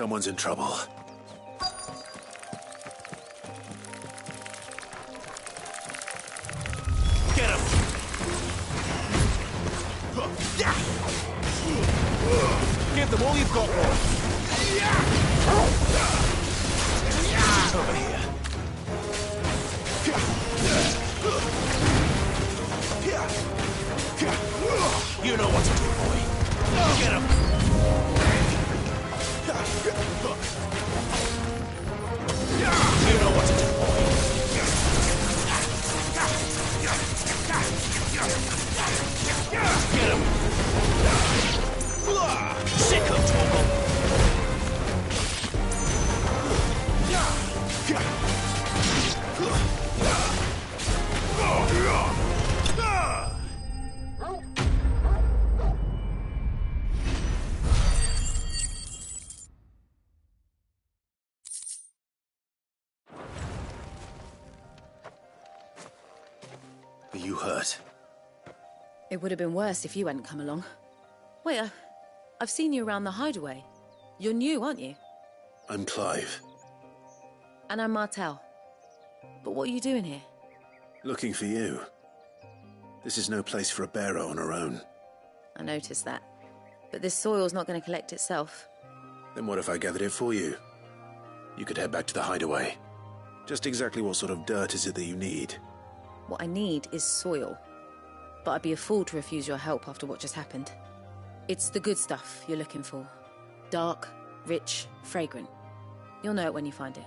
V: Someone's in trouble.
G: Get him! Give them all you've got, boy. Over here. You know what to do, boy. Get him! You know what to do, boy. Get him! Sick of trouble!
V: Are you hurt?
K: It would have been worse if you hadn't come along. Wait, I've seen you around the hideaway. You're new, aren't you?
V: I'm Clive.
K: And I'm Martel. But what are you doing here?
V: Looking for you. This is no place for a bearer on her own.
K: I noticed that. But this soil's not going to collect itself.
V: Then what if I gathered it for you? You could head back to the hideaway. Just exactly what sort of dirt is it that you need?
K: What I need is soil. But I'd be a fool to refuse your help after what just happened. It's the good stuff you're looking for. Dark, rich, fragrant. You'll know it when you find it.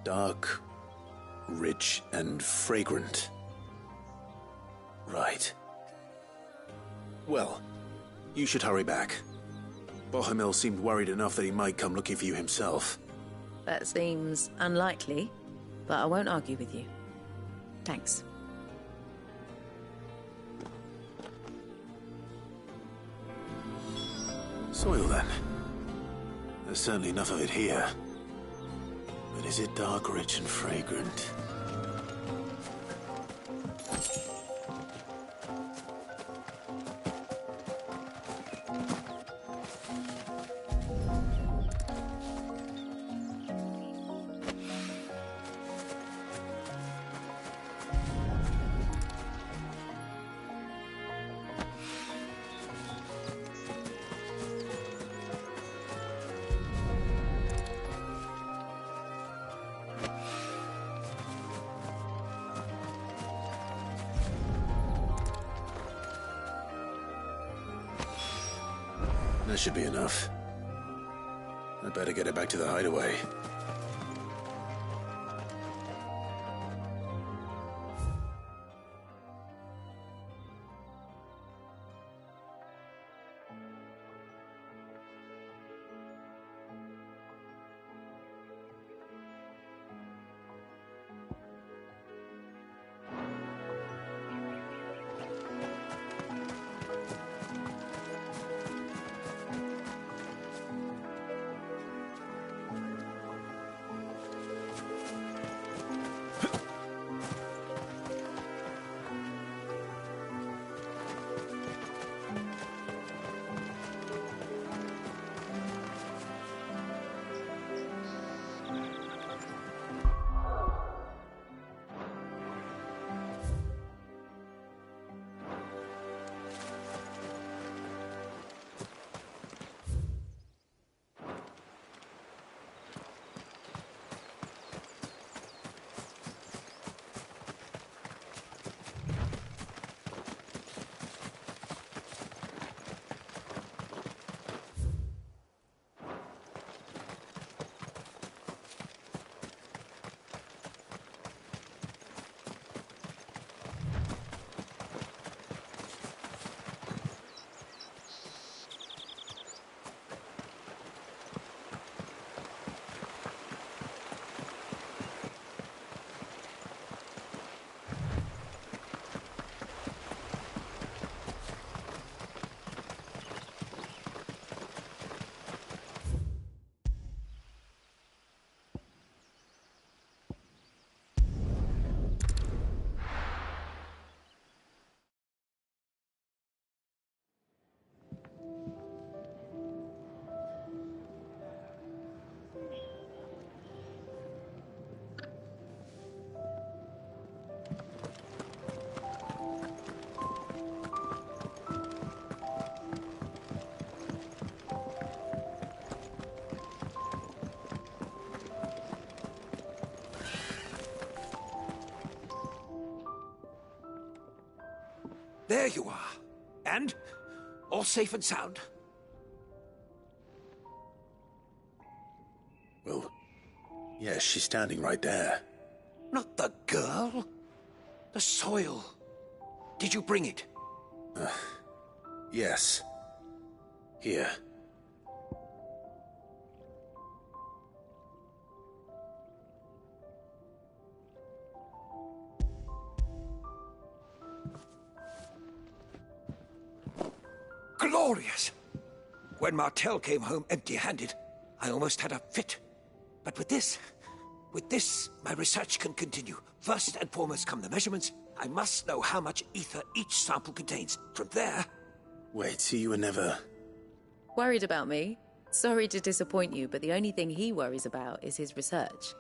V: Dark, rich, and fragrant. Right. Well, you should hurry back. Bohemil seemed worried enough that he might come looking for you himself.
K: That seems unlikely, but I won't argue with you. Thanks.
V: Soil, then. There's certainly enough of it here. But is it dark, rich, and fragrant? That should be enough. I'd better get it back to the hideaway.
H: there you are. And all safe and sound.
V: Well, yes, she's standing right there.
H: Not the girl. The soil. Did you bring it?
V: Yes. Here.
H: Glorious! When Martel came home empty-handed, I almost had a fit. But with this, my research can continue. First and foremost come the measurements. I must know how much ether each sample contains. From there...
V: Wait, so you were never...
K: Worried about me? Sorry to disappoint you, but the only thing he worries about is his research.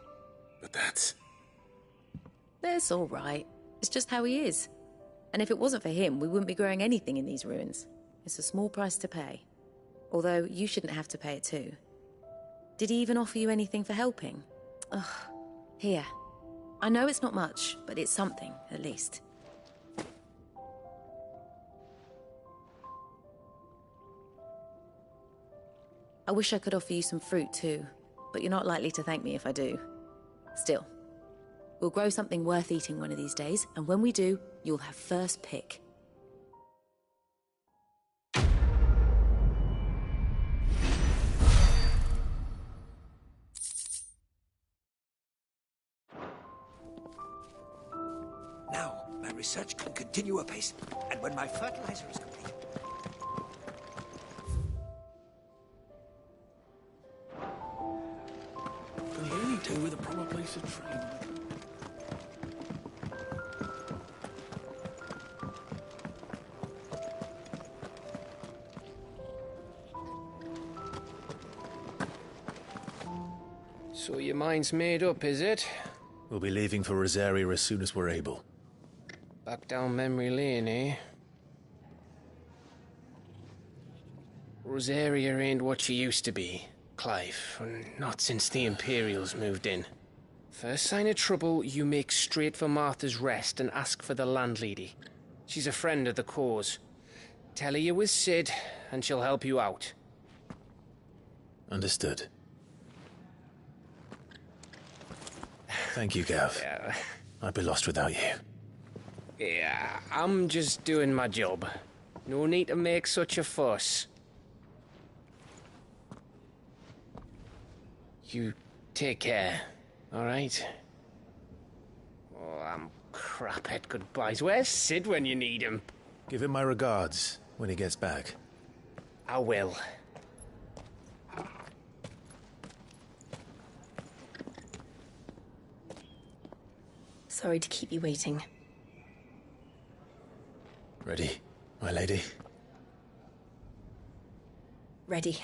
V: But that's...
K: That's all right. It's just how he is. And if it wasn't for him, we wouldn't be growing anything in these ruins. It's a small price to pay. Although, you shouldn't have to pay it too. Did he even offer you anything for helping? Ugh. Here. I know it's not much, but it's something, at least. I wish I could offer you some fruit too, but you're not likely to thank me if I do. Still, we'll grow something worth eating one of these days, and when we do, you'll have first pick.
H: Now, my research can continue apace, and when my fertilizer is complete...
G: Can only do with a proper place of training.
T: So your mind's made up, is it?
V: We'll be leaving for Rosaria as soon as we're able.
T: Back down memory lane, eh? Rosaria ain't what she used to be, Clive. Not since the Imperials moved in. First sign of trouble, you make straight for Martha's Rest and ask for the landlady. She's a friend of the cause. Tell her you're with Sid, and she'll help you out.
V: Understood. Thank you, Gav.
T: Yeah.
V: I'd be lost without you.
T: Yeah, I'm just doing my job. No need to make such a fuss. You take care, alright? Oh, I'm crap at goodbyes. Where's Sid when you need him?
V: Give him my regards when he gets back.
T: I will.
C: Sorry to keep you waiting.
V: Ready, my lady?
C: Ready.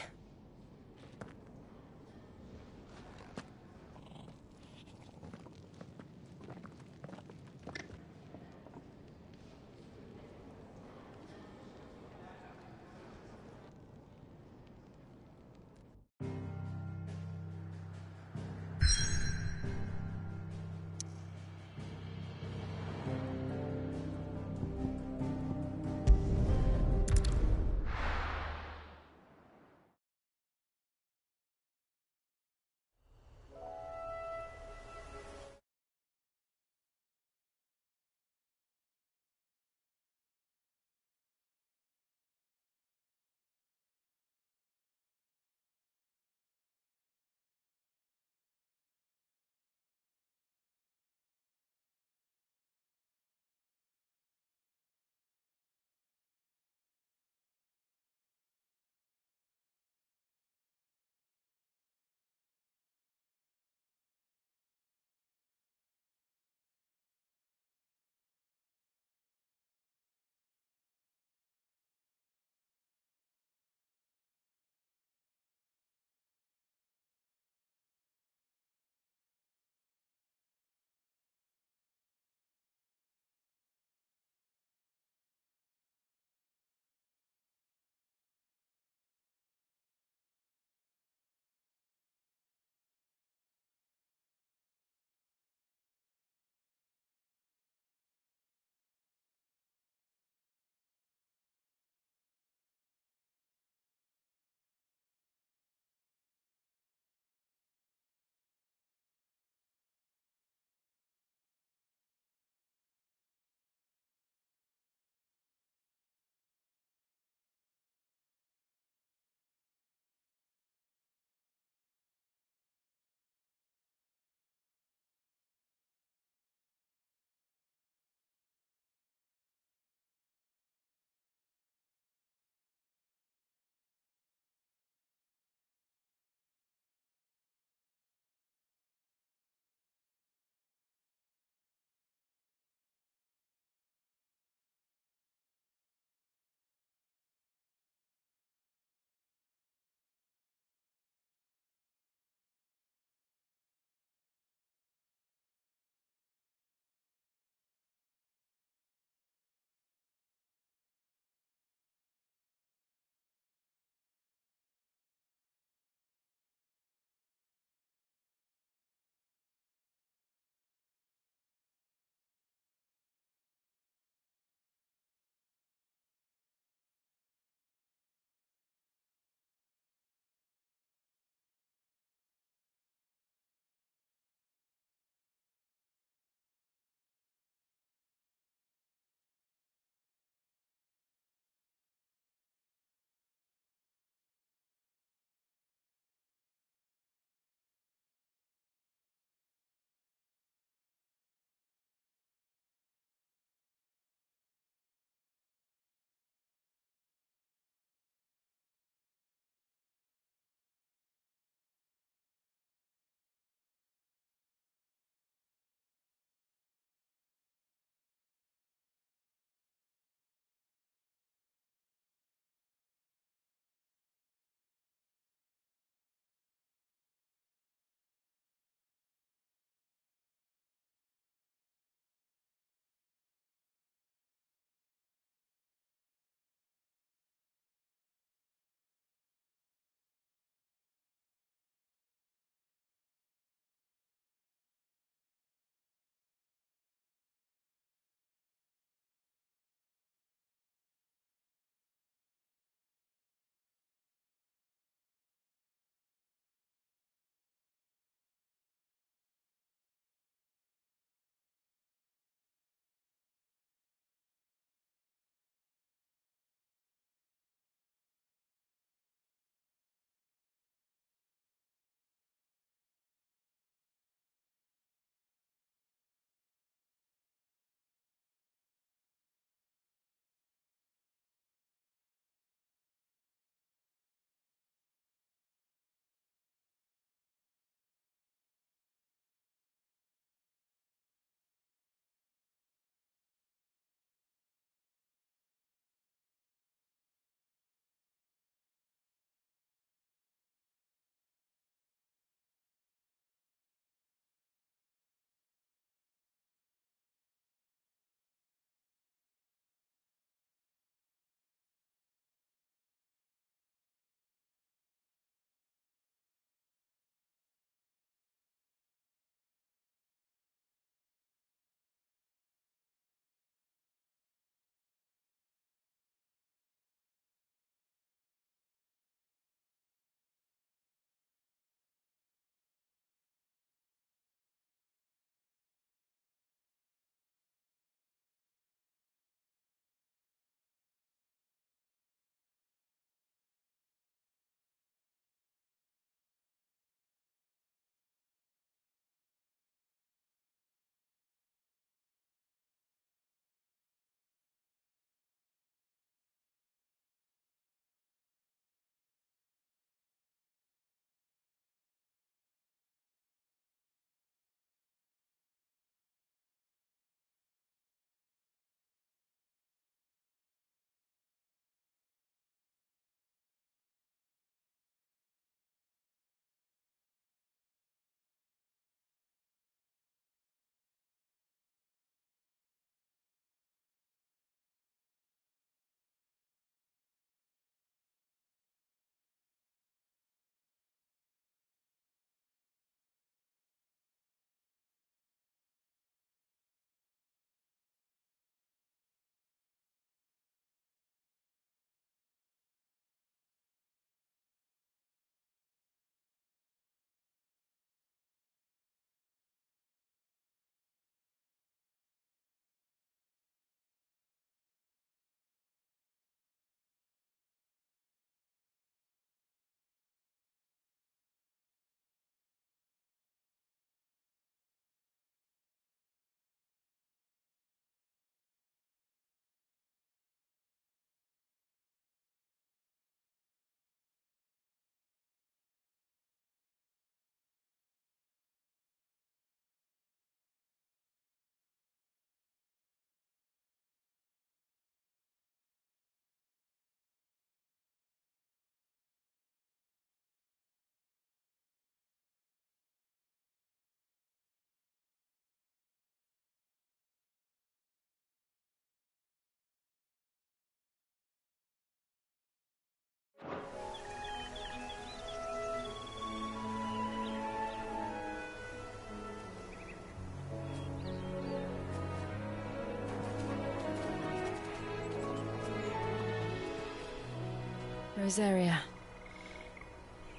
C: Rosaria.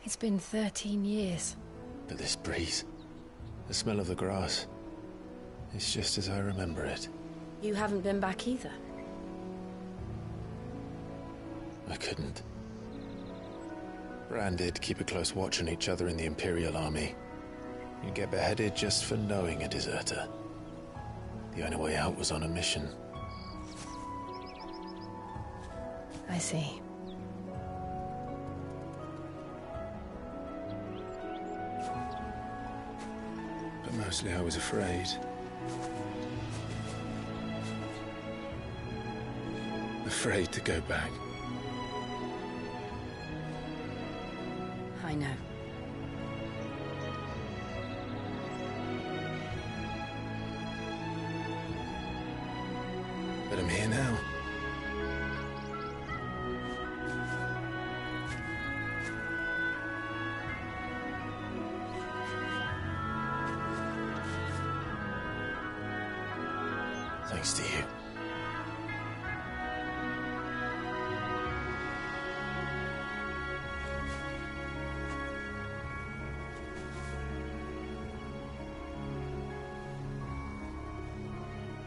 C: It's been 13 years.
V: But this breeze, the smell of the grass, it's just as I remember it.
C: You haven't been back either.
V: I couldn't. Bran did keep a close watch on each other in the Imperial Army. You get beheaded just for knowing a deserter. The only way out was on a mission.
C: I see.
V: But mostly I was afraid. Afraid to go back.
C: I know.
V: But I'm here now. Thanks to you.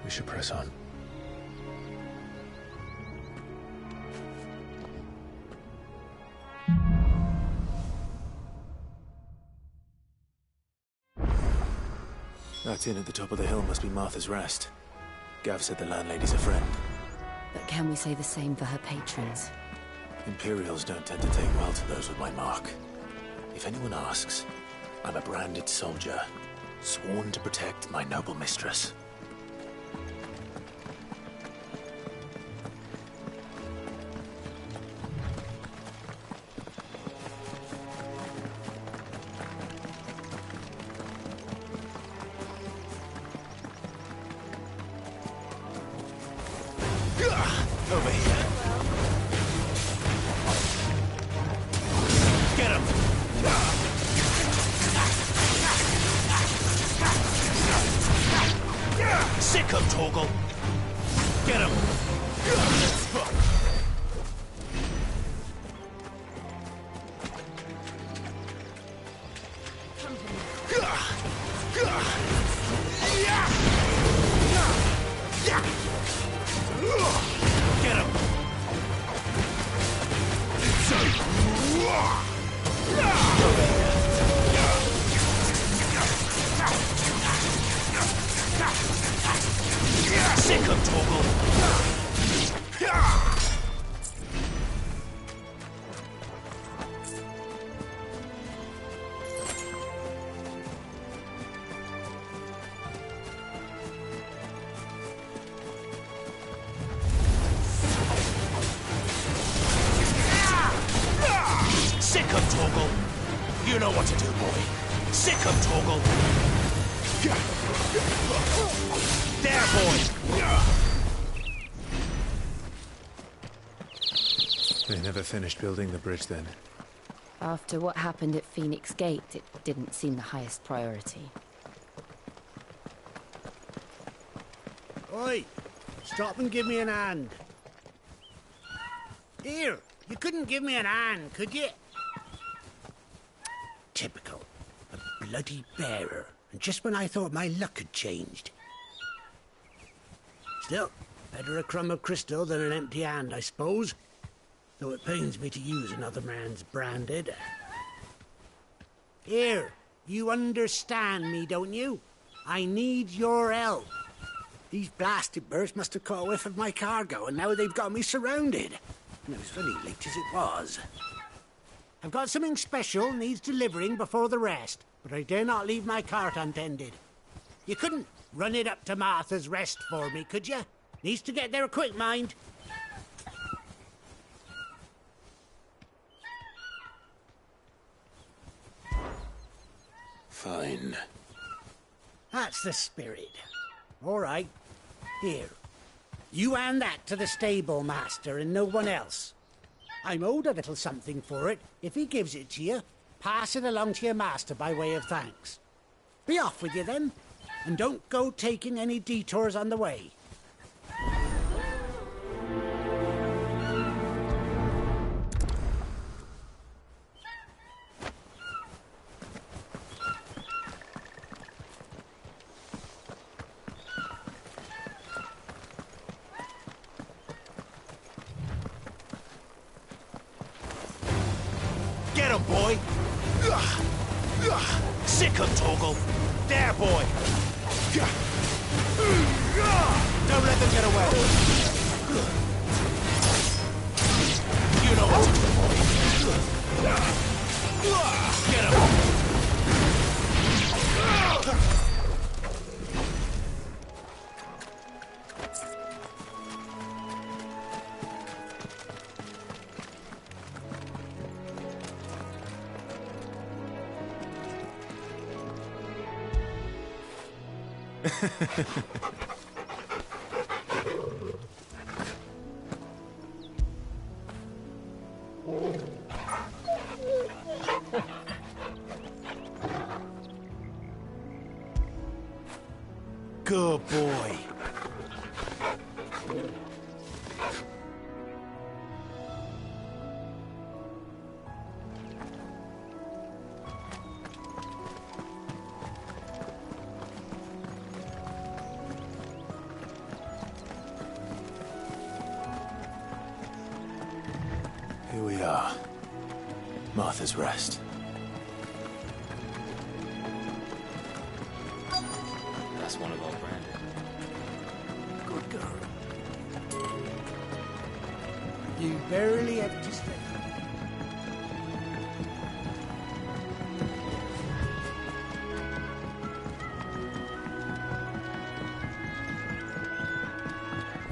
V: We should press on.
F: That inn at the top of the hill must be Martha's Rest. Gav said the landlady's a friend.
C: But can we say the same for her patrons?
F: Imperials don't tend to take well to those with my mark. If anyone asks, I'm a branded soldier, sworn to protect my noble mistress.
G: Over here. Get him! Sick him, Torgal! Get him! Get him! Sick him, Torgal! Sick him, Torgal! You know what to do, boy. Sick him, Torgal! There, boy!
F: They never finished building the bridge then.
C: After what happened at Phoenix Gate, it didn't seem the highest priority.
B: Oi! Stop and give me an hand. Here, you couldn't give me an hand, could you? Typical. A bloody bearer. And just when I thought my luck had changed. Still, better a crumb of crystal than an empty hand, I suppose. Though it pains me to use another man's branded. Here, you understand me, don't you? I need your help. These blasted birds must have caught a whiff of my cargo, and now they've got me surrounded. And it was very late as it was. I've got something special needs delivering before the rest, but I dare not leave my cart untended. You couldn't run it up to Martha's Rest for me, could you? Needs to get there quick, mind.
V: Fine.
B: That's the spirit. All right. Here. You hand that to the stable master and no one else. I'm owed a little something for it. If he gives it to you, pass it along to your master by way of thanks. Be off with you then, and don't go taking any detours on the way.
G: boy! Sick 'em, Torgal! There, boy! Don't let them get away! You know what to do, boy! Get him! Good boy.
F: Here we are. Martha's Rest.
T: That's one of our brand.
B: Good girl. You barely have to stay.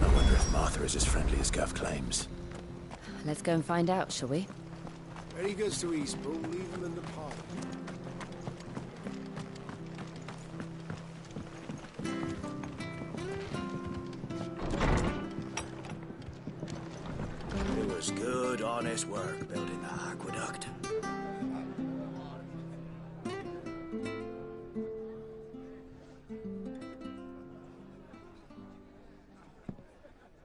F: I wonder if Martha is as friendly as Gav claims.
K: Let's go and find out, shall we?
B: When he goes to Eastpool, leave him in the park.
G: It was good, honest work building that aqueduct.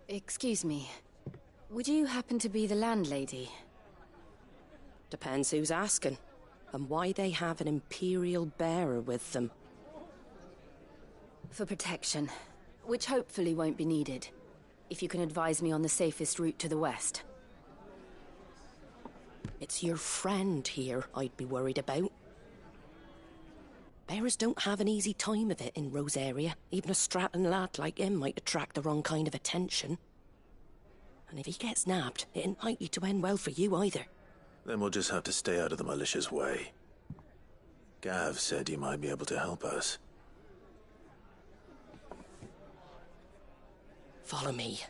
K: Excuse me. Would you happen to be the landlady?
R: Depends who's asking, and why they have an Imperial bearer with them.
K: For protection, which hopefully won't be needed. If you can advise me on the safest route to the west.
R: It's your friend here I'd be worried about. Bearers don't have an easy time of it in Rosaria. Even a Stratton lad like him might attract the wrong kind of attention. And if he gets nabbed, it ain't likely to end well for you either.
F: Then we'll just have to stay out of the malicious way. Gav said you might be able to help us.
R: Follow me.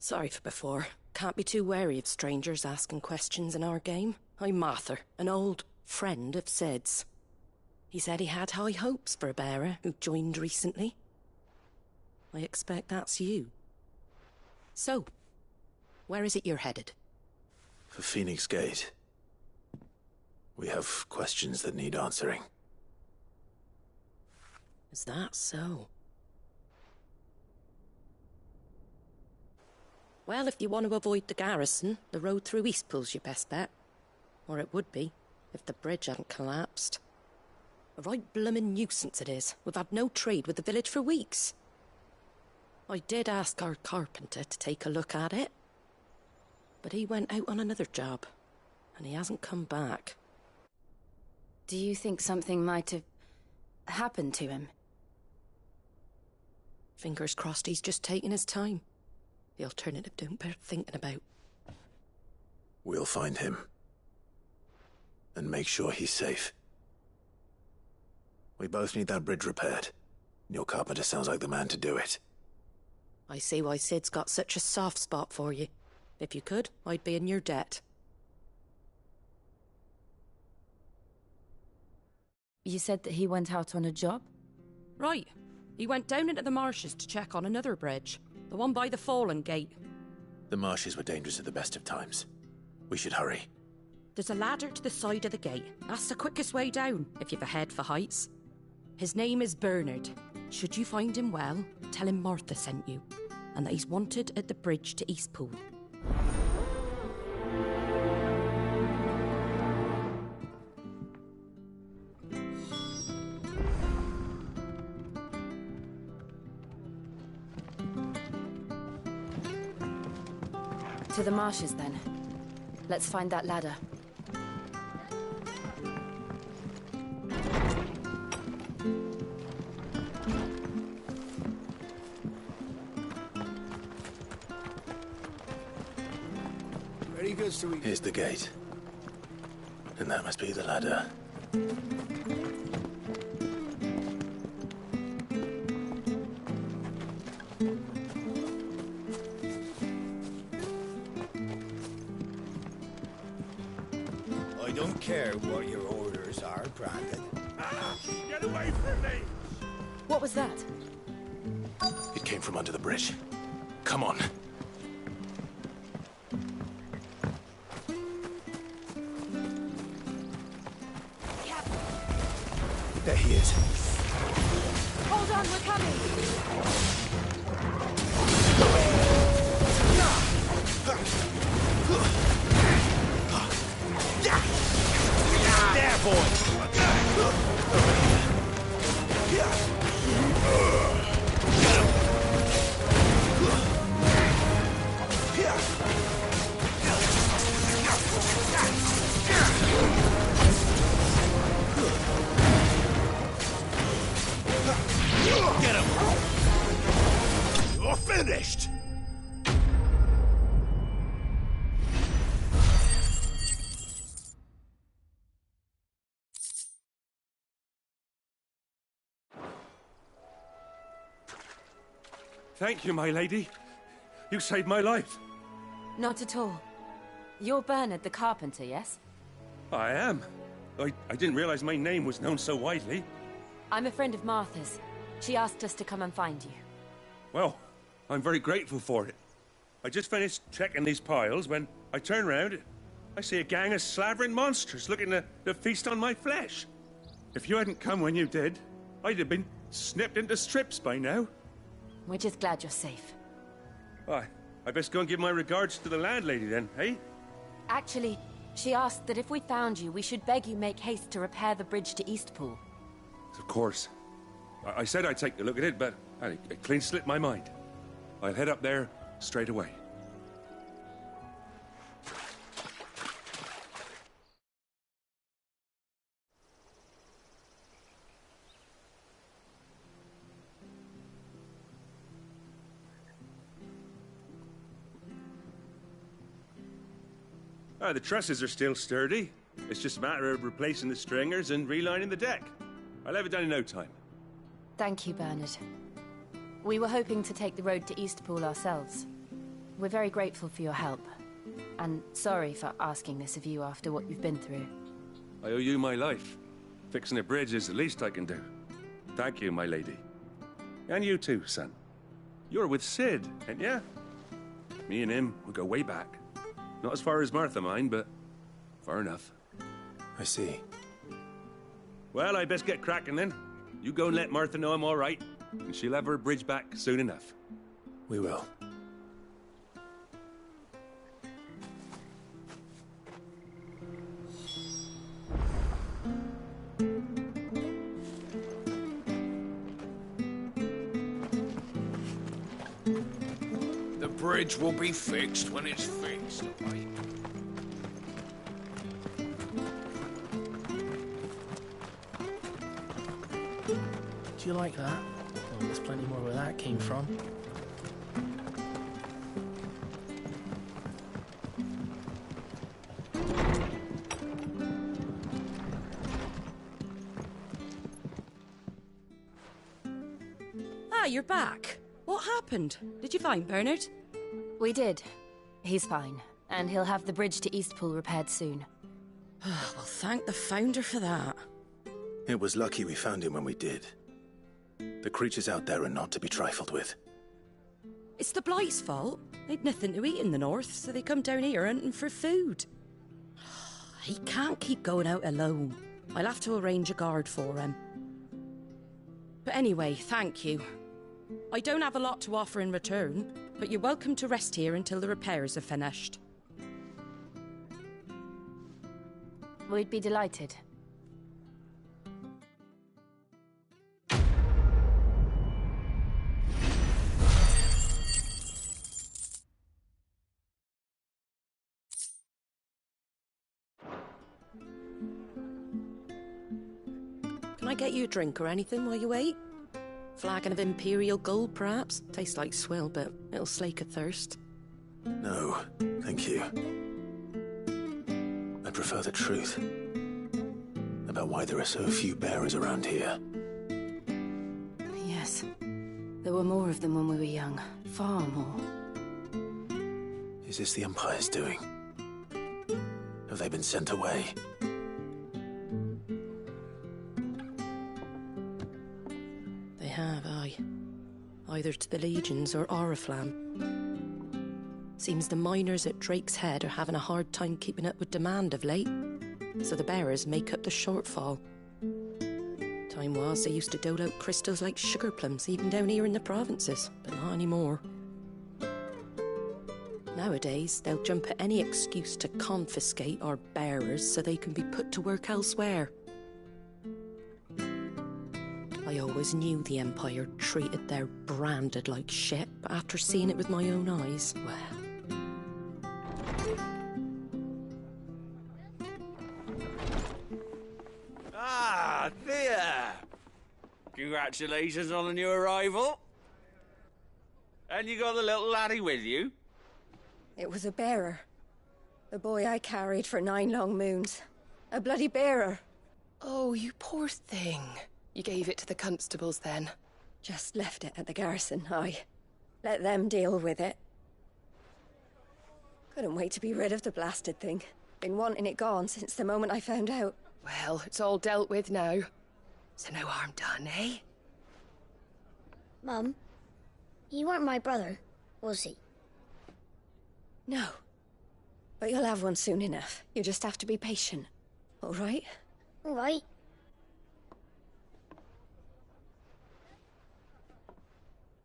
R: Sorry for before. Can't be too wary of strangers asking questions in our game. I'm Martha, an old friend of Sid's. He said he had high hopes for a bearer who joined recently. I expect that's you. So, where is it you're headed?
F: For Phoenix Gate. We have questions that need answering.
R: Is that so? Well, if you want to avoid the garrison, the road through Eastpool's your best bet. Or it would be, if the bridge hadn't collapsed. A right bloomin' nuisance it is. We've had no trade with the village for weeks. I did ask our carpenter to take a look at it. But he went out on another job, and he hasn't come back.
K: Do you think something might have happened to him?
R: Fingers crossed he's just taking his time. The alternative don't bear thinking about.
F: We'll find him. And make sure he's safe. We both need that bridge repaired. Your carpenter sounds like the man to do it.
R: I see why Sid's got such a soft spot for you. If you could, I'd be in your debt.
K: You said that he went out on a job?
R: Right. He went down into the marshes to check on another bridge. The one by the Fallen Gate.
F: The marshes were dangerous at the best of times. We should hurry.
R: There's a ladder to the side of the gate. That's the quickest way down, if you've a head for heights. His name is Bernard. Should you find him well, tell him Martha sent you, and that he's wanted at the bridge to Eastpool.
C: To the marshes, then. Let's find that ladder.
B: Very good, sweet.
V: Here's the gate. And that must be the ladder.
I: I don't care what your orders are, Brandon.
E: Get away from me!
C: What was that?
V: It came from under the bridge. Come on. There he is.
C: Hold on, we're coming!
I: There, boy!
G: Get him! You're finished!
N: Thank you, my lady. You saved my life.
C: Not at all. You're Bernard the carpenter, yes?
N: I am. I didn't realize my name was known so widely.
C: I'm a friend of Martha's. She asked us to come and find you.
N: Well, I'm very grateful for it. I just finished checking these piles when I turn round. I see a gang of slavering monsters looking to feast on my flesh. If you hadn't come when you did, I'd have been snipped into strips by now.
C: We're just glad you're safe.
N: Why, I best go and give my regards to the landlady then, eh?
C: Actually, she asked that if we found you, we should beg you make haste to repair the bridge to Eastpool.
N: Of course. I said I'd take a look at it, but it clean slipped my mind. I'll head up there straight away. The trusses are still sturdy. It's just a matter of replacing the stringers and relining the deck. I'll have it done in no time.
C: Thank you, Bernard. We were hoping to take the road to Eastpool ourselves. We're very grateful for your help. And sorry for asking this of you after what you've been through.
N: I owe you my life. Fixing a bridge is the least I can do. Thank you, my lady. And you too, son. You're with Sid, ain't ya? Me and him will go way back. Not as far as Martha, mind, but far enough.
V: I see.
N: Well, I best get cracking then. You go and let Martha know I'm all right, and she'll have her bridge back soon enough.
V: We will.
S: The bridge will be fixed when it's fixed, right?
Q: Do you like that? Well, there's plenty more where that came from.
R: Ah, you're back. What happened? Did you find Bernard?
C: We did. He's fine, and he'll have the bridge to Eastpool repaired soon.
R: Well, thank the Founder for that.
V: It was lucky we found him when we did. The creatures out there are not to be trifled with.
R: It's the Blight's fault. They'd nothing to eat in the north, so they come down here hunting for food. He can't keep going out alone. I'll have to arrange a guard for him. But anyway, thank you. I don't have a lot to offer in return, but you're welcome to rest here until the repairs are finished.
C: We'd be delighted.
R: get you a drink or anything while you wait? Flagon of Imperial Gold, perhaps? Tastes like swill, but it'll slake a thirst.
F: No, thank you. I prefer the truth about why there are so few bearers around here.
C: Yes. There were more of them when we were young. Far more.
F: Is this the Empire's doing? Have they been sent away?
R: They have, aye. Either to the Legions or Oriflamme. Seems the miners at Drake's Head are having a hard time keeping up with demand of late, so the bearers make up the shortfall. Time was they used to dole out crystals like sugar plums, even down here in the provinces, but not anymore. Nowadays, they'll jump at any excuse to confiscate our bearers so they can be put to work elsewhere. I always knew the Empire treated their branded like shit, but after seeing it with my own eyes, well...
A: Ah, Thea! Congratulations on the new arrival. And you got the little laddie with you?
L: It was a bearer. The boy I carried for 9 long moons. A bloody bearer.
P: Oh, you poor thing. You gave it to the constables then?
L: Just left it at the garrison, aye. Let them deal with it. Couldn't wait to be rid of the blasted thing. Been wanting it gone since the moment I found out.
P: Well, it's all dealt with now. So no harm done, eh?
O: Mum, he weren't my brother, was he?
L: No. But you'll have one soon enough. You just have to be patient. All right?
O: All right.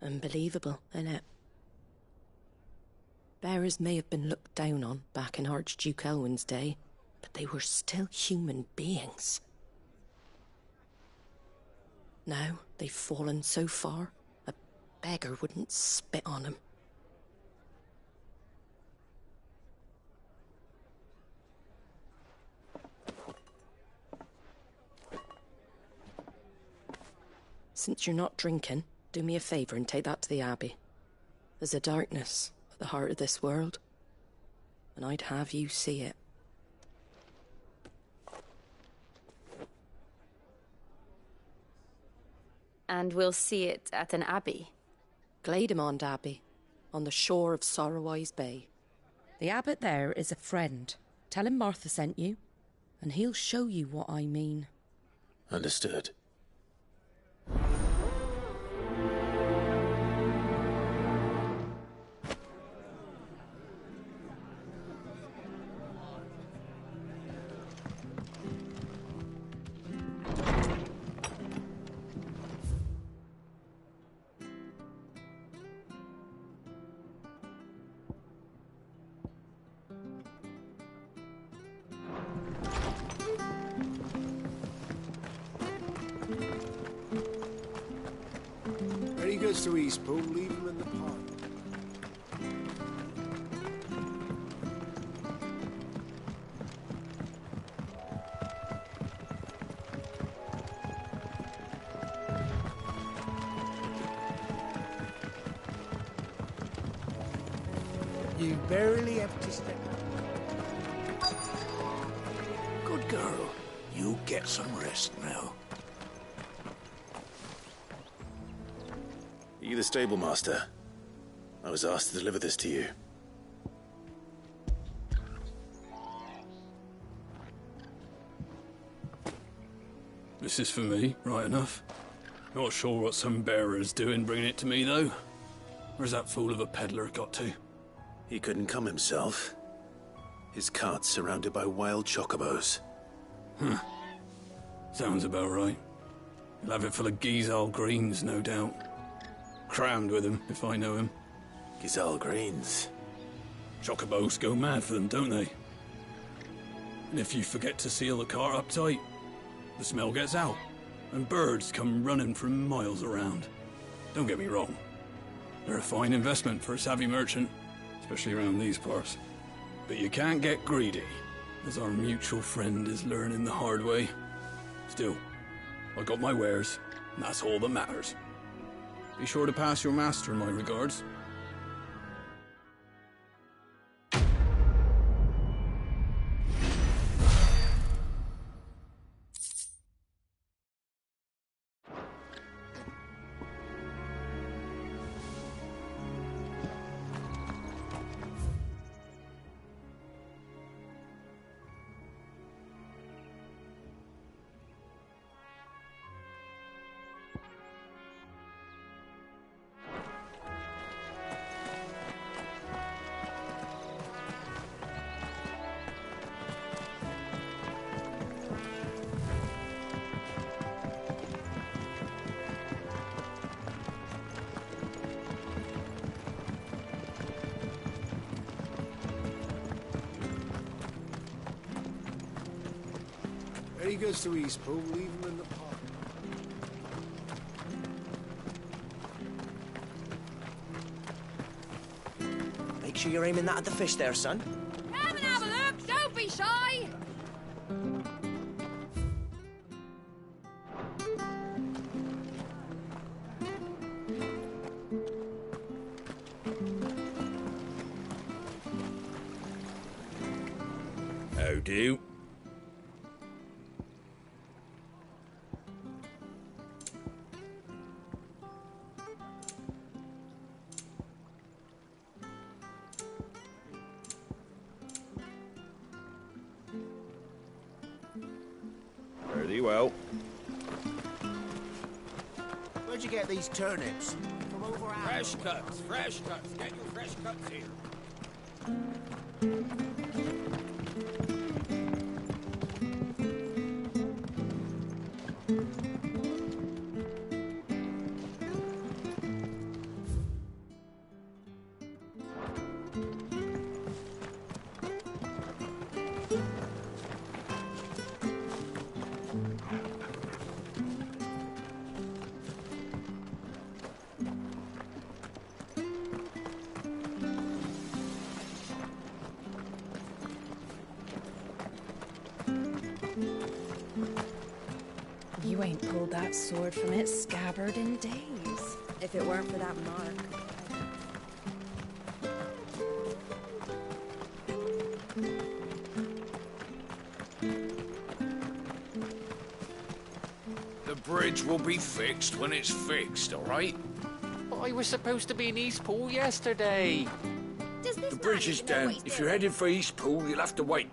R: Unbelievable, innit? Bearers may have been looked down on back in Archduke Elwin's day, but they were still human beings. Now they've fallen so far, a beggar wouldn't spit on them. Since you're not drinking, do me a favour and take that to the Abbey. There's a darkness at the heart of this world, and I'd have you see it.
C: And we'll see it at an abbey?
R: Glademond Abbey, on the shore of Sorrowise Bay. The abbot there is a friend. Tell him Martha sent you, and he'll show you what I mean.
F: Understood.
B: When he goes to Eastpool, leave him in the park. You barely have to step.
G: Good girl. You get some rest now.
F: Are you the stable master? I was asked to deliver this to you.
X: This is for me, right enough. Not sure what some bearer's doing bringing it to me, though. Where's that fool of a peddler got to?
F: He couldn't come himself. His cart's surrounded by wild chocobos.
X: Sounds about right. He'll have it full of Gizal greens, no doubt. Crammed with him, if I know him.
F: Gizal greens?
X: Chocobos go mad for them, don't they? And if you forget to seal the cart up tight, the smell gets out, and birds come running from miles around. Don't get me wrong. They're a fine investment for a savvy merchant, especially around these parts. But you can't get greedy, as our mutual friend is learning the hard way. Still, I got my wares, and that's all that matters. Be sure to pass your master my regards.
B: There he goes to East Pool, leave him in the park.
G: Make sure you're aiming that at the fish there, son.
D: Come and have a look, don't be shy!
S: How do? Very well.
I: Where'd you get these turnips? From over our...
G: Fresh cuts, fresh cuts. Get your fresh cuts here.
C: You ain't pulled that sword from its scabbard in days.
K: If it weren't for that mark.
S: The bridge will be fixed when it's fixed, all right?
T: But I was supposed to be in Eastpool yesterday.
S: The bridge is down. If you're headed for Eastpool, you'll have to wait.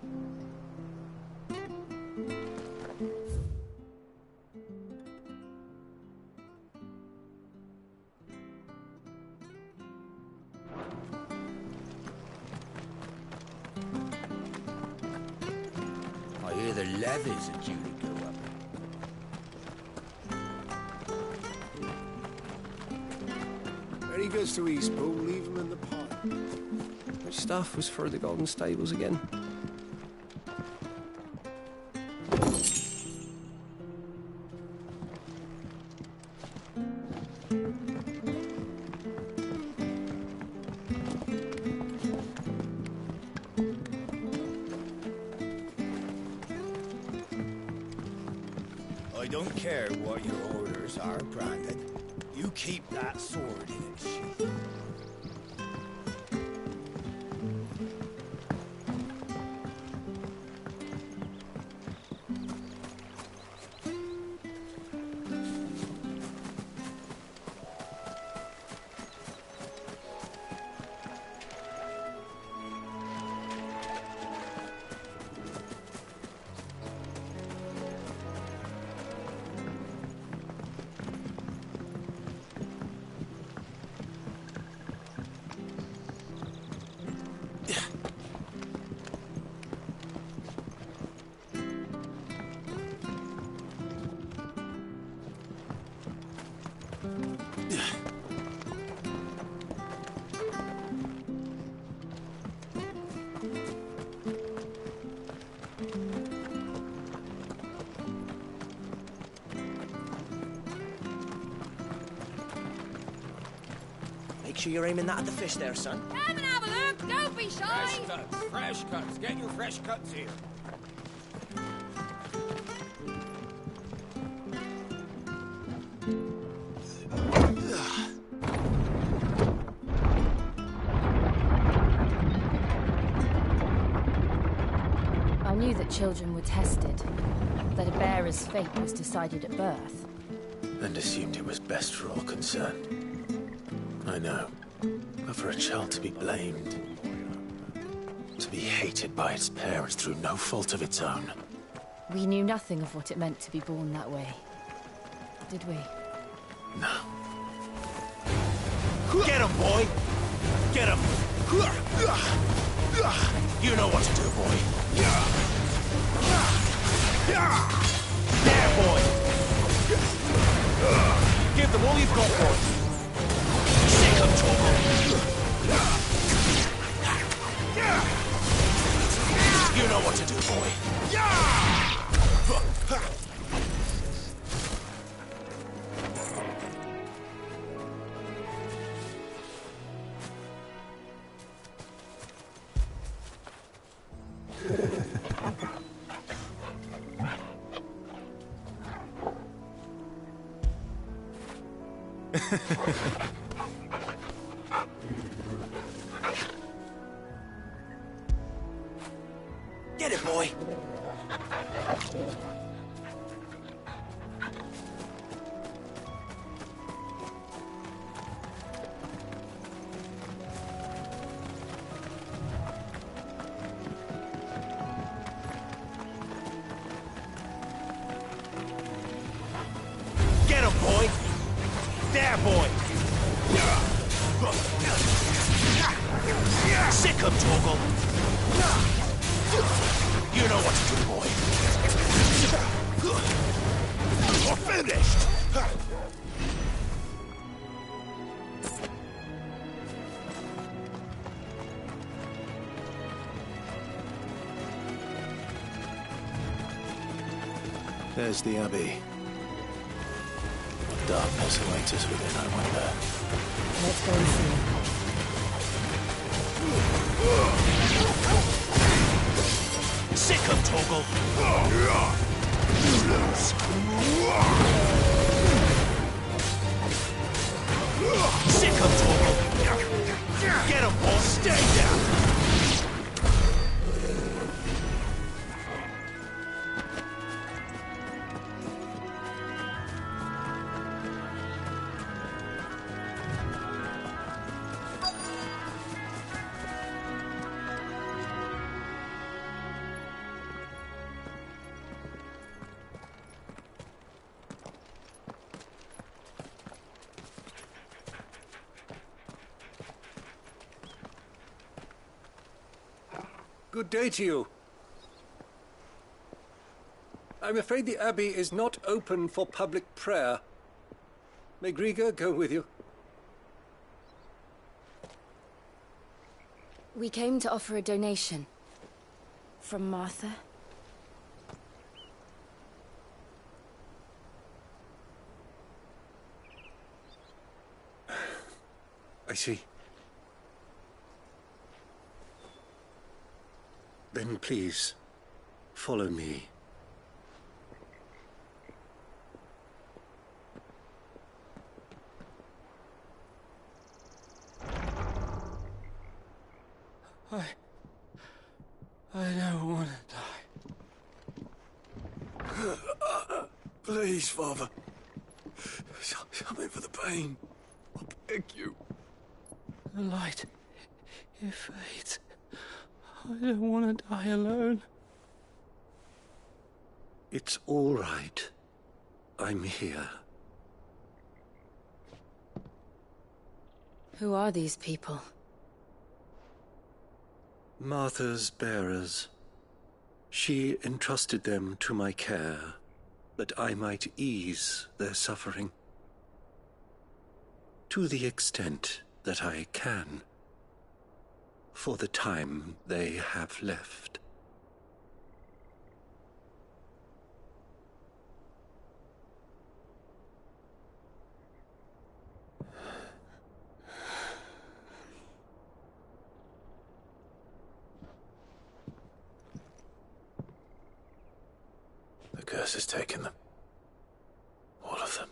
I: I hear the levies are due to go up.
B: There he goes to East Pool, leave him in the park.
H: Which stuff was for the Golden Stables again?
I: I don't care what your orders are, Brandon. You keep that sword in its sheath.
G: Make sure you're aiming that at the fish there, son.
D: Come and have a look, don't be shy!
G: Fresh cuts, fresh cuts. Get your fresh cuts here.
C: children were tested, that a bearer's fate was decided at birth.
V: And assumed it was best for all concerned. I know. But for a child to be blamed, to be hated by its parents through no fault of its own.
C: We knew nothing of what it meant to be born that way, did we?
V: No.
G: Get him, boy! Get him! You know what to do, boy. There, boy! Give them all you've got, boy. Sick of trouble. You know what to do, boy. Get it, boy. Get him, boy. There, boy. Sick him, Torgal. You know what to do, boy. You're finished.
V: There's the Abbey. What darkness awaits us within, I wonder.
C: Let's go and see.
G: Sick him, Torgal. You lose. Sick him, Torgal. Get him, boy. Stay down.
H: Good day to you. I'm afraid the Abbey is not open for public prayer. May Griga go with you?
C: We came to offer a donation. From Martha.
H: I see. Then please, follow me.
I: I don't want to die. Please, Father. Something for the pain. I beg you.
Q: The light, it fades. I don't want to die alone.
H: It's all right. I'm here.
C: Who are these people?
H: Martha's bearers. She entrusted them to my care, that I might ease their suffering. To the extent that I can. For the time they have left.
V: The curse has taken them. All of them.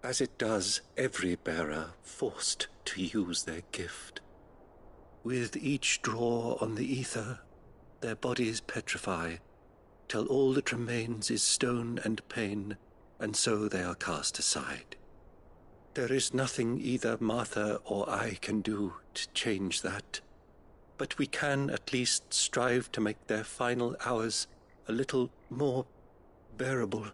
H: As it does every bearer forced to use their gift. With each draw on the ether,
V: their bodies petrify, till all that remains is stone and pain, and so they are cast aside. There is nothing either Martha or I can do to change that, but we can at least strive to make their final hours a little more bearable.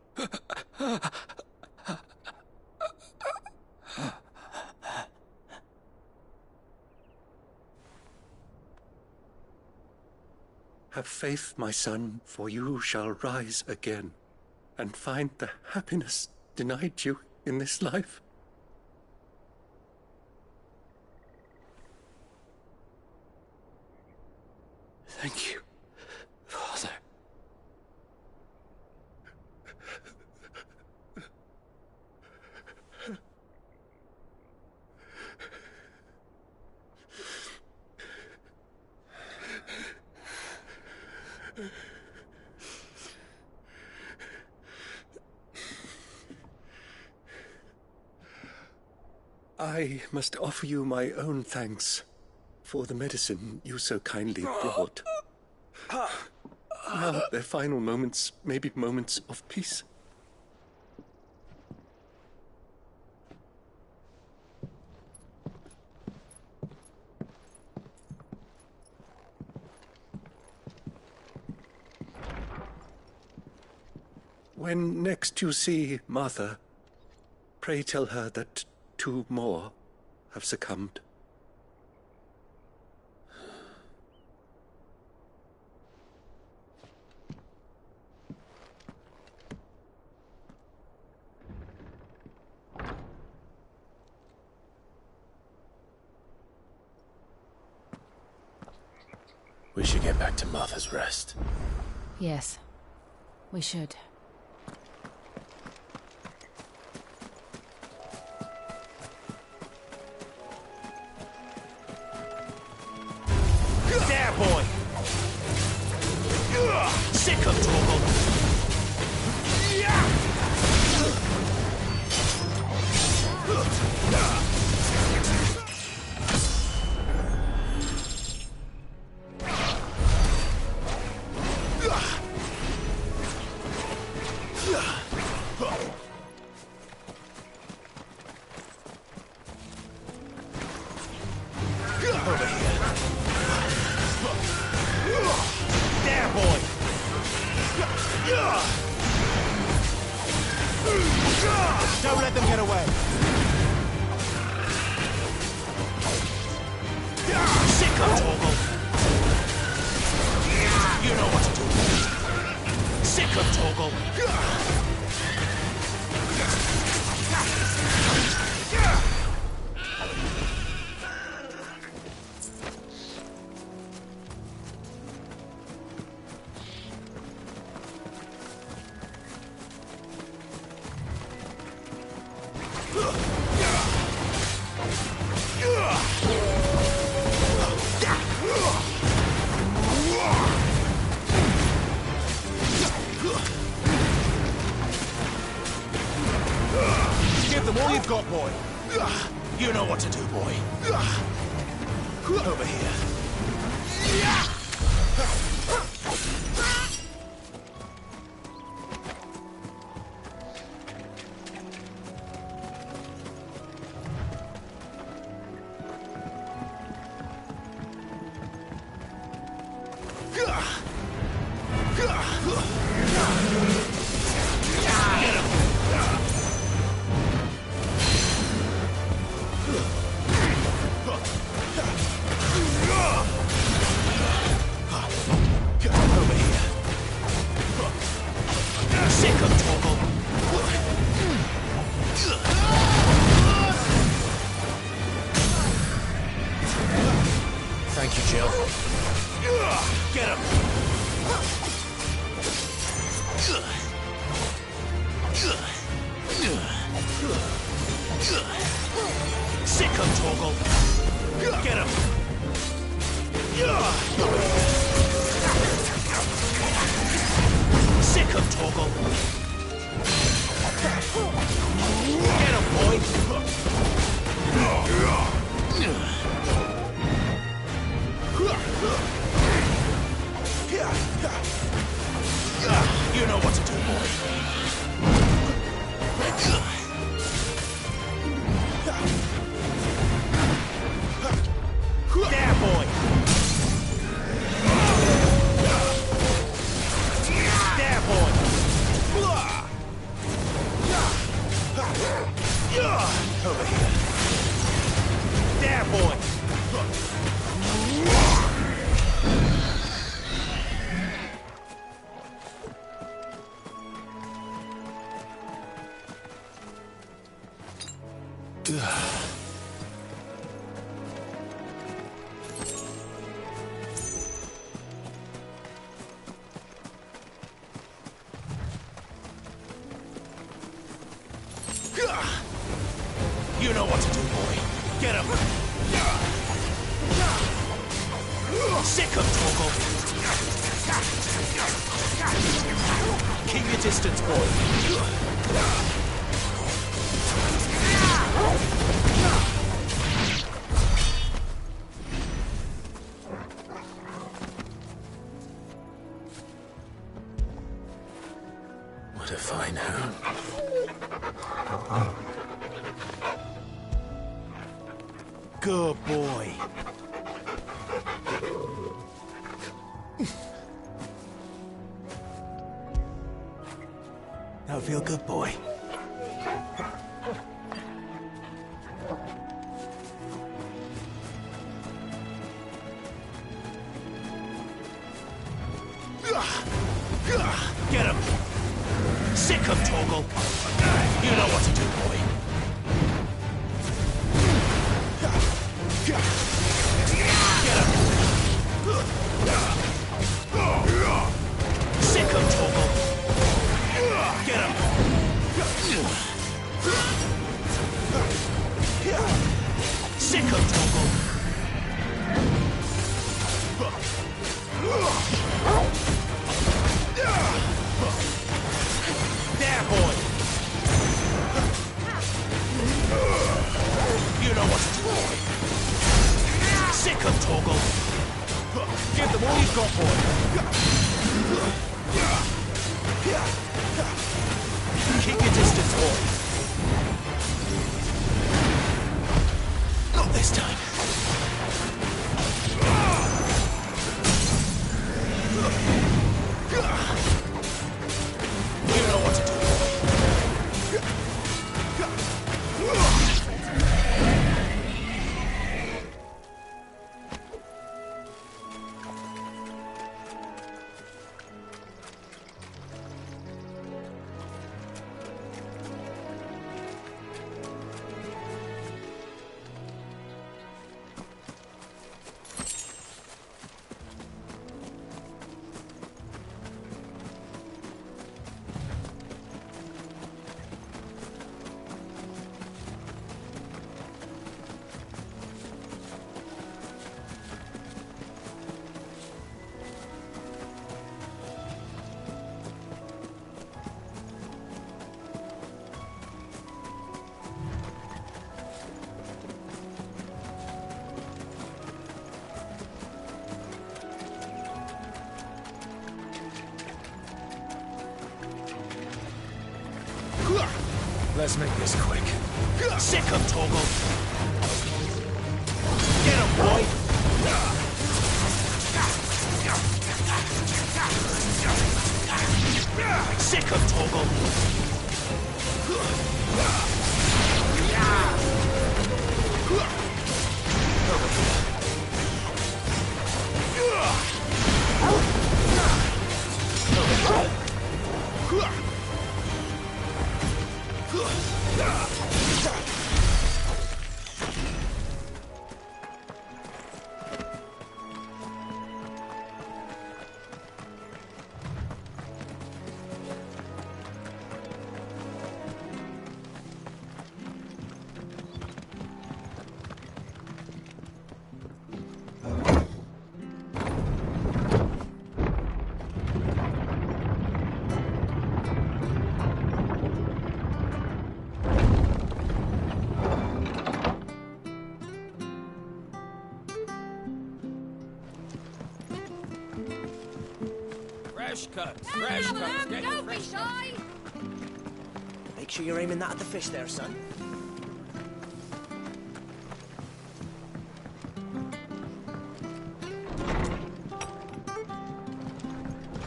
V: Have faith, my son, for you shall rise again, and find the happiness denied you in this life.
I: Thank you, Father.
V: I must offer you my own thanks for the medicine you so kindly brought. Now their final moments may be moments of peace. When next you see Martha, pray tell her that 2 more have succumbed.
F: We should get back to Martha's Rest.
C: Yes, we should.
G: There, boy! Sick of trouble! Over here. There, boy! Don't let them get away! Sick of trouble! You know what to do. Sick of trouble! Give them all you've got, boy. You know what to do, boy. Over here. Thank you, Jill. Get him! Sick of Torgal! Get him! Sick of Torgal! Get him, boy! You know what to do, boy. There, boy. There, boy. Over here. There, boy. You know what to do, boy. Get him. Sick him, Torgal. Keep your distance, boy.
V: What a fine hound.
G: Good boy. Now feel good, boy. Get him. Sick him, Torgal. You know what to do, boy. Get him. Sick him, Torgal. Get him. Sick him, Torgal. There, boy. You know what to do, boy. Sick him, Torgal. Give them all you've got, boy. Keep your distance, boy. Not this time. You know what to do, boy. Let's make this quick. Sick him, Torgal. Get him, boy. Sick him, Torgal. Over here. Fresh cuts,
D: Come
G: fresh
D: and have a
G: cuts.
D: look,
G: Get
D: don't be
G: fresh
D: shy.
G: Make sure you're aiming that at the fish there, son.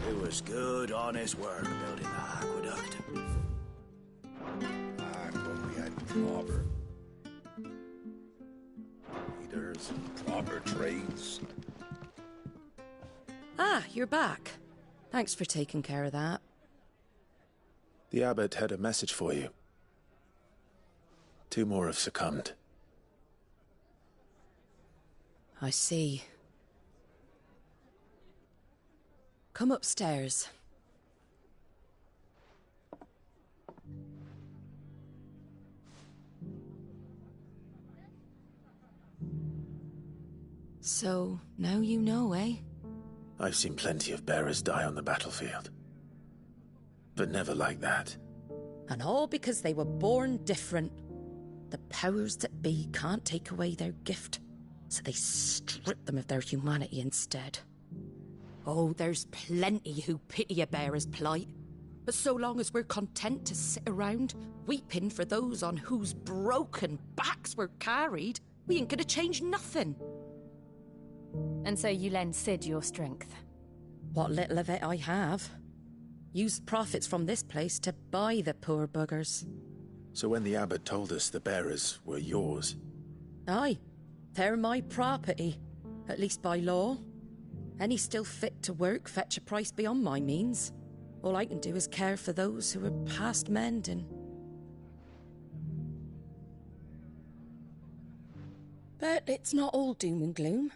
G: It was good, honest work building that aqueduct.
E: When we had proper leaders and proper trades.
R: Ah, you're back. Thanks for taking care of that.
F: The abbot had a message for you. 2 more have succumbed.
R: I see. Come upstairs. So, now you know, eh?
F: I've seen plenty of bearers die on the battlefield. But never like that.
R: And all because they were born different. The powers that be can't take away their gift, so they strip them of their humanity instead. Oh, there's plenty who pity a bearer's plight. But so long as we're content to sit around, weeping for those on whose broken backs we're carried, we ain't gonna change nothing.
C: And so you lend Sid your strength?
R: What little of it I have. Use the profits from this place to buy the poor buggers.
F: So when the abbot told us the bearers were yours...
R: Aye, they're my property, at least by law. Any still fit to work fetch a price beyond my means. All I can do is care for those who are past mending. But it's not all doom and gloom.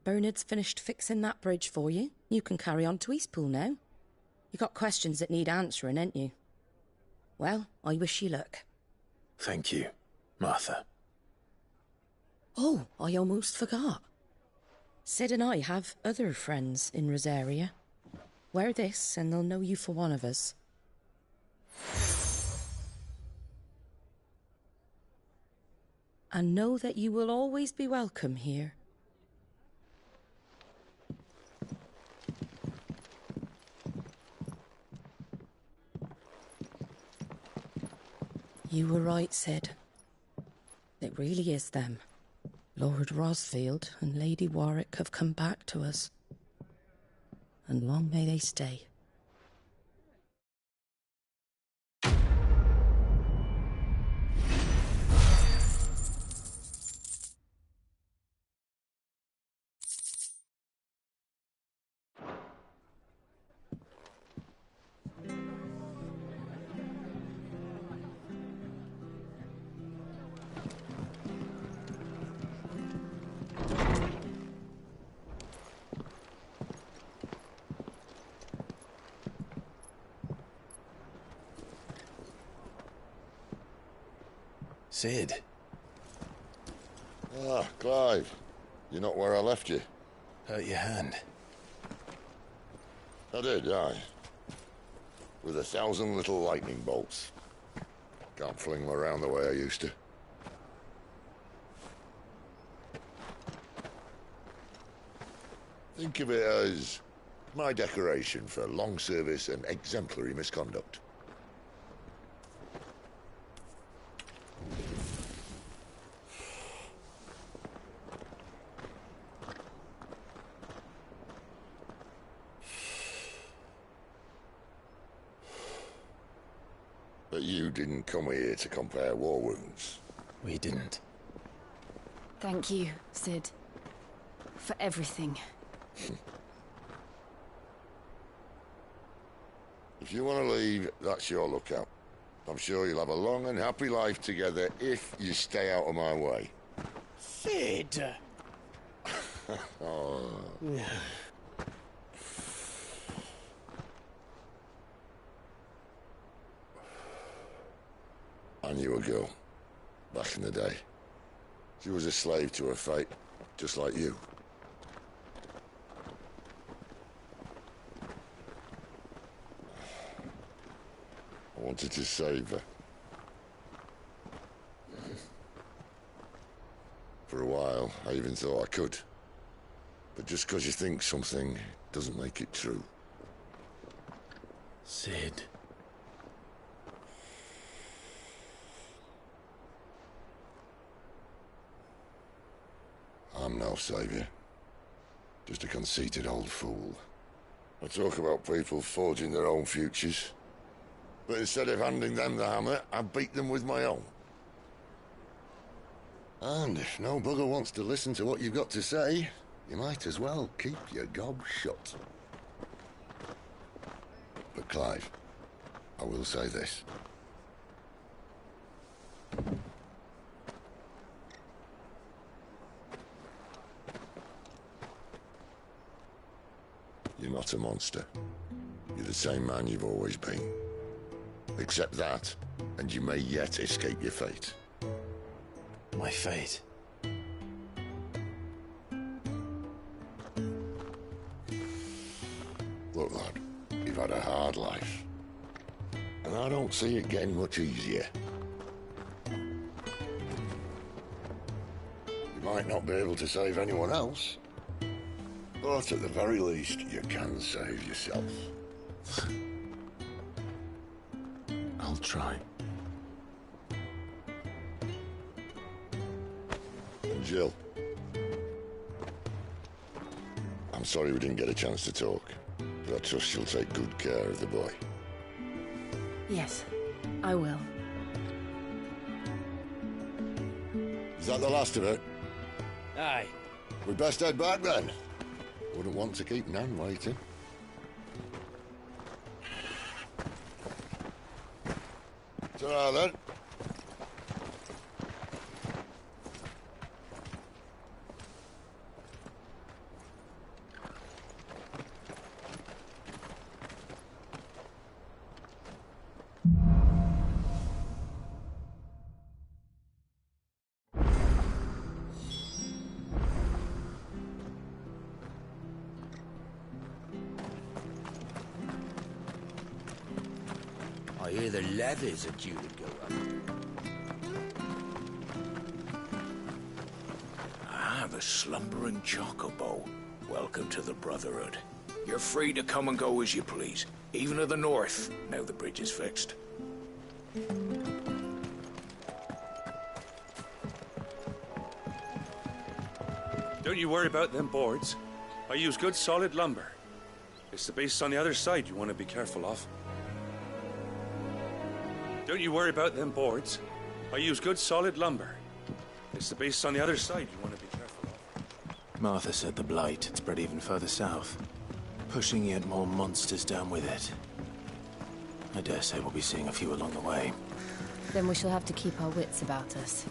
R: Bernard's finished fixing that bridge for you. You can carry on to Eastpool now. You got questions that need answering, ain't you? Well, I wish you luck.
F: Thank you, Martha.
R: Oh, I almost forgot. Sid and I have other friends in Rosaria. Wear this and they'll know you for one of us. And know that you will always be welcome here. You were right, Sid. It really is them. Lord Rosfield and Lady Warwick have come back to us. And long may they stay.
F: Sid.
E: Ah, Clive. You're not where I left you.
F: Hurt your hand.
E: I did, aye. With 1,000 little lightning bolts. Can't fling them around the way I used to. Think of it as my decoration for long service and exemplary misconduct. But you didn't come here to compare war wounds.
F: We didn't.
C: Thank you, Sid. For everything.
E: If you want to leave, that's your lookout. I'm sure you'll have a long and happy life together if you stay out of my way.
G: Sid!
E: Oh. I knew a girl, back in the day. She was a slave to her fate, just like you. I wanted to save her. For a while, I even thought I could. But just because you think something doesn't make it true.
V: Sid.
E: I'm no saviour. Just a conceited old fool. I talk about people forging their own futures. But instead of handing them the hammer, I beat them with my own. And if no bugger wants to listen to what you've got to say, you might as well keep your gob shut. But Clive, I will say this. You're not a monster. You're the same man you've always been. Accept that, and you may yet escape your fate.
V: My fate?
E: Look, lad, you've had a hard life. And I don't see it getting much easier. You might not be able to save anyone else, but at the very least, you can save yourself.
V: I'll try.
E: And Jill, I'm sorry we didn't get a chance to talk, but I trust you'll take good care of the boy.
C: Yes, I will.
E: Is that the last of it?
T: Aye.
E: We'd best head back then. Wouldn't want to keep Nan waiting. Ta-ra then.
J: I hear the leathers are due to go up.
S: Ah, the slumbering chocobo. Welcome to the Brotherhood. You're free to come and go as you please, even to the north, now the bridge is fixed.
N: Don't you worry about them boards. I use good solid lumber. It's the base on the other side you want to be careful of. Don't you worry about them boards. I use good solid lumber. It's the base on the other side you want to be careful of.
F: Martha said the blight had spread even further south, pushing yet more monsters down with it. I dare say we'll be seeing a few along the way.
C: Then we shall have to keep our wits about us.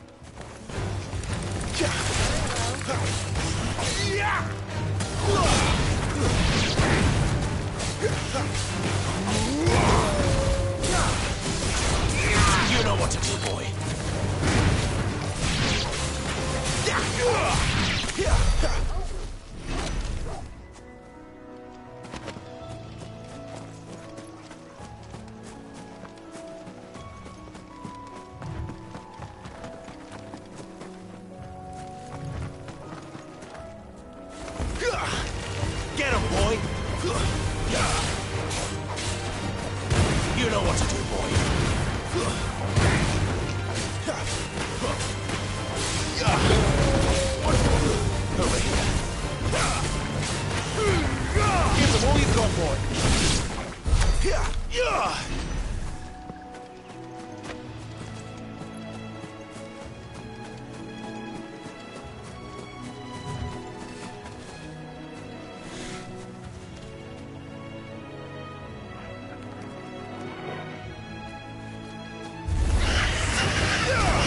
J: You know what to do, boy. Get him, boy. You know what to do, boy. Over here. Give them all you've got, boy.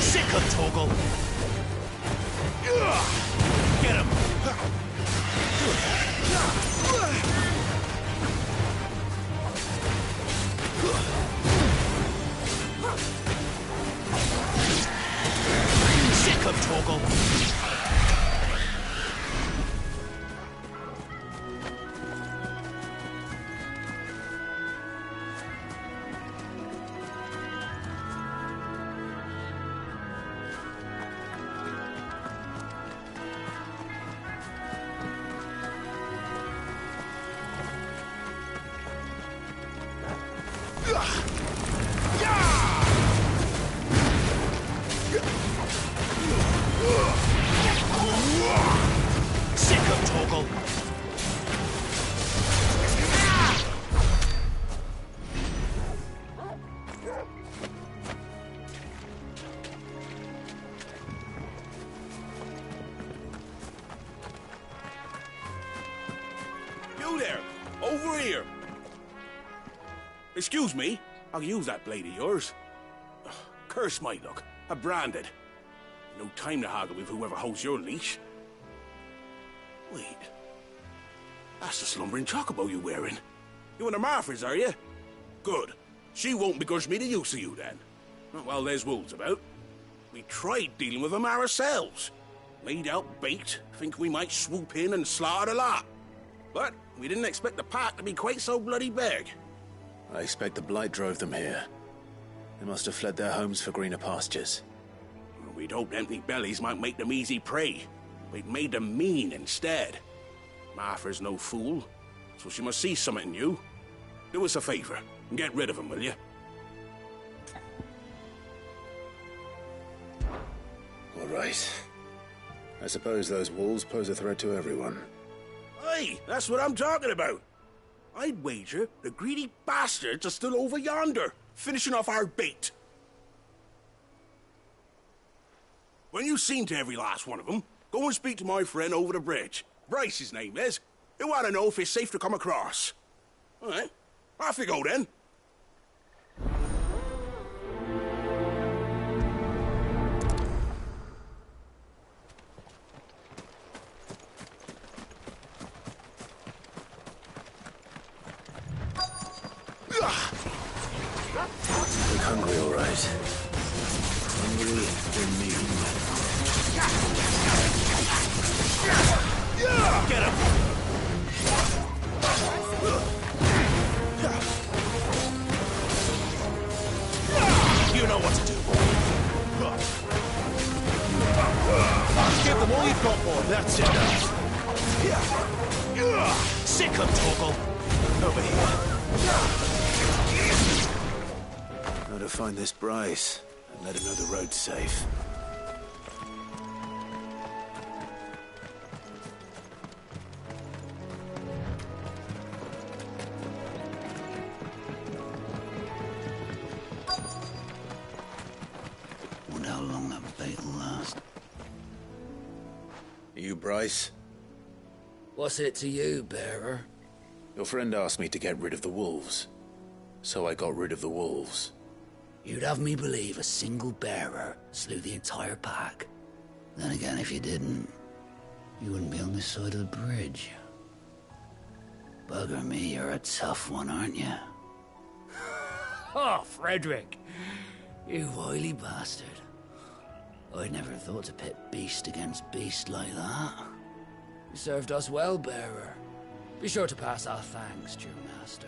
J: Sick of Torgal. Toggle!
G: You there! Over here! Excuse me, I'll use that blade of yours. Ugh, curse my luck. I'm branded. No time to haggle with whoever holds your leash. Wait. That's the slumbering chocobo you're wearing. You and the Marfors, are you? Good. She won't begrudge me the use of you, then. Not while there's wolves about. We tried dealing with them ourselves. Laid out bait, think we might swoop in and slaughter the lot. But we didn't expect the pack to be quite so bloody big.
F: I expect the blight drove them here. They must have fled their homes for greener pastures.
G: We'd hoped empty bellies might make them easy prey. We'd made them mean instead. Martha's no fool, so she must see something in you. Do us a favor and get rid of them, will you?
F: All right. I suppose those wolves pose a threat to everyone.
G: Aye, that's what I'm talking about. I'd wager the greedy bastards are still over yonder, finishing off our bait. When you've seen to every last one of them, go and speak to my friend over the bridge. Bryce, his name is. He'll want to know if it's safe to come across. All right, off you go then.
F: Look hungry, all right. Hungry for meat.
J: Get him! You know what to do, boy. Give them all you've got, boy. That's it now. Sick 'em, Torgal. Over here.
F: Got to find this Bryce and let him know the road's safe.
B: Wonder how long that bait will last.
F: You, Bryce?
B: What's it to you, bearer?
F: Your friend asked me to get rid of the wolves. So I got rid of the wolves.
B: You'd have me believe a single bearer slew the entire pack. Then again, if you didn't, you wouldn't be on this side of the bridge. Bugger me, you're a tough one, aren't you? Oh, Frederick! You wily bastard. I'd never thought to pit beast against beast like that. You served us well, bearer. Be sure to pass our thanks to your master.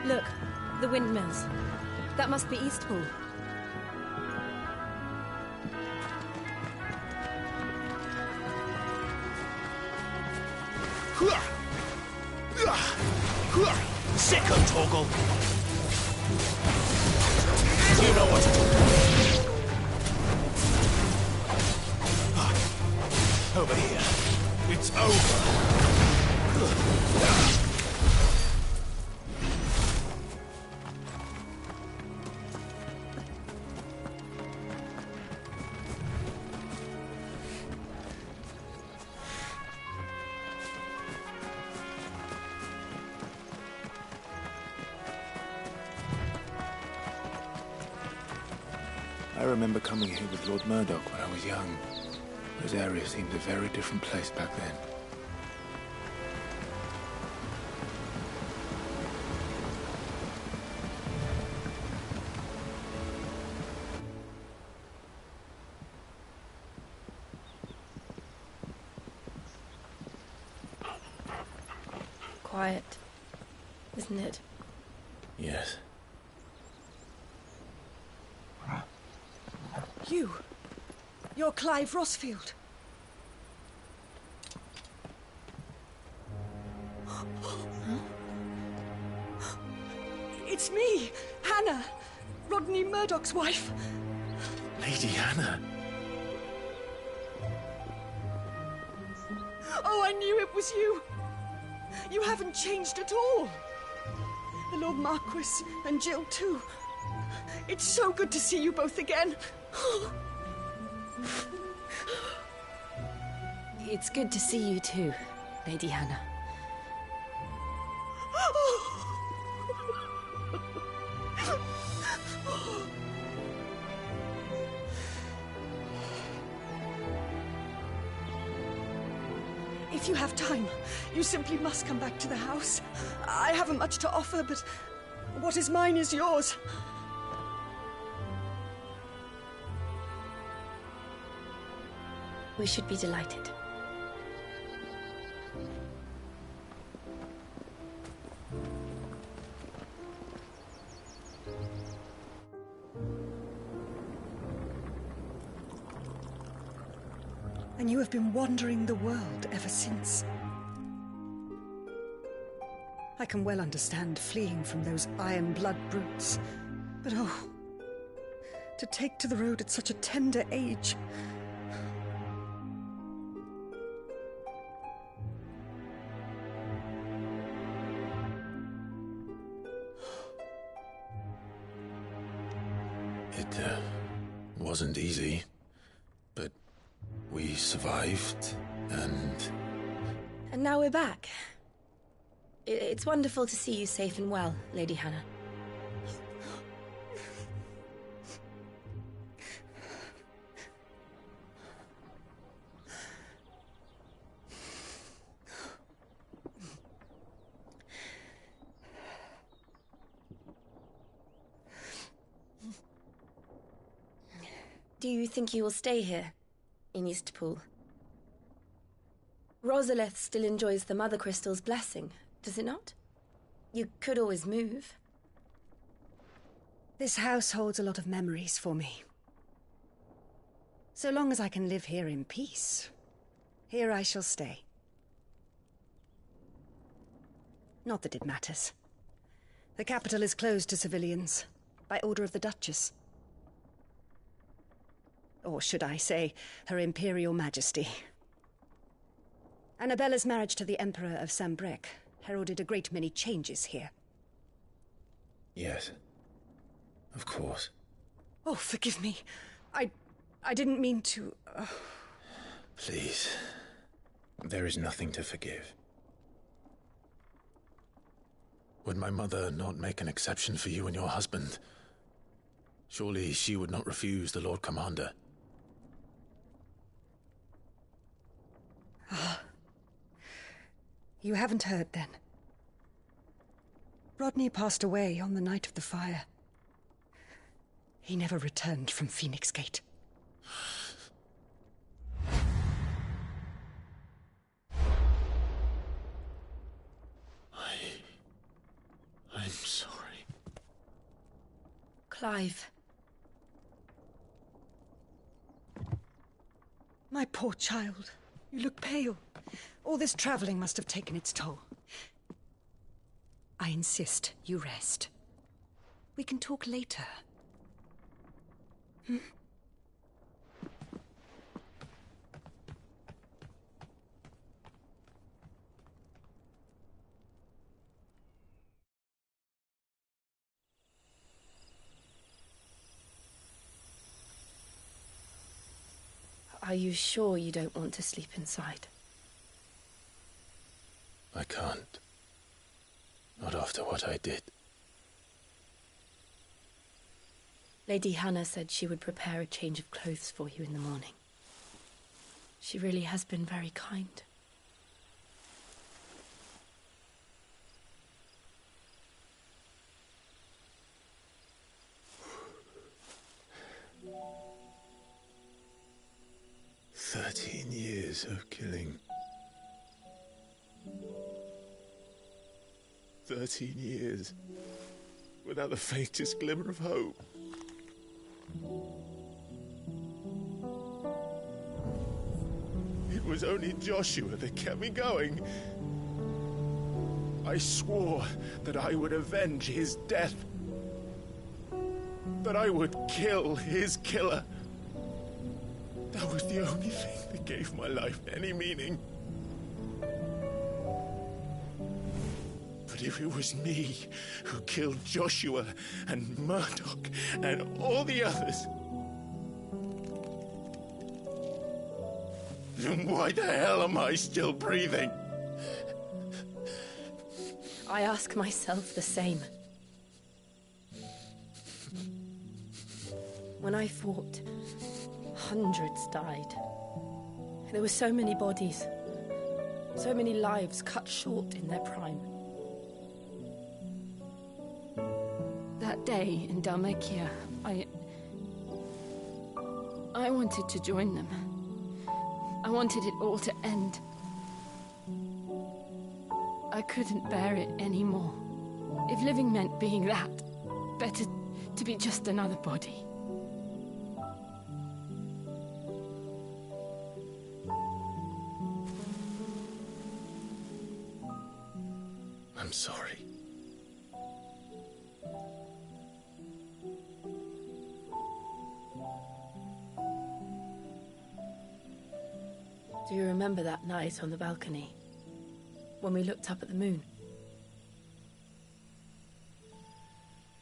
C: Look, the windmills. That must be Eastpool.
J: Sick 'em, Torgal. You know what to do. Over here. It's over.
F: I remember coming here with Lord Murdoch when I was young. This area seemed a very different place back then.
C: Quiet, isn't it?
F: Yes.
A: You're Clive Rossfield. It's me, Hannah, Rodney Murdoch's wife.
V: Lady Hannah.
A: Oh, I knew it was you. You haven't changed at all. The Lord Marquis and Jill too. It's so good to see you both again.
C: It's good to see you too, Lady Hannah.
A: If you have time, you simply must come back to the house. I haven't much to offer, but what is mine is yours.
C: We should be delighted.
A: And you have been wandering the world ever since. I can well understand fleeing from those iron blood brutes, but oh, to take to the road at such a tender age.
V: It wasn't easy, but we survived, and...
C: And now we're back. It's wonderful to see you safe and well, Lady Hannah. Do you think you will stay here, in Eastpool? Rosalith still enjoys the Mother Crystal's blessing, does it not? You could always move.
A: This house holds a lot of memories for me. So long as I can live here in peace, here I shall stay. Not that it matters. The capital is closed to civilians, by order of the Duchess. Or should I say, Her Imperial Majesty. Annabella's marriage to the Emperor of Sambrec heralded a great many changes here.
V: Yes, of course.
A: Oh, forgive me. I didn't mean to...
V: Please. There is nothing to forgive. Would my mother not make an exception for you and your husband? Surely she would not refuse the Lord Commander.
A: You haven't heard, then. Rodney passed away on the night of the fire. He never returned from Phoenix Gate.
V: I'm sorry.
C: Clive.
A: My poor child. You look pale. All this traveling must have taken its toll. I insist you rest. We can talk later. Hmm?
C: Are you sure you don't want to sleep inside?
V: I can't. Not after what I did.
C: Lady Hannah said she would prepare a change of clothes for you in the morning. She really has been very kind.
V: Years of killing. 13 years without the faintest glimmer of hope.
I: It was only Joshua that kept me going. I swore that I would avenge his death. That I would kill his killer. That was the only thing that gave my life any meaning. But if it was me who killed Joshua and Murdoch and all the others, then why the hell am I still breathing?
C: I ask myself the same. When I fought, hundreds died. There were so many bodies, so many lives cut short in their prime. That day in Dalmacia, I wanted to join them. I wanted it all to end. I couldn't bear it anymore. If living meant being that, better to be just another body.
F: I'm sorry.
C: Do you remember that night on the balcony? When we looked up at the moon?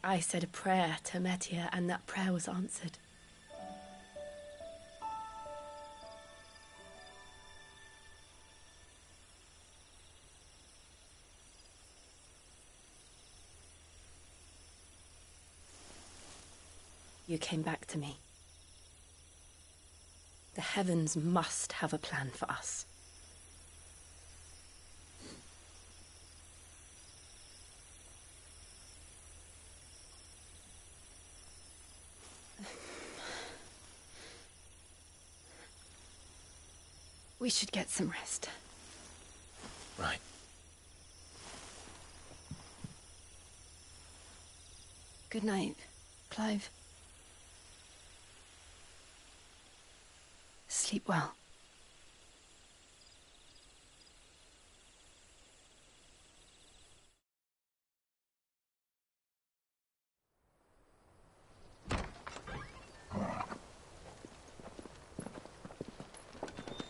C: I said a prayer to Metia, and that prayer was answered. You came back to me. The heavens must have a plan for us. We should get some rest.
F: Right.
C: Good night, Clive. Sleep well.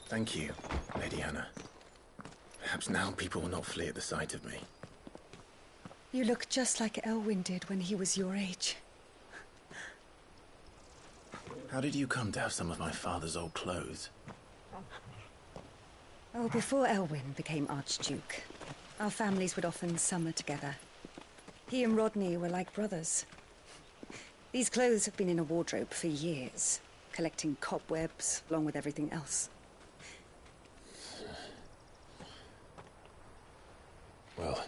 F: Thank you, Lady Hannah. Perhaps now people will not flee at the sight of me.
A: You look just like Elwyn did when he was your age.
F: How did you come to have some of my father's old clothes?
A: Oh, before Elwyn became Archduke, our families would often summer together. He and Rodney were like brothers. These clothes have been in a wardrobe for years, collecting cobwebs along with everything else.
F: Well,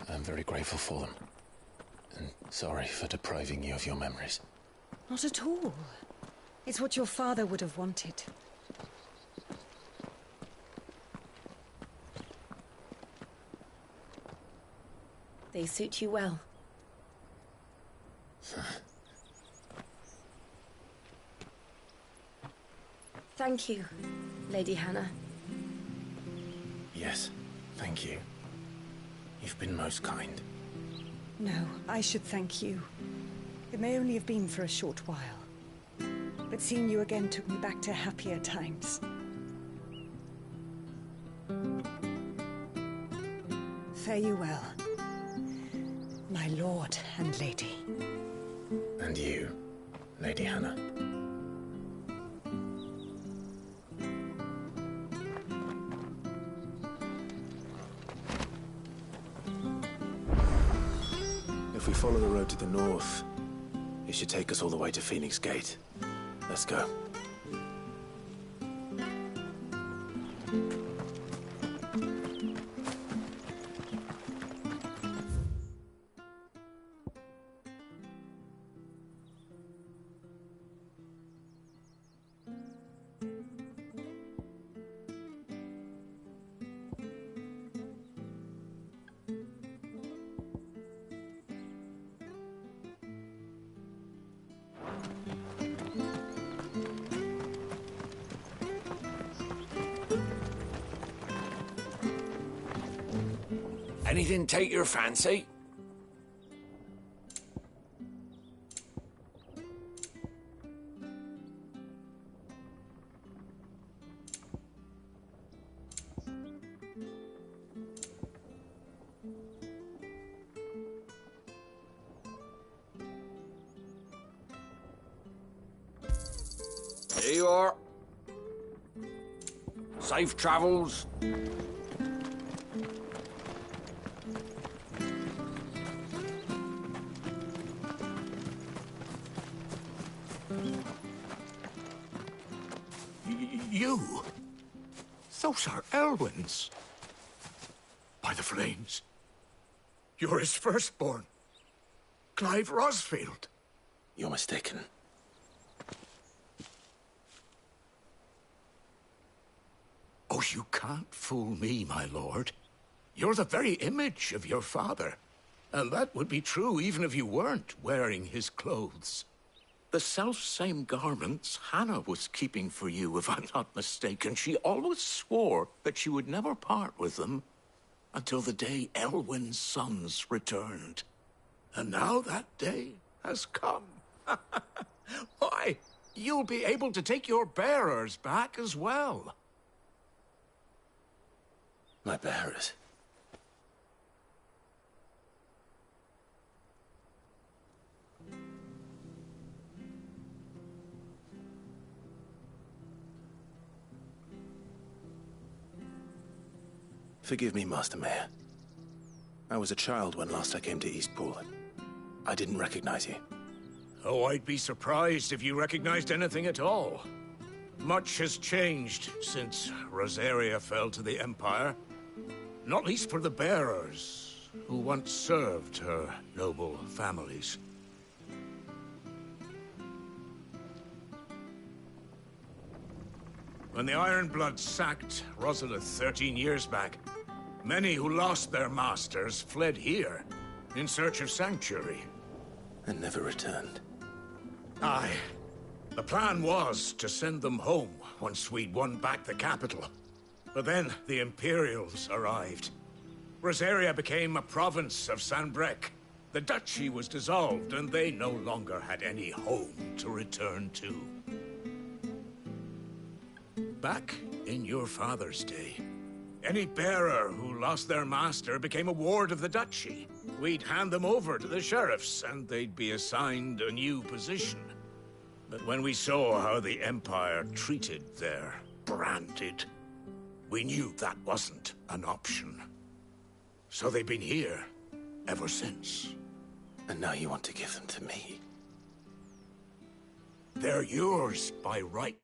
F: I'm very grateful for them. And sorry for depriving you of your memories.
A: Not at all. It's what your father would have wanted.
C: They suit you well. Thank you, Lady Hannah.
F: Yes, thank you. You've been most kind.
A: No, I should thank you. It may only have been for a short while. But seeing you again took me back to happier times. Fare you well, my lord and lady.
F: And you, Lady Hannah. If we follow the road to the north, it should take us all the way to Phoenix Gate. Let's go.
S: Anything take your fancy? Here you are. Safe travels.
I: You? Those are Elwyn's. By the flames. You're his firstborn. Clive Rosfield.
F: You're mistaken.
I: Oh, you can't fool me, my lord. You're the very image of your father. And that would be true even if you weren't wearing his clothes. The self-same garments Hannah was keeping for you, if I'm not mistaken. She always swore that she would never part with them until the day Elwyn's sons returned. And now that day has come. Why, you'll be able to take your bearers back as well.
F: My bearers? Forgive me, Master Mayor. I was a child when last I came to Eastpool. I didn't recognize you.
I: Oh, I'd be surprised if you recognized anything at all. Much has changed since Rosaria fell to the Empire. Not least for the bearers, who once served her noble families. When the Ironbloods sacked Rosalith 13 years back, many who lost their masters fled here, in search of sanctuary.
F: And never returned.
I: Aye. The plan was to send them home once we'd won back the capital. But then the Imperials arrived. Rosaria became a province of Sanbreque. The duchy was dissolved, and they no longer had any home to return to. Back in your father's day, any bearer who lost their master became a ward of the duchy. We'd hand them over to the sheriffs, and they'd be assigned a new position. But when we saw how the Empire treated their branded, we knew that wasn't an option. So they've been here ever since.
F: And now you want to give them to me?
I: They're yours by right.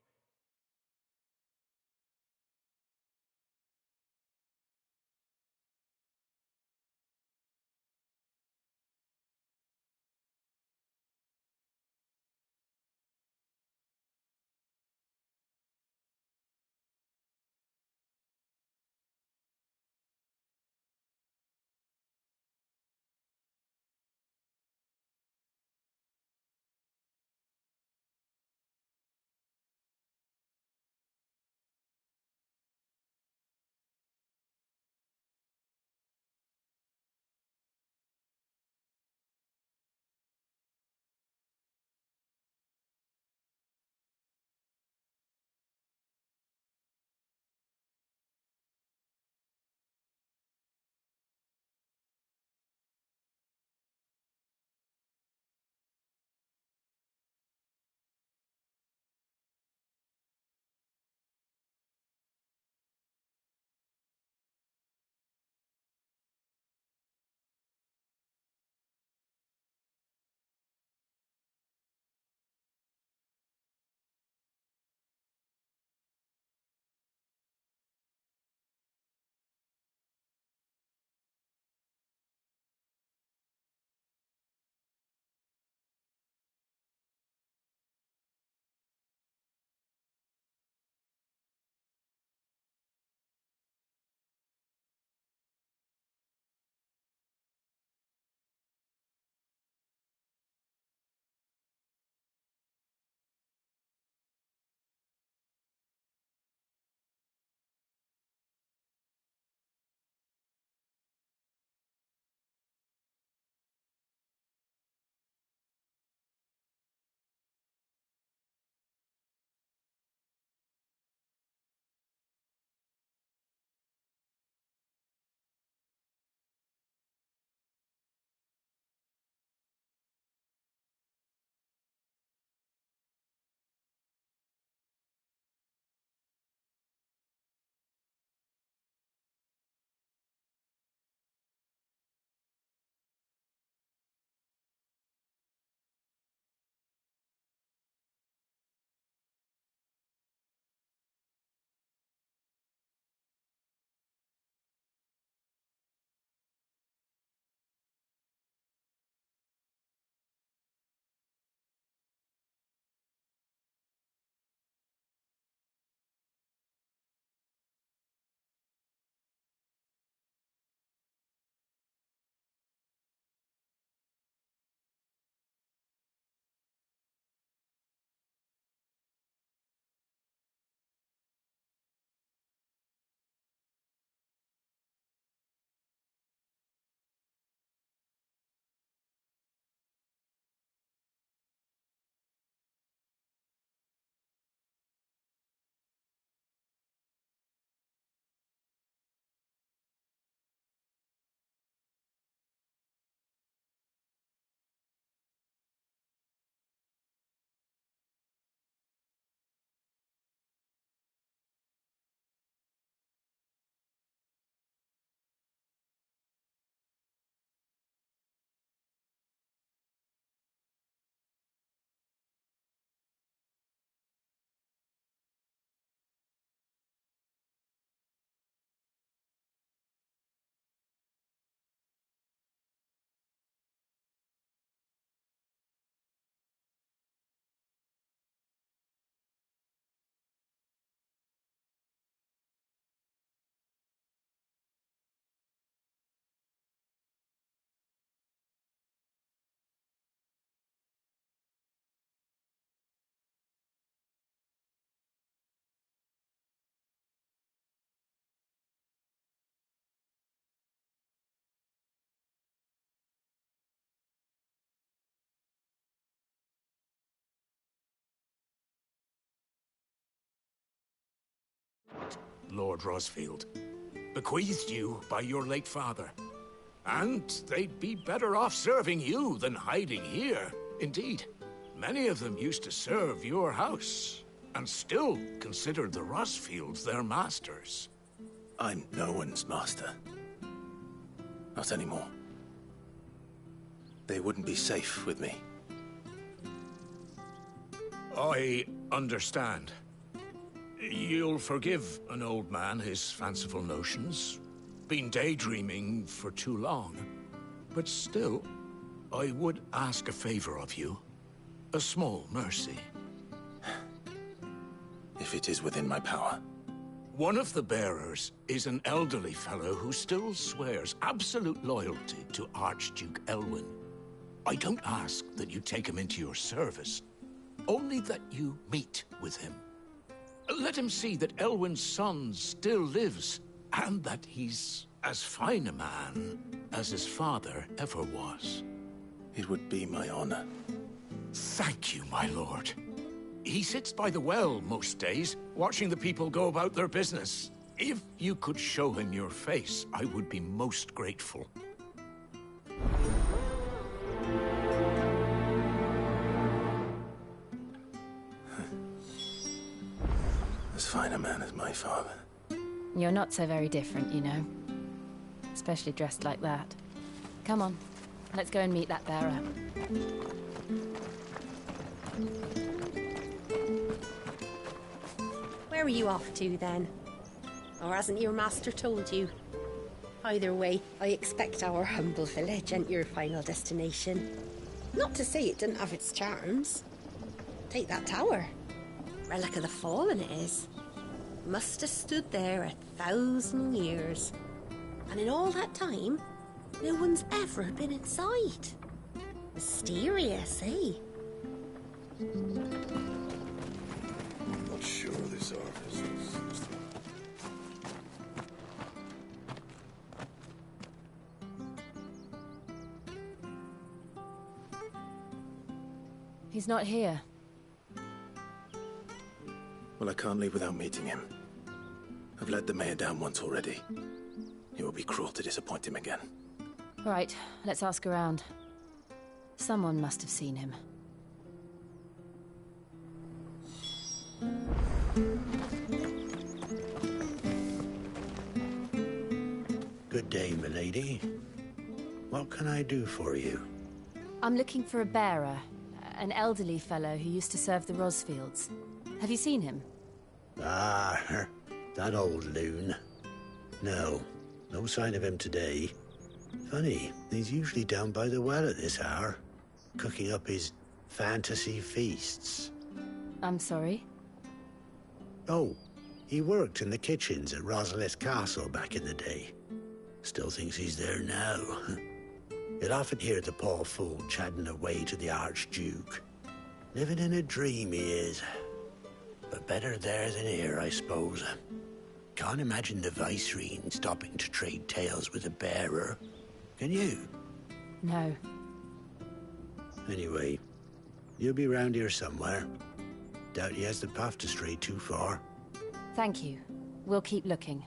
I: Lord Rosfield, bequeathed you by your late father. And they'd be better off serving you than hiding here. Indeed, many of them used to serve your house, and still consider the Rosfields their masters.
F: I'm no one's master. Not anymore. They wouldn't be safe with me.
I: I understand. You'll forgive an old man his fanciful notions. Been daydreaming for too long. But still, I would ask a favor of you. A small mercy.
F: If it is within my power.
I: One of the bearers is an elderly fellow who still swears absolute loyalty to Archduke Elwyn. I don't ask that you take him into your service, only that you meet with him. Let him see that Elwyn's son still lives, and that he's as fine a man as his father ever was.
F: It would be my honor.
I: Thank you, my lord. He sits by the well most days, watching the people go about their business. If you could show him your face, I would be most grateful.
F: As fine a man as my father.
C: You're not so very different, you know. Especially dressed like that. Come on, let's go and meet that bearer.
L: Where are you off to, then? Or hasn't your master told you? Either way, I expect our humble village ain't your final destination. Not to say it didn't have its charms. Take that tower. Relic of the Fallen it is. Must have stood there 1,000 years. And in all that time, no one's ever been inside. Mysterious, eh?
E: Not sure these are.
C: He's not here.
F: Well, I can't leave without meeting him. I've let the mayor down once already. It would be cruel to disappoint him again.
C: Right, let's ask around. Someone must have seen him.
B: Good day, milady. What can I do for you?
C: I'm looking for a bearer, an elderly fellow who used to serve the Rosfields. Have you seen him?
B: Ah, that old loon. No sign of him today. Funny, he's usually down by the well at this hour, cooking up his fantasy feasts.
C: I'm sorry?
B: Oh, he worked in the kitchens at Rosalith Castle back in the day. Still thinks he's there now. You'll often hear the poor fool chatting away to the Archduke. Living in a dream, he is. But better there than here, I suppose. Can't imagine the Viceroy stopping to trade tales with a bearer. Can you?
C: No.
B: Anyway, you'll be round here somewhere. Doubt he has the path to stray too far.
C: Thank you. We'll keep looking.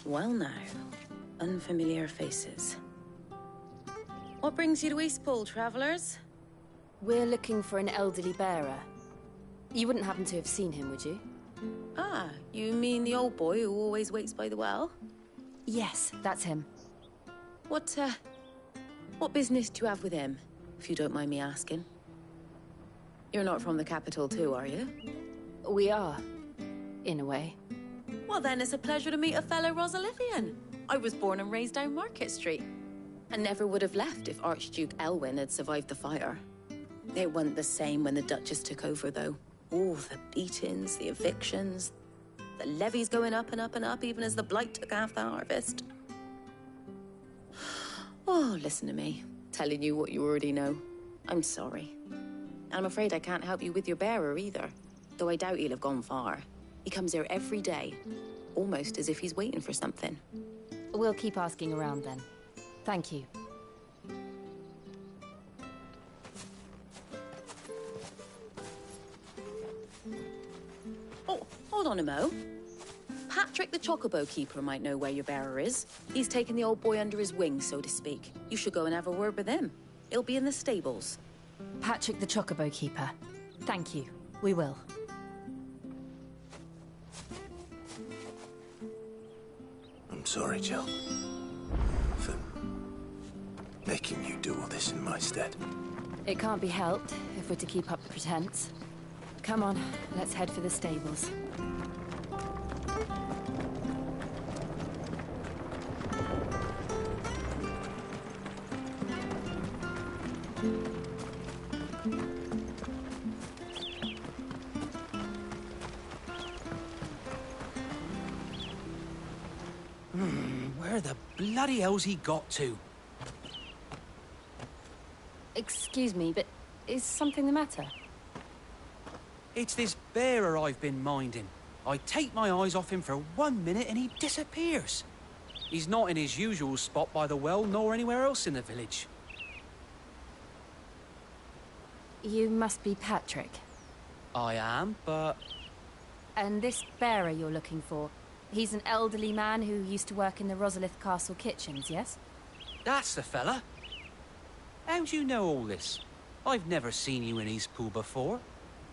K: Well now, unfamiliar faces. What brings you to Eastpool, travellers?
C: We're looking for an elderly bearer. You wouldn't happen to have seen him, would you?
K: Ah, you mean the old boy who always waits by the well?
C: Yes, that's him.
K: What business do you have with him, if you don't mind me asking? You're not from the capital too, are you?
C: We are, in a way.
K: Well then, it's a pleasure to meet a fellow Rosalithian. I was born and raised down Market Street. And never would have left if Archduke Elwyn had survived the fire. It wasn't the same when the Duchess took over, though. Oh, the beatings, the evictions, the levies going up and up and up, even as the blight took half the harvest. Oh, listen to me, telling you what you already know. I'm sorry. And I'm afraid I can't help you with your bearer either, though I doubt he'll have gone far. He comes here every day, almost as if he's waiting for something.
C: We'll keep asking around then. Thank you.
K: Oh, hold on a mo. Patrick the Chocobo Keeper might know where your bearer is. He's taken the old boy under his wing, so to speak. You should go and have a word with him. He'll be in the stables.
C: Patrick the Chocobo Keeper. Thank you. We will.
F: I'm sorry, Jill, for making you do all this in my stead.
C: It can't be helped if we're to keep up the pretense. Come on, let's head for the stables.
B: Where the bloody hell's he got to?
C: Excuse me, but is something the matter?
B: It's this bearer I've been minding. I take my eyes off him for 1 minute and he disappears. He's not in his usual spot by the well, nor anywhere else in the village.
C: You must be Patrick.
B: I am, but...
C: And this bearer you're looking for, he's an elderly man who used to work in the Rosalith Castle kitchens, yes?
B: That's the fella. How'd you know all this? I've never seen you in Eastpool before,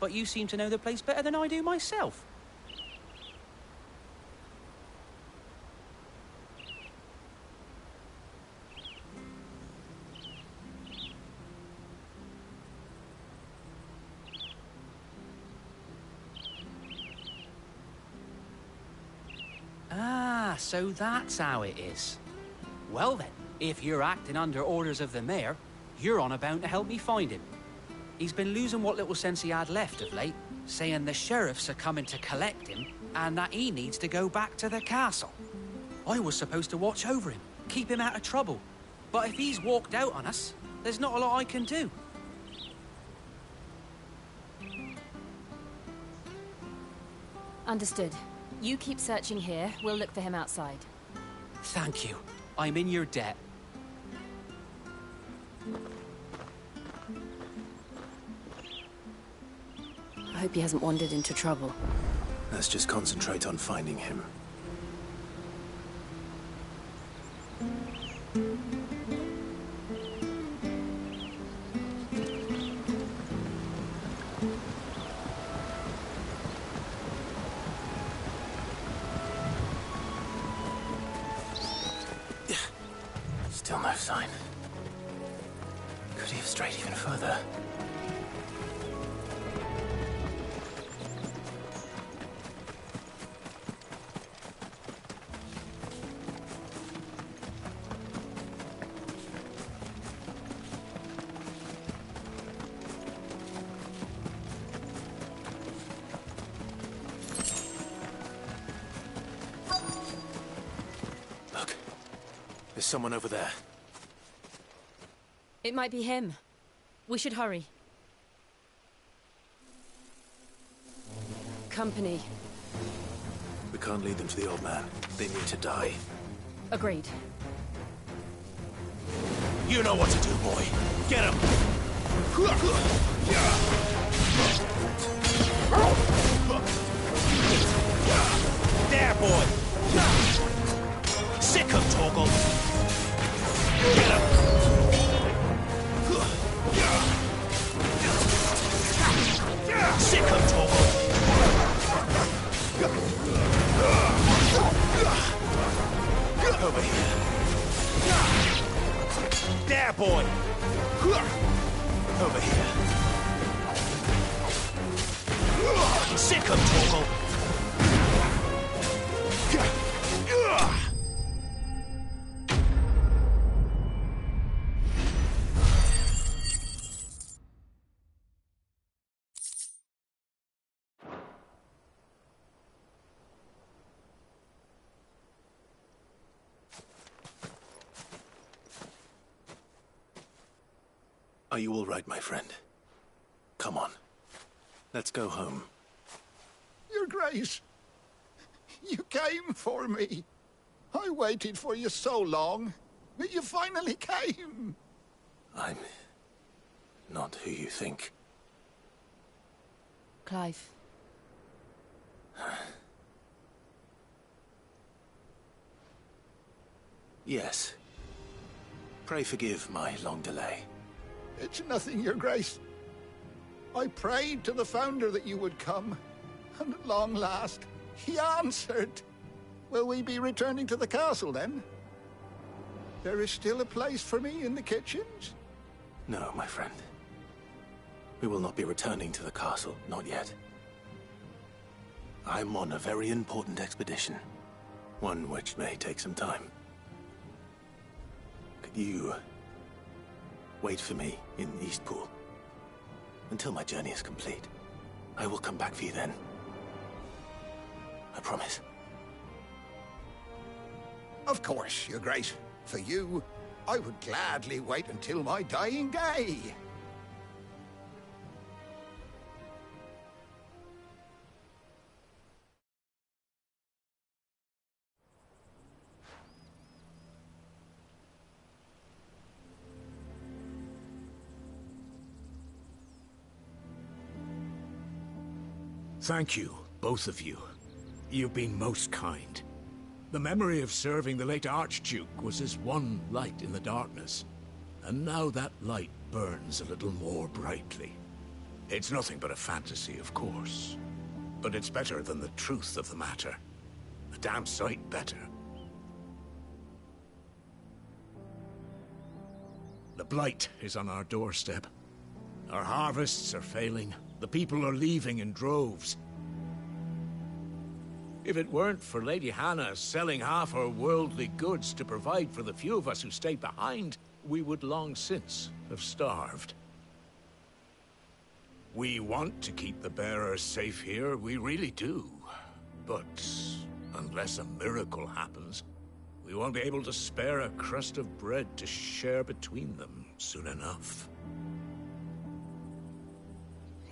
B: but you seem to know the place better than I do myself. Ah, so that's how it is. Well then, if you're acting under orders of the mayor, you're on about to help me find him. He's been losing what little sense he had left of late, saying the sheriffs are coming to collect him and that he needs to go back to the castle. I was supposed to watch over him, keep him out of trouble. But if he's walked out on us, there's not a lot I can do.
C: Understood. You keep searching here, we'll look for him outside.
B: Thank you. I'm in your debt.
C: I hope he hasn't wandered into trouble.
F: Let's just concentrate on finding him. Still no sign. Could he have strayed even further? Look, there's someone over there.
C: It might be him. We should hurry. Company.
F: We can't lead them to the old man. They need to die.
C: Agreed.
J: You know what to do, boy. Get him! There, boy! Sick him, Torgal! Get him! Sick him, Torgal! Over here. There, boy! Over here. Sick him, Torgal!
F: Are you all right, my friend? Come on. Let's go home.
I: Your Grace, you came for me. I waited for you so long. You finally came!
V: I'm not who you think.
C: Clive.
V: Yes. Pray forgive my long delay.
I: It's nothing, Your Grace. I prayed to the Founder that you would come, and at long last, he answered. Will we be returning to the castle, then? There is still a place for me in the kitchens?
V: No, my friend. We will not be returning to the castle, not yet. I'm on a very important expedition. One which may take some time. Could you wait for me in Eastpool until my journey is complete? I will come back for you then. I promise.
I: Of course, Your Grace. For you, I would gladly wait until my dying day.
S: Thank you, both of you. You've been most kind. The memory of serving the late Archduke was as one light in the darkness, and now that light burns a little more brightly. It's nothing but a fantasy, of course, but it's better than the truth of the matter. A damn sight better. The blight is on our doorstep. Our harvests are failing. The people are leaving in droves. If it weren't for Lady Hannah selling half her worldly goods to provide for the few of us who stayed behind, we would long since have starved. We want to keep the bearers safe here, we really do. But unless a miracle happens, we won't be able to spare a crust of bread to share between them soon enough.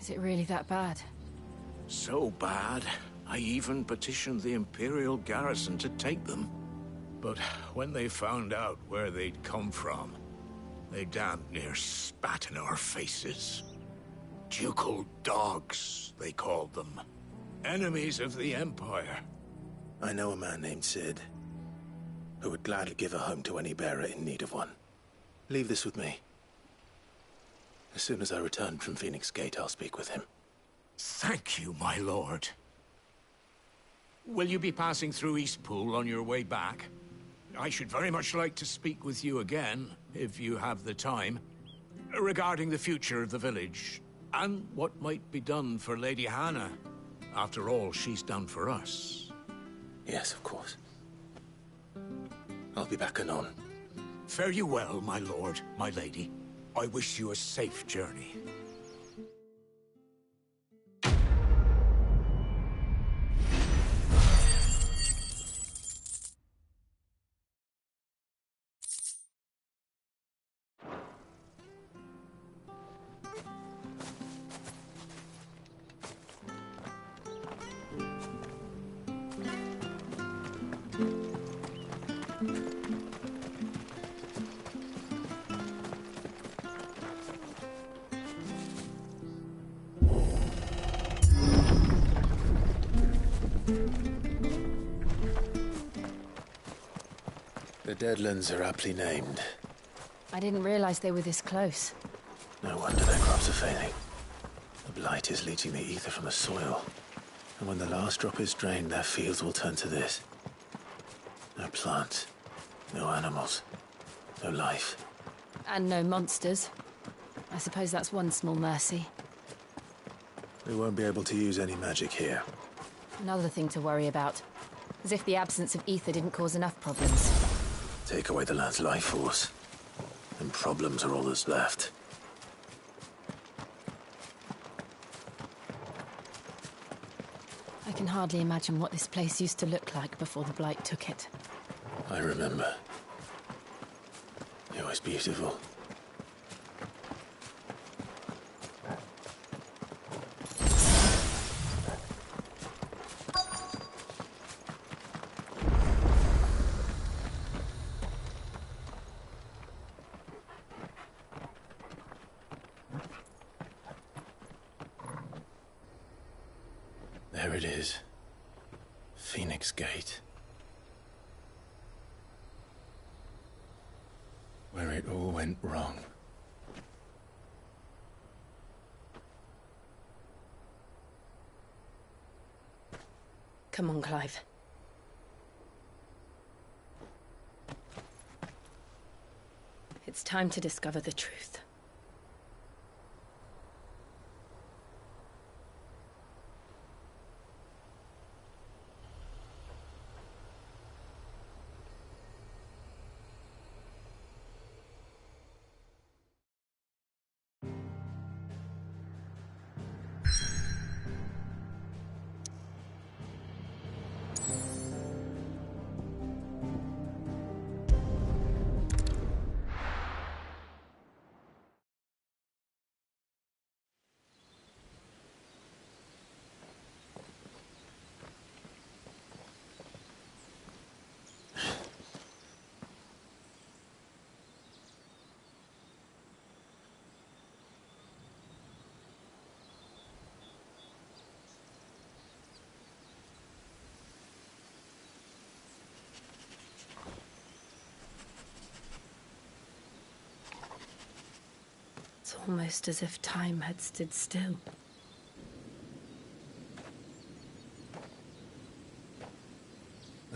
C: Is it really that bad?
S: So bad, I even petitioned the Imperial garrison to take them. But when they found out where they'd come from, they damn near spat in our faces. Ducal dogs, they called them. Enemies of the Empire.
V: I know a man named Sid, who would gladly give a home to any bearer in need of one. Leave this with me. As soon as I return from Phoenix Gate, I'll speak with him.
S: Thank you, my lord. Will you be passing through Eastpool on your way back? I should very much like to speak with you again, if you have the time, regarding the future of the village, and what might be done for Lady Hannah. After all she's done for us.
V: Yes, of course. I'll be back anon.
S: Fare you well, my lord, my lady. I wish you a safe journey.
V: The Deadlands are aptly named.
C: I didn't realize they were this close.
V: No wonder their crops are failing. The blight is leaching the ether from the soil. And when the last drop is drained, their fields will turn to this. No plants, no animals, no life.
C: And no monsters. I suppose that's one small mercy.
V: We won't be able to use any magic here.
C: Another thing to worry about. As if the absence of ether didn't cause enough problems.
V: Take away the land's life force, and problems are all that's left.
C: I can hardly imagine what this place used to look like before the blight took it.
V: I remember. It was beautiful. There it is. Phoenix Gate. Where it all went wrong.
C: Come on, Clive. It's time to discover the truth. It's almost as if time had stood still.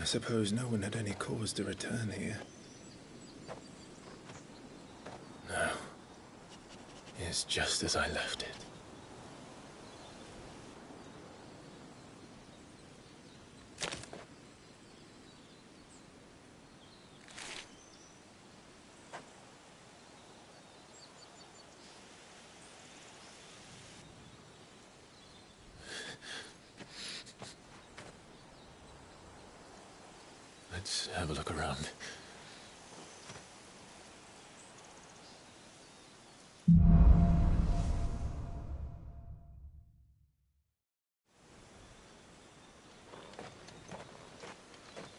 V: I suppose no one had any cause to return here. No. It's just as I left it. Let's have a look around.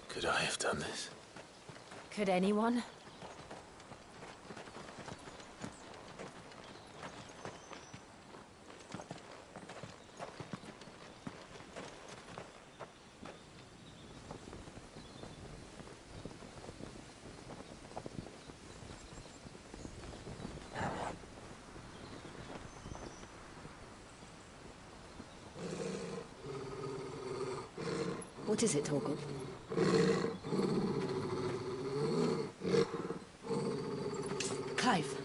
V: Could I have done this?
C: Could anyone? What is it, Torgal? Clive.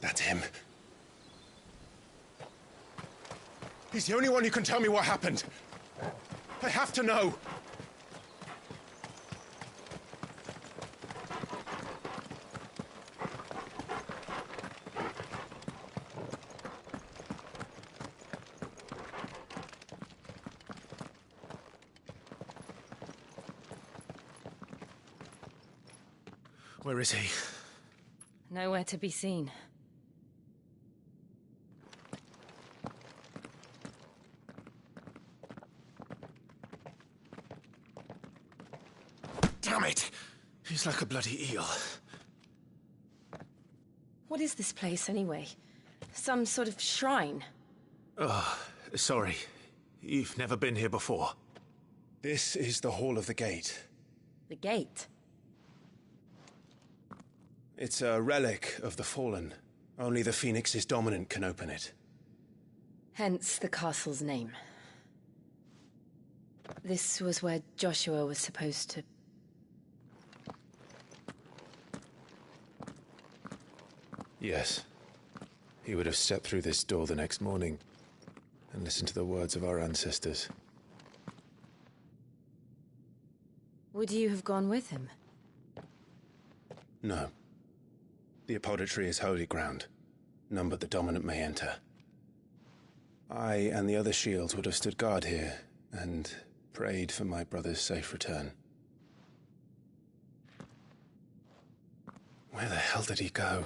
V: That's him. He's the only one who can tell me what happened. I have to know. Where is he?
C: Nowhere to be seen.
V: Damn it! He's like a bloody eel.
C: What is this place, anyway? Some sort of shrine?
V: Oh, sorry. You've never been here before. This is the Hall of the Gate.
C: The gate?
V: It's a relic of the Fallen. Only the Phoenix's dominant can open it.
C: Hence the castle's name. This was where Joshua was supposed to...
V: Yes. He would have stepped through this door the next morning and listened to the words of our ancestors.
C: Would you have gone with him?
V: No. The apodatory is holy ground. None but the dominant may enter. I and the other shields would have stood guard here and prayed for my brother's safe return. Where the hell did he go?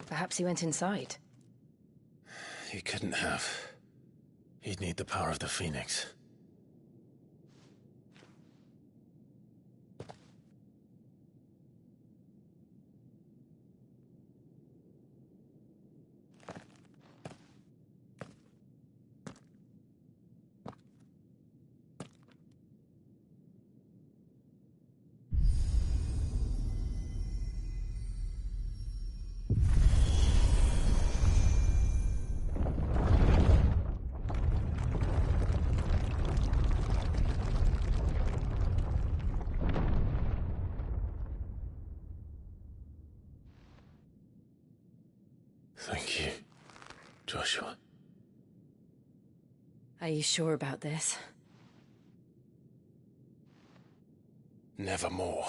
C: Perhaps he went inside.
V: He couldn't have. He'd need the power of the Phoenix. Joshua.
C: Are you sure about this?
V: Nevermore.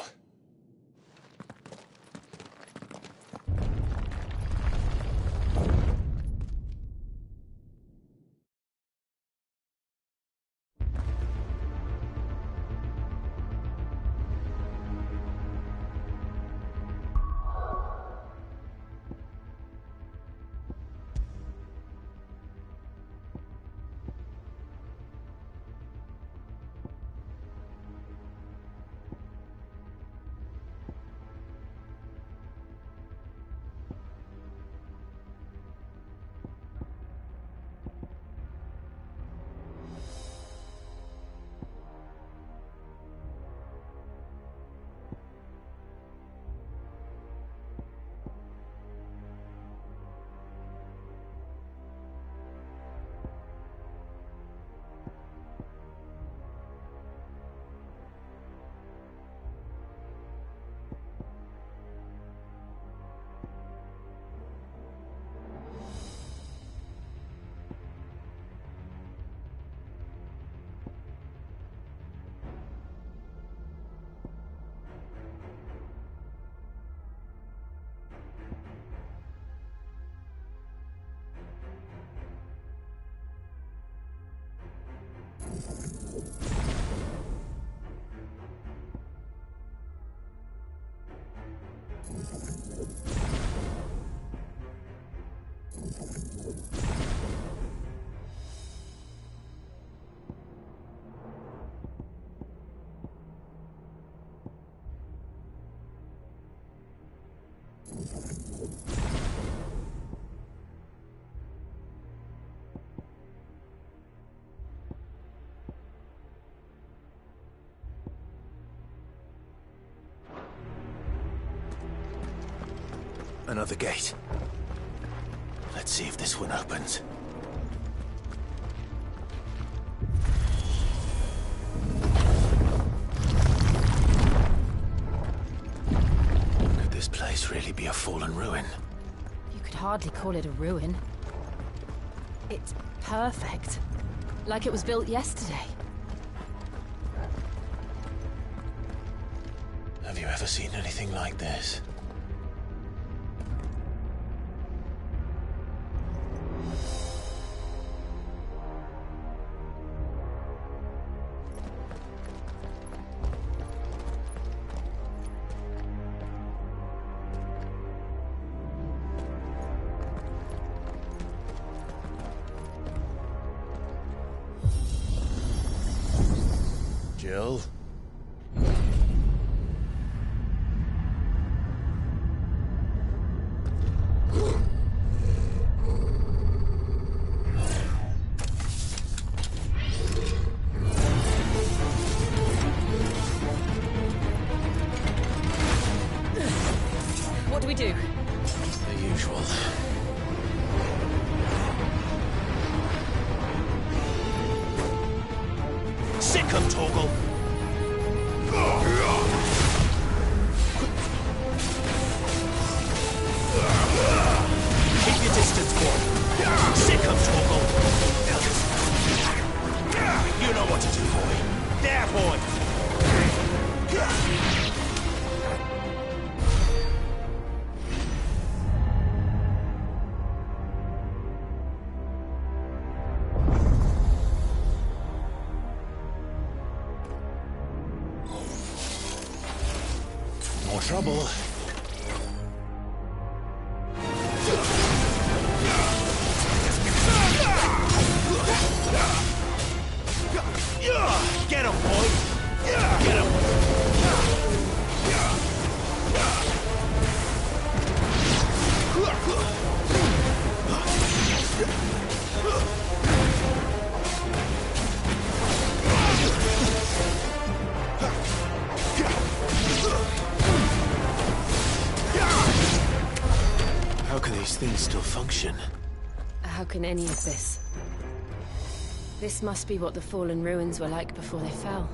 F: Another gate. Let's see if this one opens. Could this place really be a fallen ruin?
C: You could hardly call it a ruin. It's perfect. Like it was built yesterday.
F: Have you ever seen anything like this? Jill?
C: What do we do?
F: The usual. Sick 'em, Torgal! Keep your distance, boy. Sick 'em, Torgal! You know what to do, boy. There, boy! More trouble. Get him, boy! Get him! How can these things still function?
C: How can any of this? This must be what the fallen ruins were like before they fell.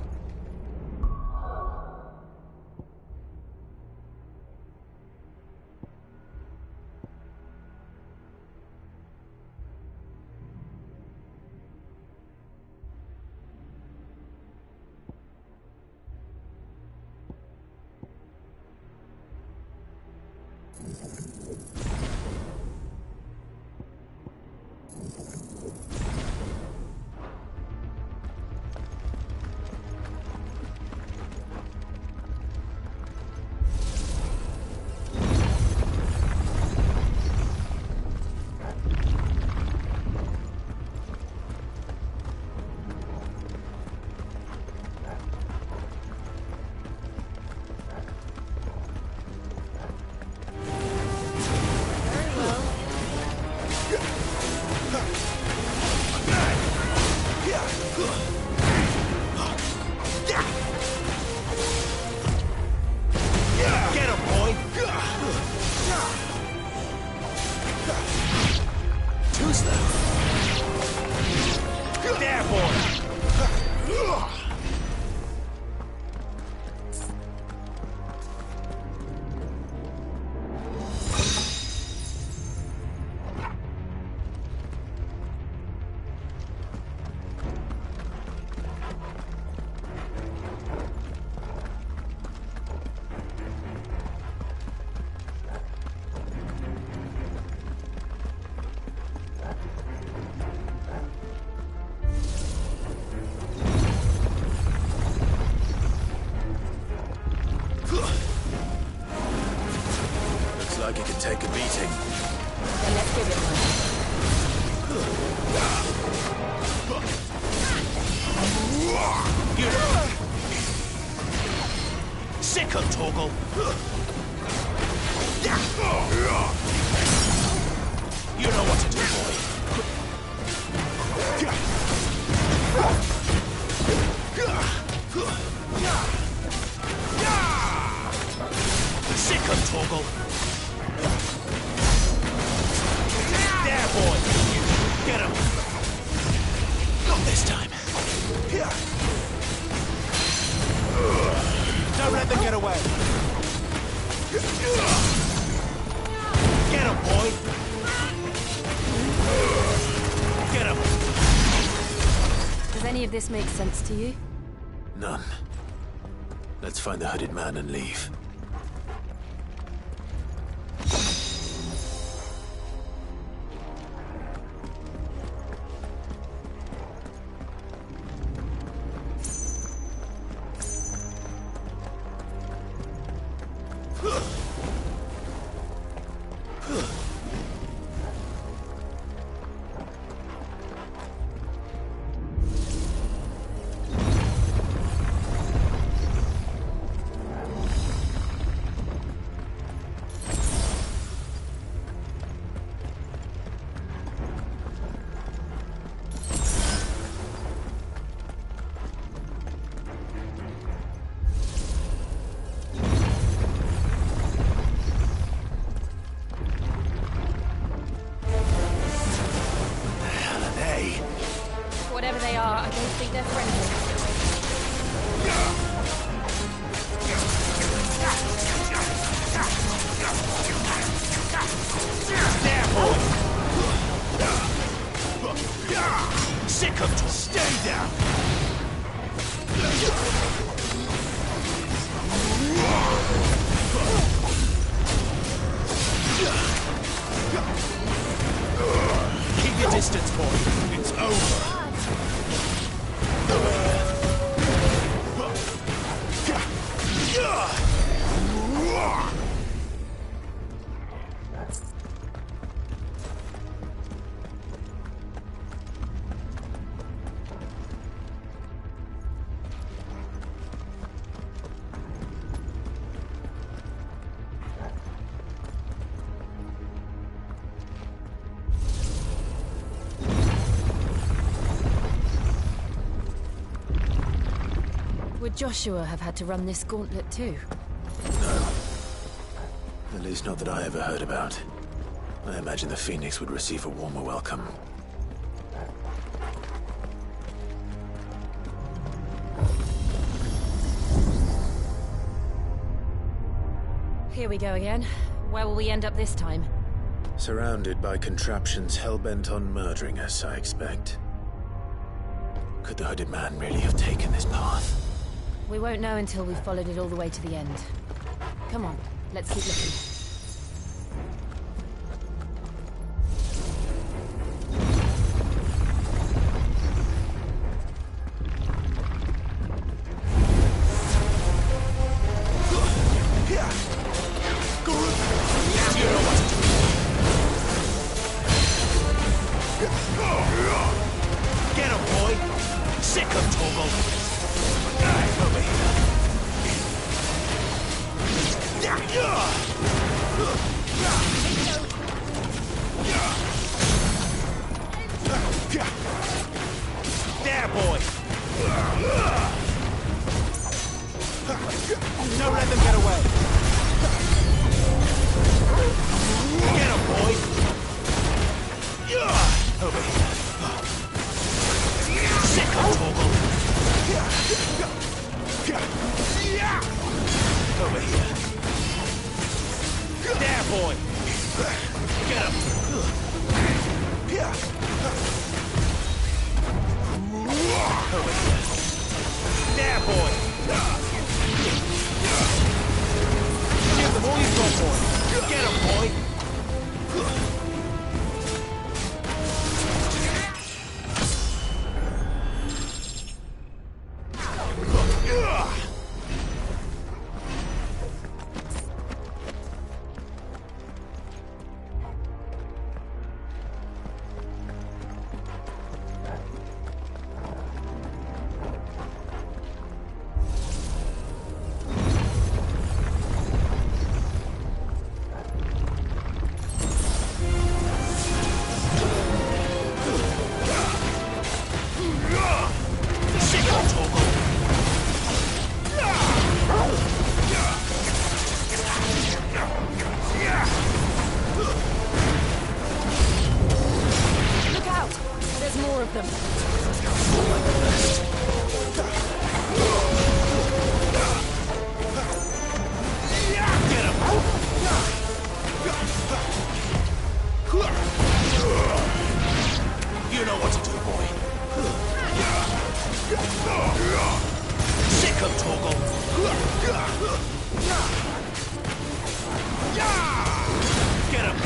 F: Like it could take a beating.
C: Then let's give it
J: one. Sick of Torgal. You know what to do, boy. Sick of Torgal. There, boy! Get him! Not this time. Don't let them get away. Get him, boy! Get him!
C: Does any of this make sense to you?
F: None. Let's find the hooded man and leave.
C: Whatever they are, I don't think they're friendly.
J: There, boy! Sick of to stay down! Keep your distance, boy. It's over.
C: Would Joshua have had to run this gauntlet too?
F: No. At least not that I ever heard about. I imagine the Phoenix would receive a warmer welcome.
C: Here we go again. Where will we end up this time?
F: Surrounded by contraptions hell-bent on murdering us, I expect. Could the hooded man really have taken this path?
C: We won't know until we've followed it all the way to the end. Come on, let's keep looking.
J: There, boy! Don't let them get away! Get him, boy! Over here. Sick of Torgal! Over here. There, boy! Get him! Over here. There, boy! Give them all you've got, boy! Get him, boy!
C: Look out! There's more of them.
J: You know what to do, boy. Sick of Torgal. Get him.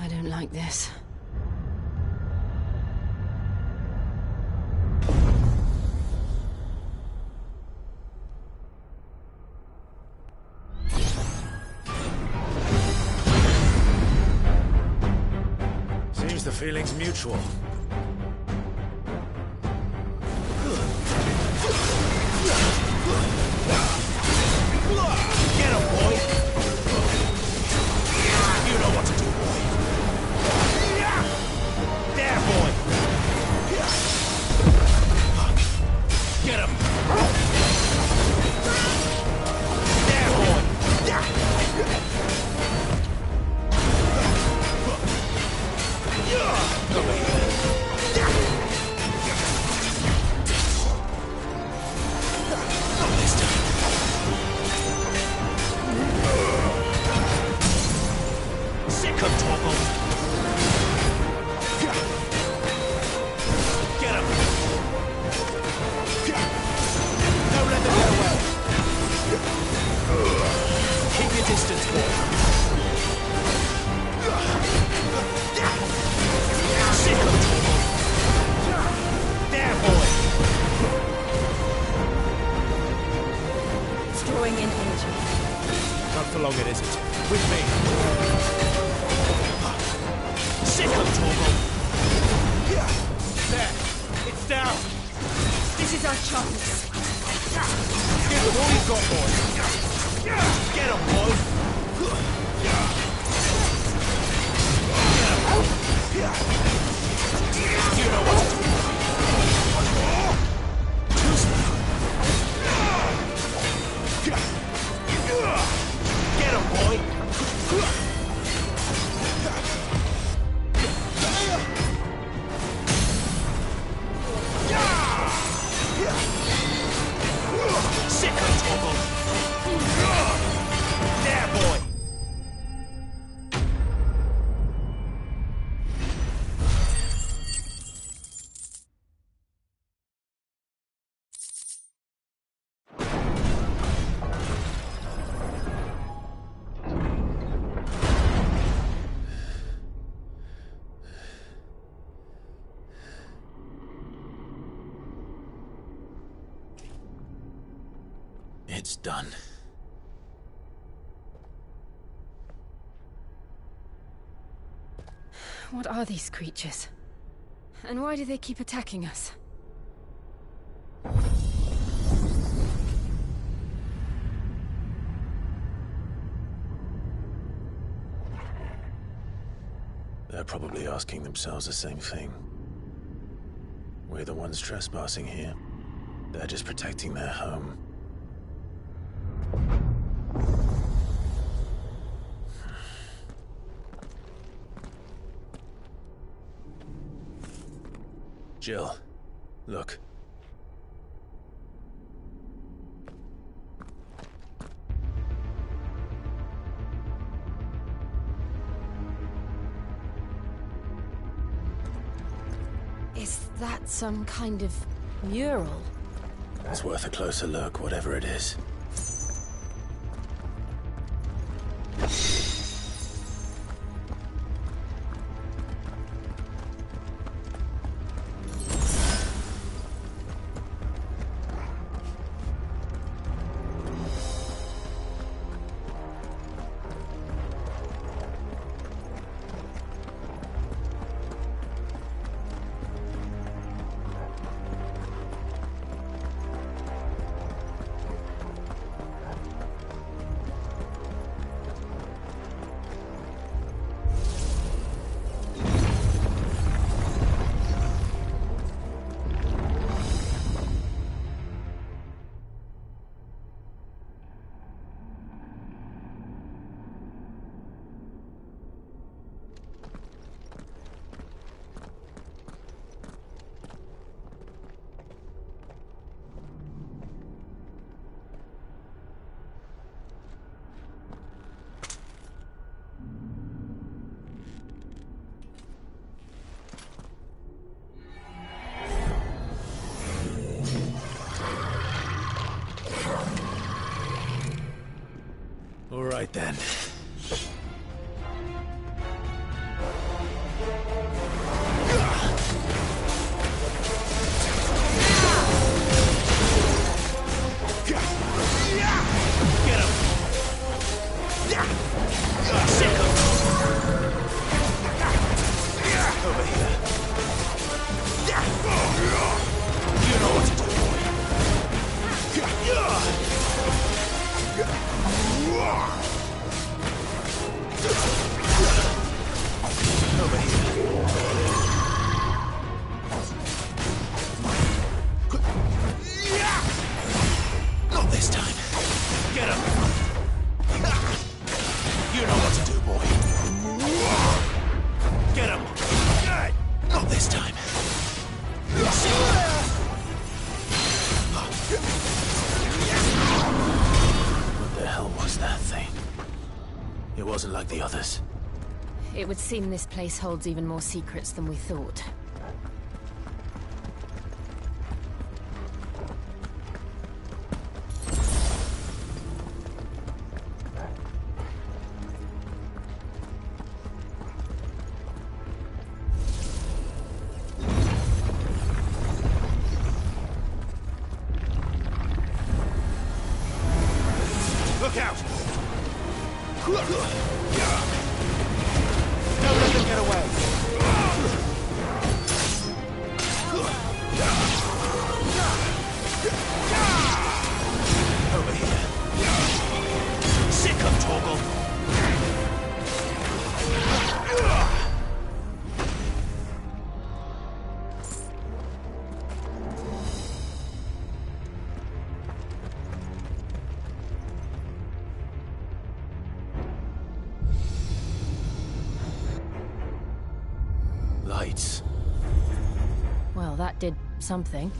C: I don't like this.
F: Seems the feeling's mutual.
J: Get him, boy! You know what to do, boy. There, boy! Get him! There, boy! Over here. Not this time. Sick of Torgal. Get him. Don't let them get away. Keep your distance, boy. Sick of Torgal. There, boy.
C: It's drawing in energy.
F: Not for long, it isn't. With me.
J: Sick of Torgal. There. It's down.
C: This is our chance.
J: Give them all you've got, boy. Get him, boy. You know what to do. Too slow. Get him, boy.
V: It's done.
C: What are these creatures? And why do they keep attacking us?
V: They're probably asking themselves the same thing. We're the ones trespassing here. They're just protecting their home. Jill, look.
C: Is that some kind of mural?
V: It's worth a closer look, whatever it is. All right then.
F: Not this time. Get him. You know what to do, boy. Get him. Not this time.
V: What the hell was that thing? It wasn't like the others.
C: It would seem this place holds even more secrets than we thought.
J: Look out! Don't let them get away!
F: Over here. Sick of Torgal.
V: Lights.
C: Well, that did something.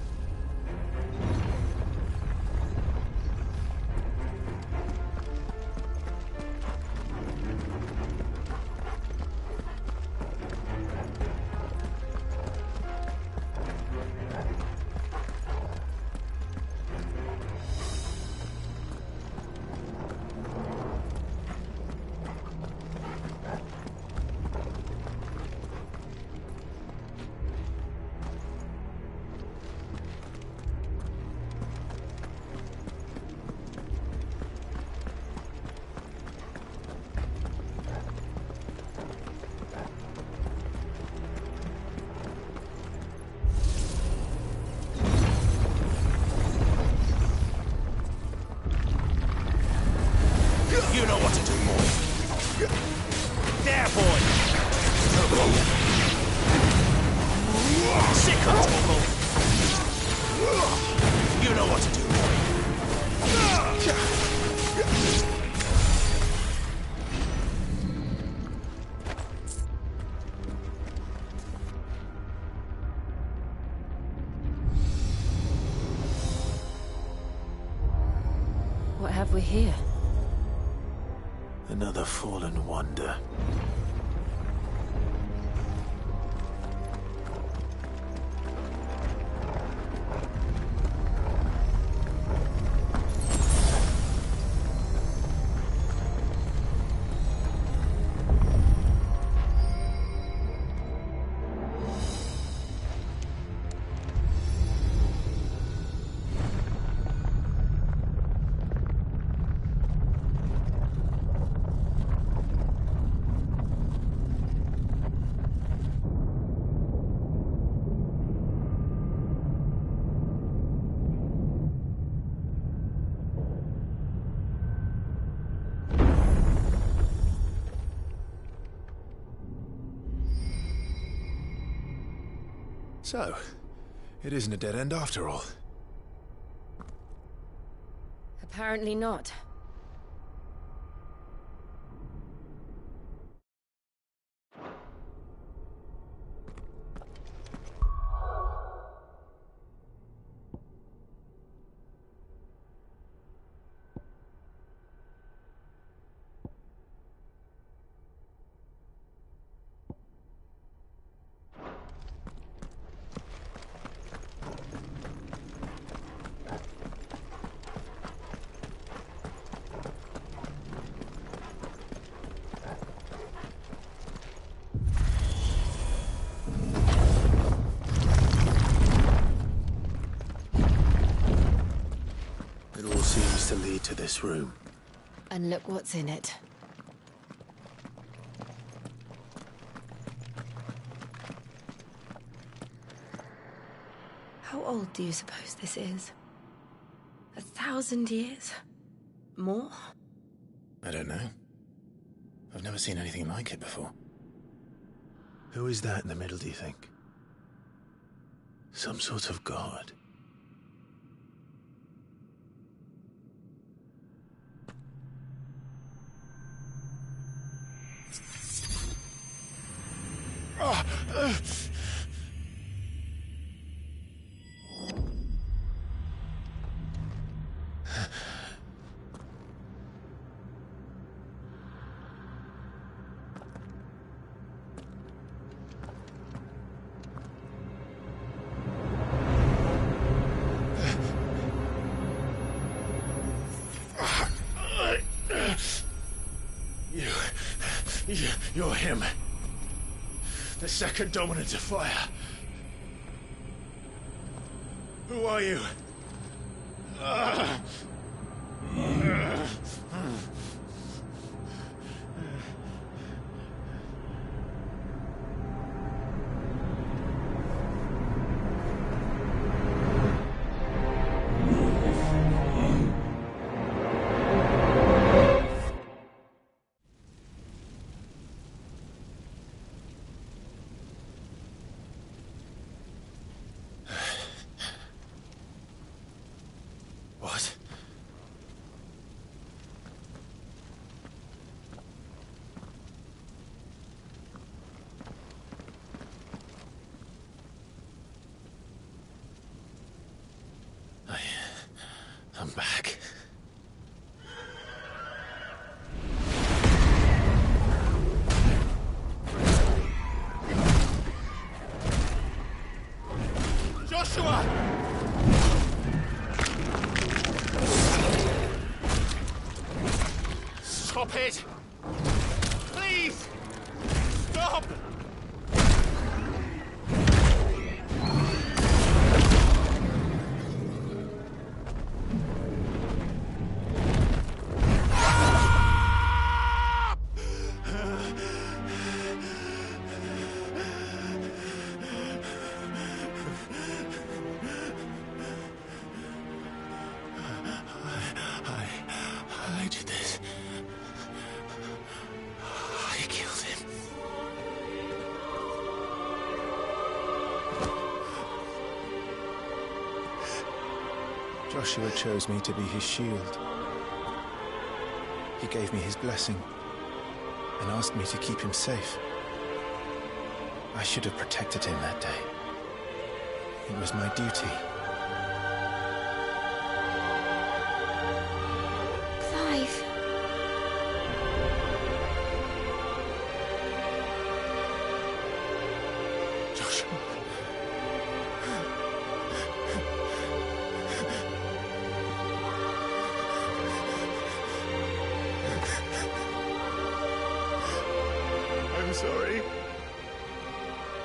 C: What have we here?
V: Another fallen wonder.
F: So, it isn't a dead end after all.
C: Apparently not.
V: It all seems to lead to this room.
C: And look what's in it. How old do you suppose this is? 1,000 years? More?
V: I don't know. I've never seen anything like it before. Who is that in the middle, do you think? Some sort of god? You're him. The second dominant of fire. Who are you? What? I'm back.
J: Joshua! Stop it! Please! Stop!
V: I did this. I killed him.
F: Joshua chose me to be his shield. He gave me his blessing and asked me to keep him safe. I should have protected him that day. It was my duty.
O: Clive.
F: Joshua. I'm sorry.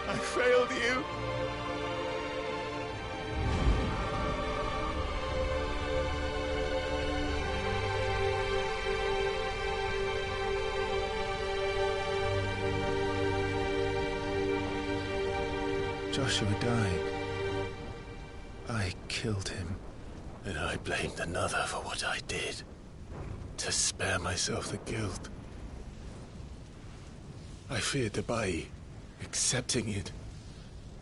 F: I failed you. Joshua died. I killed him. And I blamed another for what I did. To spare myself the guilt. I feared that by accepting it,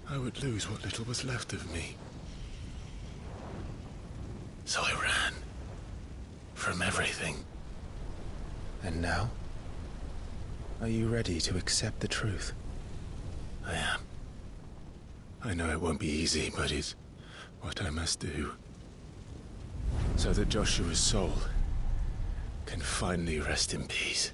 F: I would lose what little was left of me. So I ran. From everything. And now? Are you ready to accept the truth? I am. I know it won't be easy, but it's what I must do. So that Joshua's soul can finally rest in peace.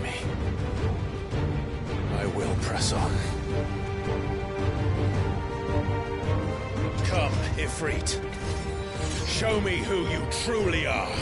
F: Me. I will press on. Come, Ifrit. Show me who you truly are.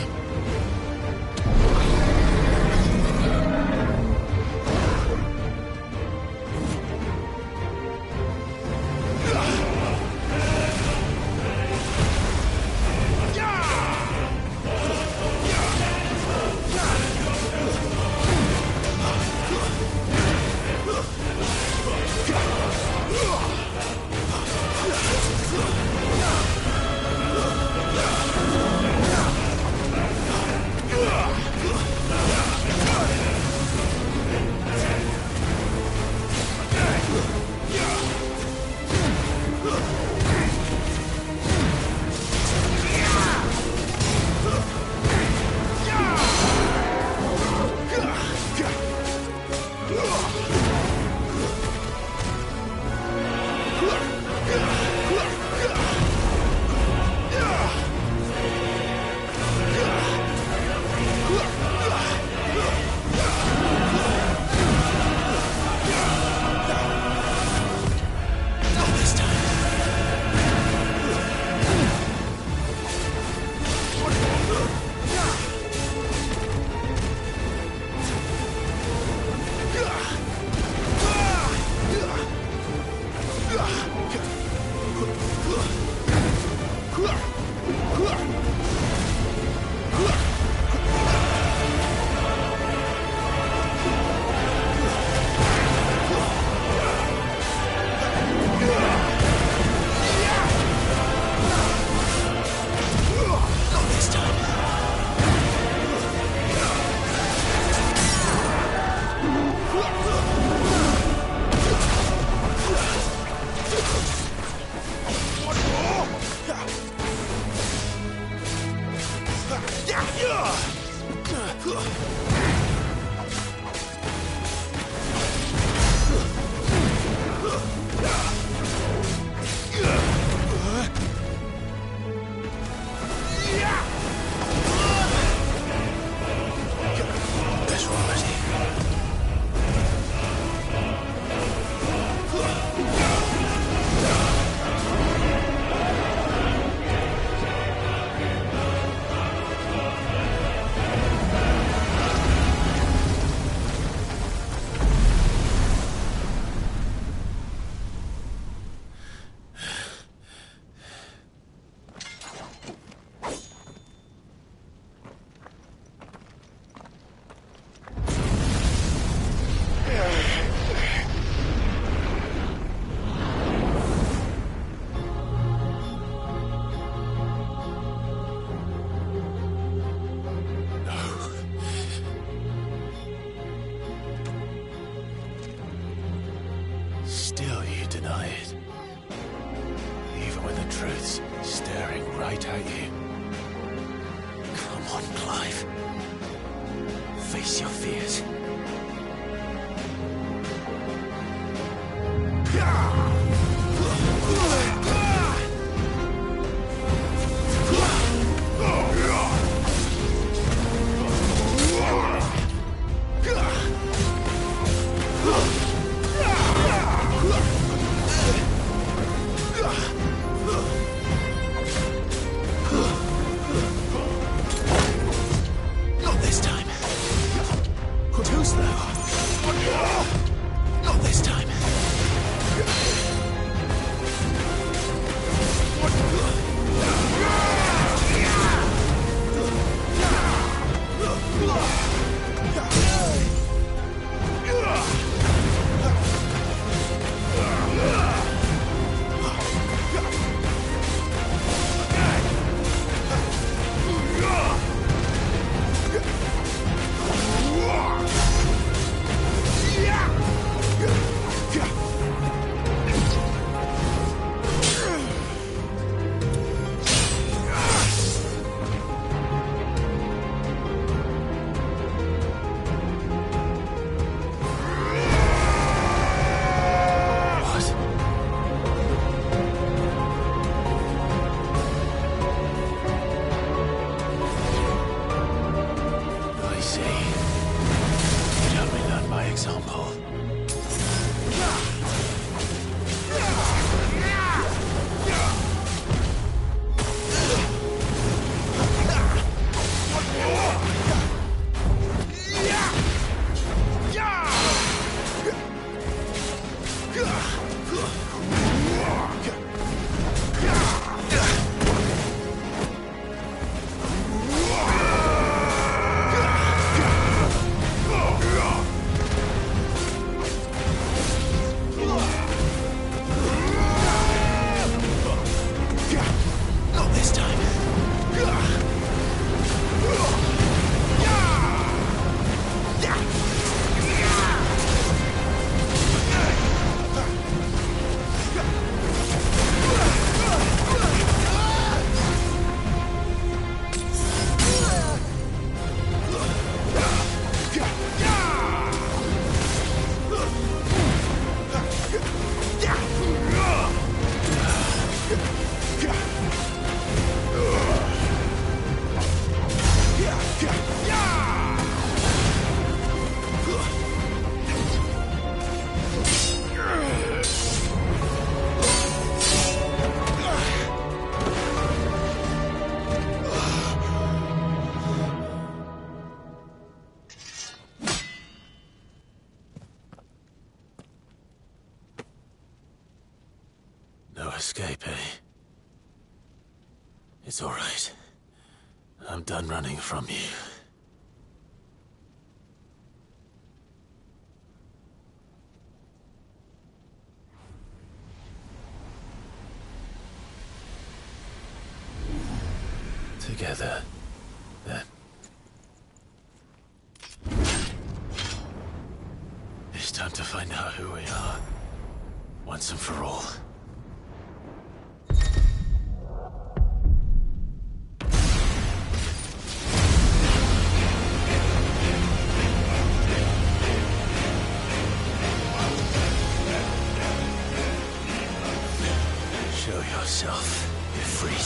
V: deny it. Even when the truth's staring right at you. Come on, Clive. Face your fears. Not this time. Too slow. Not this time. I see. You'd help me learn by example. Not this time. No escape, eh? It's all right. I'm done running from you. Together, then. It's time to find out who we are, once and for all. Show yourself, Ifrit.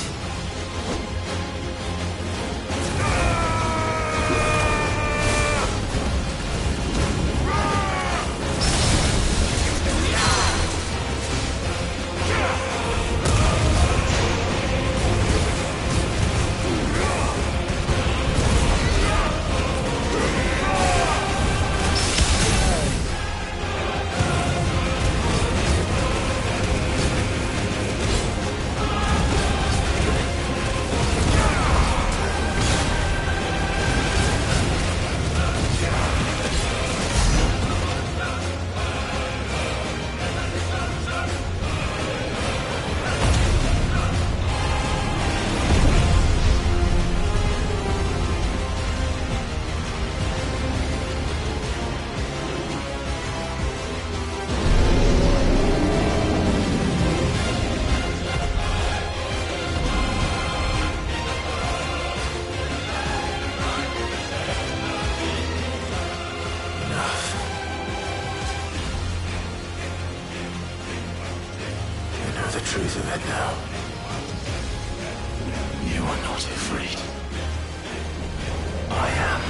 V: And now, you are not afraid. I am.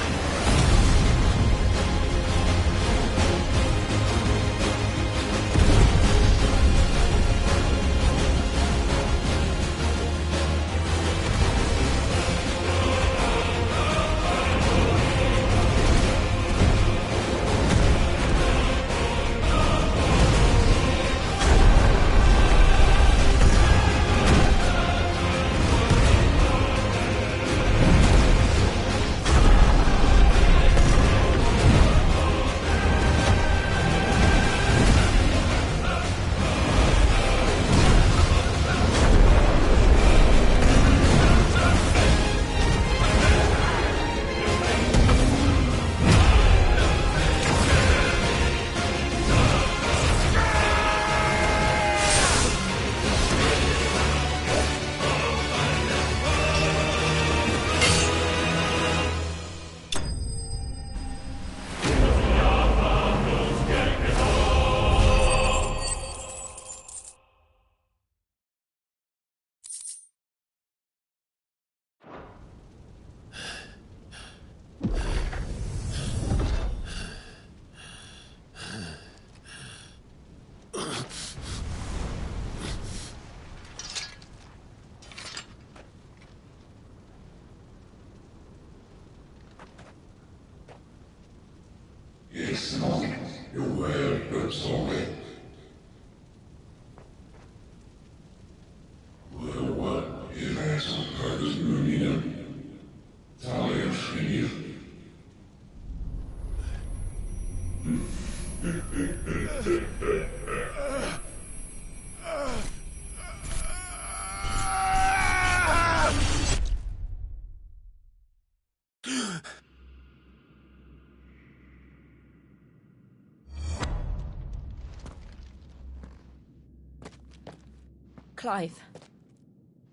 C: Clive,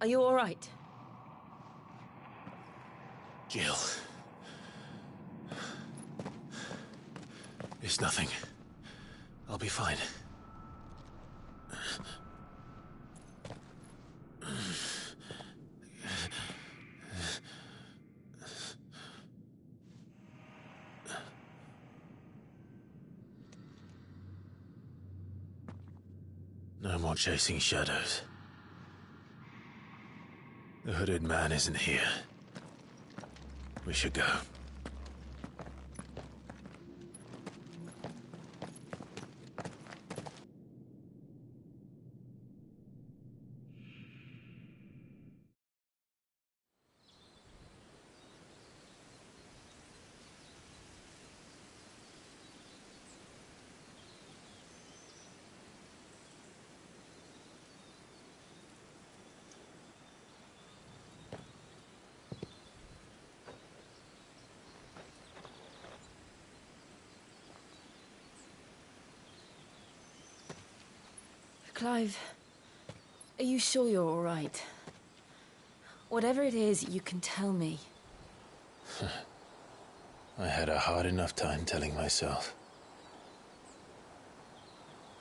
C: are you all right?
V: Jill. It's nothing. I'll be fine. No more chasing shadows. The hooded man isn't here. We should go.
C: Clive, are you sure you're all right? Whatever it is, you can tell me.
V: I had a hard enough time telling myself.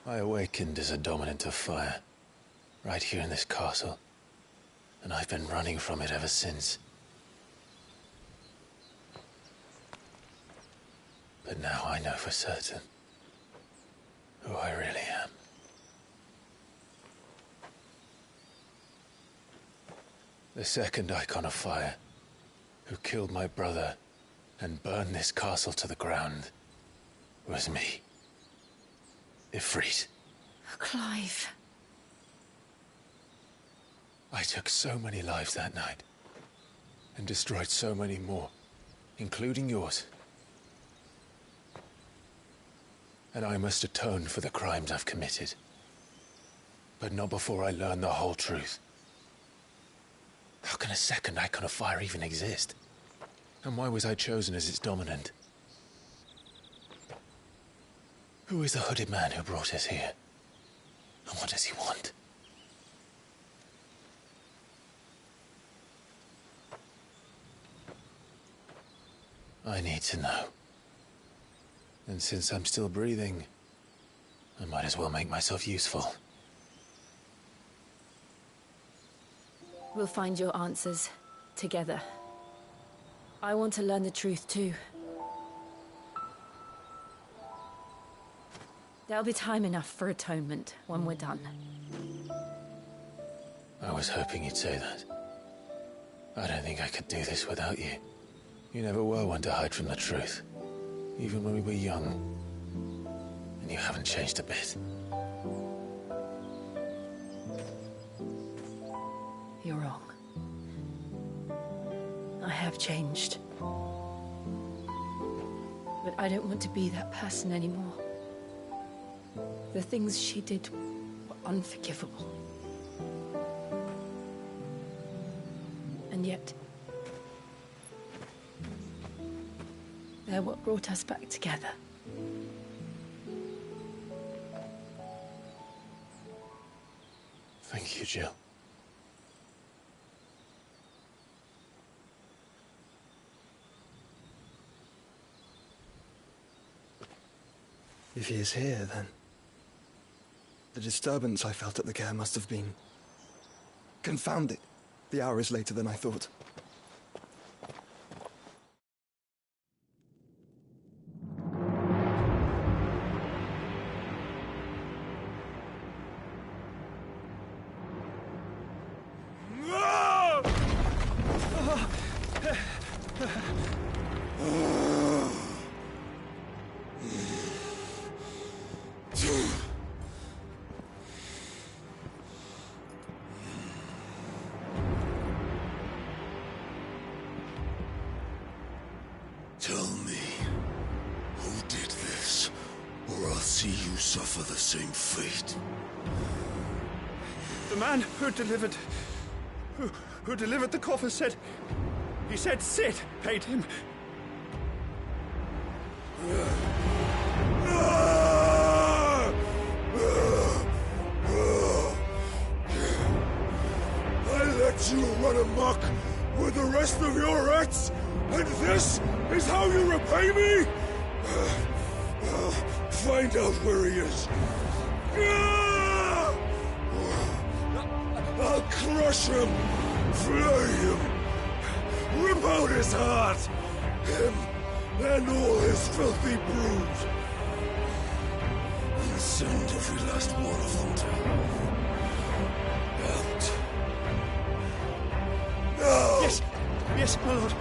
V: I awakened as a dominant of fire, right here in this castle, and I've been running from it ever since. But now I know for certain who I really am. The second icon of fire, who killed my brother and burned this castle to the ground, was me. Ifrit.
C: Clive.
V: I took so many lives that night, and destroyed so many more, including yours. And I must atone for the crimes I've committed. But not before I learn the whole truth. How can a second icon of fire even exist? And why was I chosen as its dominant? Who is the hooded man who brought us here? And what does he want? I need to know. And since I'm still breathing, I might as well make myself useful.
C: We'll find your answers together. I want to learn the truth too. There'll be time enough for atonement when we're done.
V: I was hoping you'd say that. I don't think I could do this without you. You never were one to hide from the truth, even when we were young. And you haven't changed a bit.
C: You're wrong. I have changed. But I don't want to be that person anymore. The things she did were unforgivable. And yet, they're what brought us back together.
V: Thank you, Jill.
M: If he is here, then the disturbance I felt at the care must have been confounded. The hour is later than I thought.
E: Tell me, who did this, or I'll see you suffer the same fate.
J: The man who delivered the coffer said... He said Sid paid him.
E: I let you run amok with the rest of your rats, and this is how you repay me? Find out where he is. I'll crush him, flay him, rip out his heart, him and all his filthy brood, and send every last one of them to out. Now!
J: Yes, yes, my lord.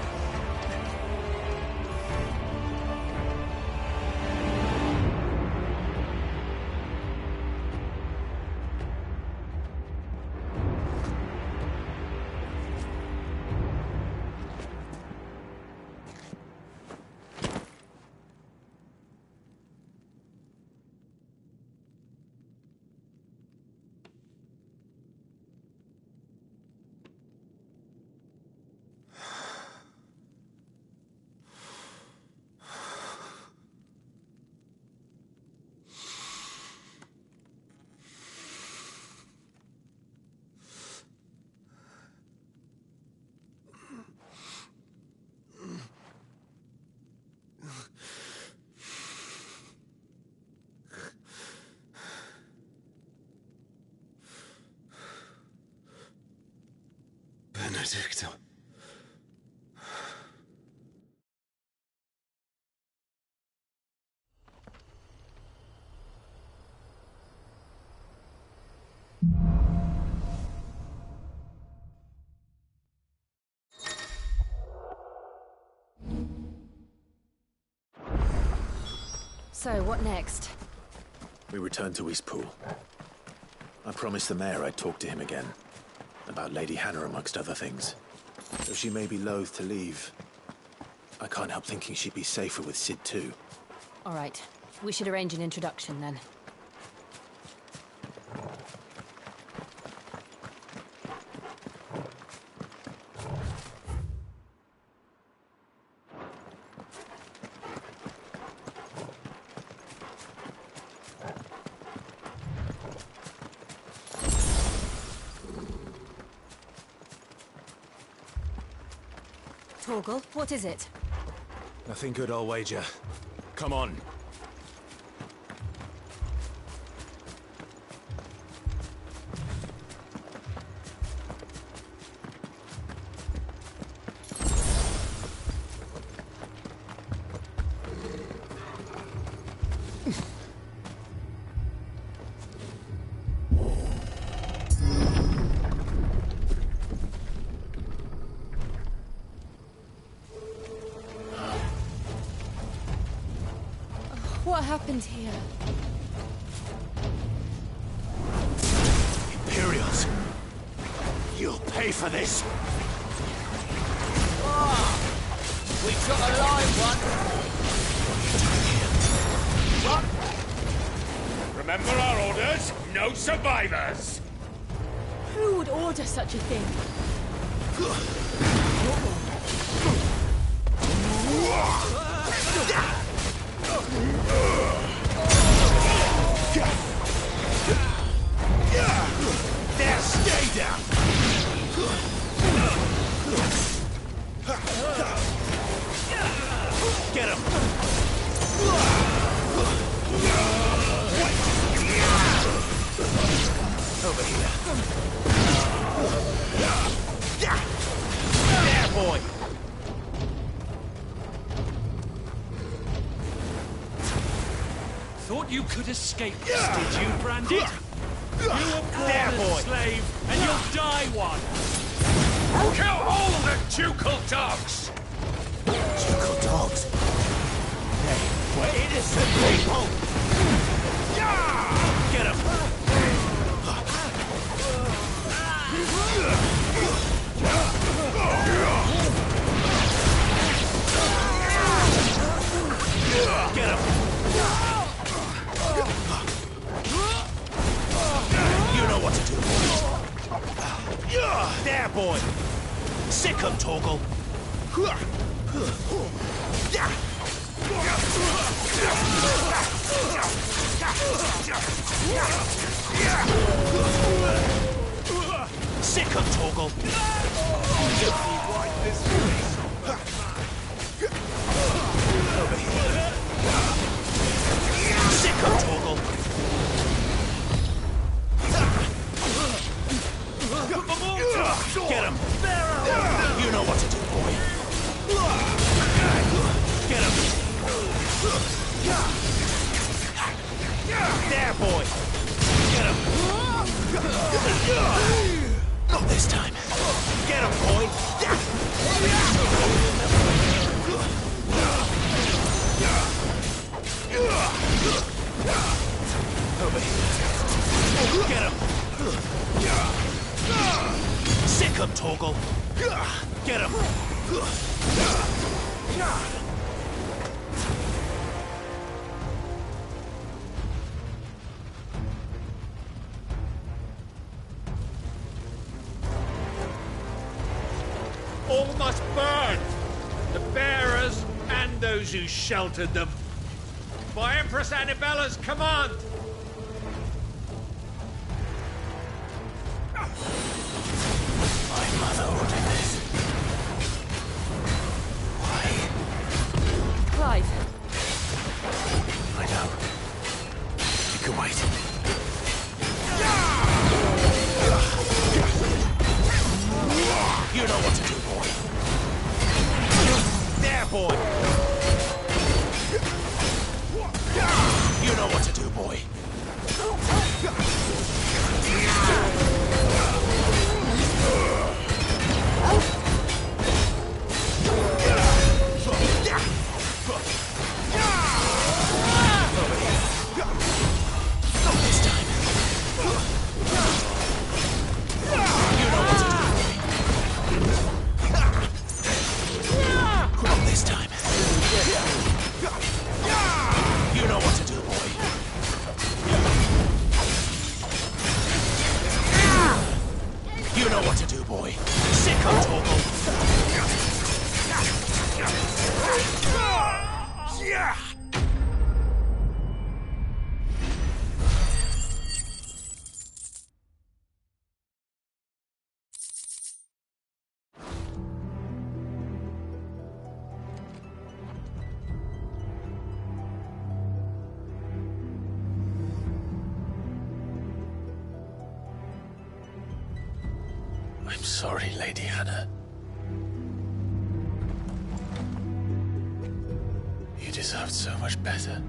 M: Benedicta.
C: So, what next?
V: We return to Eastpool. I promised the mayor I'd talk to him again. About Lady Hannah, amongst other things. Though she may be loath to leave, I can't help thinking she'd be safer with Sid too.
C: All right. We should arrange an introduction then. Torgal, what is it?
V: Nothing good, I'll wager. Come on.
C: What happened here?
S: Imperials! You'll pay for this!
P: We took a live one.
S: What?
G: Remember our orders? No survivors!
C: Who would order such a thing?
S: There, stay down! Get him! Over here. There, boy!
U: Thought you could escape this, did you, Branded? You were born
S: There,
U: a
S: boy.
U: slave, and you'll die one!
G: Kill all the ducal dogs!
S: Ducal dogs? Hey, we're innocent people! Get him! Get him! You know what to do, boy. There, boy! Sick him, Torgal! Sick him, Torgal! Over here. Sick him, Torgal! Get him! You know what to do, boy. Get him! There, boy! Get him! Not this time. Get him, boy! Over here. Get him! Sick him, Torgal! Get him!
G: All must burn! The bearers and those who sheltered them. By Empress Annabella's command!
V: My mother ordered this. Why?
C: Clive.
V: I know. You can wait.
S: You know what to do, boy. There, boy! You know what to do, boy. Not this time. You know what to do, boy. Not this time. You know what to do, boy. You know what to do, boy. Sick of Torgal. Yeah!
V: I'm sorry, Lady Hannah. You deserved so much better.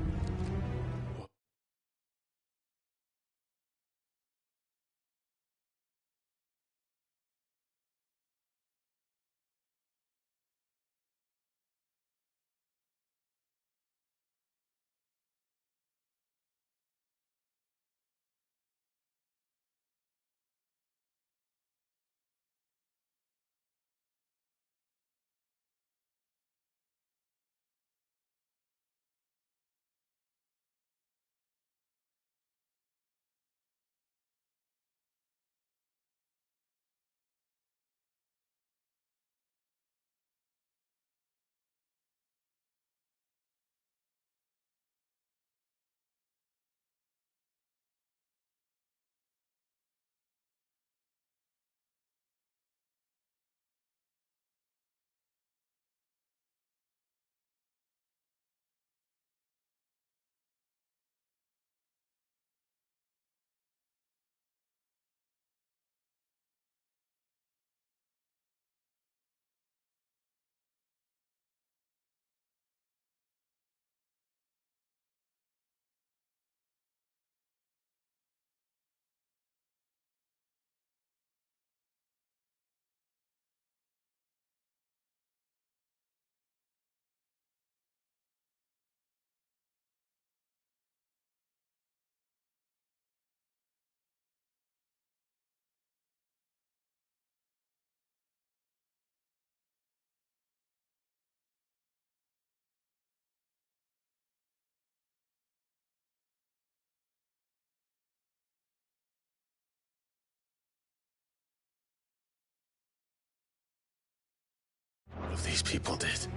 V: these people did.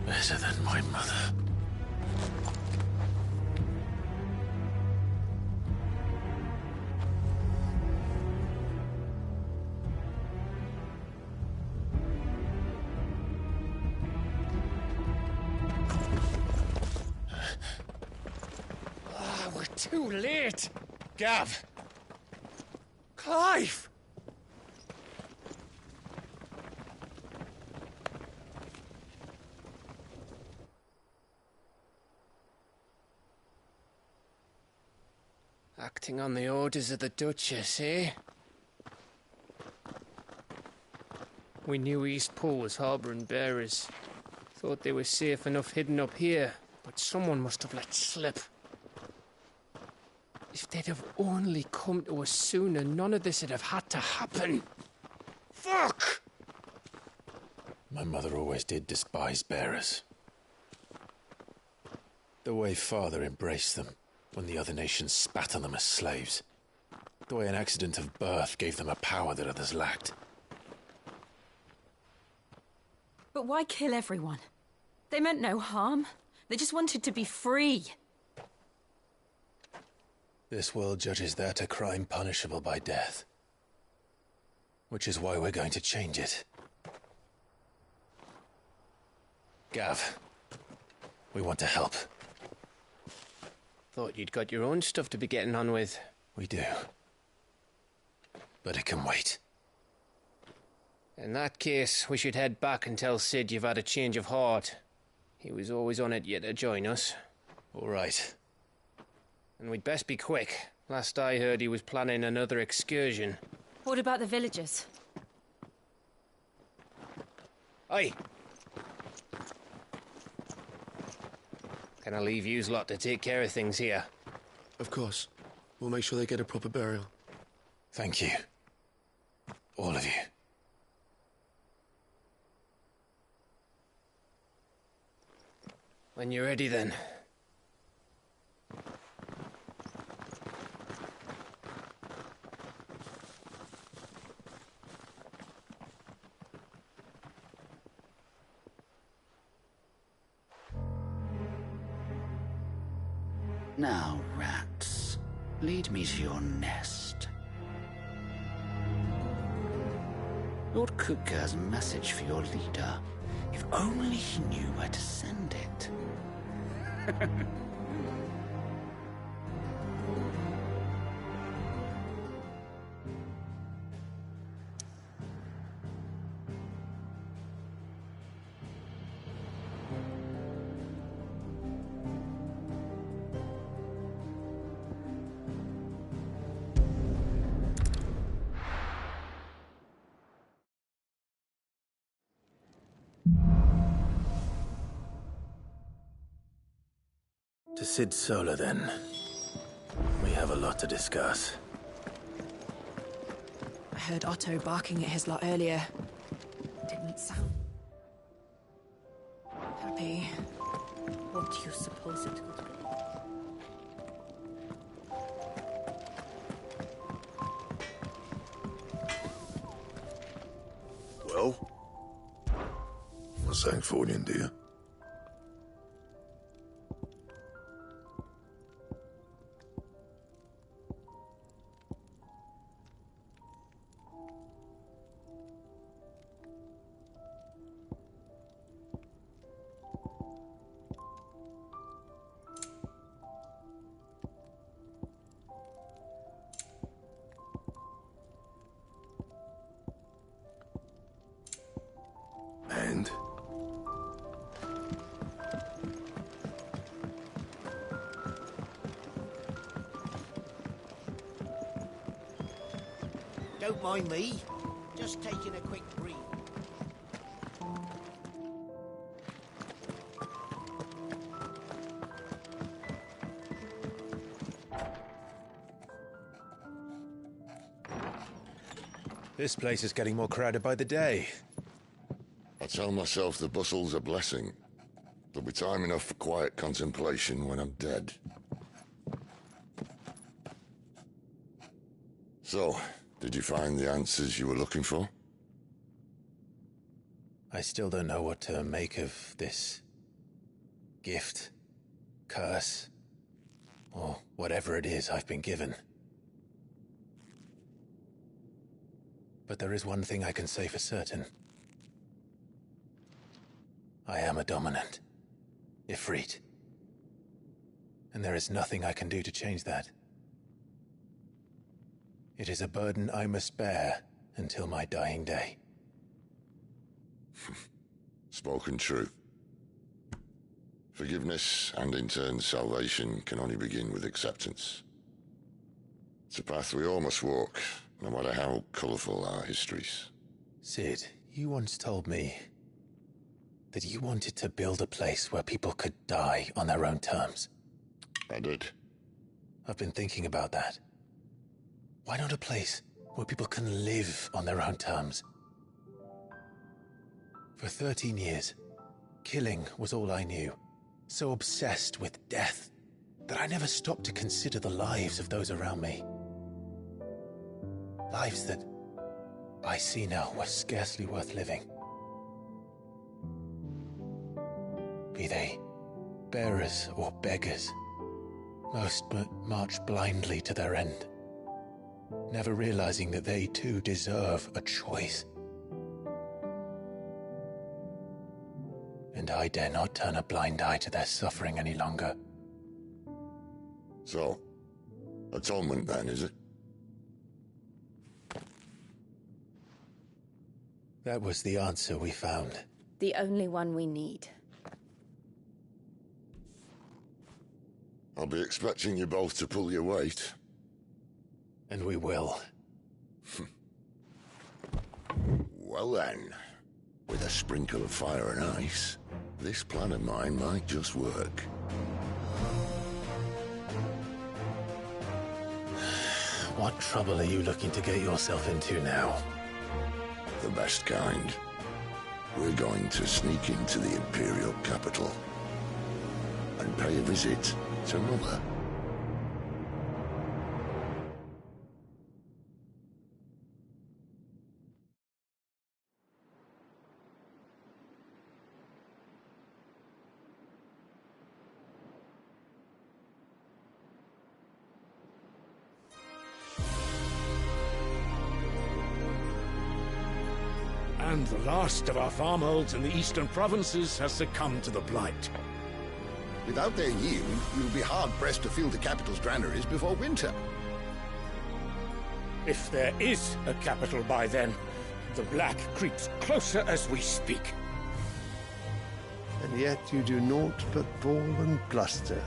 V: Better than my mother.
T: We're too late.
V: Gav!
T: Clive! Acting on the orders of the Duchess, eh? We knew East Pool was harbouring bearers. Thought they were safe enough hidden up here, but someone must have let slip. If they'd have only come to us sooner, none of this would have had to happen. Fuck!
V: My mother always did despise bearers. The way Father embraced them when the other nations spat on them as slaves. The way an accident of birth gave them a power that others lacked.
C: But why kill everyone? They meant no harm. They just wanted to be free.
V: This world judges that a crime punishable by death. Which is why we're going to change it. Gav, we want to help.
T: Thought you'd got your own stuff to be getting on with.
V: We do. But it can wait.
T: In that case, we should head back and tell Sid you've had a change of heart. He was always on it yet to join us.
V: All right.
T: And we'd best be quick. Last I heard, he was planning another excursion.
C: What about the villagers?
T: Aye. Can I leave yous lot to take care of things here?
H: Of course. We'll make sure they get a proper burial.
V: Thank you. All of you.
T: When you're ready, then.
B: Now, rats, lead me to your nest. Lord Kutger's message for your leader. If only he knew where to send it.
V: To Sid Solar, then. We have a lot to discuss.
Q: I heard Otto barking at his lot earlier. Didn't sound happy.
K: What do you suppose it could be?
E: Well? What's Sancfordian, dear? And?
B: Don't mind me. Just taking a quick breathe.
V: This place is getting more crowded by the day.
E: I tell myself the bustle's a blessing. There'll be time enough for quiet contemplation when I'm dead. So, did you find the answers you were looking for?
V: I still don't know what to make of this gift, curse, or whatever it is I've been given. But there is one thing I can say for certain. I am a dominant, Ifrit. And there is nothing I can do to change that. It is a burden I must bear until my dying day.
E: Spoken true. Forgiveness, and in turn salvation, can only begin with acceptance. It's a path we all must walk, no matter how colourful our histories.
V: Cid, you once told me that you wanted to build a place where people could die on their own terms.
E: I did.
V: I've been thinking about that. Why not a place where people can live on their own terms? For 13 years, killing was all I knew. So obsessed with death that I never stopped to consider the lives of those around me. Lives that I see now were scarcely worth living. Be they bearers or beggars, most march blindly to their end, never realizing that they too deserve a choice. And I dare not turn a blind eye to their suffering any longer.
E: So, atonement then, is it?
V: That was the answer we found.
A: The only one we need.
E: I'll be expecting you both to pull your weight.
V: And we will.
E: Well then, with a sprinkle of fire and ice, this plan of mine might just work.
V: What trouble are you looking to get yourself into now?
E: The best kind. We're going to sneak into the Imperial capital and pay a visit to Mother.
S: And the last of our farmholds in the eastern provinces has succumbed to the blight.
D: Without their yield, you'll be hard-pressed to fill the capital's granaries before winter.
U: If there is a capital by then, the black creeps closer as we speak.
R: And yet you do naught but bawl and bluster.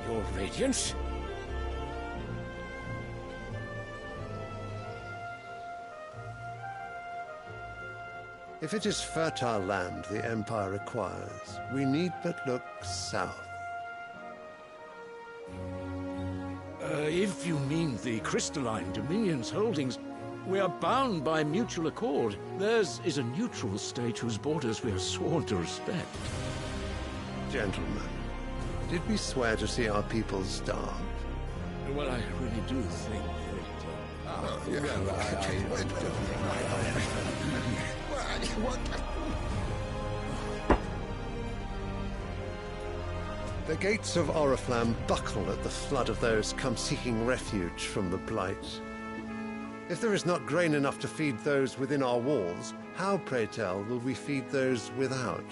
U: Your Radiance?
R: If it is fertile land the Empire requires, we need but look south.
S: If you mean the crystalline Dominion's holdings, we are bound by mutual accord. Theirs is a neutral state whose borders we are sworn to respect.
R: Gentlemen, did we swear to see our people starve?
S: Well, I really do think
R: The gates of Oriflamme buckle at the flood of those come seeking refuge from the blight. If there is not grain enough to feed those within our walls, how, pray tell, will we feed those without?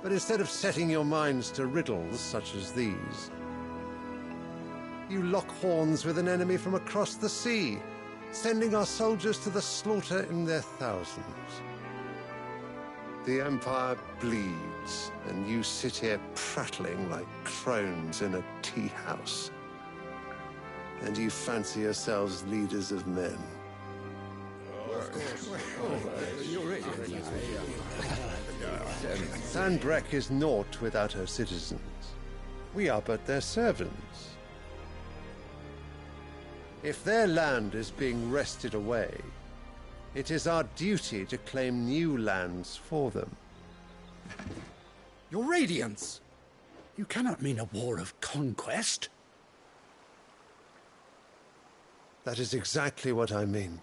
R: But instead of setting your minds to riddles such as these, you lock horns with an enemy from across the sea, sending our soldiers to the slaughter in their thousands. The Empire bleeds, and you sit here prattling like crones in a tea house. And you fancy yourselves leaders of men. Sandbreck is naught without her citizens. We are but their servants. If their land is being wrested away, it is our duty to claim new lands for them.
B: Your radiance! You cannot mean a war of conquest.
R: That is exactly what I mean.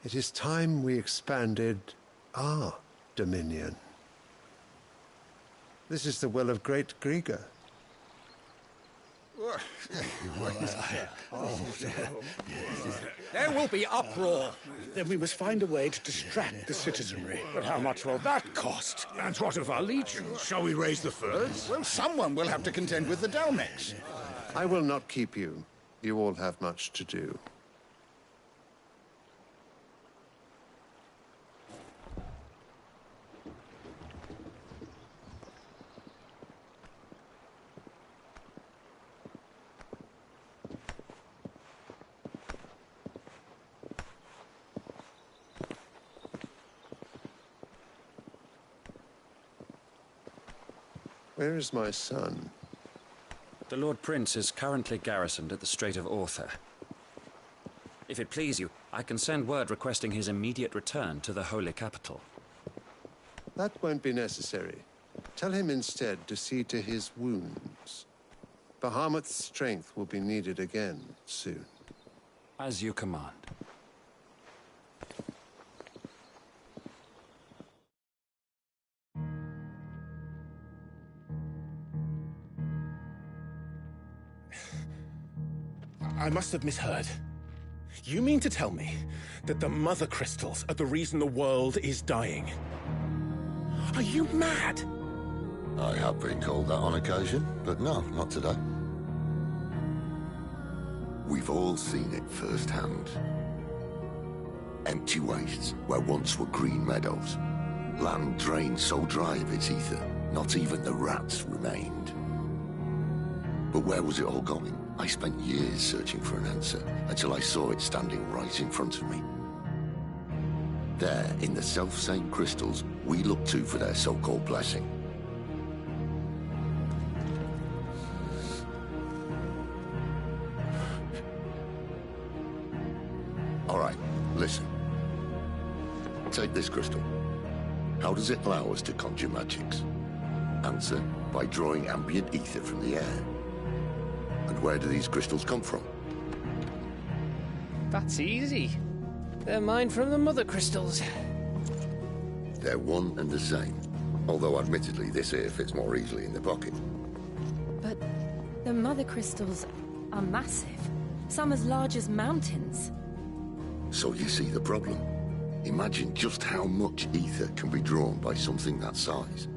R: It is time we expanded our dominion. This is the will of great Grieger.
B: There will be uproar. Then we must find a way to distract the citizenry.
G: But how much will that cost? And what of our legions? Shall we raise the furs?
D: Well, someone will have to contend with the Dalmex.
R: I will not keep you. You all have much to do. Where is my son?
L: The Lord Prince is currently garrisoned at the Strait of Author. If it please you, I can send word requesting his immediate return to the Holy Capital.
R: That won't be necessary. Tell him instead to see to his wounds. Bahamut's strength will be needed again soon.
L: As you command.
U: I must have misheard. You mean to tell me that the mother crystals are the reason the world is dying? Are you mad?
D: I have been called that on occasion, but no, not today. We've all seen it firsthand. Empty wastes where once were green meadows. Land drained so dry of its ether, not even the rats remained. But where was it all going? I spent years searching for an answer, until I saw it standing right in front of me. There, in the self-same crystals we look to for their so-called blessing. All right, listen. Take this crystal. How does it allow us to conjure magics? Answer, by drawing ambient ether from the air. And where do these crystals come from?
T: That's easy. They're mined from the mother crystals.
D: They're one and the same. Although admittedly this here fits more easily in the pocket.
C: But the mother crystals are massive. Some as large as mountains.
D: So you see the problem. Imagine just how much ether can be drawn by something that size.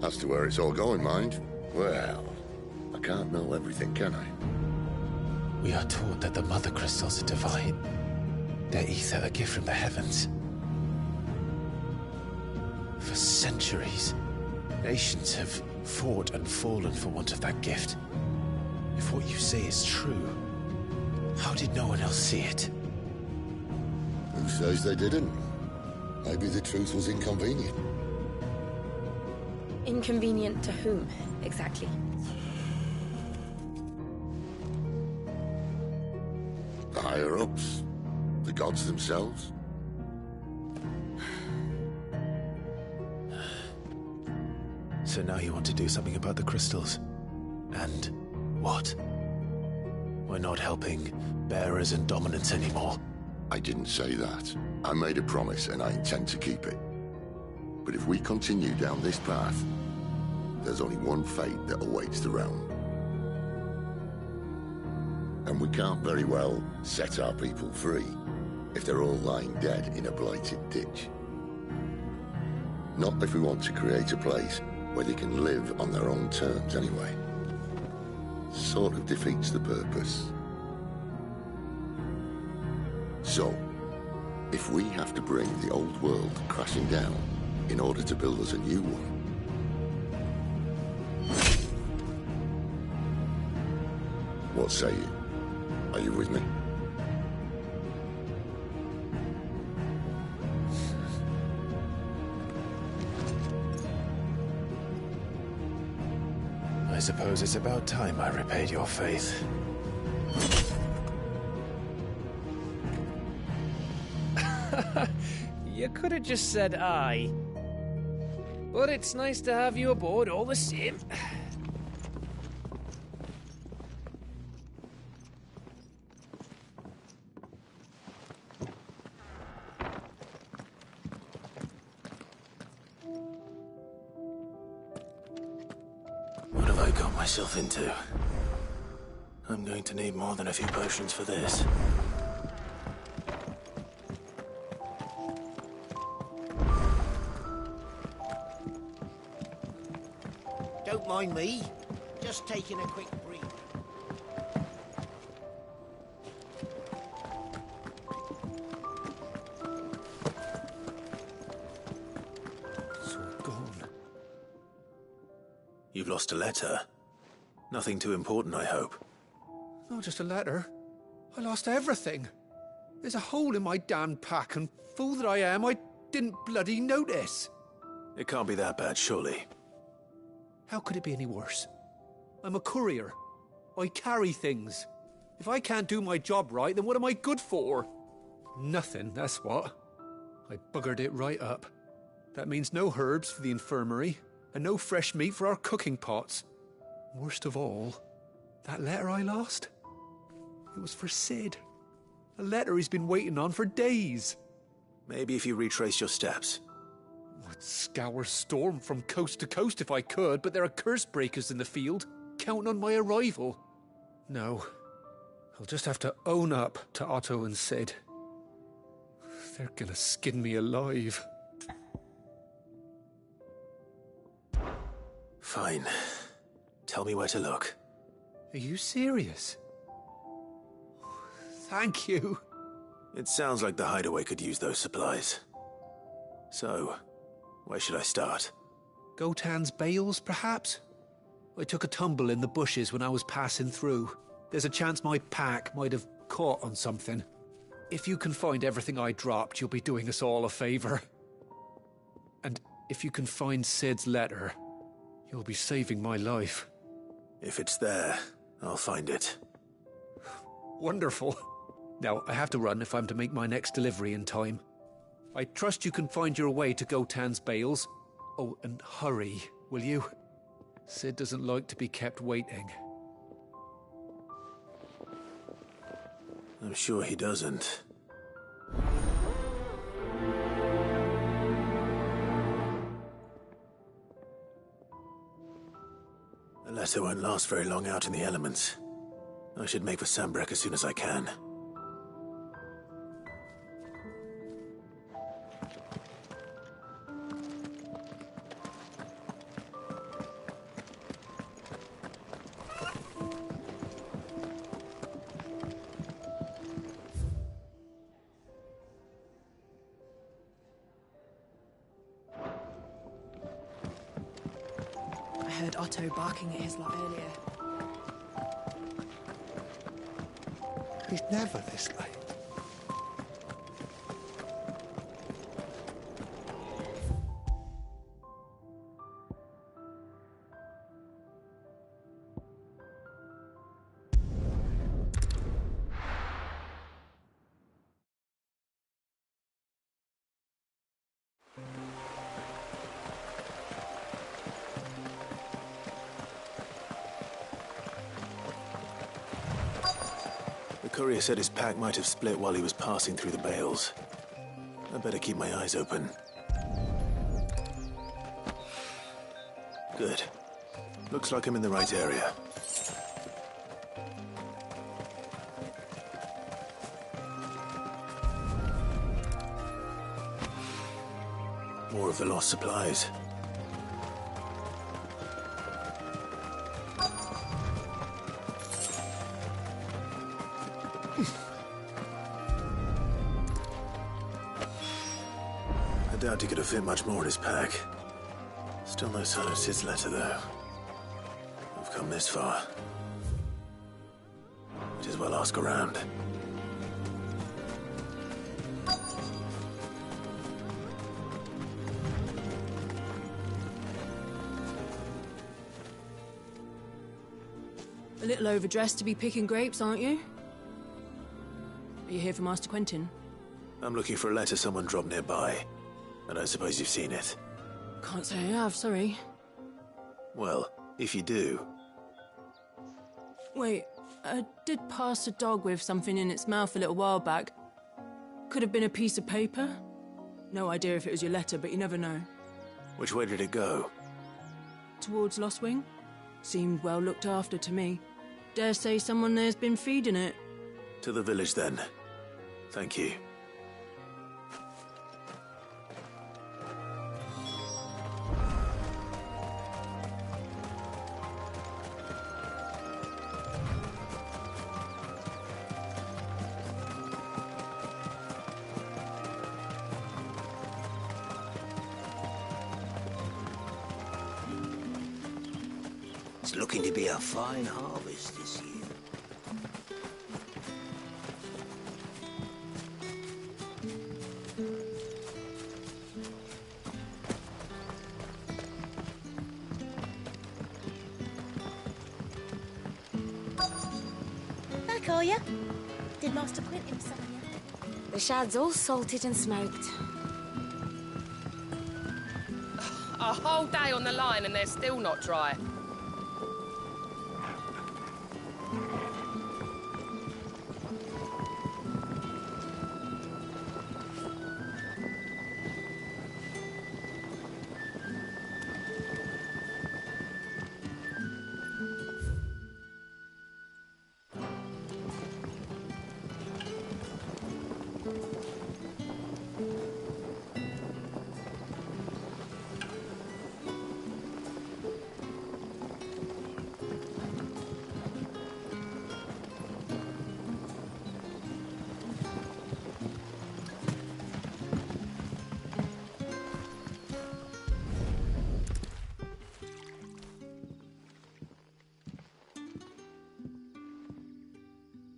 D: As to where it's all going, mind, well, I can't know everything, can I?
V: We are taught that the mother crystals are divine. Their ether a gift from the heavens. For centuries, nations have fought and fallen for want of that gift. If what you say is true, how did no one else see it?
D: Who says they didn't? Maybe the truth was inconvenient.
C: Inconvenient to whom, exactly?
D: The higher-ups? The gods themselves?
V: So now you want to do something about the crystals? And what? We're not helping bearers and dominants anymore.
D: I didn't say that. I made a promise and I intend to keep it. But if we continue down this path, there's only one fate that awaits the realm. And we can't very well set our people free if they're all lying dead in a blighted ditch. Not if we want to create a place where they can live on their own terms anyway. Sort of defeats the purpose. So, if we have to bring the old world crashing down in order to build us a new one, what say you? Are you with me?
V: I suppose it's about time I repaid your faith.
T: You could have just said aye. But it's nice to have you aboard all the same.
V: What have I got myself into? I'm going to need more than a few potions for this.
B: Don't mind me. Just taking a quick breather.
J: It's all gone.
V: You've lost a letter. Nothing too important, I hope.
J: Not just a letter. I lost everything. There's a hole in my damn pack, and fool that I am, I didn't bloody notice.
V: It can't be that bad, surely.
J: How could it be any worse? I'm a courier. I carry things. If I can't do my job right, then what am I good for? Nothing, that's what. I buggered it right up. That means no herbs for the infirmary, and no fresh meat for our cooking pots. Worst of all, that letter I lost? It was for Sid. A letter he's been waiting on for days.
V: Maybe if you retrace your steps.
J: I'd scour Storm from coast to coast if I could, but there are curse breakers in the field, counting on my arrival. No, I'll just have to own up to Otto and Sid. They're gonna skin me alive.
V: Fine. Tell me where to look.
J: Are you serious? Thank you.
V: It sounds like the hideaway could use those supplies. So, where should I start?
J: Gotan's bales, perhaps? I took a tumble in the bushes when I was passing through. There's a chance my pack might have caught on something. If you can find everything I dropped, you'll be doing us all a favor. And if you can find Sid's letter, you'll be saving my life.
V: If it's there, I'll find it.
J: Wonderful. Now, I have to run if I'm to make my next delivery in time. I trust you can find your way to Gotan's bales. Oh, and hurry, will you? Sid doesn't like to be kept waiting.
V: I'm sure he doesn't. The letter won't last very long out in the elements. I should make for Sambrek as soon as I can.
Q: I heard Otto barking at his lot earlier.
R: He's never this late.
V: The courier said his pack might have split while he was passing through the bales. I better keep my eyes open. Good. Looks like I'm in the right area. More of the lost supplies. I doubt he could have fit much more in his pack. Still no sign of Sid's letter, though. I've come this far. Might as well ask around.
Q: A little overdressed to be picking grapes, aren't you? Are you here for Master Quentin?
V: I'm looking for a letter someone dropped nearby. And I suppose you've seen it.
Q: Can't say I have, sorry.
U: Well, if you do...
Q: Wait, I did pass a dog with something in its mouth a little while back. Could have been a piece of paper. No idea if it was your letter, but you never know.
U: Which way did it go?
Q: Towards Lost Wing. Seemed well looked after to me. Dare say someone there's been feeding it.
U: To the village, then. Thank you.
B: It's looking to be a fine harvest this year.
O: Back, are ya? Did Master Quentin summon ya?
I: The shad's all salted and smoked.
N: A whole day on the line and they're still not dry.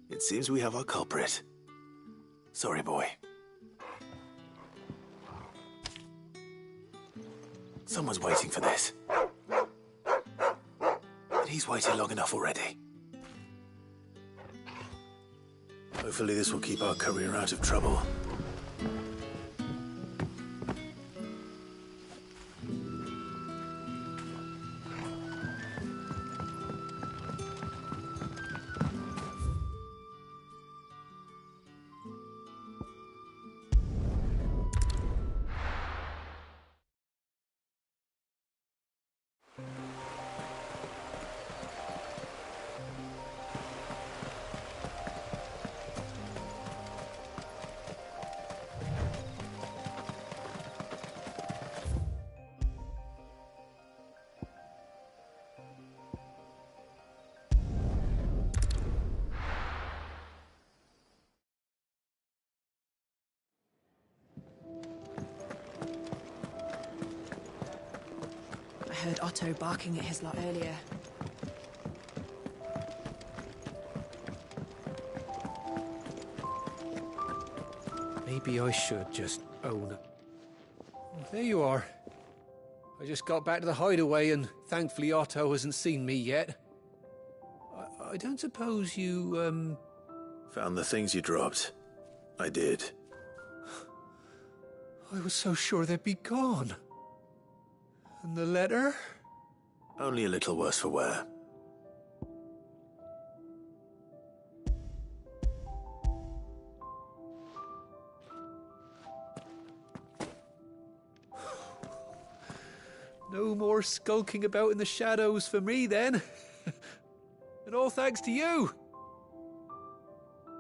U: It seems we have our culprit. Sorry, boy. Someone's waiting for this. But he's waited long enough already. Hopefully this will keep our courier out of trouble.
Q: I heard Otto barking at his lot earlier.
J: Maybe I should just own it. There you are. I just got back to the hideaway and thankfully Otto hasn't seen me yet. I don't suppose you,
U: Found the things you dropped. I did.
J: I was so sure they'd be gone. And the letter?
U: Only a little worse for wear.
J: No more skulking about in the shadows for me, then. And all thanks to you.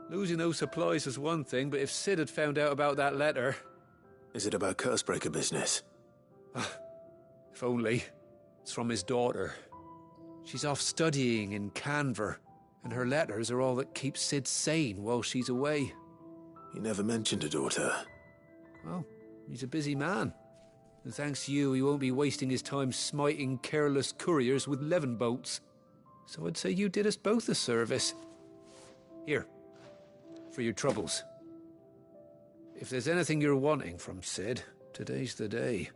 J: Losing those supplies was one thing, but if Sid had found out about that letter...
U: Is it about Cursebreaker business?
J: If only. It's from his daughter. She's off studying in Canver, and her letters are all that keep Sid sane while she's away.
U: He never mentioned a daughter.
J: Well, he's a busy man. And thanks to you, he won't be wasting his time smiting careless couriers with levin boats. So I'd say you did us both a service. Here, for your troubles. If there's anything you're wanting from Sid, today's the day.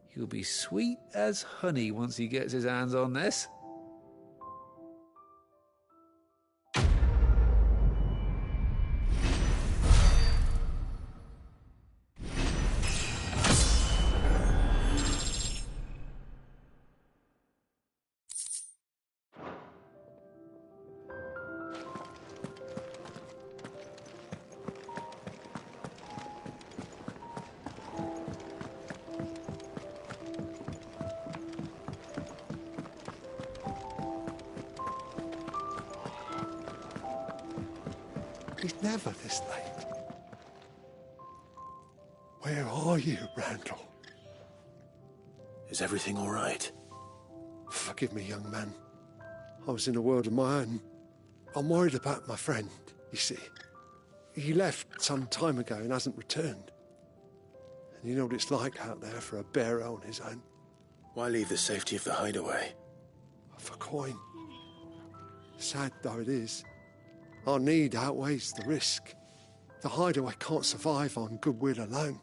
J: He'll be sweet as honey once he gets his hands on this.
R: It's never this late. Where are you, Randall?
V: Is everything all right?
R: Forgive me, young man. I was in a world of my own. I'm worried about my friend, you see. He left some time ago and hasn't returned. And you know what it's like out there for a bearer on his own.
V: Why leave the safety of the hideaway?
R: For coin. Sad though it is, our need outweighs the risk. The hideaway can't survive on goodwill alone.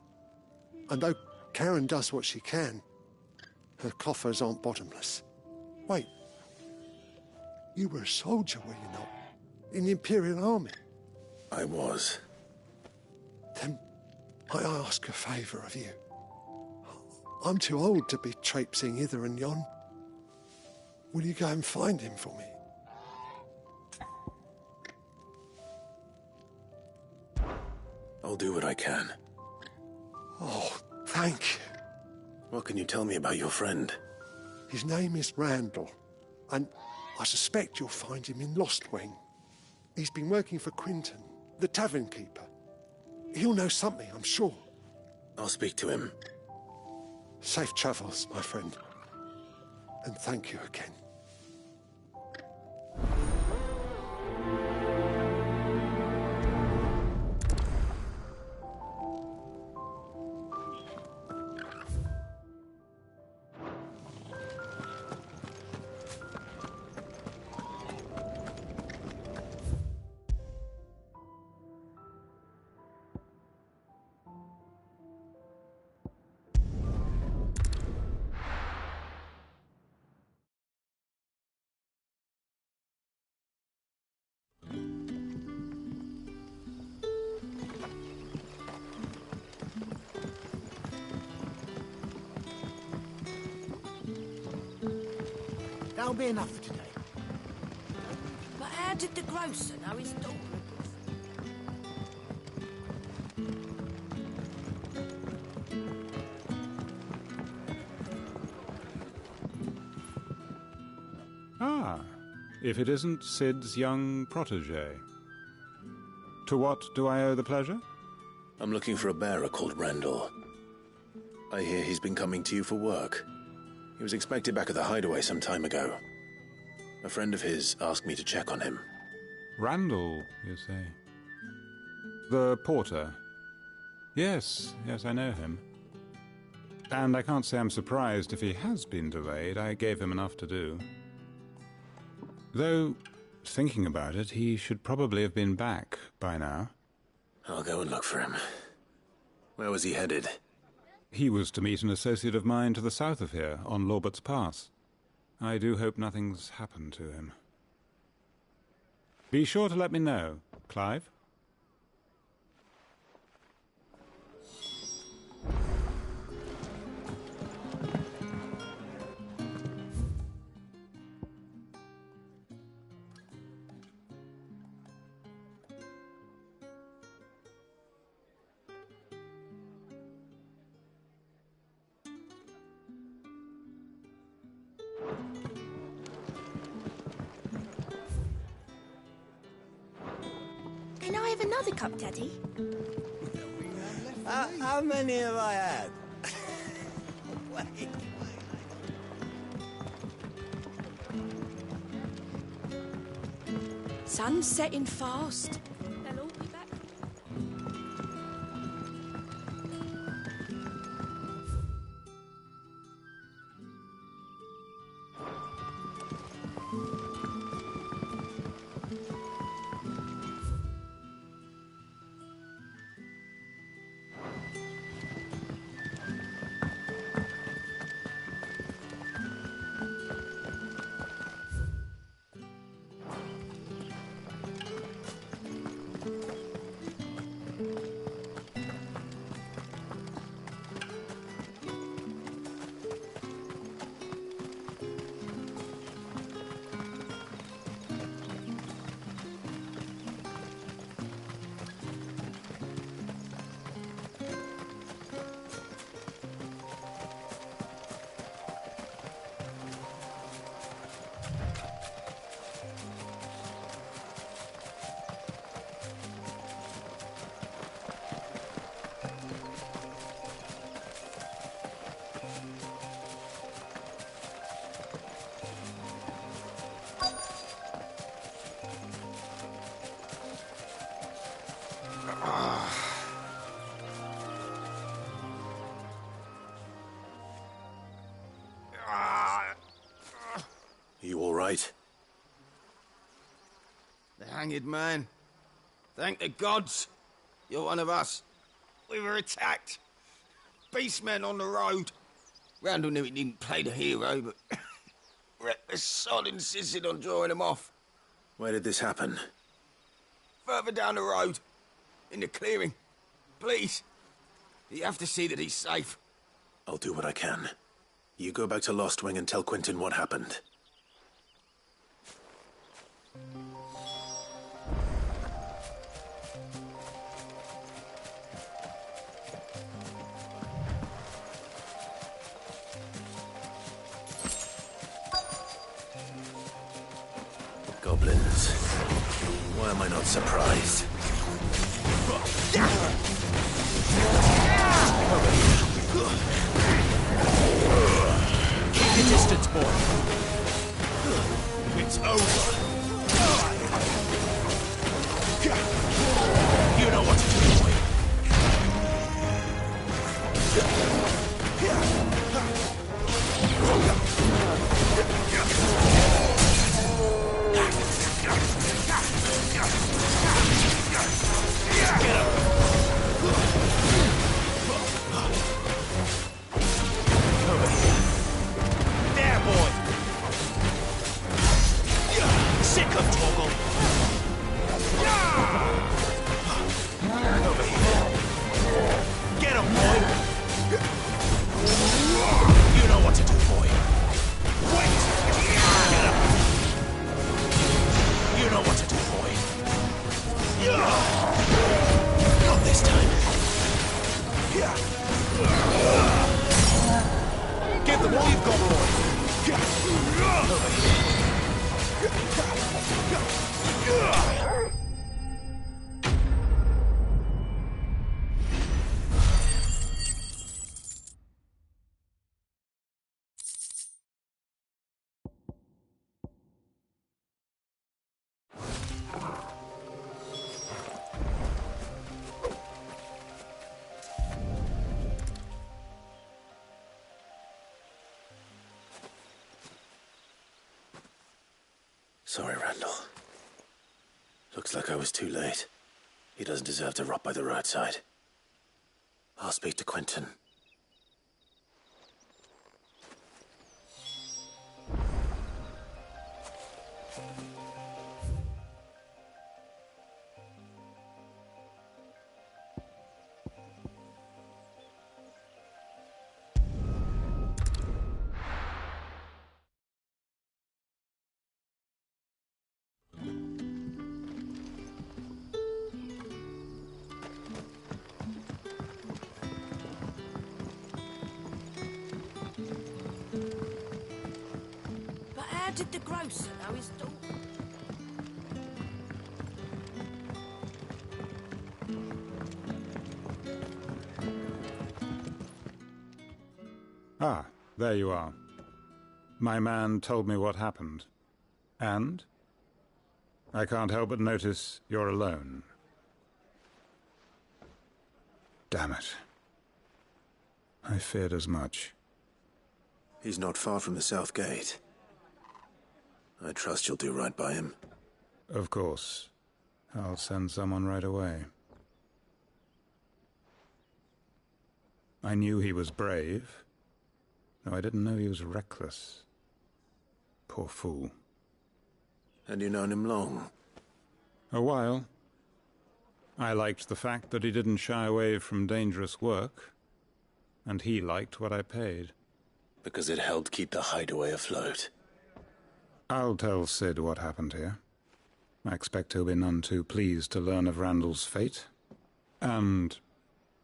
R: And though Karen does what she can, her coffers aren't bottomless. Wait, you were a soldier, were you not? In the Imperial Army?
V: I was.
R: Then I ask a favour of you. I'm too old to be traipsing hither and yon. Will you go and find him for me?
V: I'll do what I can.
R: Oh, thank you.
V: What can you tell me about your friend?
R: His name is Randall, and I suspect you'll find him in Lost Wing. He's been working for Quinton, the tavern keeper. He'll know something, I'm sure.
V: I'll speak to him.
R: Safe travels, my friend. And thank you again.
B: That'll be enough for today.
P: But how did the grocer know his daughter?
F: Ah, if it isn't Sid's young protege. To what do I owe the pleasure?
V: I'm looking for a bearer called Randall. I hear he's been coming to you for work. He was expected back at the hideaway some time ago. A friend of his asked me to check on him.
F: Randall, you say? The porter? Yes, I know him. And I can't say I'm surprised if he has been delayed. I gave him enough to do. Though, thinking about it, he should probably have been back by now.
V: I'll go and look for him. Where was he headed?
F: He was to meet an associate of mine to the south of here, on Lorbert's Pass. I do hope nothing's happened to him. Be sure to let me know, Clive.
O: Can I have another cup, Daddy?
P: How many have I had? Wait.
I: Sun's setting fast.
O: They'll all be back.
U: right?
H: The hanged man. Thank the gods. You're one of us. We were attacked. Beastmen on the road. Randall knew he didn't play the hero, but reckless sod insisted on drawing him off.
U: Where did this happen?
H: Further down the road. In the clearing. Please. You have to see that he's safe.
U: I'll do what I can. You go back to Lost Wing and tell Quentin what happened. Goblins. Why am I not surprised?
S: Keep your distance, boy. It's over. You know what to do, boy. There, boy! Sick of Torgal! Over here. Get him, boy! You know what to do, boy. Wait! Get him! You know what to do, boy. Not this time. Give them all you've got, boy. Over here.
U: Sorry, Randall. Looks like I was too late. He doesn't deserve to rot by the roadside. I'll speak to Quentin.
I: But how did the grocer know his daughter?
F: Ah, there you are. My man told me what happened. And? I can't help but notice you're alone. Damn it. I feared as much.
U: He's not far from the South Gate. I trust you'll do right by him.
F: Of course. I'll send someone right away. I knew he was brave, though I didn't know he was reckless. Poor fool.
U: And you known him long?
F: A while. I liked the fact that he didn't shy away from dangerous work, and he liked what I paid.
U: Because it helped keep the hideaway afloat.
F: I'll tell Sid what happened here. I expect he'll be none too pleased to learn of Randall's fate. And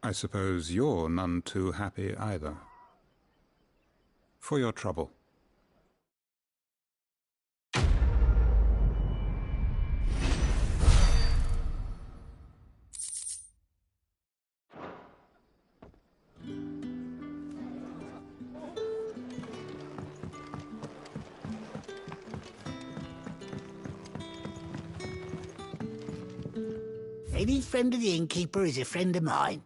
F: I suppose you're none too happy either. For your trouble.
B: Any friend of the innkeeper is a friend of mine.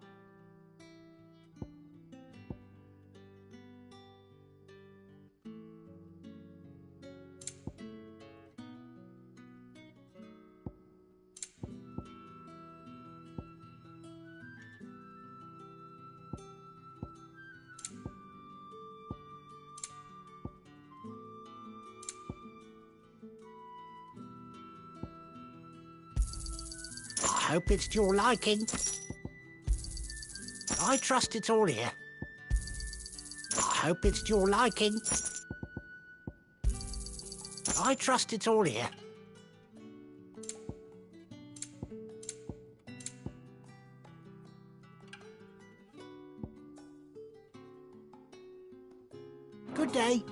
B: hope it's to your liking. I trust it's all here. I hope it's to your liking. I trust it's all here. Good day.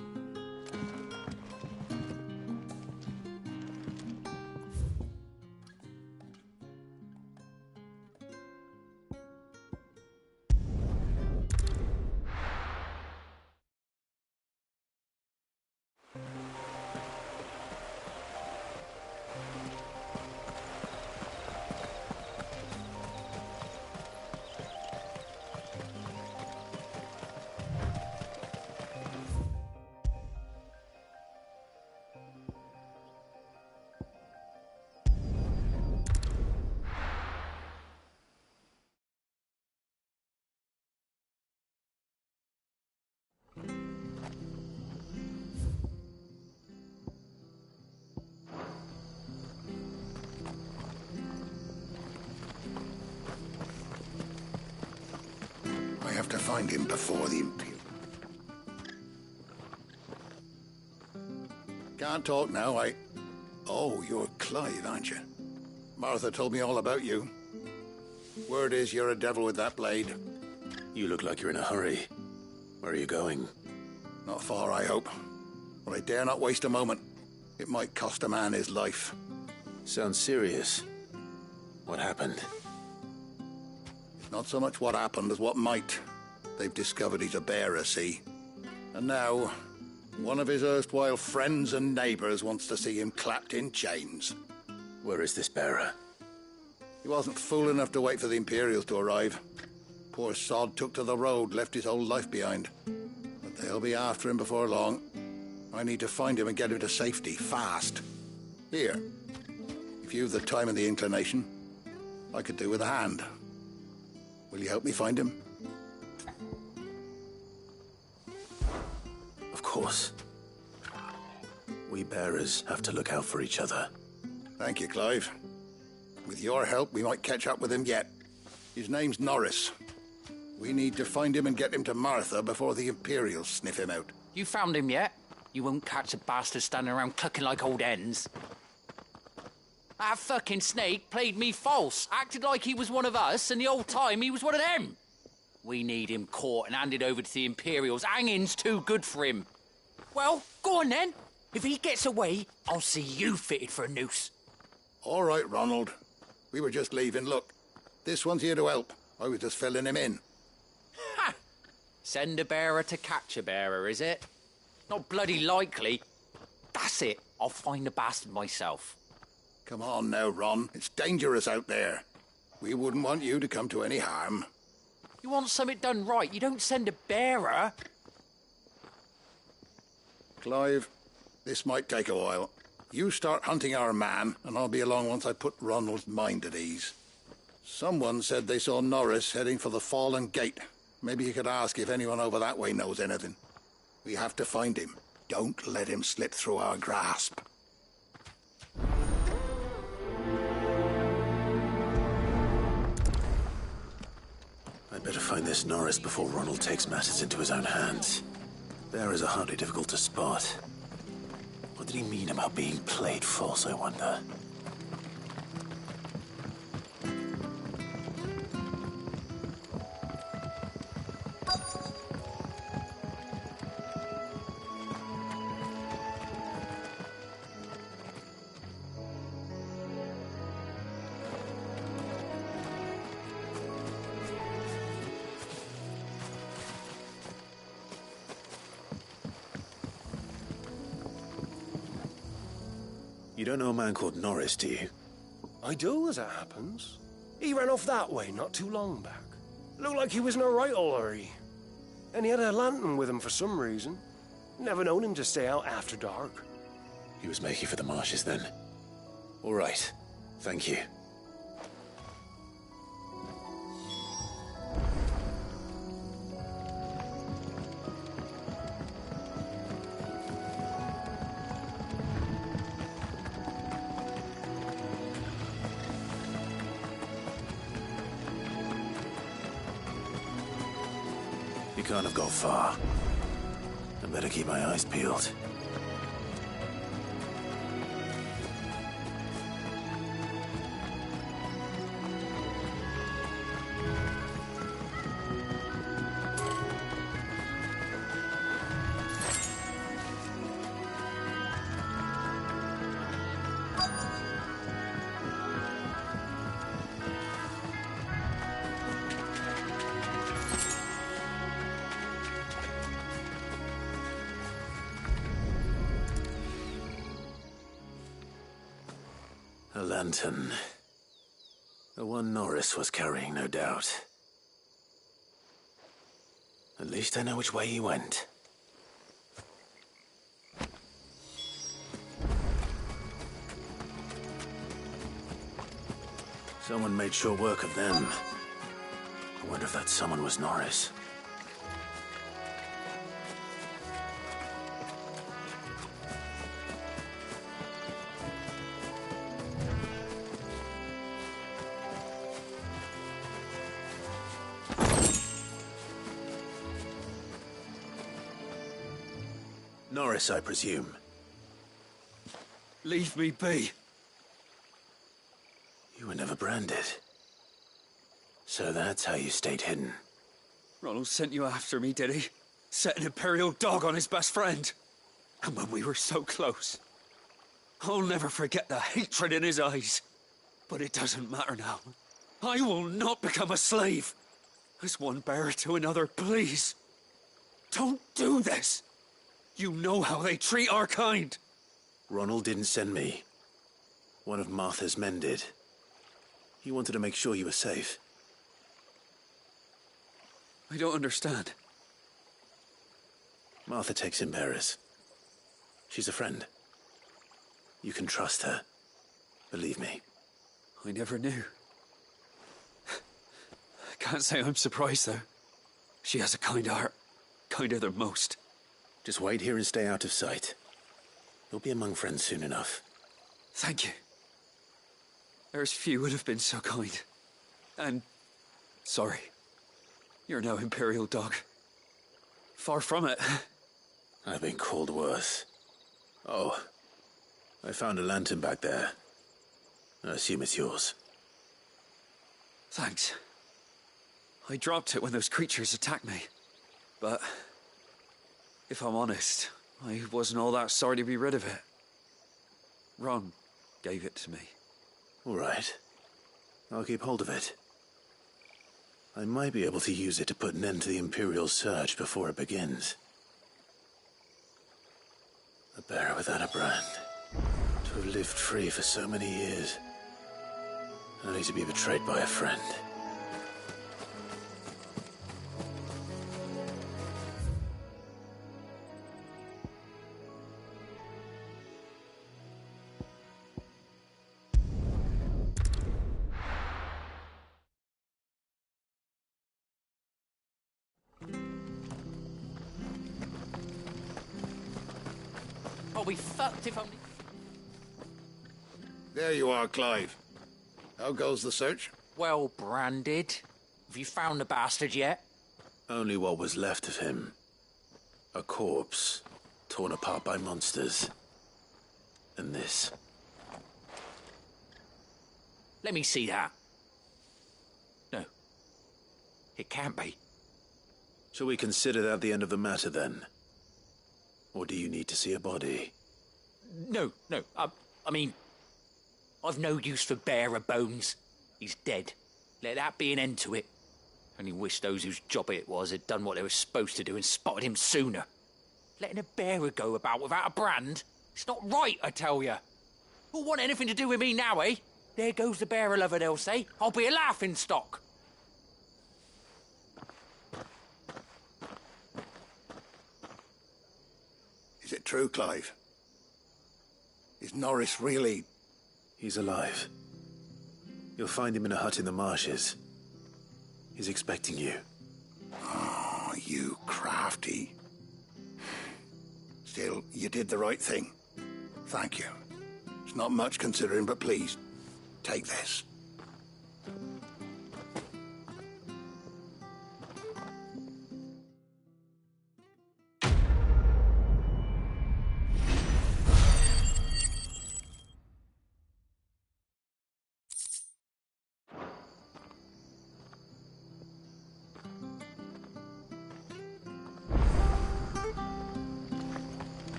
D: I have to find him before the Imperial. Can't talk now, Oh, you're Clive, aren't you? Martha told me all about you. Word is you're a devil with that blade.
V: You look like you're in a hurry. Where are you going?
D: Not far, I hope. But I dare not waste a moment. It might cost a man his life.
V: Sounds serious. What happened?
D: Not so much what happened as what might. They've discovered he's a bearer, see? And now, one of his erstwhile friends and neighbours wants to see him clapped in chains.
V: Where is this bearer?
D: He wasn't fool enough to wait for the Imperials to arrive. Poor sod took to the road, left his whole life behind. But they'll be after him before long. I need to find him and get him to safety, fast. Here, if you've the time and the inclination, I could do with a hand. Will you help me find him?
V: Of course. We bearers have to look out for each other.
D: Thank you, Clive. With your help, we might catch up with him yet. His name's Norris. We need to find him and get him to Martha before the Imperials sniff him out.
K: You found him yet? You won't catch a bastard standing around clucking like old hens. That fucking snake played me false, acted like he was one of us, and the whole time he was one of them. We need him caught and handed over to the Imperials. Hanging's too good for him. Well, go on then. If he gets away, I'll see you fitted for a noose.
D: All right, Ronald. We were just leaving. Look, this one's here to help. I was just filling him in.
K: Ha! Send a bearer to catch a bearer, is it? Not bloody likely. That's it. I'll find the bastard myself.
D: Come on now, Ron. It's dangerous out there. We wouldn't want you to come to any harm.
K: You want something done right, you don't send a bearer.
D: Clive, this might take a while. You start hunting our man, and I'll be along once I put Ronald's mind at ease. Someone said they saw Norris heading for the Fallen Gate. Maybe you could ask if anyone over that way knows anything. We have to find him. Don't let him slip through our grasp.
V: I'd better find this Norris before Ronald takes matters into his own hands. Bearers are hardly difficult to spot. What did he mean about being played false, I wonder? You don't know a man called Norris, do you?
M: I do, as it happens. He ran off that way not too long back. Looked like he was in a right old hurry. And he had a lantern with him for some reason. Never known him to stay out after dark.
V: He was making for the marshes then. All right. Thank you. can't have got far. I better keep my eyes peeled. A lantern. The one Norris was carrying, no doubt. At least I know which way he went. Someone made short work of them. I wonder if that someone was Norris. Norris, I presume.
L: Leave me be.
V: You were never branded. So that's how you stayed hidden.
L: Ronald sent you after me, did he? Set an Imperial dog on his best friend. And when we were so close. I'll never forget the hatred in his eyes. But it doesn't matter now. I will not become a slave. As one bearer to another, please. Don't do this. You know how they treat our kind.
V: Ronald didn't send me. One of Martha's men did. He wanted to make sure you were safe.
L: I don't understand.
V: Martha takes in bearers. She's a friend. You can trust her. Believe me.
L: I never knew. I can't say I'm surprised, though. She has a kind heart. Kinder than most.
V: Just wait here and stay out of sight. You'll be among friends soon enough.
L: Thank you. There's few would have been so kind. And sorry. You're no Imperial dog. Far from it.
V: I've been called worse. Oh, I found a lantern back there. I assume it's yours.
L: Thanks. I dropped it when those creatures attacked me. But if I'm honest, I wasn't all that sorry to be rid of it. Ron gave it to me.
V: All right. I'll keep hold of it. I might be able to use it to put an end to the Imperial surge before it begins. A bearer without a brand. To have lived free for so many years. Only to be betrayed by a friend.
K: I'll be fucked if only...
A: There you are, Clive. How goes the search?
K: Well branded. Have you found the bastard yet?
V: Only what was left of him. A corpse, torn apart by monsters. And this.
K: Let me see that. No. It can't be.
V: Shall we consider that the end of the matter, then? Or do you need to see a body?
K: No. I mean... I've no use for bearer bones. He's dead. Let that be an end to it. Only wish those whose job it was had done what they were supposed to do and spotted him sooner. Letting a bearer go about without a brand? It's not right, I tell you. Who'll want anything to do with me now, eh? There goes the bearer lover, they'll say. I'll be a laughing stock.
A: Is it true, Clive? Is Norris really...
V: He's alive. You'll find him in a hut in the marshes. He's expecting you.
A: Oh, you crafty. Still, you did the right thing. Thank you. It's not much considering, but please, take this.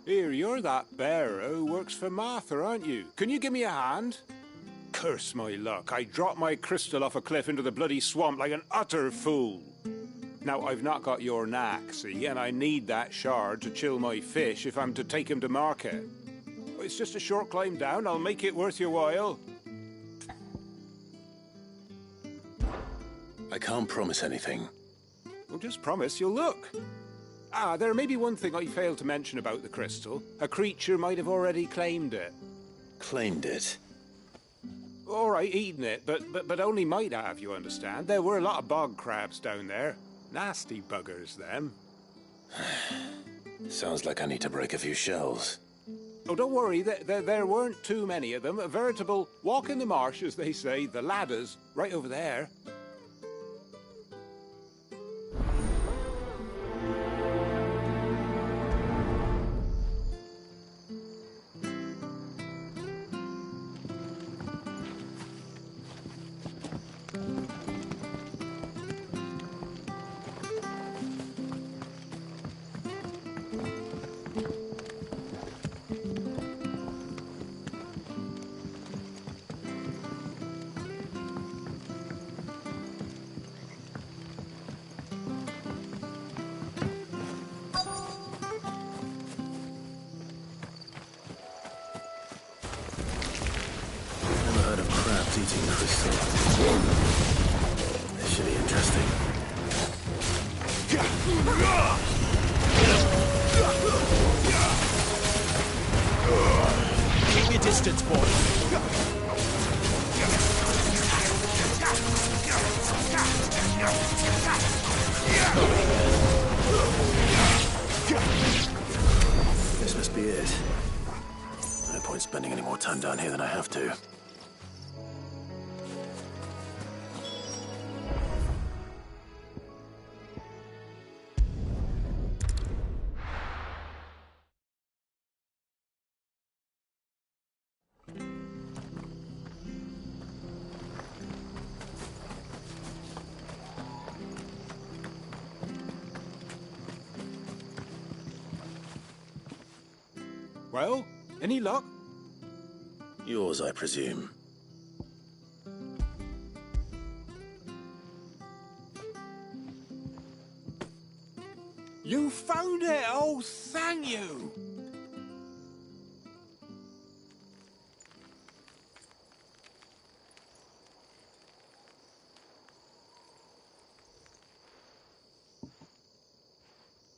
F: Here, you're that bearer who works for Martha, aren't you? Can you give me a hand? Curse my luck, I dropped my crystal off a cliff into the bloody swamp like an utter fool. Now, I've not got your knack, see, and I need that shard to chill my fish if I'm to take him to market. It's just a short climb down, I'll make it worth your while.
V: I can't promise anything.
F: Well, just promise you'll look. Ah, there may be one thing I failed to mention about the crystal. A creature might have already claimed it.
V: Claimed it?
F: All right, eaten it, but only might have, you understand. There were a lot of bog crabs down there. Nasty buggers, them.
V: Sounds like I need to break a few shells.
F: Oh, don't worry, there weren't too many of them. A veritable walk in the marsh, as they say. The ladders, right over there.
V: Eating another sword. This should be interesting.
S: Keep your distance, boy.
V: This must be it. No point spending any more time down here than I have to.
F: Well, any luck?
V: Yours, I presume.
F: You found it! Oh, thank you!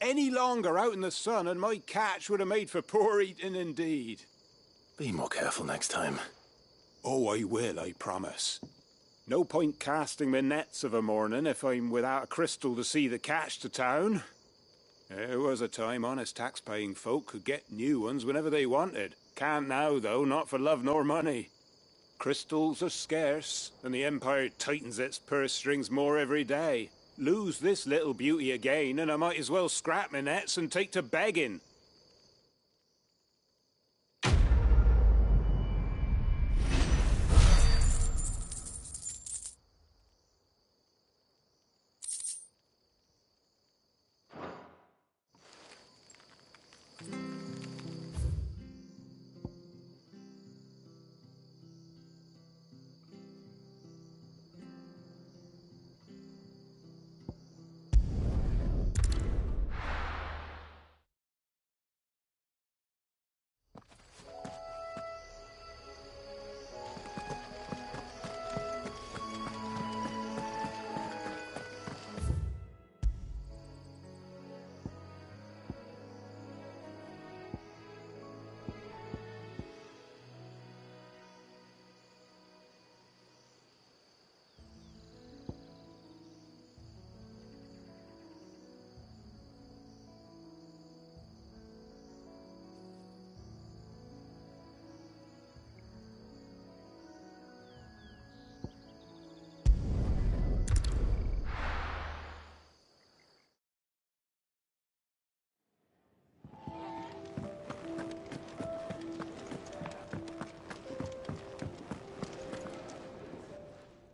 F: Any longer out in the sun and my catch would have made for poor eating indeed.
V: Be more careful next time.
F: Oh, I will, I promise. No point casting my nets of a morning if I'm without a crystal to see the catch to town. There was a time honest tax-paying folk could get new ones whenever they wanted. Can't now, though, not for love nor money. Crystals are scarce, and the Empire tightens its purse strings more every day. Lose this little beauty again, and I might as well scrap my nets and take to begging.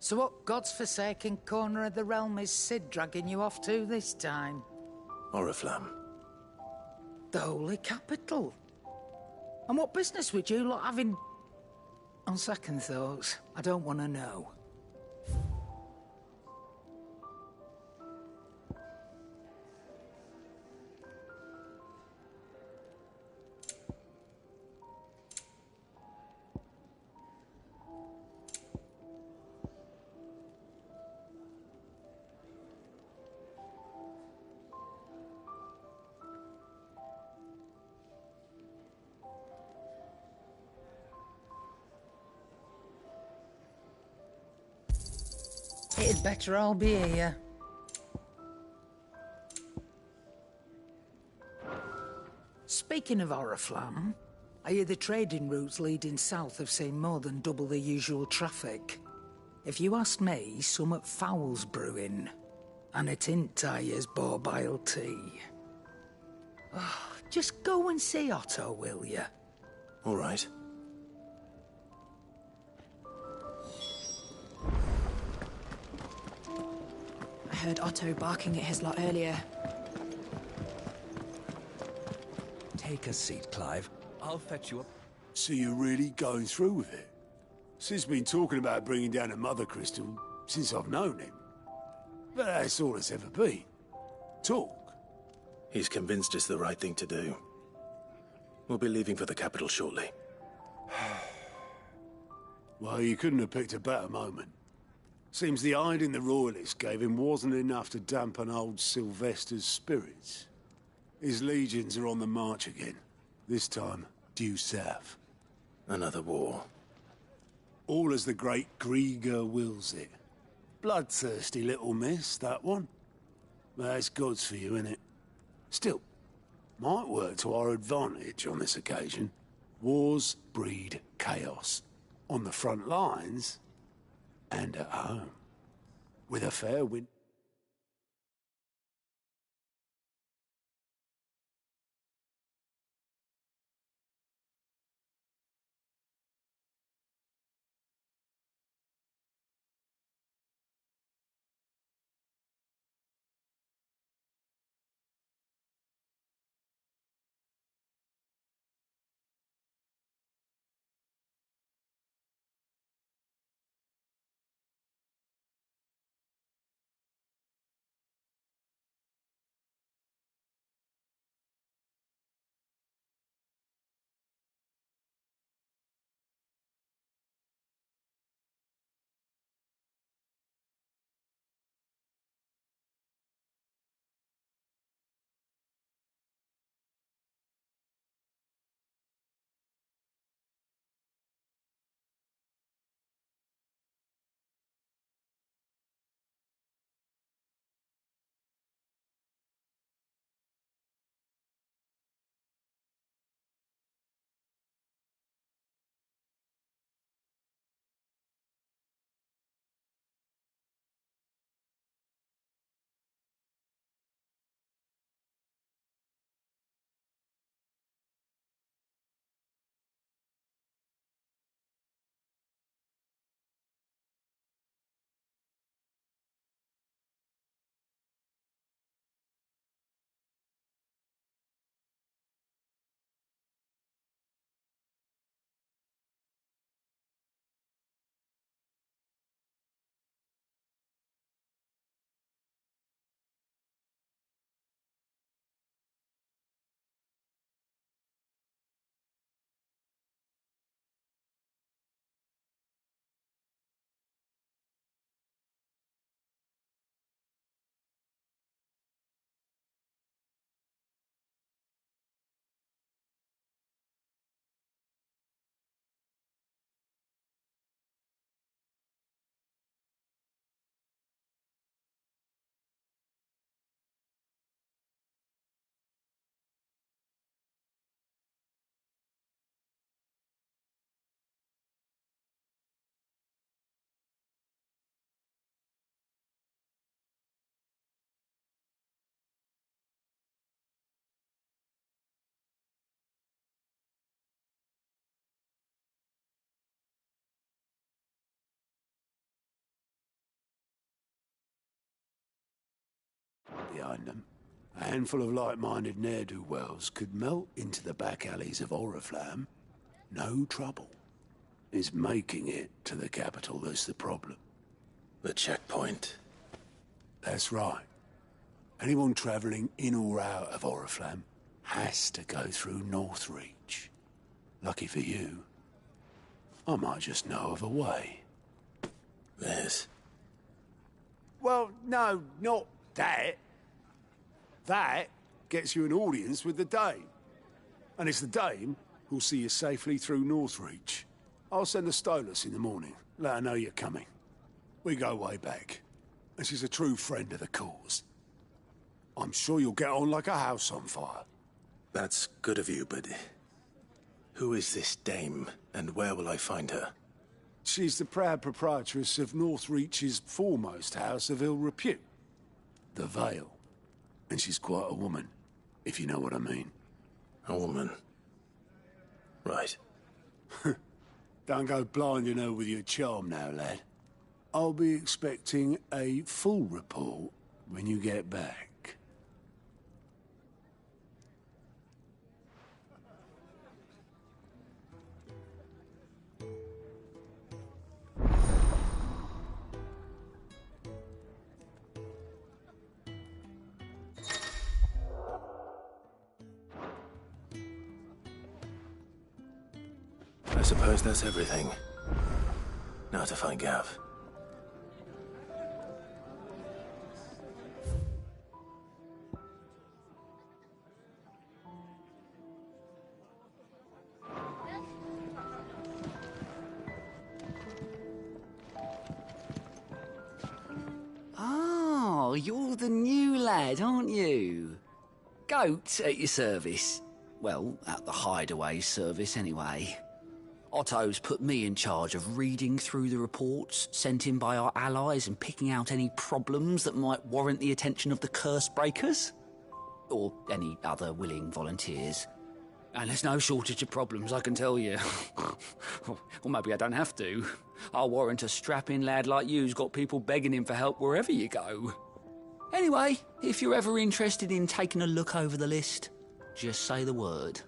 E: So what god's-forsaken corner of the realm is Sid dragging you off to this time?
V: Oriflamme.
E: The Holy Capital. And what business would you lot having... On second thoughts, I don't want to know. It'd better all be here. Speaking of Oriflamme, I hear the trading routes leading south have seen more than double the usual traffic. If you ask me, summat foul's brewing. And it ain't Tyre's borbile tea. Oh, just go and see Otto, will you?
U: All right.
C: I heard Otto barking at his lot earlier.
G: Take a seat, Clive. I'll fetch you up.
W: So you're really going through with it? Sid's been talking about bringing down a mother crystal since I've known him. But that's all it's ever been. Talk.
U: He's convinced it's the right thing to do. We'll be leaving for the capital shortly.
W: Well, you couldn't have picked a better moment. Seems the hiding the Royalists gave him wasn't enough to dampen old Sylvester's spirits. His legions are on the march again. This time, due south.
U: Another war.
W: All as the great Grieger wills it. Bloodthirsty little miss, that one. That's God's for you, innit? Still, might work to our advantage on this occasion. Wars breed chaos. On the front lines, and at home. With a fair wind. Behind them, a handful of like-minded ne'er-do-wells could melt into the back alleys of Oriflamme No trouble. It's making it to the capital that's the problem.
V: The checkpoint.
W: That's right. Anyone travelling in or out of Oriflamme has to go through Northreach. Lucky for you, I might just know of a way.
V: Liz.
W: Well, no, not that. That gets you an audience with the Dame. And it's the Dame who'll see you safely through Northreach. I'll send the Stolas in the morning. Let her know you're coming. We go way back. And she's a true friend of the cause. I'm sure you'll get on like a house on fire.
V: That's good of you, but... who is this dame, and where will I find her?
W: She's the proud proprietress of Northreach's foremost house of ill repute. The Vale. And she's quite a woman, if you know what I mean.
V: A woman? Right.
W: Don't go blinding her with your charm now, lad. I'll be expecting a full report when you get back.
V: I suppose that's everything. Now to find Gav.
N: Oh, you're the new lad, aren't you? Goat at your service. Well, at the hideaway service, anyway. Otto's put me in charge of reading through the reports sent in by our allies and picking out any problems that might warrant the attention of the curse breakers. Or any other willing volunteers. And there's no shortage of problems, I can tell you. Or maybe I don't have to. I'll warrant a strapping lad like you's got people begging him for help wherever you go. Anyway, if you're ever interested in taking a look over the list, just say the word.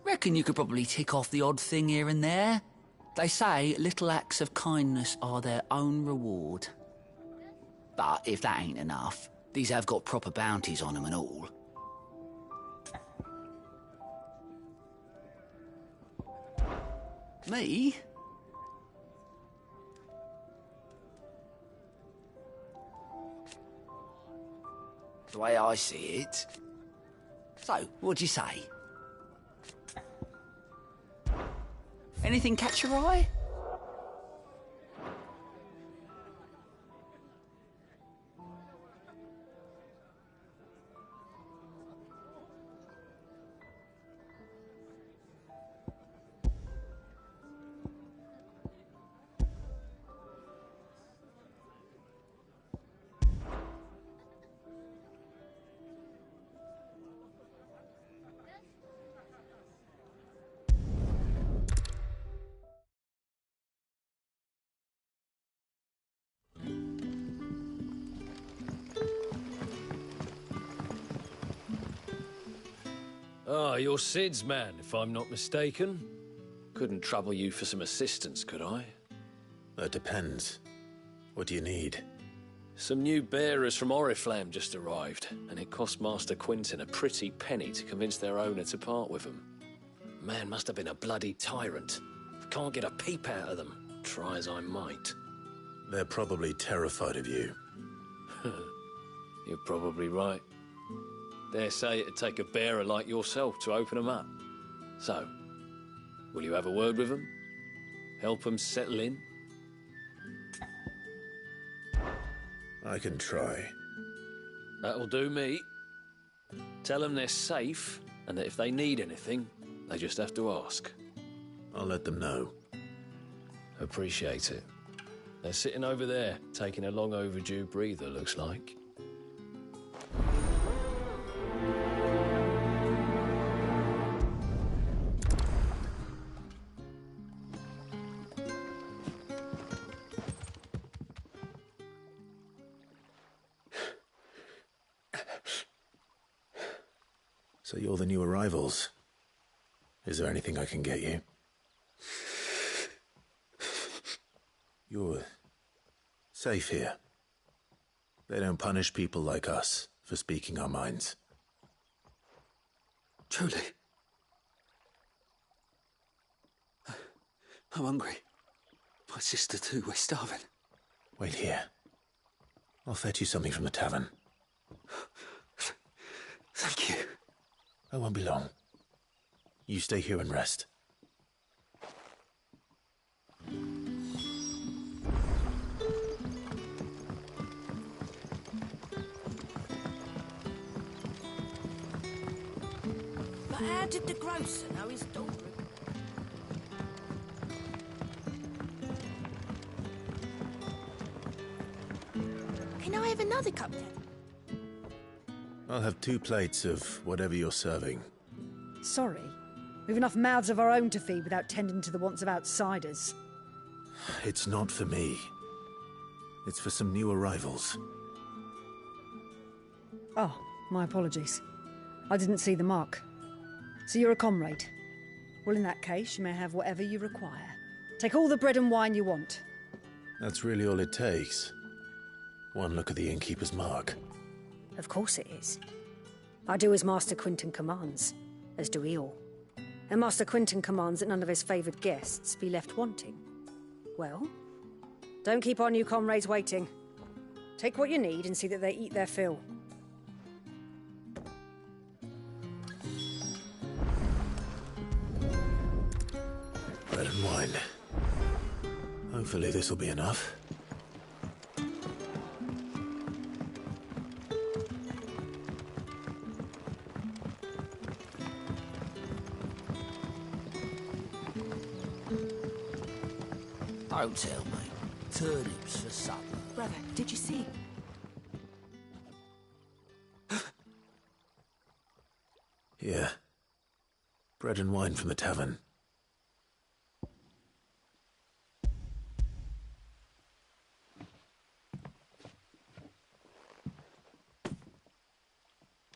N: Reckon you could probably tick off the odd thing here and there. They say little acts of kindness are their own reward. But if that ain't enough, these have got proper bounties on them and all. Me? The way I see it. So, what'd you say? Anything catch your eye?
Q: Ah, you're Sid's man, if I'm not mistaken. Couldn't trouble you for some assistance, could I?
V: That depends. What do you need?
Q: Some new bearers from Oriflamme just arrived, and it cost Master Quinton a pretty penny to convince their owner to part with them. Man must have been a bloody tyrant. Can't get a peep out of them, try as I might.
V: They're probably terrified of you.
Q: You're probably right. Dare say it'd take a bearer like yourself to open them up. So, will you have a word with them? Help them settle in?
V: I can try.
Q: That'll do me. Tell them they're safe, and that if they need anything, they just have to ask.
V: I'll let them know.
Q: Appreciate it. They're sitting over there, taking a long overdue breather, looks like.
V: So you're the new arrivals. Is there anything I can get you? You're safe here. They don't punish people like us for speaking our minds.
L: Truly. I'm hungry. My sister too, we're starving.
V: Wait here. I'll fetch you something from the tavern.
L: Thank you.
V: I won't be long. You stay here and rest.
I: But how did the grocer know his daughter?
O: Can I have another cup then?
V: I'll have 2 plates of whatever you're serving.
J: Sorry. We've enough mouths of our own to feed without tending to the wants of outsiders.
V: It's not for me. It's for some new arrivals.
J: Oh, my apologies. I didn't see the mark. So you're a comrade. Well, in that case, you may have whatever you require. Take all the bread and wine you want.
V: That's really all it takes. One look at the innkeeper's mark.
J: Of course it is. I do as Master Quinton commands, as do we all. And Master Quinton commands that none of his favoured guests be left wanting. Well, don't keep our new comrades waiting. Take what you need and see that they eat their fill.
V: Bread and wine. Hopefully this'll be enough.
N: Don't tell me. Turnips for supper.
C: Brother, did you see?
V: Here. Bread and wine from the tavern.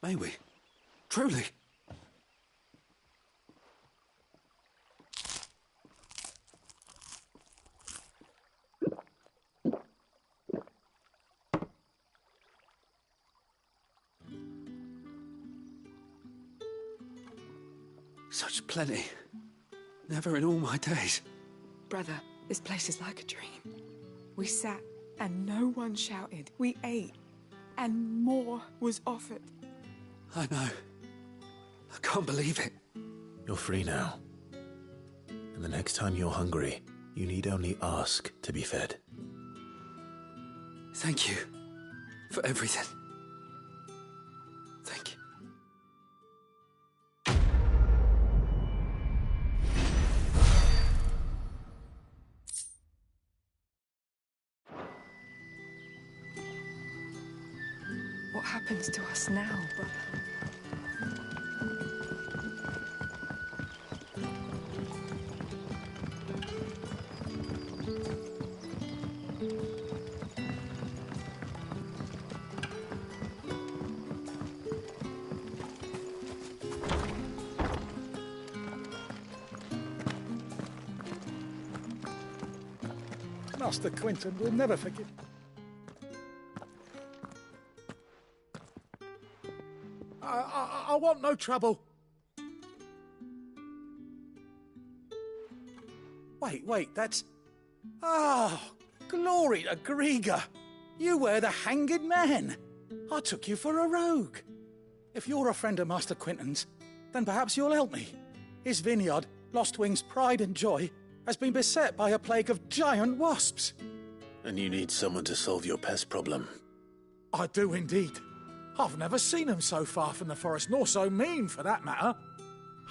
L: May we? Truly? Such plenty. Never in all my days.
C: Brother, this place is like a dream. We sat and no one shouted. We ate and more was offered.
L: I know. I can't believe it.
V: You're free now. And the next time you're hungry, you need only ask to be fed.
L: Thank you for everything. Thank you.
C: What happens to us now, brother?
B: Master Quinton will never forgive. I want no trouble. Wait, that's... Oh, glory to Grieger. You were the hanged man. I took you for a rogue. If you're a friend of Master Quinton's, then perhaps you'll help me. His vineyard, Lostwing's pride and joy, has been beset by a plague of giant wasps.
V: And you need someone to solve your pest problem.
B: I do indeed. I've never seen them so far from the forest, nor so mean, for that matter.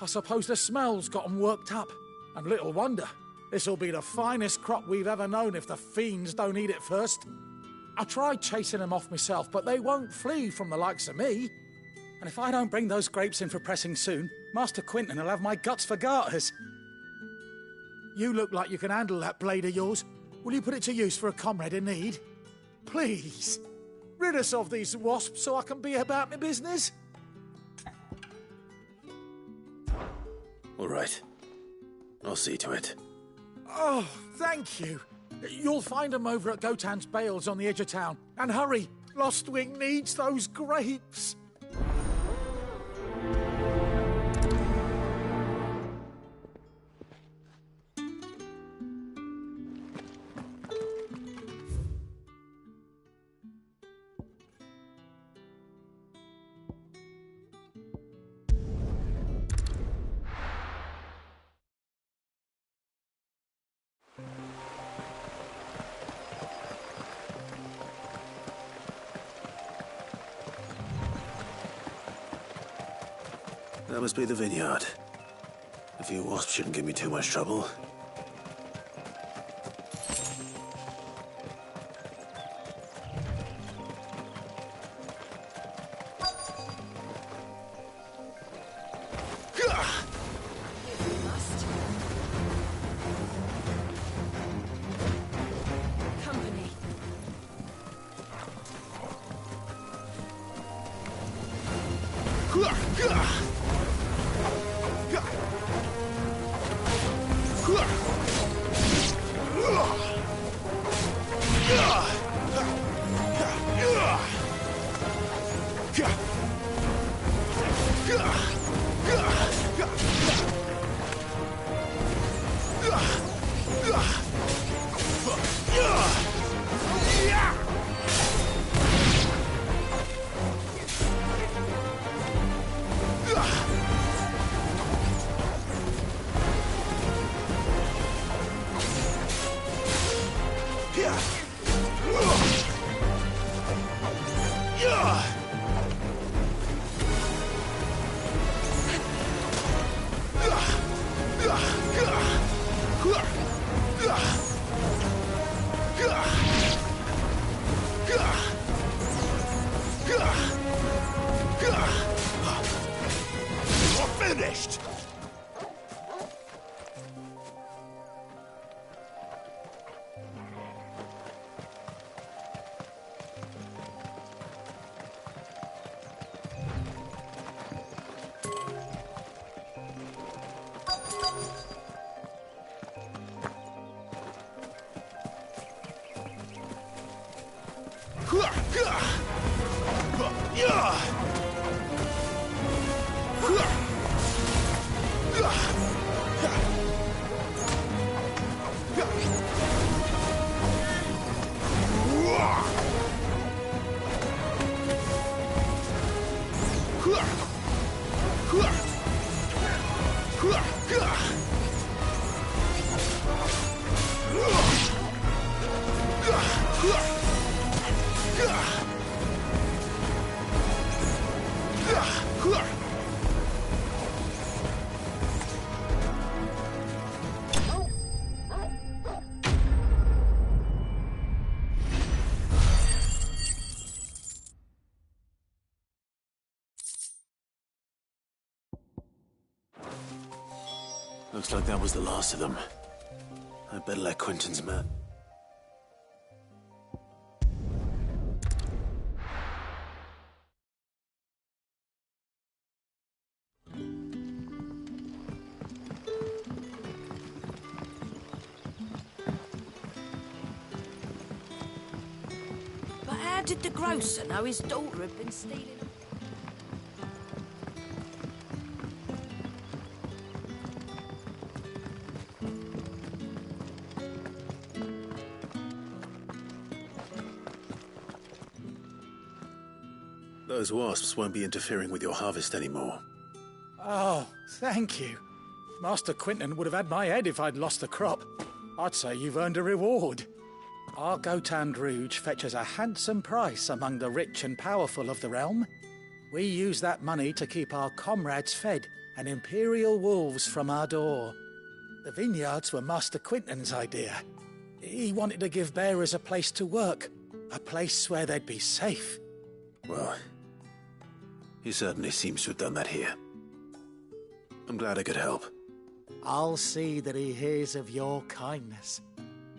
B: I suppose the smell's got 'em worked up. And little wonder. This'll be the finest crop we've ever known if the fiends don't eat it first. I tried chasing them off myself, but they won't flee from the likes of me. And if I don't bring those grapes in for pressing soon, Master Quinton will have my guts for garters. You look like you can handle that blade of yours. Will you put it to use for a comrade in need? Please. Rid us of these wasps so I can be about my business.
V: All right. I'll see to it.
P: Oh, thank you. You'll find them over at Gotan's Bales on the edge of town. And hurry, Lostwing needs those grapes.
V: That must be the vineyard. A few wasps shouldn't give me too much trouble. Looks like that was the last of them. I'd better let Quentin's men.
I: But how did the grocer know his daughter had been stealing?
V: Those wasps won't be interfering with your harvest anymore.
P: Oh, thank you. Master Quentin would have had my head if I'd lost the crop. I'd say you've earned a reward. Our Gotan Rouge fetches a handsome price among the rich and powerful of the realm. We use that money to keep our comrades fed and imperial wolves from our door. The vineyards were Master Quentin's idea. He wanted to give bearers a place to work, a place where they'd be safe.
V: Well, he certainly seems to have done that here. I'm glad I could help.
P: I'll see that he hears of your kindness.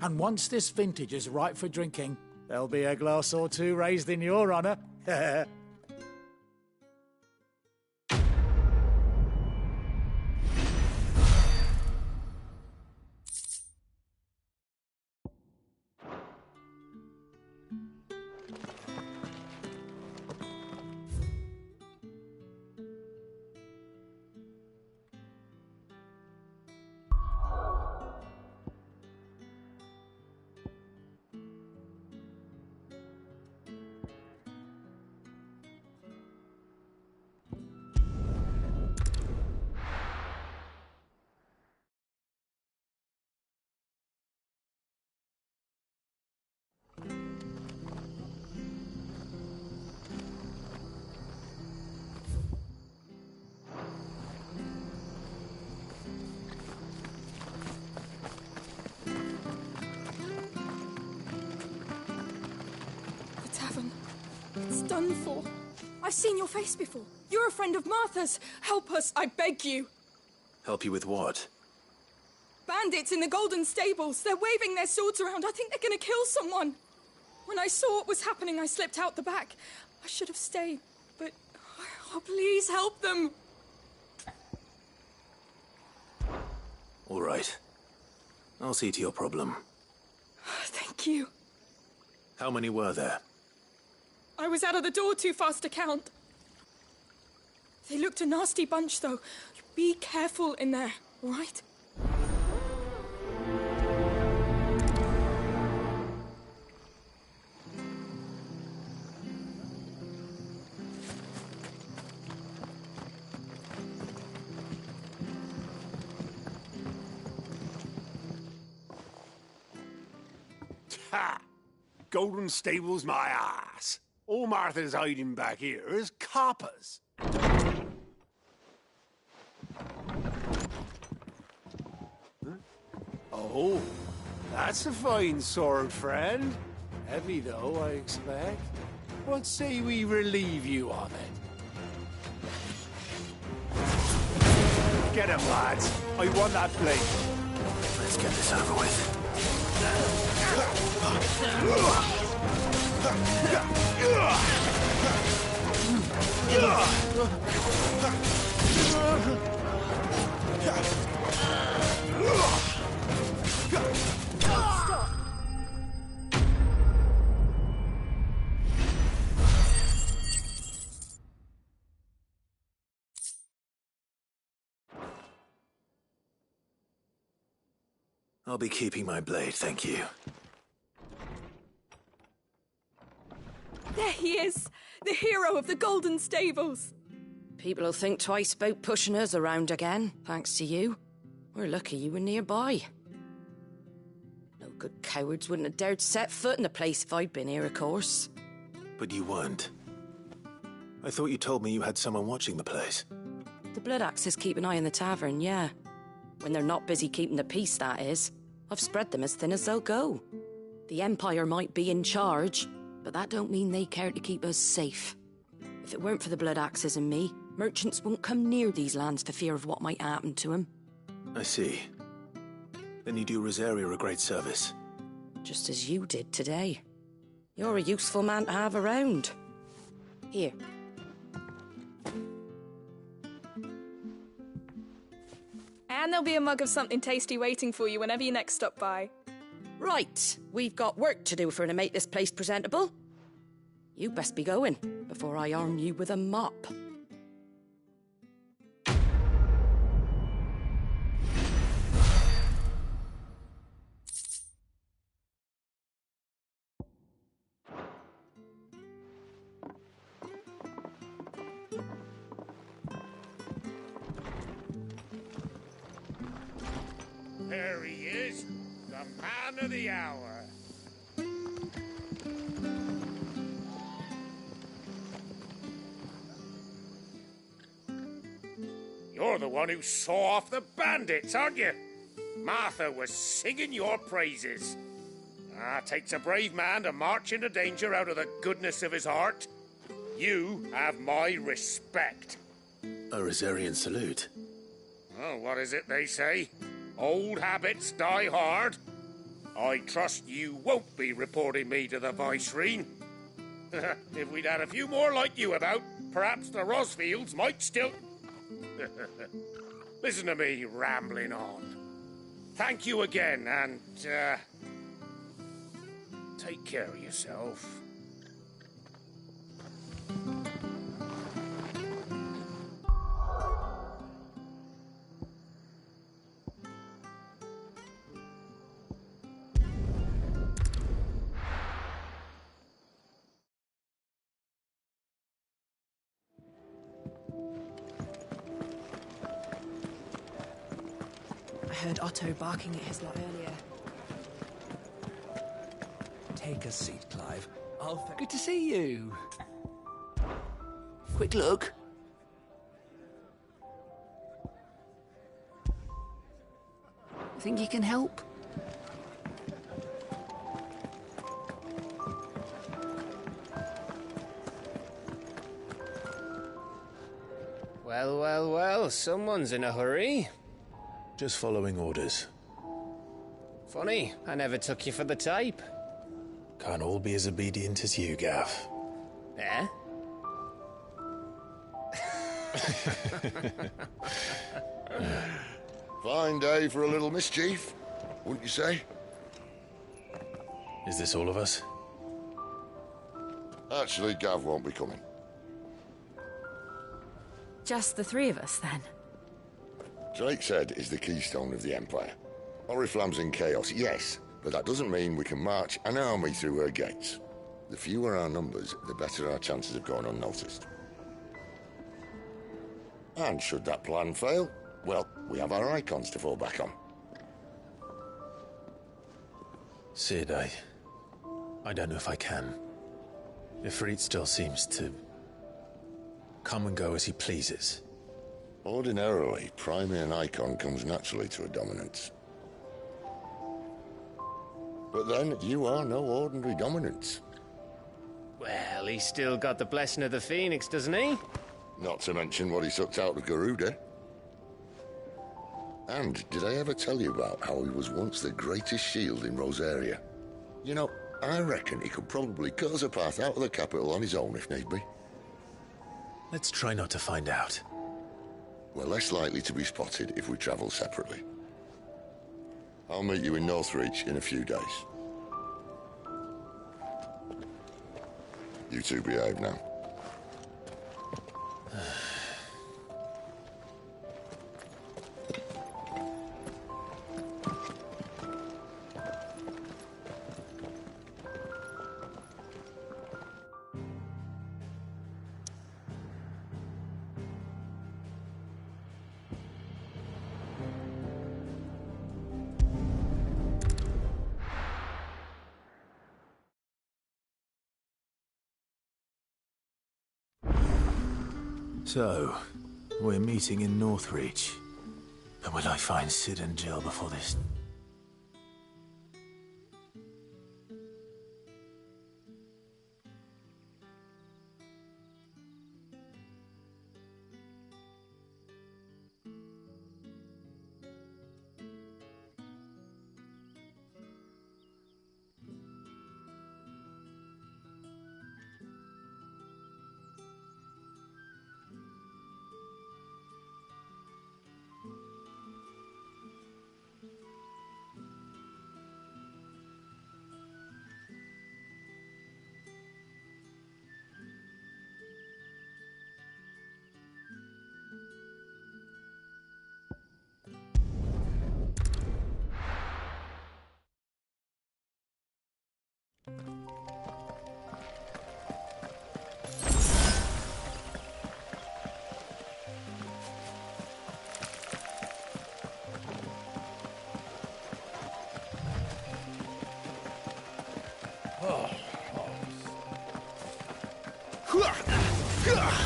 P: And once this vintage is ripe for drinking, there'll be a glass or two raised in your honor.
C: done for. I've seen your face before. You're a friend of Martha's. Help us, I beg you.
V: Help you with what?
C: Bandits in the Golden Stables. They're waving their swords around. I think they're going to kill someone. When I saw what was happening, I slipped out the back. I should have stayed, but... Oh, please help them.
V: All right. I'll see to your problem.
C: Thank you.
V: How many were there?
C: I was out of the door too fast to count. They looked a nasty bunch, though. Be careful in there, all right?
W: Ha! Golden Stables my ass. All Martha's hiding back here is coppers. Huh? Oh, that's a fine sword, friend. Heavy, though, I expect. What say we relieve you of it? Get him, lads. I want that blade.
V: Let's get this over with.
C: Stop.
V: I'll be keeping my blade, thank you.
C: There he is, the hero of the Golden Stables.
I: People will think twice about pushing us around again, thanks to you. We're lucky you were nearby. No good cowards wouldn't have dared set foot in the place if I'd been here, of course.
V: But you weren't. I thought you told me you had someone watching the place.
I: The Blood Axes keep an eye on the tavern, yeah. When they're not busy keeping the peace, that is. I've spread them as thin as they'll go. The Empire might be in charge, but that don't mean they care to keep us safe. If it weren't for the Blood Axes and me, merchants won't come near these lands for fear of what might happen to them.
V: I see. Then you do Rosaria a great service.
I: Just as you did today. You're a useful man to have around. Here.
C: And there'll be a mug of something tasty waiting for you whenever you next stop by.
I: Right, we've got work to do for to make this place presentable. You best be going, before I arm you with a mop.
H: There he is, the man of the hour. You're the one who saw off the bandits, aren't you? Martha was singing your praises. Takes a brave man to march into danger out of the goodness of his heart. You have my respect.
V: A Rosarian salute.
H: Oh, what is it they say? Old habits die hard. I trust you won't be reporting me to the Viceroy. If we'd had a few more like you about, perhaps the Rosfields might still... Listen to me rambling on. Thank you again, and, take care of yourself.
R: I heard Otto barking at his lot earlier.
G: Take a seat, Clive.
N: Good to see you. Quick look. Think you can help?
D: Well, well, someone's in a hurry.
U: Just following orders.
D: Funny, I never took you for the type.
U: Can't all be as obedient as you, Gav.
D: Eh?
M: Fine day for a little mischief, wouldn't you say?
U: Is this all of us?
M: Actually, Gav won't be coming.
T: Just the three of us, then?
M: Drake's Head is the keystone of the Empire. Oriflamme's in chaos, yes, but that doesn't mean we can march an army through her gates. The fewer our numbers, the better our chances of going unnoticed. And should that plan fail, well, we have our icons to fall back on.
U: Sid, I don't know if I can. Ifrit still seems to come and go as he pleases.
M: Ordinarily, priming an icon comes naturally to a dominance. But then, you are no ordinary dominance.
D: Well, he's still got the blessing of the Phoenix, doesn't he?
M: Not to mention what he sucked out of Garuda. And did I ever tell you about how he was once the greatest shield in Rosaria? You know, I reckon he could probably cut us a path out of the capital on his own if need be.
U: Let's try not to find out.
M: We're less likely to be spotted if we travel separately. I'll meet you in Northreach in a few days. You two behave now.
U: So, we're meeting in Northreach. But will I find Sid and Jill before this?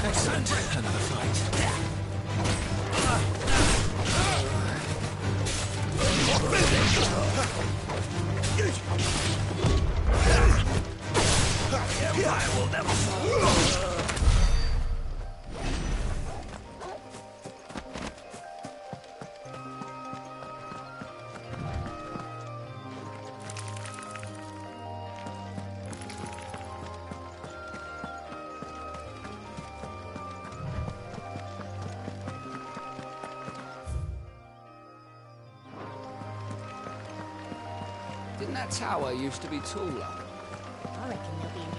U: Excellent. Another fight. The Empire will never fall.
N: Didn't that tower used to be taller?
J: I reckon you'll be needed.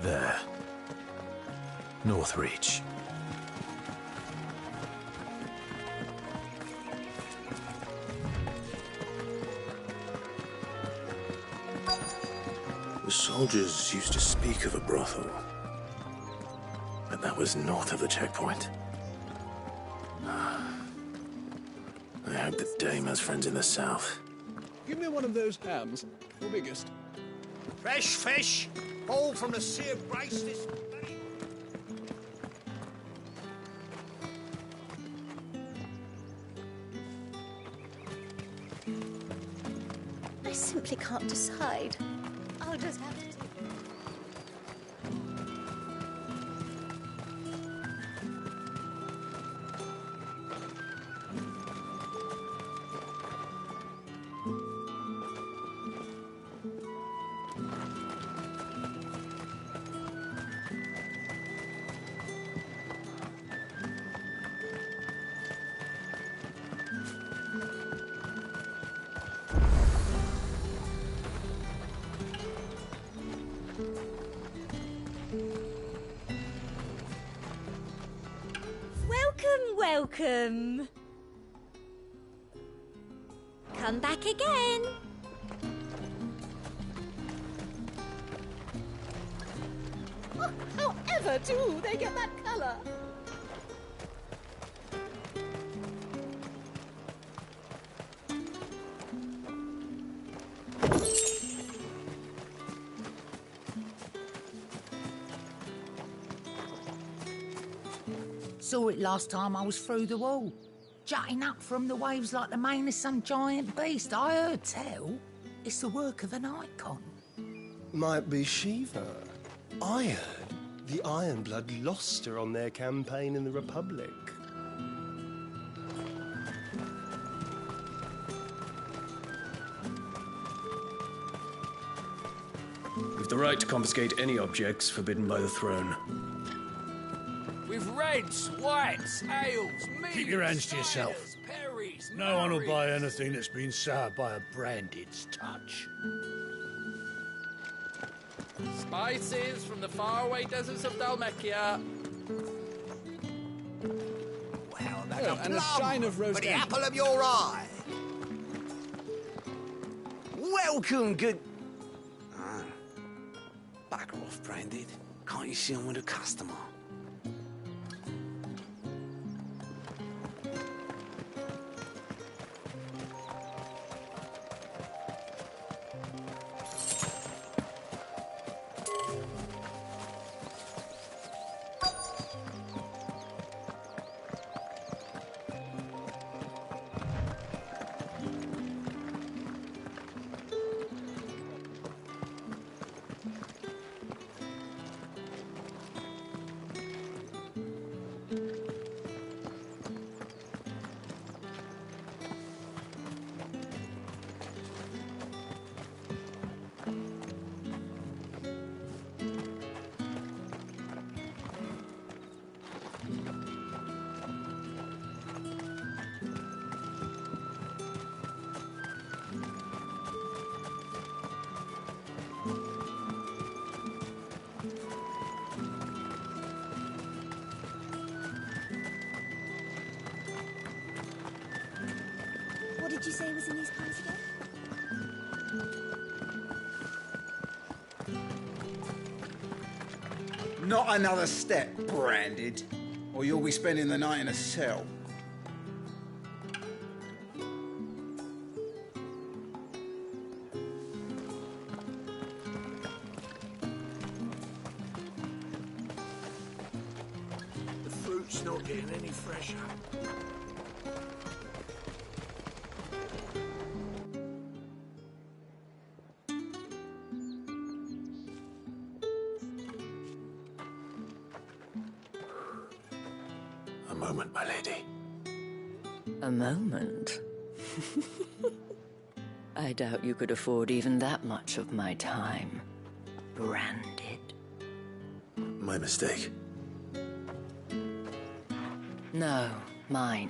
V: There. Northreach. The soldiers used to speak of a brothel, but that was north of the checkpoint. I hope that Dame has friends in the south.
A: Give me one of those hams, the biggest.
B: Fresh fish, all from the Sea of Grace this day.
K: I simply can't decide. I'll just have to. Welcome. Come back again. Oh, however do they get that colour?
E: Saw it last time I was through the wall. Jutting up from the waves like the mane of some giant beast. I heard tell. It's the work of an icon.
S: Might be Shiva. I heard the Ironblood lost her on their campaign in the Republic.
V: We've the right to confiscate any objects forbidden by the throne.
X: With reds, whites, ales, meats,
B: Keep your hands to yourself.
X: ciders, perries,
B: No one will
X: marries.
B: buy anything that's been soured by a branded's touch.
X: Spices from the faraway deserts of Dalmekia.
B: Well,
A: Oh, and a shine of roast
B: for the
A: end.
B: apple of your eye. Welcome, good... Ah, bugger off, Branded. Can't you see I'm with a customer?
K: What did you say was in these pies again?
Y: Not another step, Branded, or you'll be spending the night in a cell.
B: The fruit's not getting any fresher.
V: A moment, my lady.
I: A moment? I doubt you could afford even that much of my time. Branded.
V: My mistake.
I: No, mine.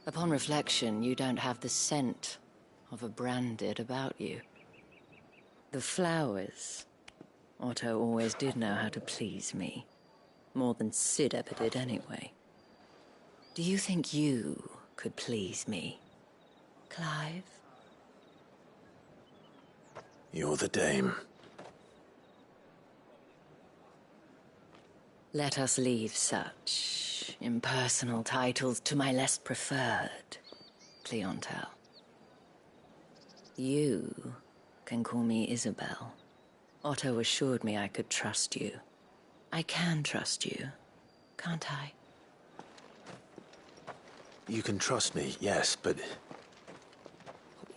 I: Upon reflection, you don't have the scent of a branded about you. The flowers. Otto always did know how to please me. More than Sid ever did anyway. Do you think you could please me, Clive?
V: You're the dame.
I: Let us leave such impersonal titles to my less preferred clientele. You can call me Isabel. Otto assured me I could trust you. I can trust you, can't I?
V: You can trust me, yes, but...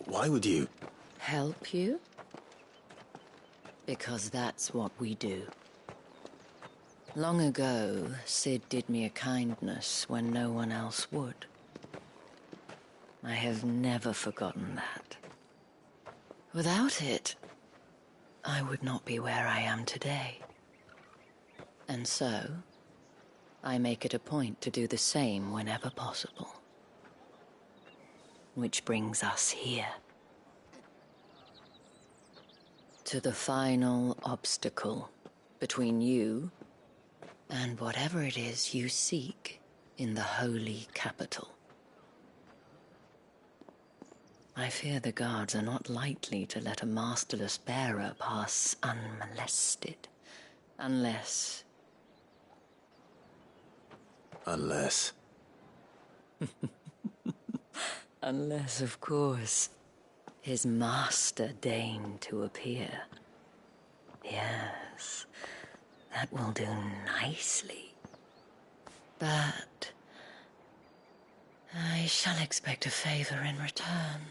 V: why would you...
I: Help you? Because that's what we do. Long ago, Sid did me a kindness when no one else would. I have never forgotten that. Without it, I would not be where I am today. And so, I make it a point to do the same whenever possible. Which brings us here. To the final obstacle between you and whatever it is you seek in the holy capital. I fear the guards are not likely to let a masterless bearer pass unmolested. Unless...
V: Unless...
I: Unless, of course, his master deigned to appear. Yes, that will do nicely. But I shall expect a favor in return.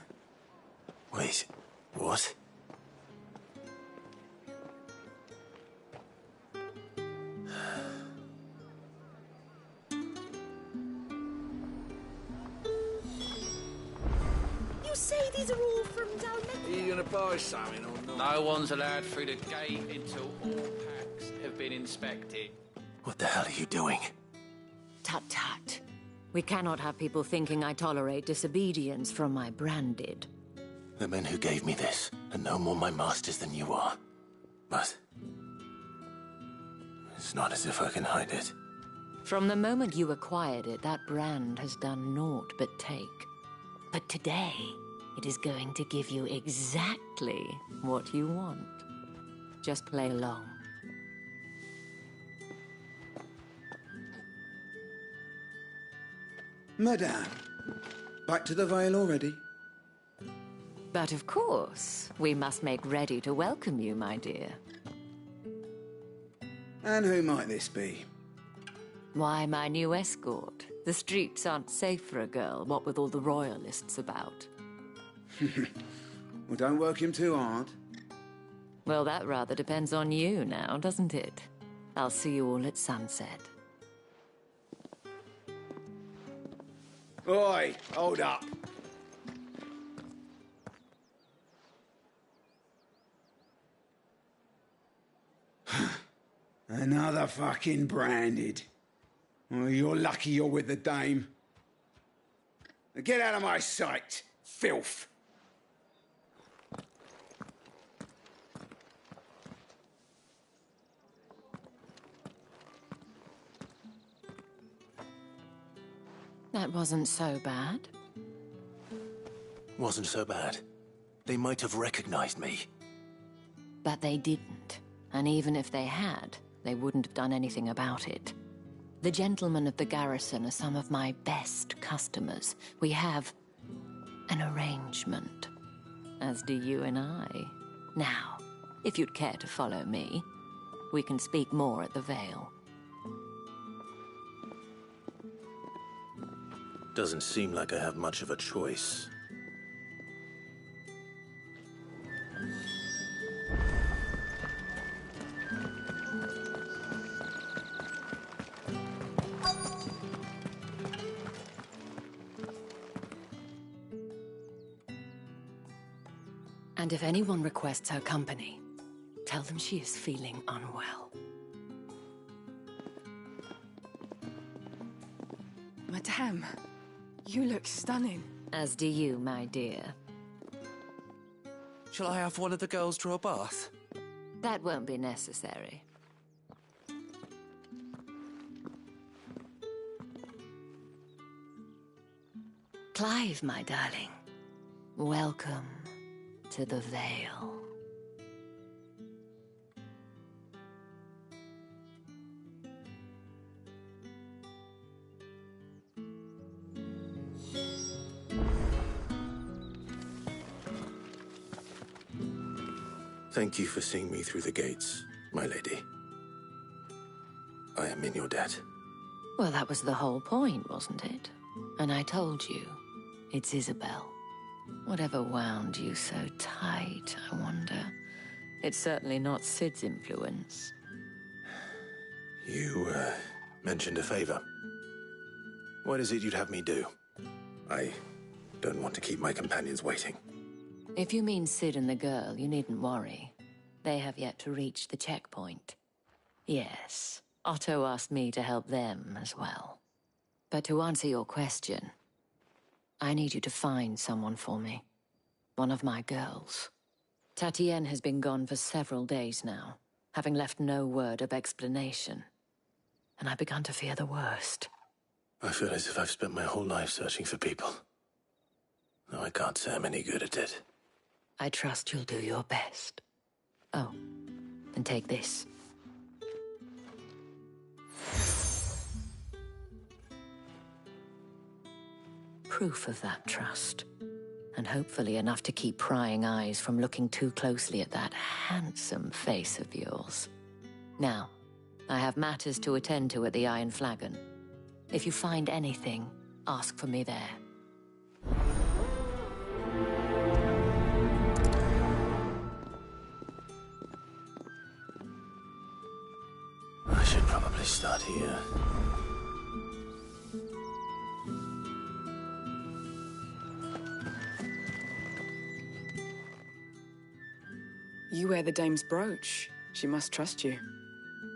V: Wait, what?
K: You say these are all from down there?
Y: Are you going to buy something or not?
X: No one's allowed through the gate until all packs have been inspected.
V: What the hell are you doing?
I: Tut tut. We cannot have people thinking I tolerate disobedience from my branded.
V: The men who gave me this are no more my masters than you are. But... it's not as if I can hide it.
I: From the moment you acquired it, that brand has done naught but take. But today, it is going to give you exactly what you want. Just play along.
Y: Madame, back to the Vale already?
I: But of course, we must make ready to welcome you, my dear.
Y: And who might this be?
I: Why, my new escort. The streets aren't safe for a girl, what with all the royalists about.
Y: Well, don't work him too hard.
I: Well, that rather depends on you now, doesn't it? I'll see you all at sunset.
Y: Oi, hold up. Another fucking branded. Well, you're lucky you're with the dame. Now get out of my sight, filth.
I: That wasn't so bad.
V: Wasn't so bad. They might have recognized me.
I: But they didn't. And even if they had, they wouldn't have done anything about it. The gentlemen of the garrison are some of my best customers. We have an arrangement, as do you and I. Now, if you'd care to follow me, we can speak more at the Vale.
V: Doesn't seem like I have much of a choice.
I: And if anyone requests her company, tell them she is feeling unwell.
R: Madame, you look stunning.
I: As do you, my dear.
G: Shall I have one of the girls draw a bath?
I: That won't be necessary. Clive, my darling, welcome to the Vale.
V: Thank you for seeing me through the gates, my lady. I am in your debt.
I: Well, that was the whole point, wasn't it? And I told you, it's Isabel. Whatever wound you so tight, I wonder. It's certainly not Sid's influence.
V: You, mentioned a favor. What is it you'd have me do? I don't want to keep my companions waiting.
I: If you mean Sid and the girl, you needn't worry. They have yet to reach the checkpoint. Yes, Otto asked me to help them as well. But to answer your question, I need you to find someone for me. One of my girls. Tatienne has been gone for several days now, having left no word of explanation. And I've begun to fear the worst.
V: I feel as if I've spent my whole life searching for people. Though I can't say I'm any good at it.
I: I trust you'll do your best. Oh, and take this. Proof of that trust. And hopefully enough to keep prying eyes from looking too closely at that handsome face of yours. Now, I have matters to attend to at the Iron Flagon. If you find anything, ask for me there.
V: I should probably start here.
R: You wear the dame's brooch. She must trust you.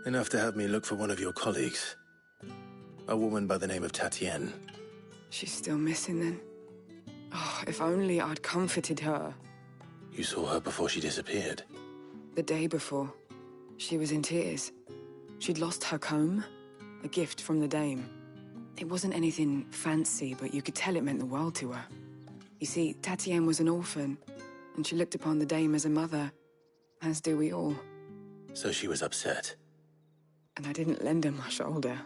V: Enough to have me look for one of your colleagues. A woman by the name of Tatienne.
R: She's still missing then. Oh, if only I'd comforted her.
V: You saw her before she disappeared.
R: The day before. She was in tears. She'd lost her comb, a gift from the dame. It wasn't anything fancy, but you could tell it meant the world to her. You see, Tatienne was an orphan, and she looked upon the dame as a mother, as do we all.
V: So she was upset.
R: And I didn't lend her my shoulder.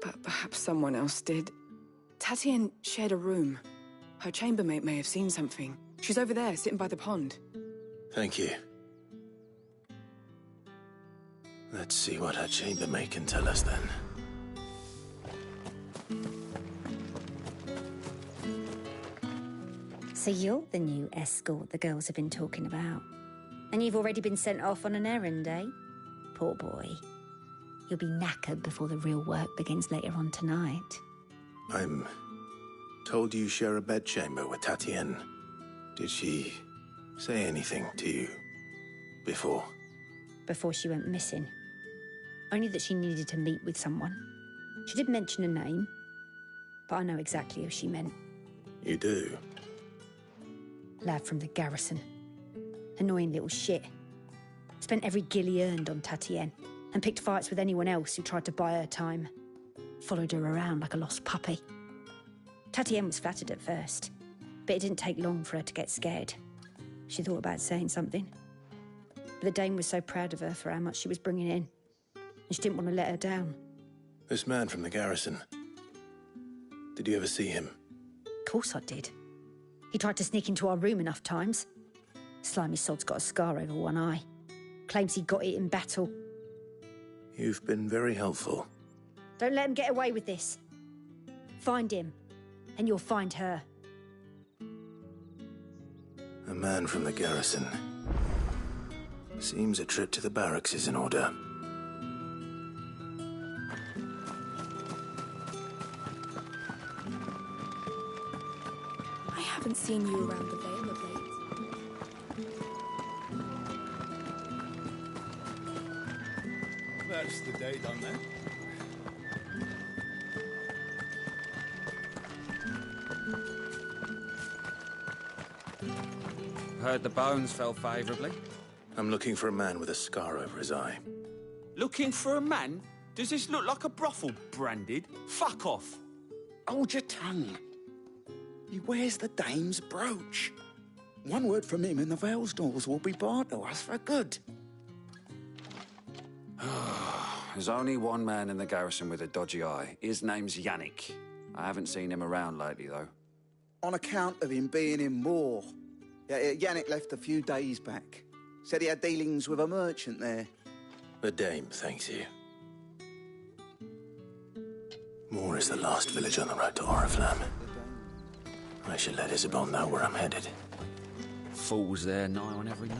R: But perhaps someone else did. Tatienne shared a room. Her chambermaid may have seen something. She's over there, sitting by the pond.
V: Thank you. Let's see what her chambermaid can tell us then.
J: So you're the new escort the girls have been talking about. And you've already been sent off on an errand, eh? Poor boy. You'll be knackered before the real work begins later on tonight.
V: I'm told you share a bedchamber with Tatienne. Did she say anything to you before?
J: Before she went missing. Only that she needed to meet with someone. She did mention a name, but I know exactly who she meant.
V: You do?
J: Lad from the garrison. Annoying little shit. Spent every guil he earned on Tatienne, and picked fights with anyone else who tried to buy her time. Followed her around like a lost puppy. Tatienne was flattered at first, but it didn't take long for her to get scared. She thought about saying something. But the dame was so proud of her for how much she was bringing in, and she didn't want to let her down.
V: This man from the garrison. Did you ever see him?
J: Of course I did. He tried to sneak into our room enough times. Slimy sod's got a scar over one eye. Claims he got it in battle.
V: You've been very helpful.
J: Don't let him get away with this. Find him, and you'll find her.
V: A man from the garrison. Seems a trip to the barracks is in order.
C: I haven't seen you around the Vale of late.
W: That's the day done then.
G: Heard the bones fell favourably.
V: I'm looking for a man with a scar over his eye.
F: Looking for a man? Does this look like a brothel, Branded? Fuck off.
L: Hold your tongue. He wears the dame's brooch. One word from him and the Vale's doors will be barred to us for good.
G: There's only one man in the garrison with a dodgy eye. His name's Yannick. I haven't seen him around lately, though.
L: On account of him being in Moor. Yeah, Yannick left a few days back. Said he had dealings with a merchant there.
V: The dame thanks you. Moor is the last village on the road to Oriflamme. I should let Isabel know where I'm headed.
G: Fools there nigh on every night.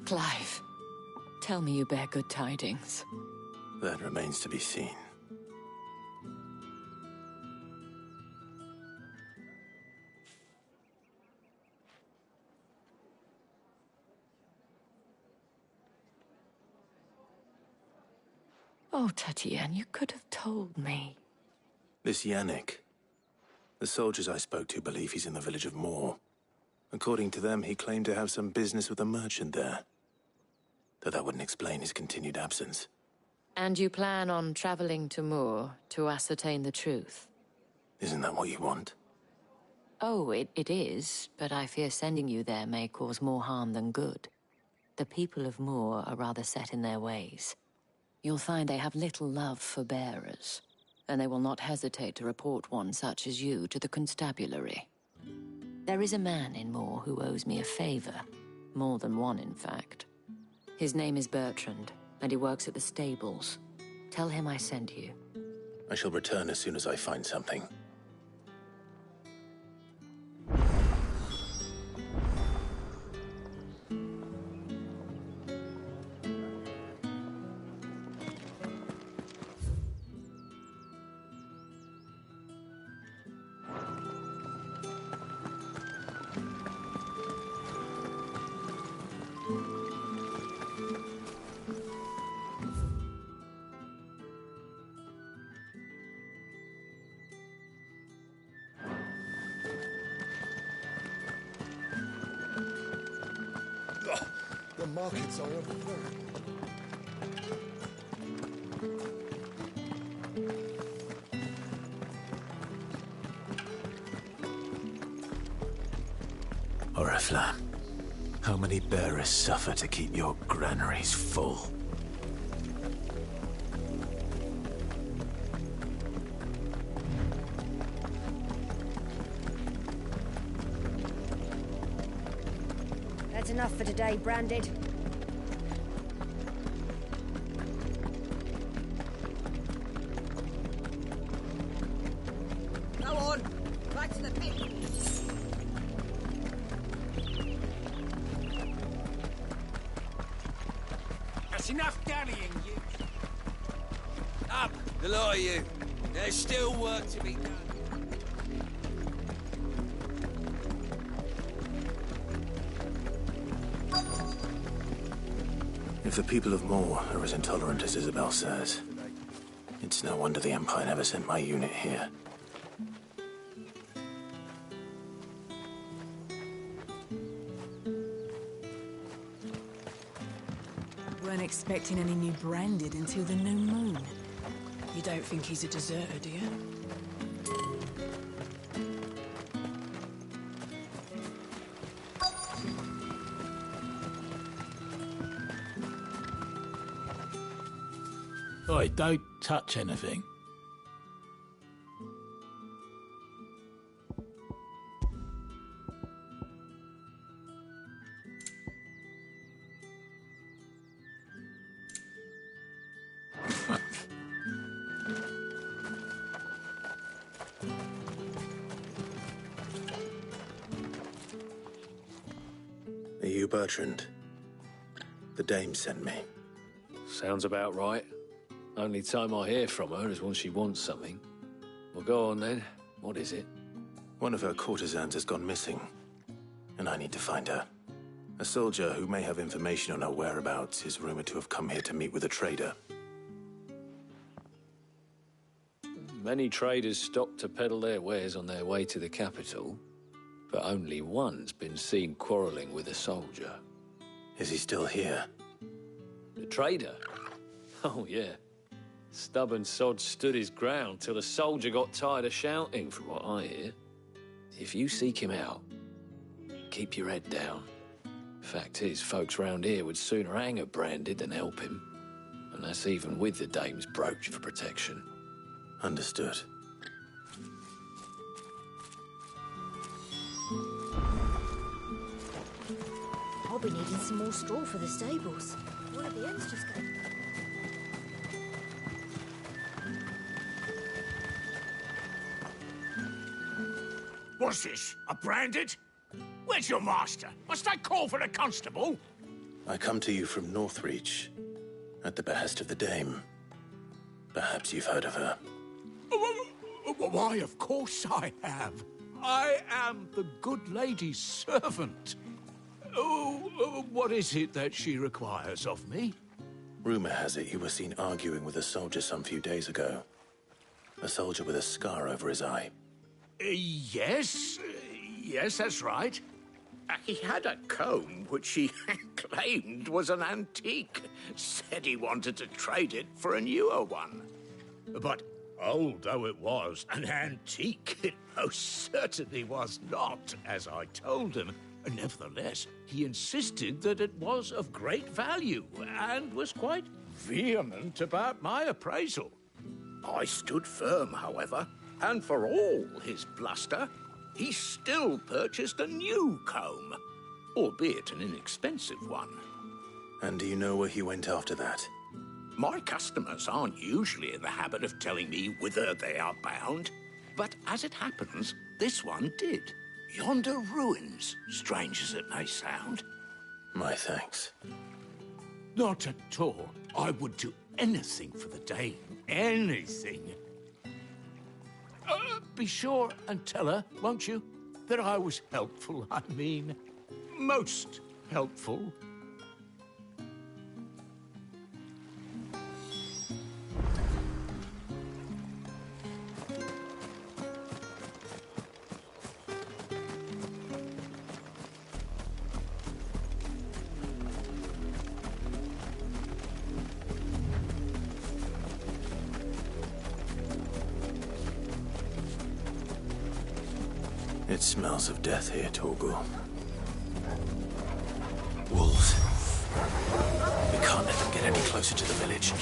I: Clive, tell me you bear good tidings.
V: That remains to be seen.
I: Oh, Tatienne, you could have told me.
V: This Yannick. The soldiers I spoke to believe he's in the village of Moor. According to them, he claimed to have some business with a merchant there. Though that wouldn't explain his continued absence.
I: And you plan on traveling to Moor to ascertain the truth?
V: Isn't that what you want?
I: Oh, it is, but I fear sending you there may cause more harm than good. The people of Moor are rather set in their ways. You'll find they have little love for bearers, and they will not hesitate to report one such as you to the constabulary. There is a man in Moor who owes me a favor. More than one, in fact. His name is Bertrand, and he works at the stables. Tell him I sent you.
V: I shall return as soon as I find something.
M: The markets are everywhere.
V: Oriflamme, how many bearers suffer to keep your granaries full?
J: That's enough for today, Branded.
O: Go on, right to the pit.
F: That's enough dallying, you.
P: Up, the lot of you. There's still work to be done.
V: If the people of Moor are as intolerant as Isabel says, it's no wonder the Empire never sent my unit here.
E: Weren't expecting any new Branded until the new moon. You don't think he's a deserter, do you?
U: Oi, don't touch anything.
V: Are you Bertrand? The dame sent me.
Q: Sounds about right. Only time I hear from her is when she wants something.
D: Well, go on then. What is it?
V: One of her courtesans has gone missing, and I need to find her. A soldier who may have information on her whereabouts is rumored to have come here to meet with a trader.
D: Many traders stop to peddle their wares on their way to the capital, but only one's been seen quarrelling with a soldier.
V: Is he still here?
D: The trader? Oh, yeah. Stubborn sod stood his ground till the soldier got tired of shouting, from what I hear. If you seek him out, keep your head down. Fact is, folks round here would sooner hang a branded than help him. And that's even with the dame's brooch for protection.
V: Understood.
J: I'll be needing some more straw for the stables. One of the ends just got...
B: What's this? A branded? Where's your master? Must I call for a constable?
V: I come to you from Northreach, at the behest of the dame. Perhaps you've heard of her.
B: Why, of course I have. I am the good lady's servant. What is it that she requires of me?
V: Rumor has it you were seen arguing with a soldier some few days ago. A soldier with a scar over his eye.
B: Yes, that's right. He had a comb which he claimed was an antique. Said he wanted to trade it for a newer one. But old though it was, an antique it most certainly was not, as I told him. Nevertheless, he insisted that it was of great value and was quite vehement about my appraisal. I stood firm, however, and for all his bluster, he still purchased a new comb, albeit an inexpensive one.
V: And do you know where he went after that?
B: My customers aren't usually in the habit of telling me whither they are bound, but as it happens, this one did. Yonder ruins, strange as it may sound.
V: My thanks.
B: Not at all. I would do anything for the dame. Anything. Be sure and tell her, won't you, that I was helpful. I mean, most helpful.
V: It smells of death here, Torgal. Wolves. We can't let them get any closer to the village.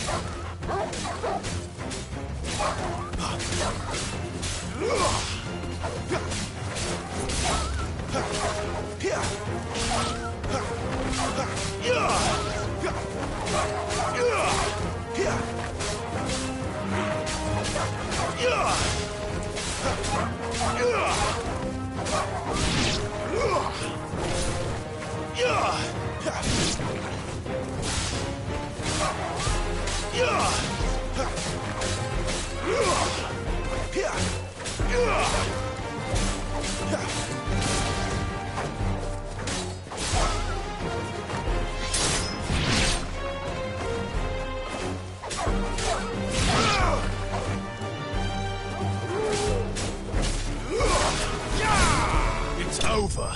V: It's over.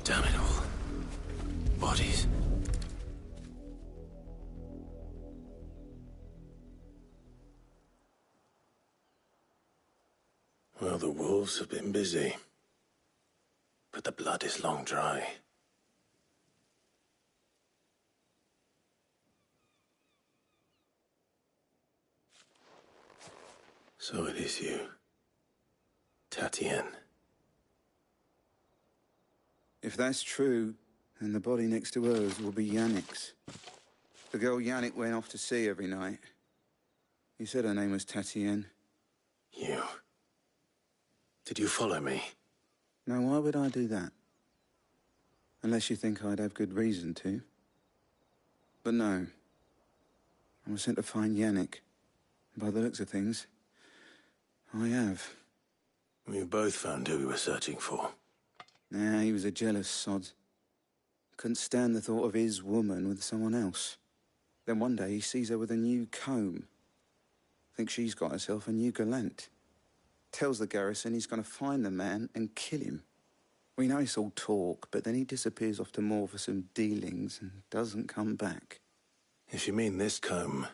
V: Damn it all. Bodies. Well, the wolves have been busy. But the blood is long dry. So it is you, Tatienne.
Y: If that's true, then the body next to hers will be Yannick's. The girl Yannick went off to sea every night. He said her name was Tatienne.
V: You. Did you follow me?
Y: Now, why would I do that? Unless you think I'd have good reason to. But no. I was sent to find Yannick. By the looks of things, I have.
V: We both found who we were searching for.
Y: Nah, he was a jealous sod. Couldn't stand the thought of his woman with someone else. Then one day he sees her with a new comb. Thinks she's got herself a new gallant. Tells the garrison he's going to find the man and kill him. We know it's all talk, but then he disappears off to Moor for some dealings and doesn't come back.
V: If you mean this comb,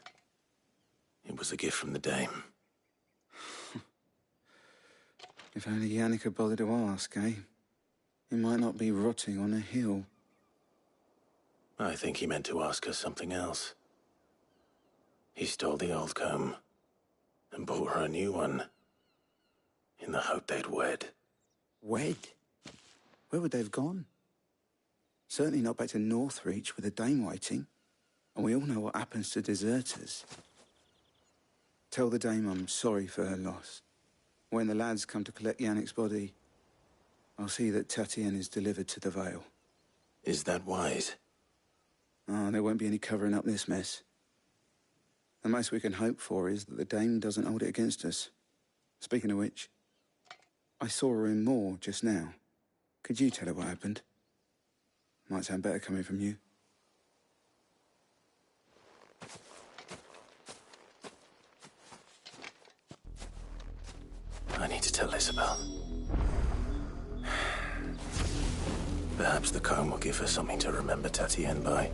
V: it was a gift from the Dame.
Y: If only Yannick had bothered to ask, eh? He might not be rotting on a hill.
V: I think he meant to ask her something else. He stole the old comb and bought her a new one in the hope they'd wed.
Y: Wed? Where would they have gone? Certainly not back to Northreach with a Dame waiting. And we all know what happens to deserters. Tell the Dame I'm sorry for her loss. When the lads come to collect Yannick's body, I'll see that Tatienne is delivered to the Vale.
V: Is that wise?
Y: Oh, there won't be any covering up this mess. The most we can hope for is that the Dame doesn't hold it against us. Speaking of which, I saw her in Moor just now. Could you tell her what happened? Might sound better coming from you.
V: I need to tell Isabel. Perhaps the comb will give her something to remember Tatienne by.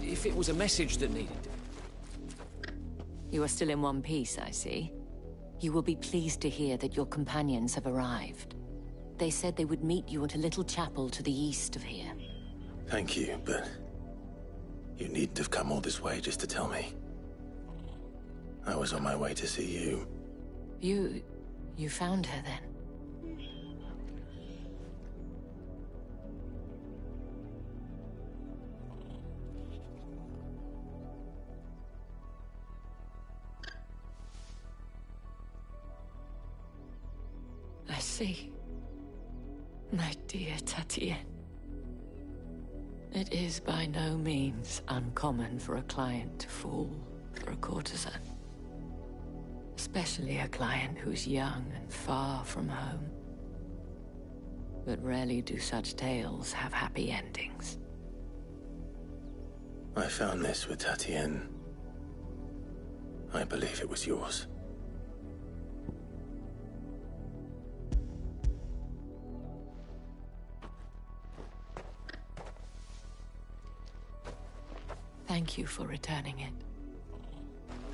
D: If it was a message that needed...
H: You are still in one piece, I see. You will be pleased to hear that your companions have arrived. They said they would meet you at a little chapel to the east of here.
V: Thank you, but you needn't have come all this way just to tell me. I was on my way to see you.
H: You found her then? I see. My dear Tatienne. It is by no means uncommon for a client to fall for a courtesan. Especially a client who's young and far from home. But rarely do such tales have happy endings.
V: I found this with Tatienne. I believe it was yours.
H: Thank you for returning it.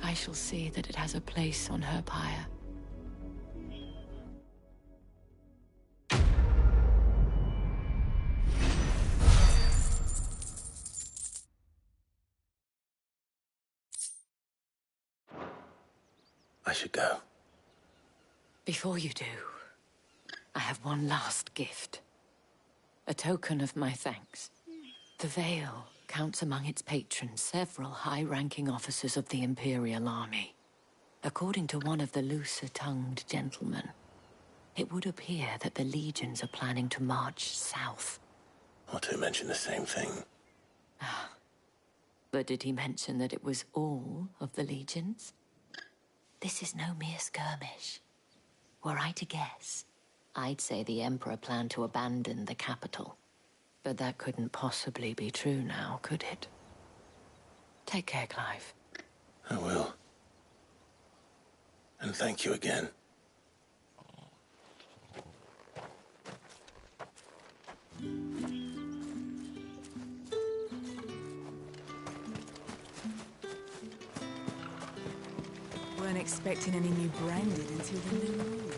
H: I shall see that it has a place on her pyre.
V: I should go.
H: Before you do, I have one last gift. A token of my thanks. The Vale counts among its patrons several high-ranking officers of the Imperial Army. According to one of the looser-tongued gentlemen, it would appear that the legions are planning to march south.
V: Not to mention the same thing.
H: But did he mention that it was all of the legions? This is no mere skirmish. Were I to guess, I'd say the Emperor planned to abandon the capital. But that couldn't possibly be true now, could it? Take care, Clive.
V: I will. And thank you again.
R: Weren't expecting any new branded until the new moon.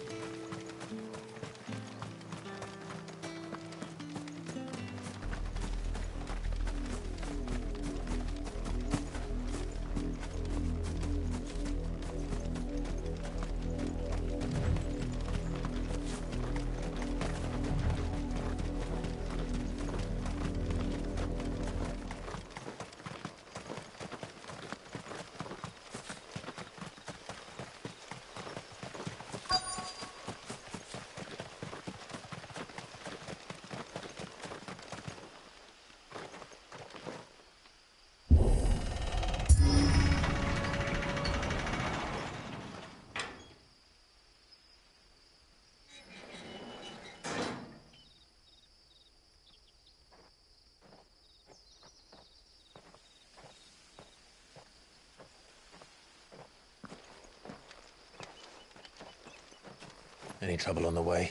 U: Any trouble on the way?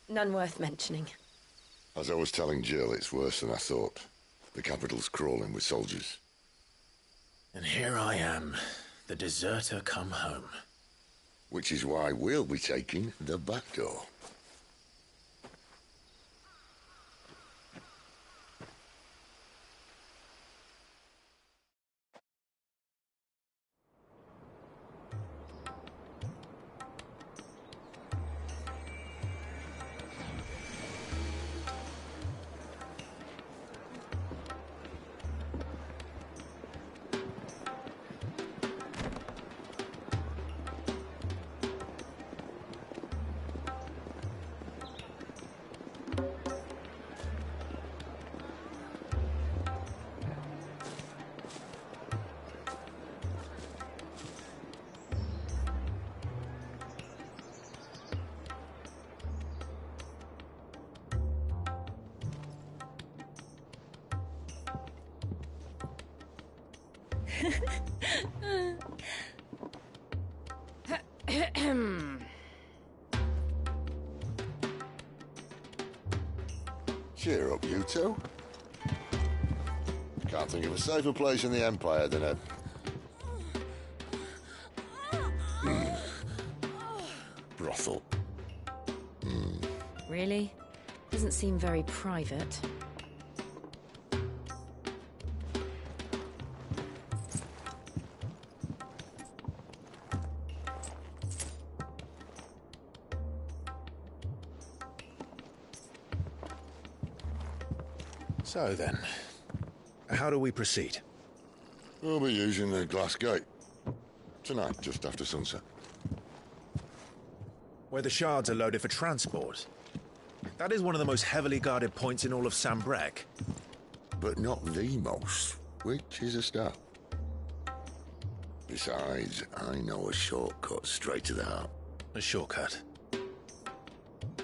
I: None worth mentioning.
M: As I was telling Jill, it's worse than I thought. The capital's crawling with soldiers.
U: And here I am, the deserter come home.
M: Which is why we'll be taking the back door. Cheer up, you two. Can't think of a safer place in the Empire than a... brothel.
J: Really? Doesn't seem very private.
U: So then, how do we proceed?
M: We'll be using the glass gate. Tonight, just after sunset.
U: Where the shards are loaded for transport. That is one of the most heavily guarded points in all of Sambrec.
M: But not the most, which is a start. Besides, I know a shortcut straight to the heart.
U: A shortcut?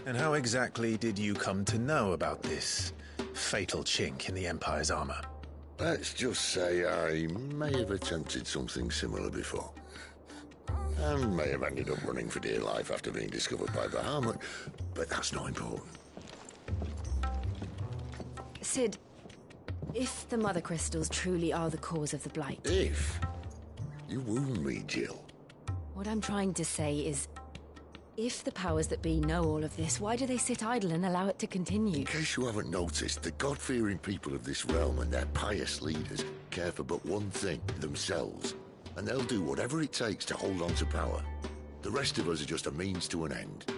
U: And how exactly did you come to know about this fatal chink in the Empire's armor?
M: Let's just say I may have attempted something similar before. And may have ended up running for dear life after being discovered by Bahamut, but that's not important.
J: Sid, if the Mother Crystals truly are the cause of the Blight...
M: If? You wound me, Jill.
J: What I'm trying to say is, if the powers that be know all of this, why do they sit idle and allow it to continue?
M: In case you haven't noticed, the God-fearing people of this realm and their pious leaders care for but one thing, themselves. And they'll do whatever it takes to hold on to power. The rest of us are just a means to an end.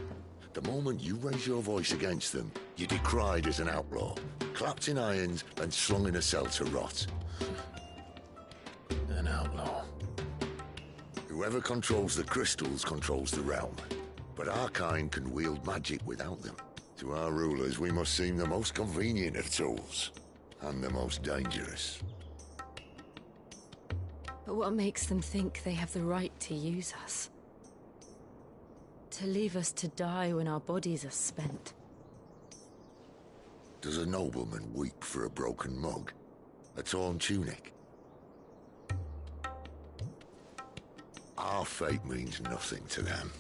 M: The moment you raise your voice against them, you're decried as an outlaw, clapped in irons and slung in a cell to rot.
U: An outlaw.
M: Whoever controls the crystals controls the realm. But our kind can wield magic without them. To our rulers, we must seem the most convenient of tools. And the most dangerous.
J: But what makes them think they have the right to use us? To leave us to die when our bodies are spent?
M: Does a nobleman weep for a broken mug? A torn tunic? Our fate means nothing to them.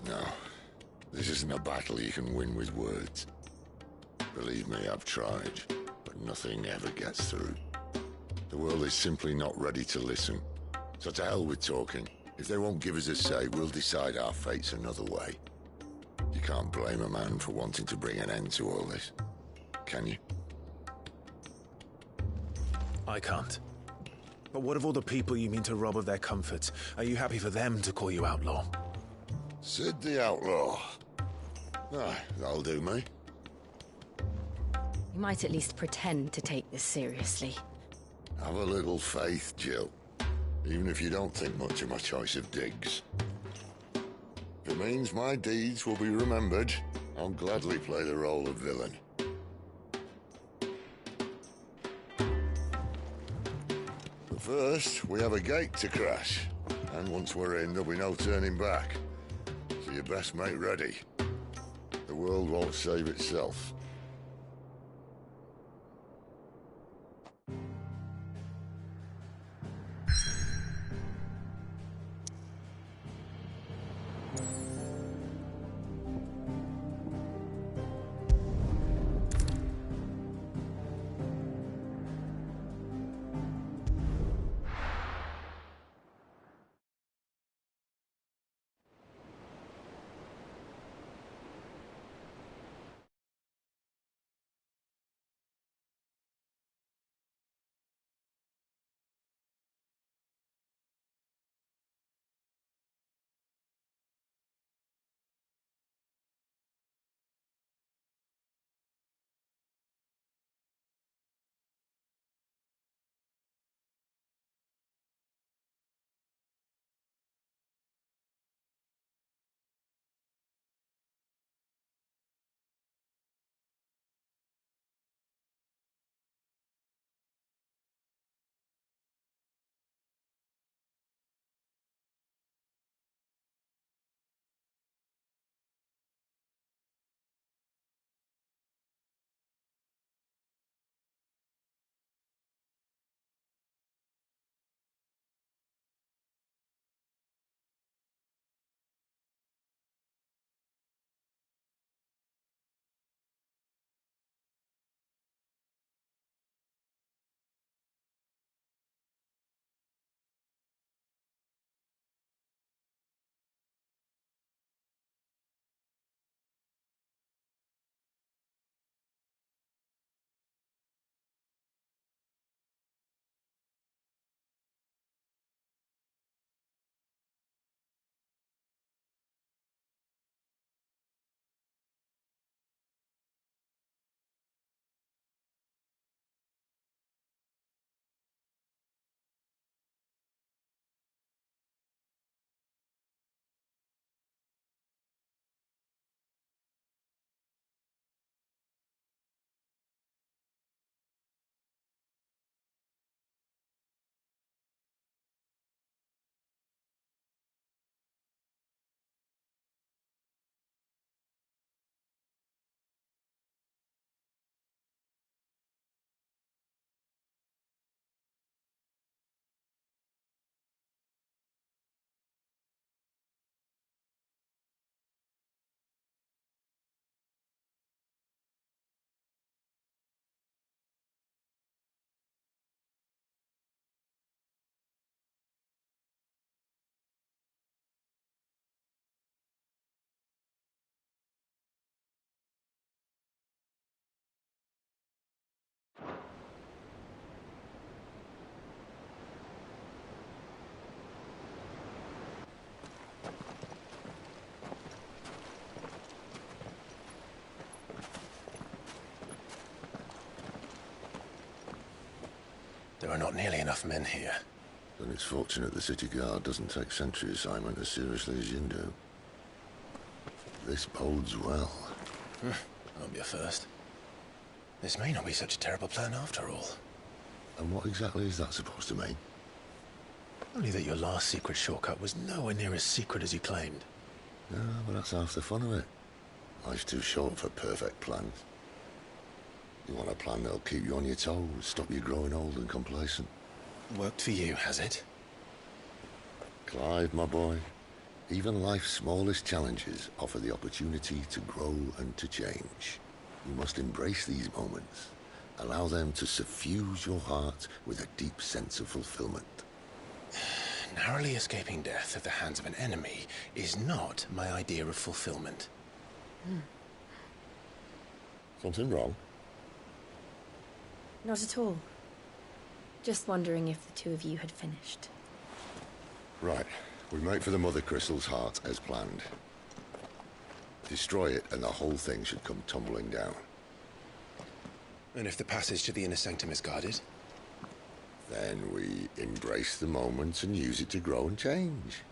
M: No, this isn't a battle you can win with words. Believe me, I've tried, but nothing ever gets through. The world is simply not ready to listen. So to hell with talking. If they won't give us a say, we'll decide our fates another way. You can't blame a man for wanting to bring an end to all this, can you?
U: I can't. But what of all the people you mean to rob of their comforts? Are you happy for them to call you outlaw?
M: Sid the Outlaw. Ah, that'll do me.
J: You might at least pretend to take this seriously.
M: Have a little faith, Jill. Even if you don't think much of my choice of digs. If it means my deeds will be remembered, I'll gladly play the role of villain. But first, we have a gate to crash. And once we're in, there'll be no turning back. So you best make ready. The world won't save itself.
U: There are not nearly enough men here.
M: Then it's fortunate the city guard doesn't take sentry assignment as seriously as you do. This bodes well.
U: Won't be a first. This may not be such a terrible plan after all.
M: And what exactly is that supposed to mean?
U: Only that your last secret shortcut was nowhere near as secret as you claimed.
M: Yeah, but that's half the fun of it. Life's too short for perfect plans. You want a plan that'll keep you on your toes, stop you growing old and complacent.
U: Worked for you, has it?
M: Clive, my boy, even life's smallest challenges offer the opportunity to grow and to change. You must embrace these moments. Allow them to suffuse your heart with a deep sense of fulfillment.
U: Narrowly escaping death at the hands of an enemy is not my idea of fulfillment.
M: Something wrong?
K: Not at all. Just wondering if the two of you had finished.
M: Right. We make for the Mother Crystal's heart as planned. Destroy it and the whole thing should come tumbling down.
U: And if the passage to the inner sanctum is guarded?
M: Then we embrace the moment and use it to grow and change.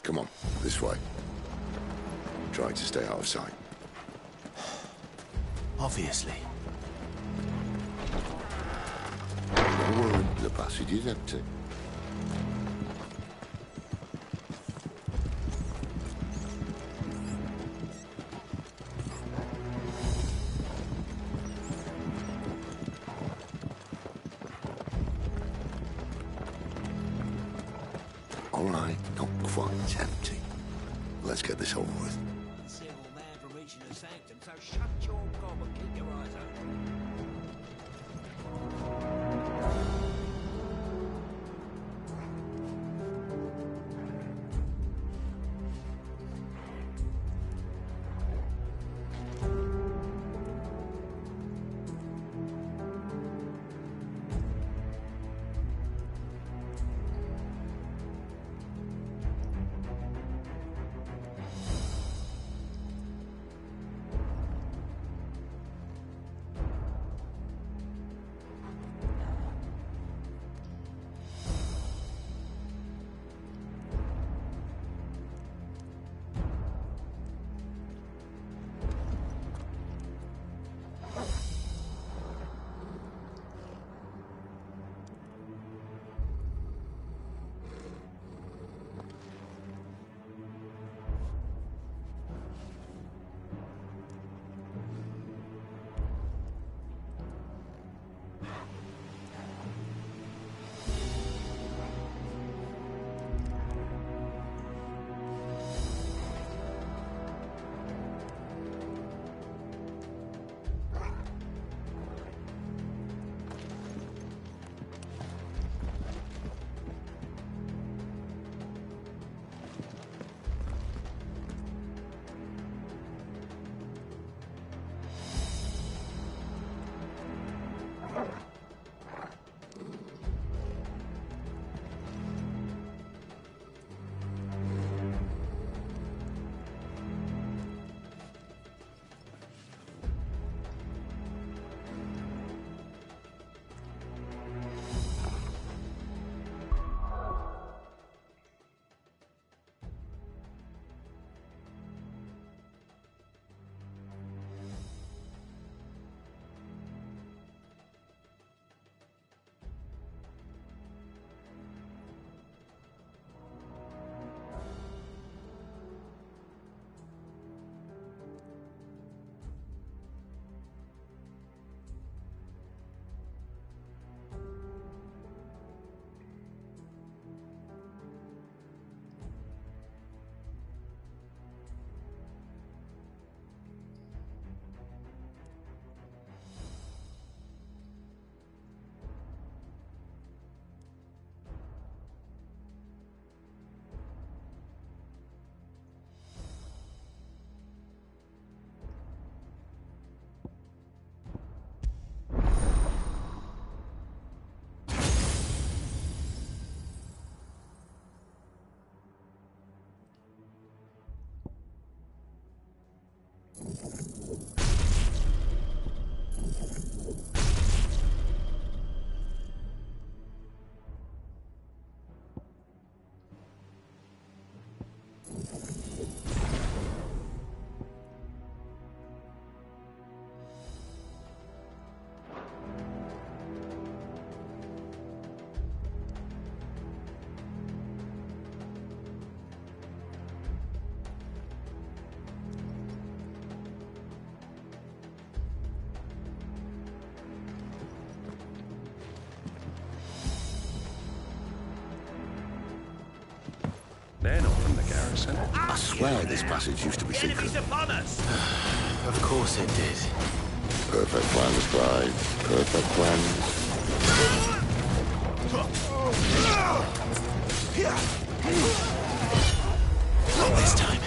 M: Come on, this way. Try to stay out of sight.
U: Obviously.
M: Don't worry, the passage is empty. All right, not quite empty. Let's get this over with.
B: Civil man from reaching the sanctum, so shut your gob and keep your eyes open.
A: They're not from the garrison.
M: I swear this passage used to be secret.
P: upon us!
V: Of course it did.
M: Perfect plans, Clyde. Perfect plans.
V: Not this time.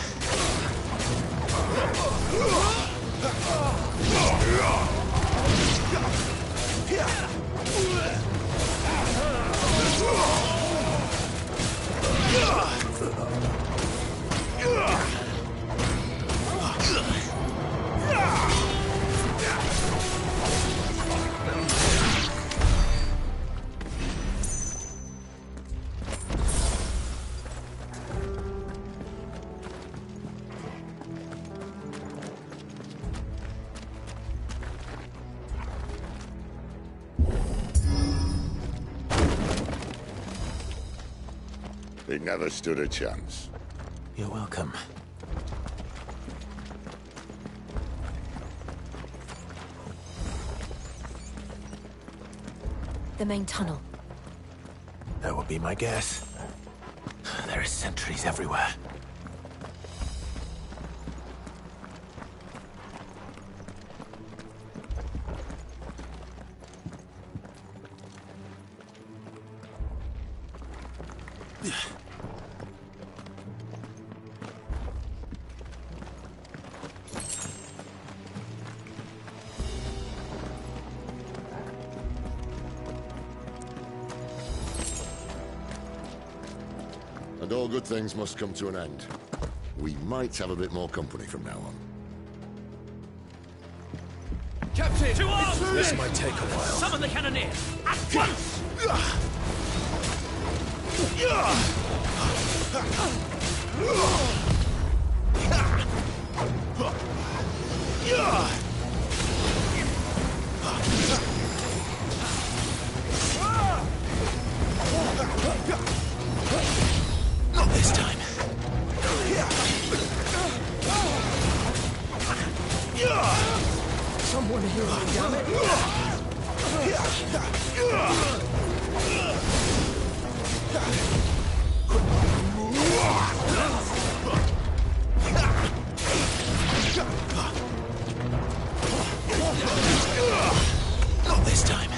M: They never stood a chance.
V: You're welcome.
K: The main tunnel.
V: That would be my guess. There are sentries everywhere.
M: And all good things must come to an end. We might have a bit more company from now on.
P: Captain! To arms!
V: This might take a while.
P: Summon the cannoneer! At once!
V: Not this time.
E: Someone heal me, damn it!
V: Not this time.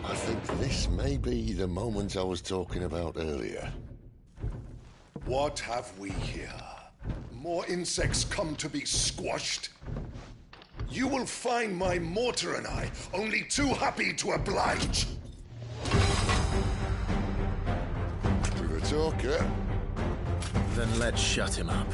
M: I think this may be the moment I was talking about earlier.
N: What have we here? More insects come to be squashed? You will find my mortar and I only too happy to oblige.
M: To the talker.
V: Then let's shut him up.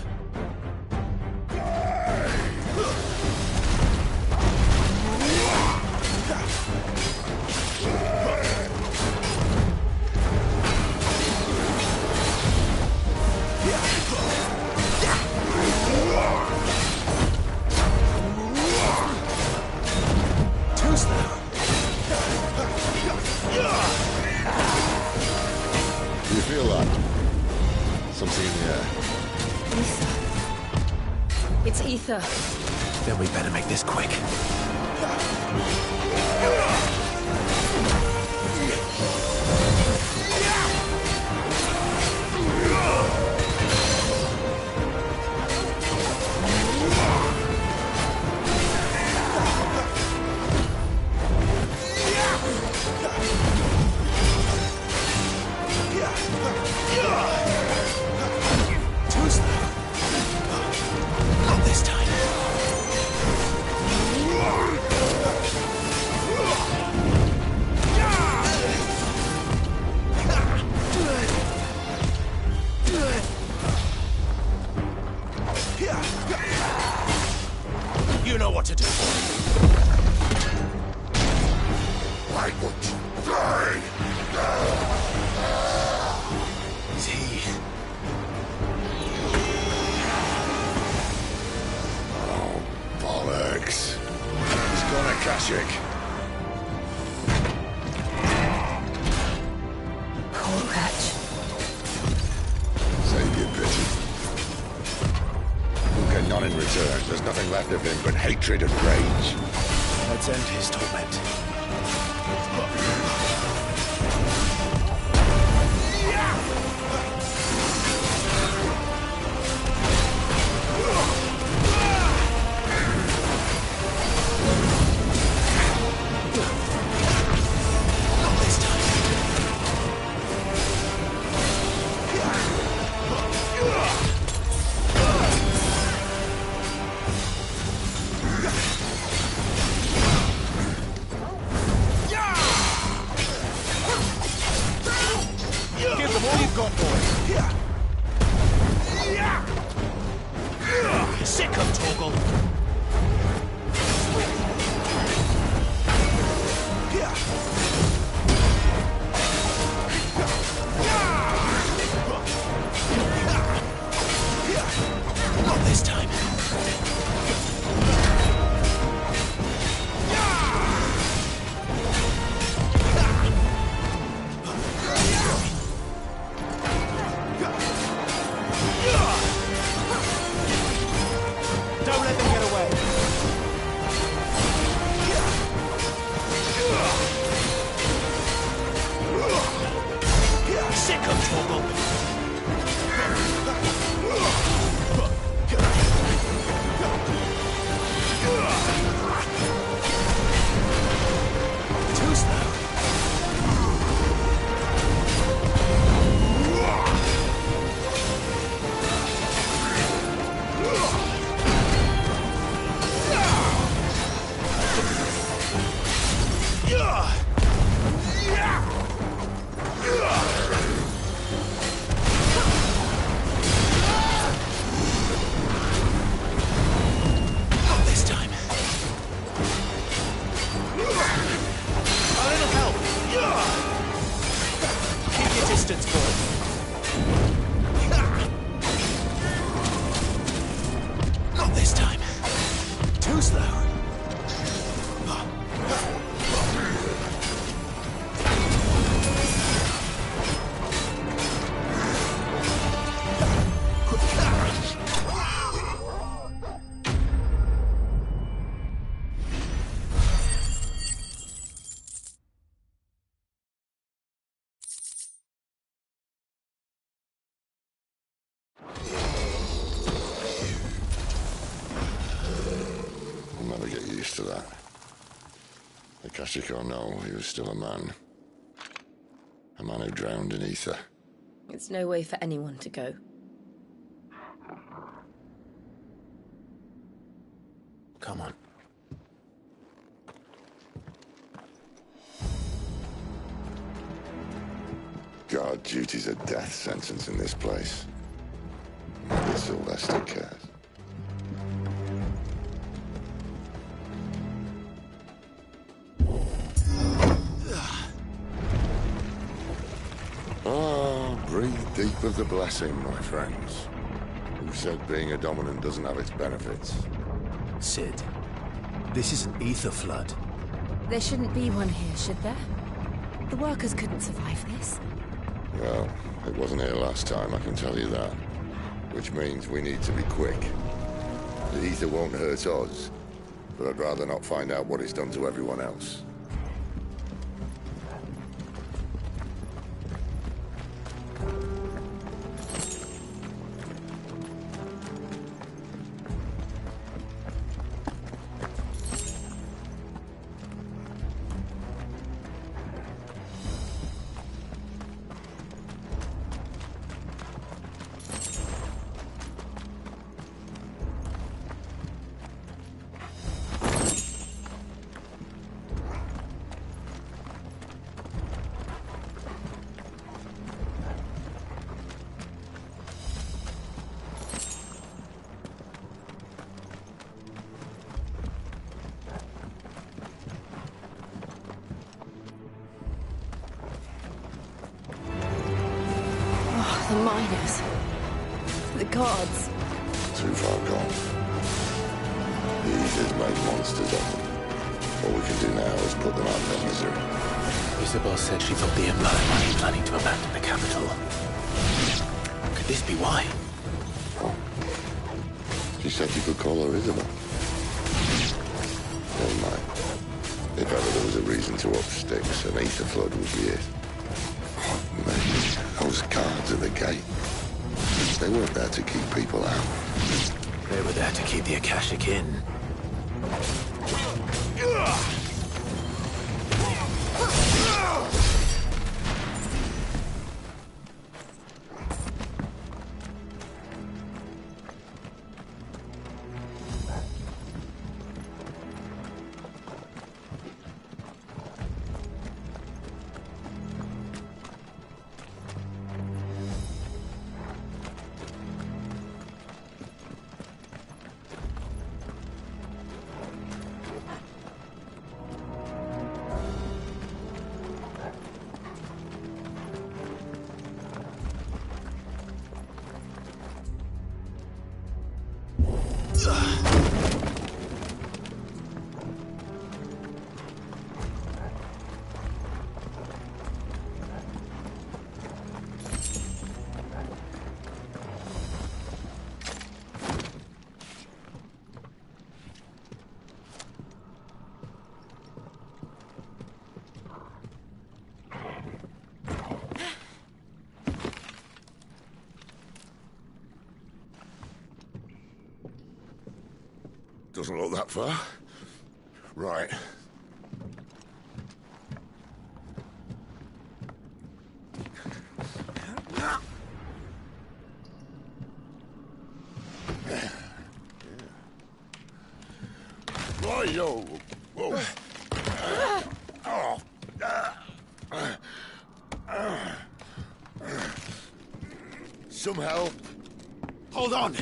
M: Too slow. Do you feel that? Something in the air.
K: Ether. It's ether.
V: Then we better make this quick.
M: Too slow.
V: Not this time. You know what to do.
M: Why would you die?
V: Is he?
M: Oh, bollocks. He's Akashic.
J: Poor wretch.
M: Save your pity. We'll get none in return. There's nothing left of him but hatred and rage.
U: Let's end his torment.
M: To that. Akashic or no, he was still a man. A man who drowned in ether.
I: It's no way for anyone to go.
U: Come on.
M: God, duty's a death sentence in this place. Maybe Sylvester cares. Breathe deep of the blessing, my friends. Who said being a dominant doesn't have its benefits?
U: Sid, this is an ether flood.
J: There shouldn't be one here, should there? The workers couldn't survive this.
M: Well, it wasn't here last time, I can tell you that. Which means we need to be quick. The ether won't hurt us, but I'd rather not find out what it's done to everyone else.
I: The miners. The gods.
M: Too far gone. The ether's made monsters of them. All we can do now is put them out of their misery.
V: Isabel said she thought the Empire might be planning to abandon the capital. Could this be why?
M: She said you could call her Isabel. Never mind. If ever there was a reason to up sticks, an ether flood would be it. Mate, those guards at the gate. They weren't there to keep people out.
V: They were there to keep the Akashic in.
M: Doesn't look that far. Right. Right, yo. Whoa. Some help.
U: Hold on!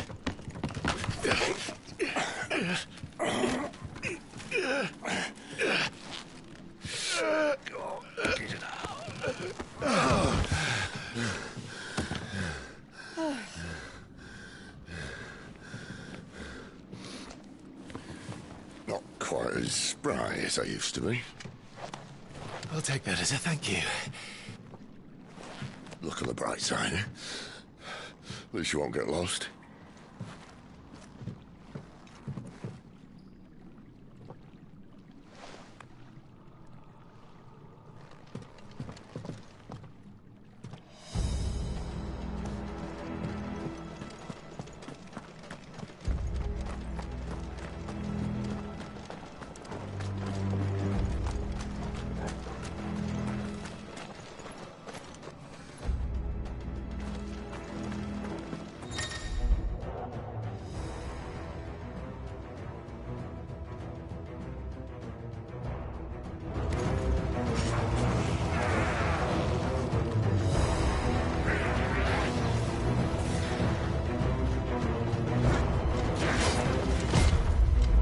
M: Not quite as spry as I used to be.
U: I'll take that as a thank you.
M: Look on the bright side, eh? At least you won't get lost.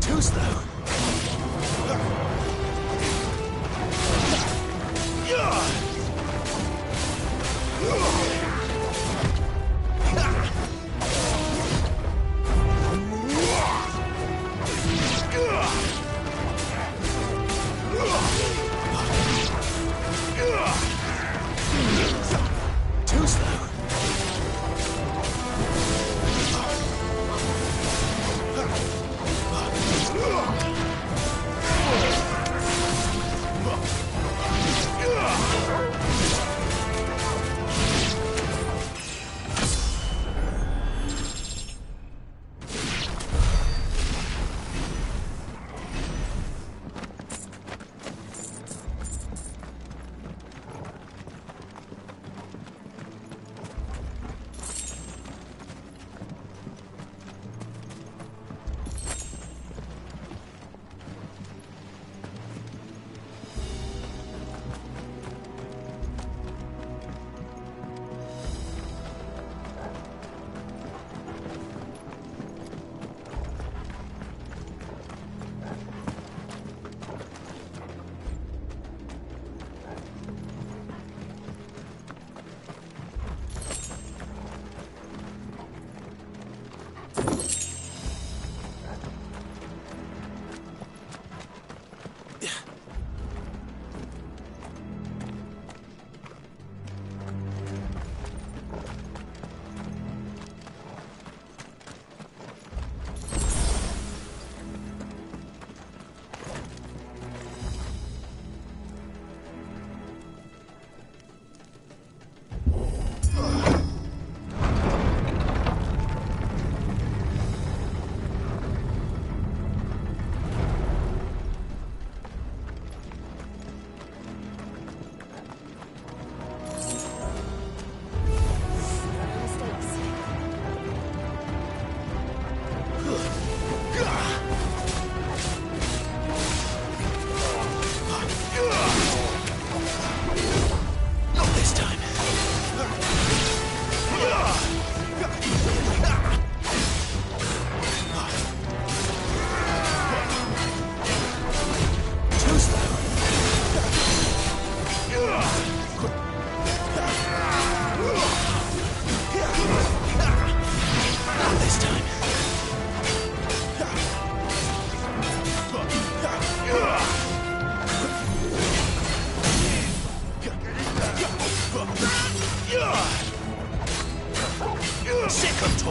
U: Too slow. Too slow.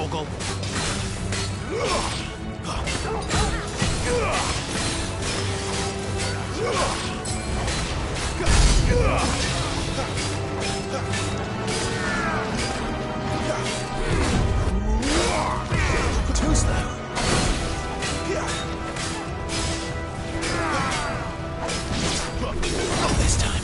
U: Torgal. Who's there? Not this time.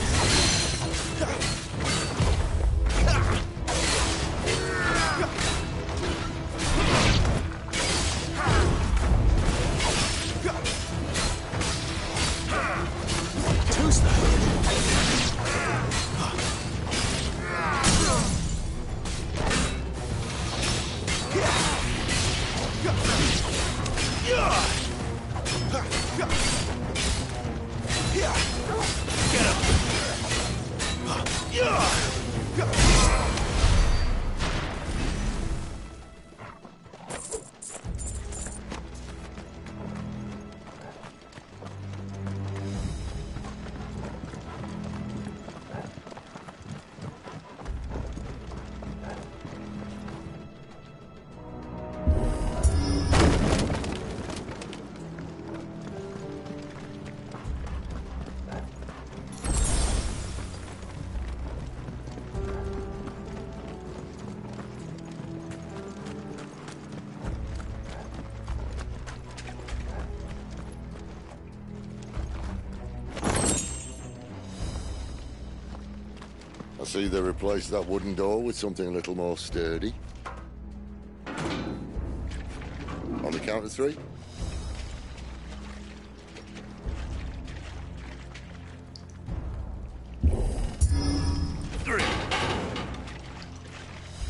M: I see they replaced that wooden door with something a little more sturdy. On the count of 3.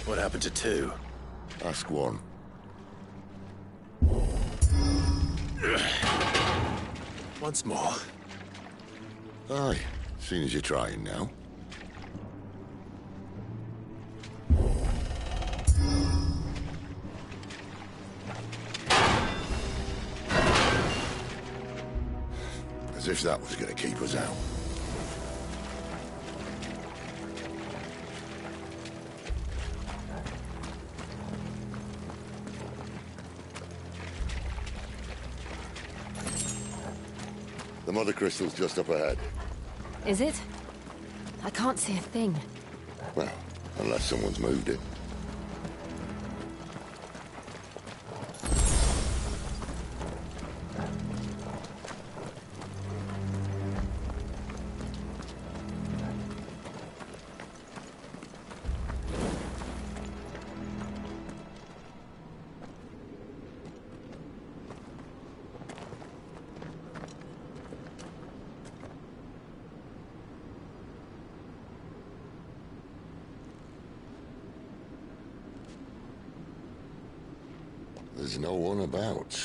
U: What happened to 2?
M: Ask 1.
U: Once more.
M: Aye, seeing as you're trying now. As if that was going to keep us out. The mother crystal's just up ahead.
K: Is it? I can't see a thing.
M: Well, unless someone's moved it. There's no one about.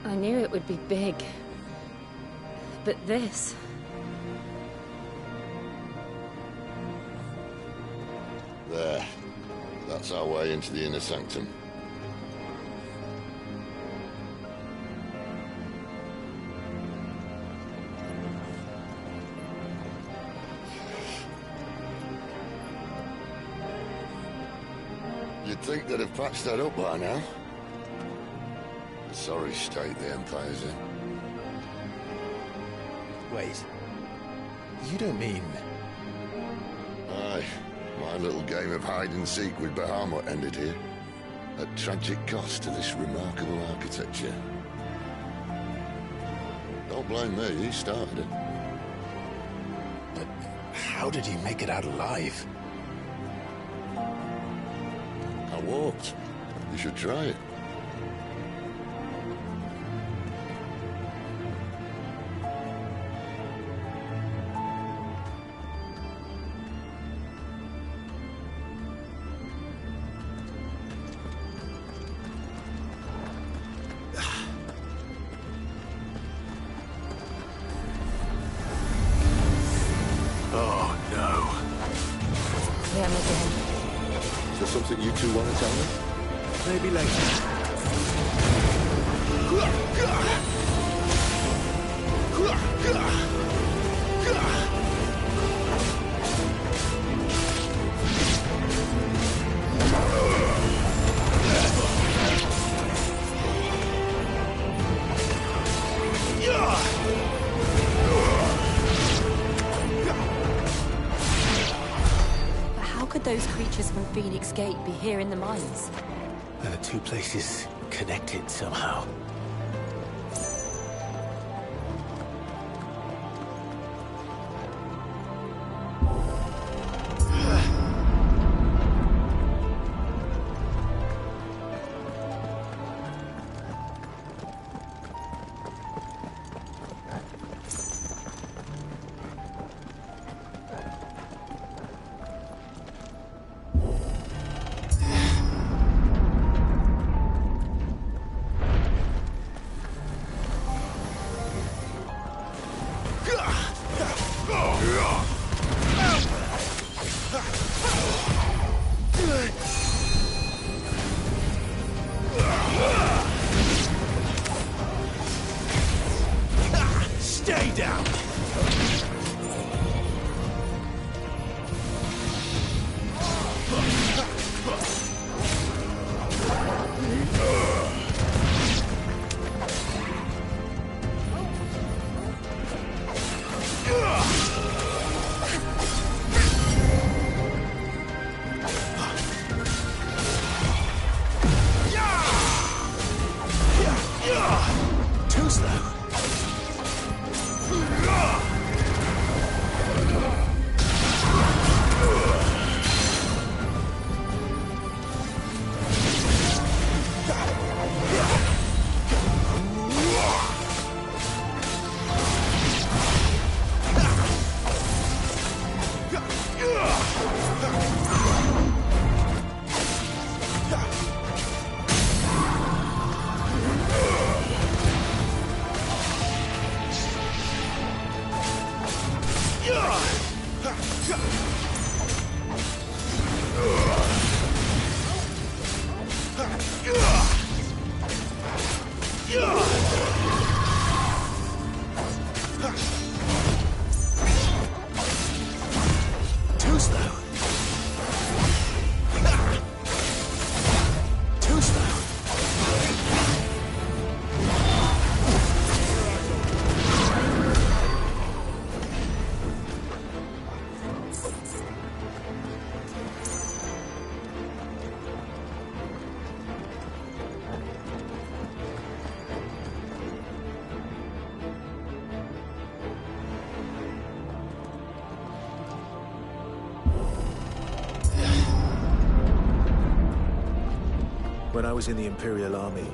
K: I knew it would be big. But this...
M: There. That's our way into the inner sanctum. You'd think they'd have patched that up by now. A sorry state the Empire's in.
U: Wait. You don't mean...
M: Aye. My little game of hide-and-seek with Bahamut ended here. At tragic cost to this remarkable architecture. Don't blame me, he started it.
U: But how did he make it out alive?
M: I walked. You should try it.
U: Oh, no.
K: Them again.
M: Is there something you two want to tell me?
B: Maybe later.
A: But how could those creatures from Phoenix Gate be here in the mines?
V: Two places connected somehow.
U: Stay down! Too slow. Too slow. Too slow.
V: When I was in the Imperial Army,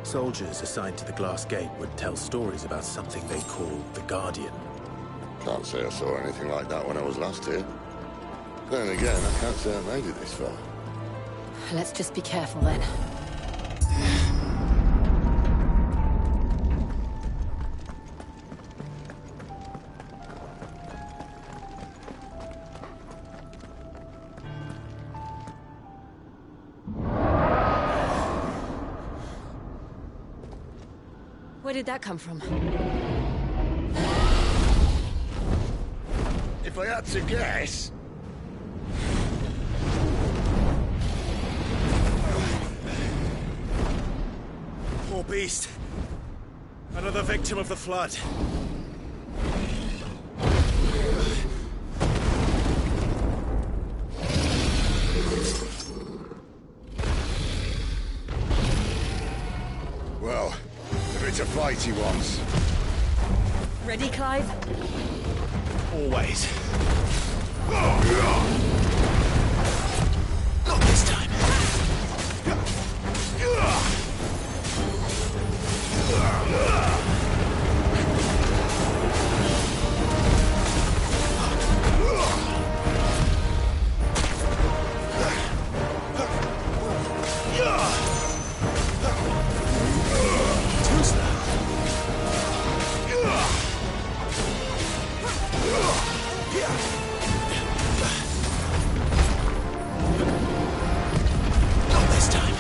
V: soldiers assigned to the Glass Gate would tell stories about something they called the Guardian.
M: Can't say I saw anything like that when I was last here. Then again, I can't say I made it this far.
A: Let's just be careful then. Where did that come from?
M: If I had to guess...
U: Poor beast. Another victim of the flood.
M: Well, if it's a fight he wants.
A: Ready, Clive?
U: Always. Not this time. Too slow. Not this time.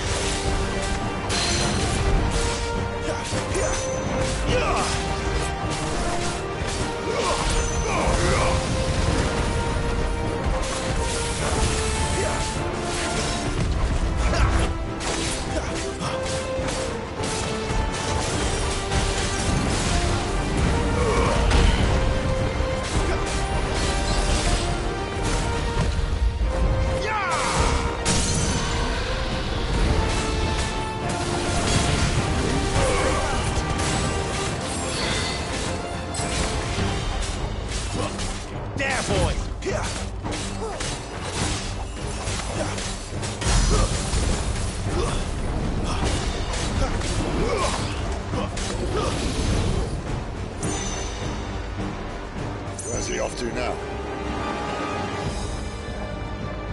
M: off to now?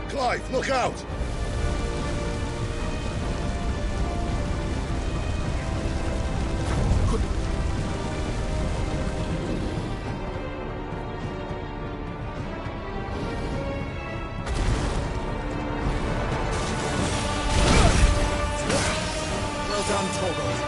M: Clive, look out!
P: Well done, Torgold.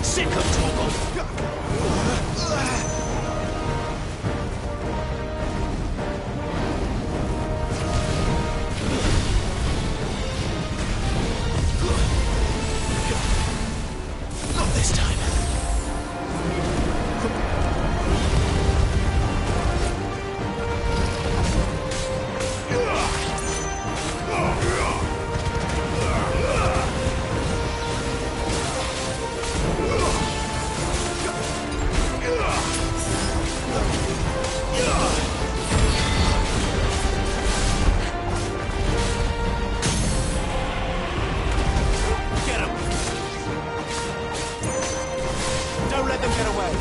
P: Sick of Torgold. Not this time. Get him! Don't let them get away!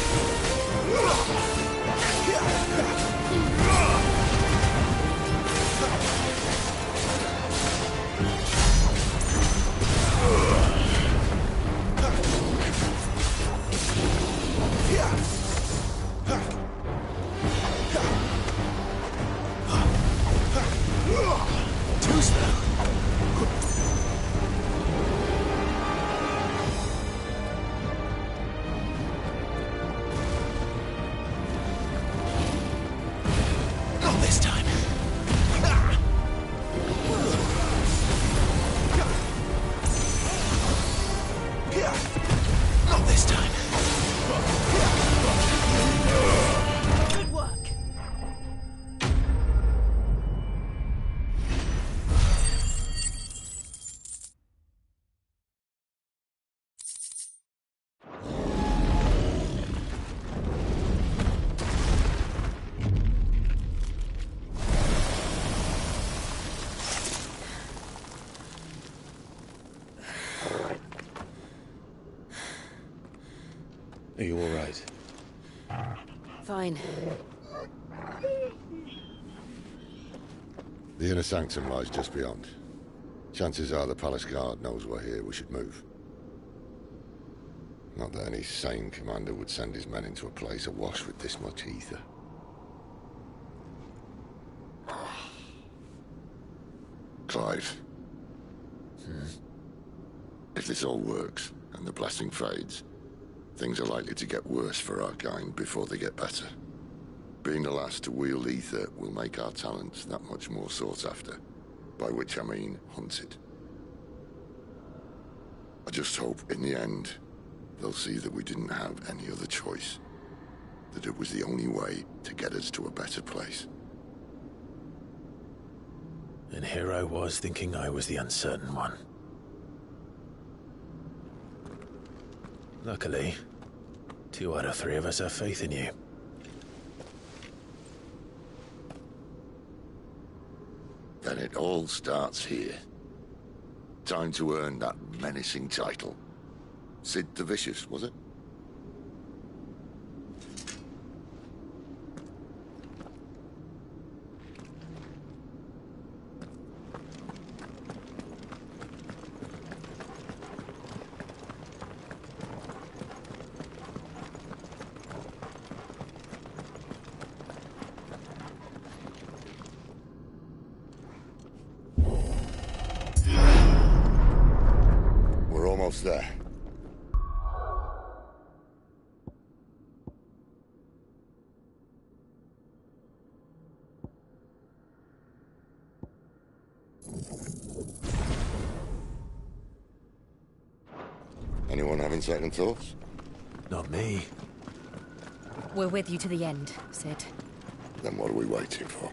P: Too slow. Not this time. Not this time.
A: Good work.
U: Are you all right?
I: Fine.
M: The inner sanctum lies just beyond. Chances are the palace guard knows we're here. We should move. Not that any sane commander would send his men into a place awash with this much ether. Clive. If this all works, and the blessing fades, things are likely to get worse for our kind before they get better. Being the last to wield ether will make our talents that much more sought after, by which I mean hunted. I just hope, in the end, they'll see that we didn't have any other choice, that it was the only way to get us to a better place.
V: And here I was thinking I was the uncertain one. Luckily, 2 out of 3 of us have faith in you.
M: Then it all starts here. Time to earn that menacing title. Sid the Vicious, was it? We're almost there. Anyone having second thoughts?
V: Not me.
A: We're with you to the end, Sid.
M: Then what are we waiting for?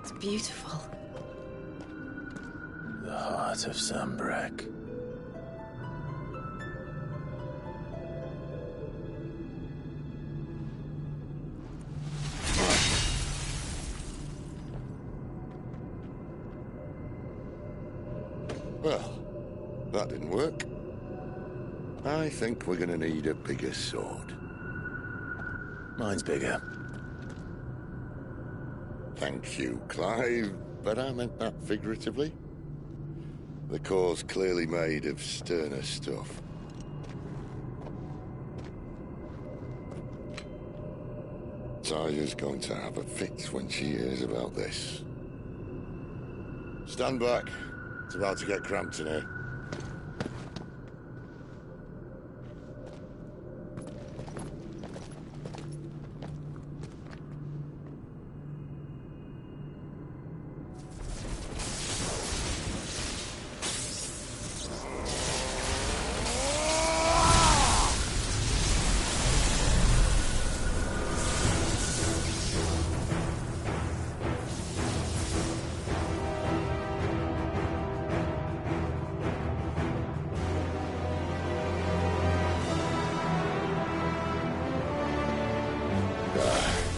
H: It's beautiful.
V: The heart of Sambrek.
M: Well, that didn't work. I think we're gonna need a bigger sword.
V: Mine's bigger.
M: Thank you, Clive, but I meant that figuratively. The core's clearly made of sterner stuff. Taya's going to have a fit when she hears about this. Stand back. It's about to get cramped in here.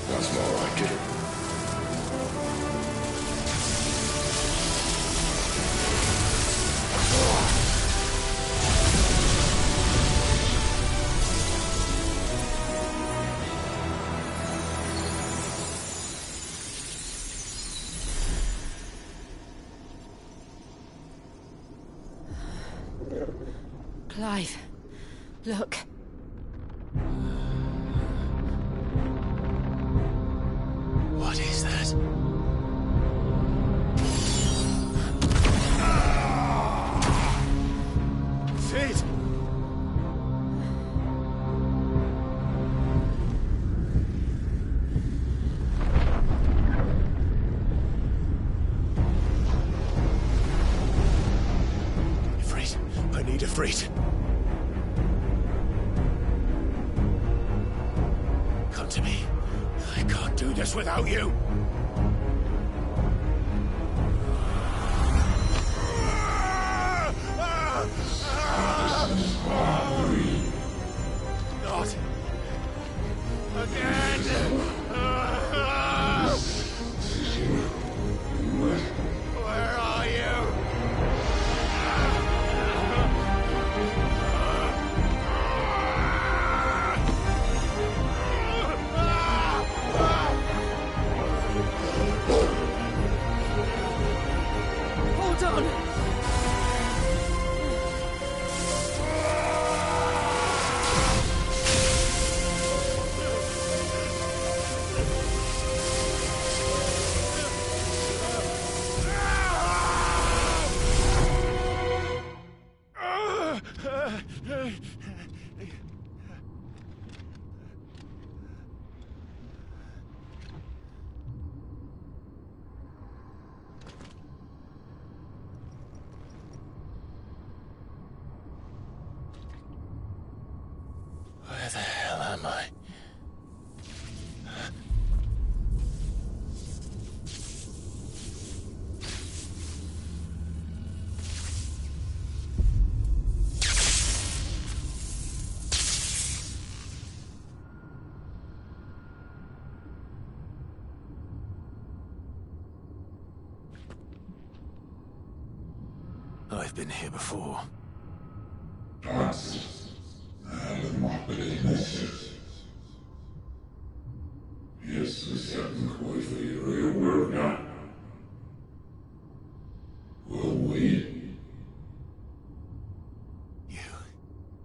M: That's more like it.
H: Clive, look.
V: What is that? Sid!
U: Ifrit. Come to me. I can't do this without you. Not again. Where are you?
A: Hold on!
U: Where the hell am I? I've been here before.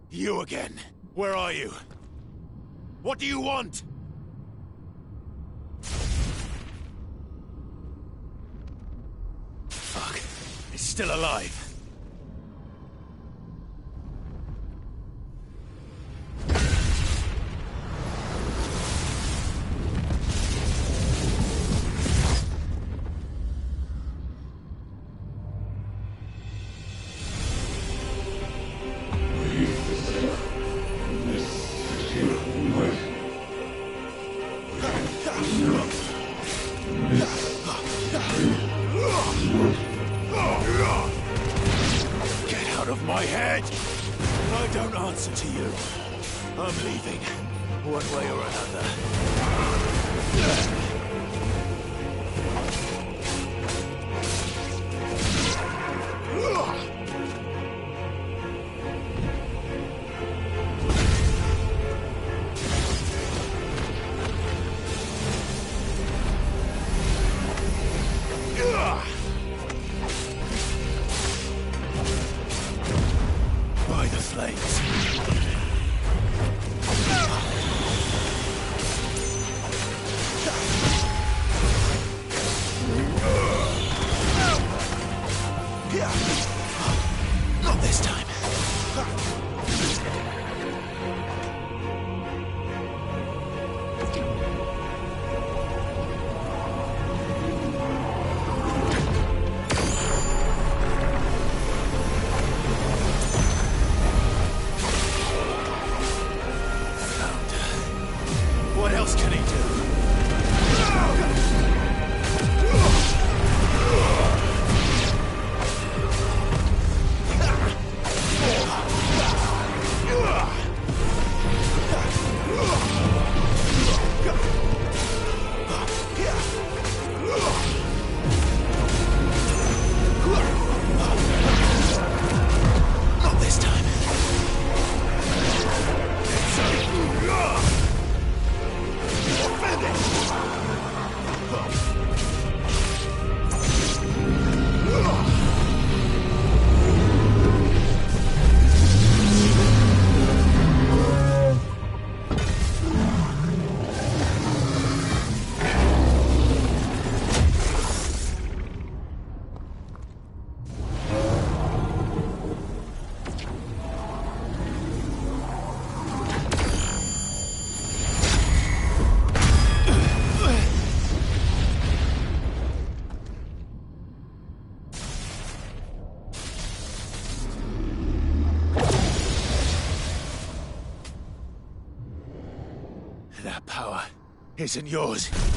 U: You again. Where are you? What do you want? Fuck. It's still alive. Get out of my head! I don't answer to you. I'm leaving, one way or another. By the flames. isn't yours.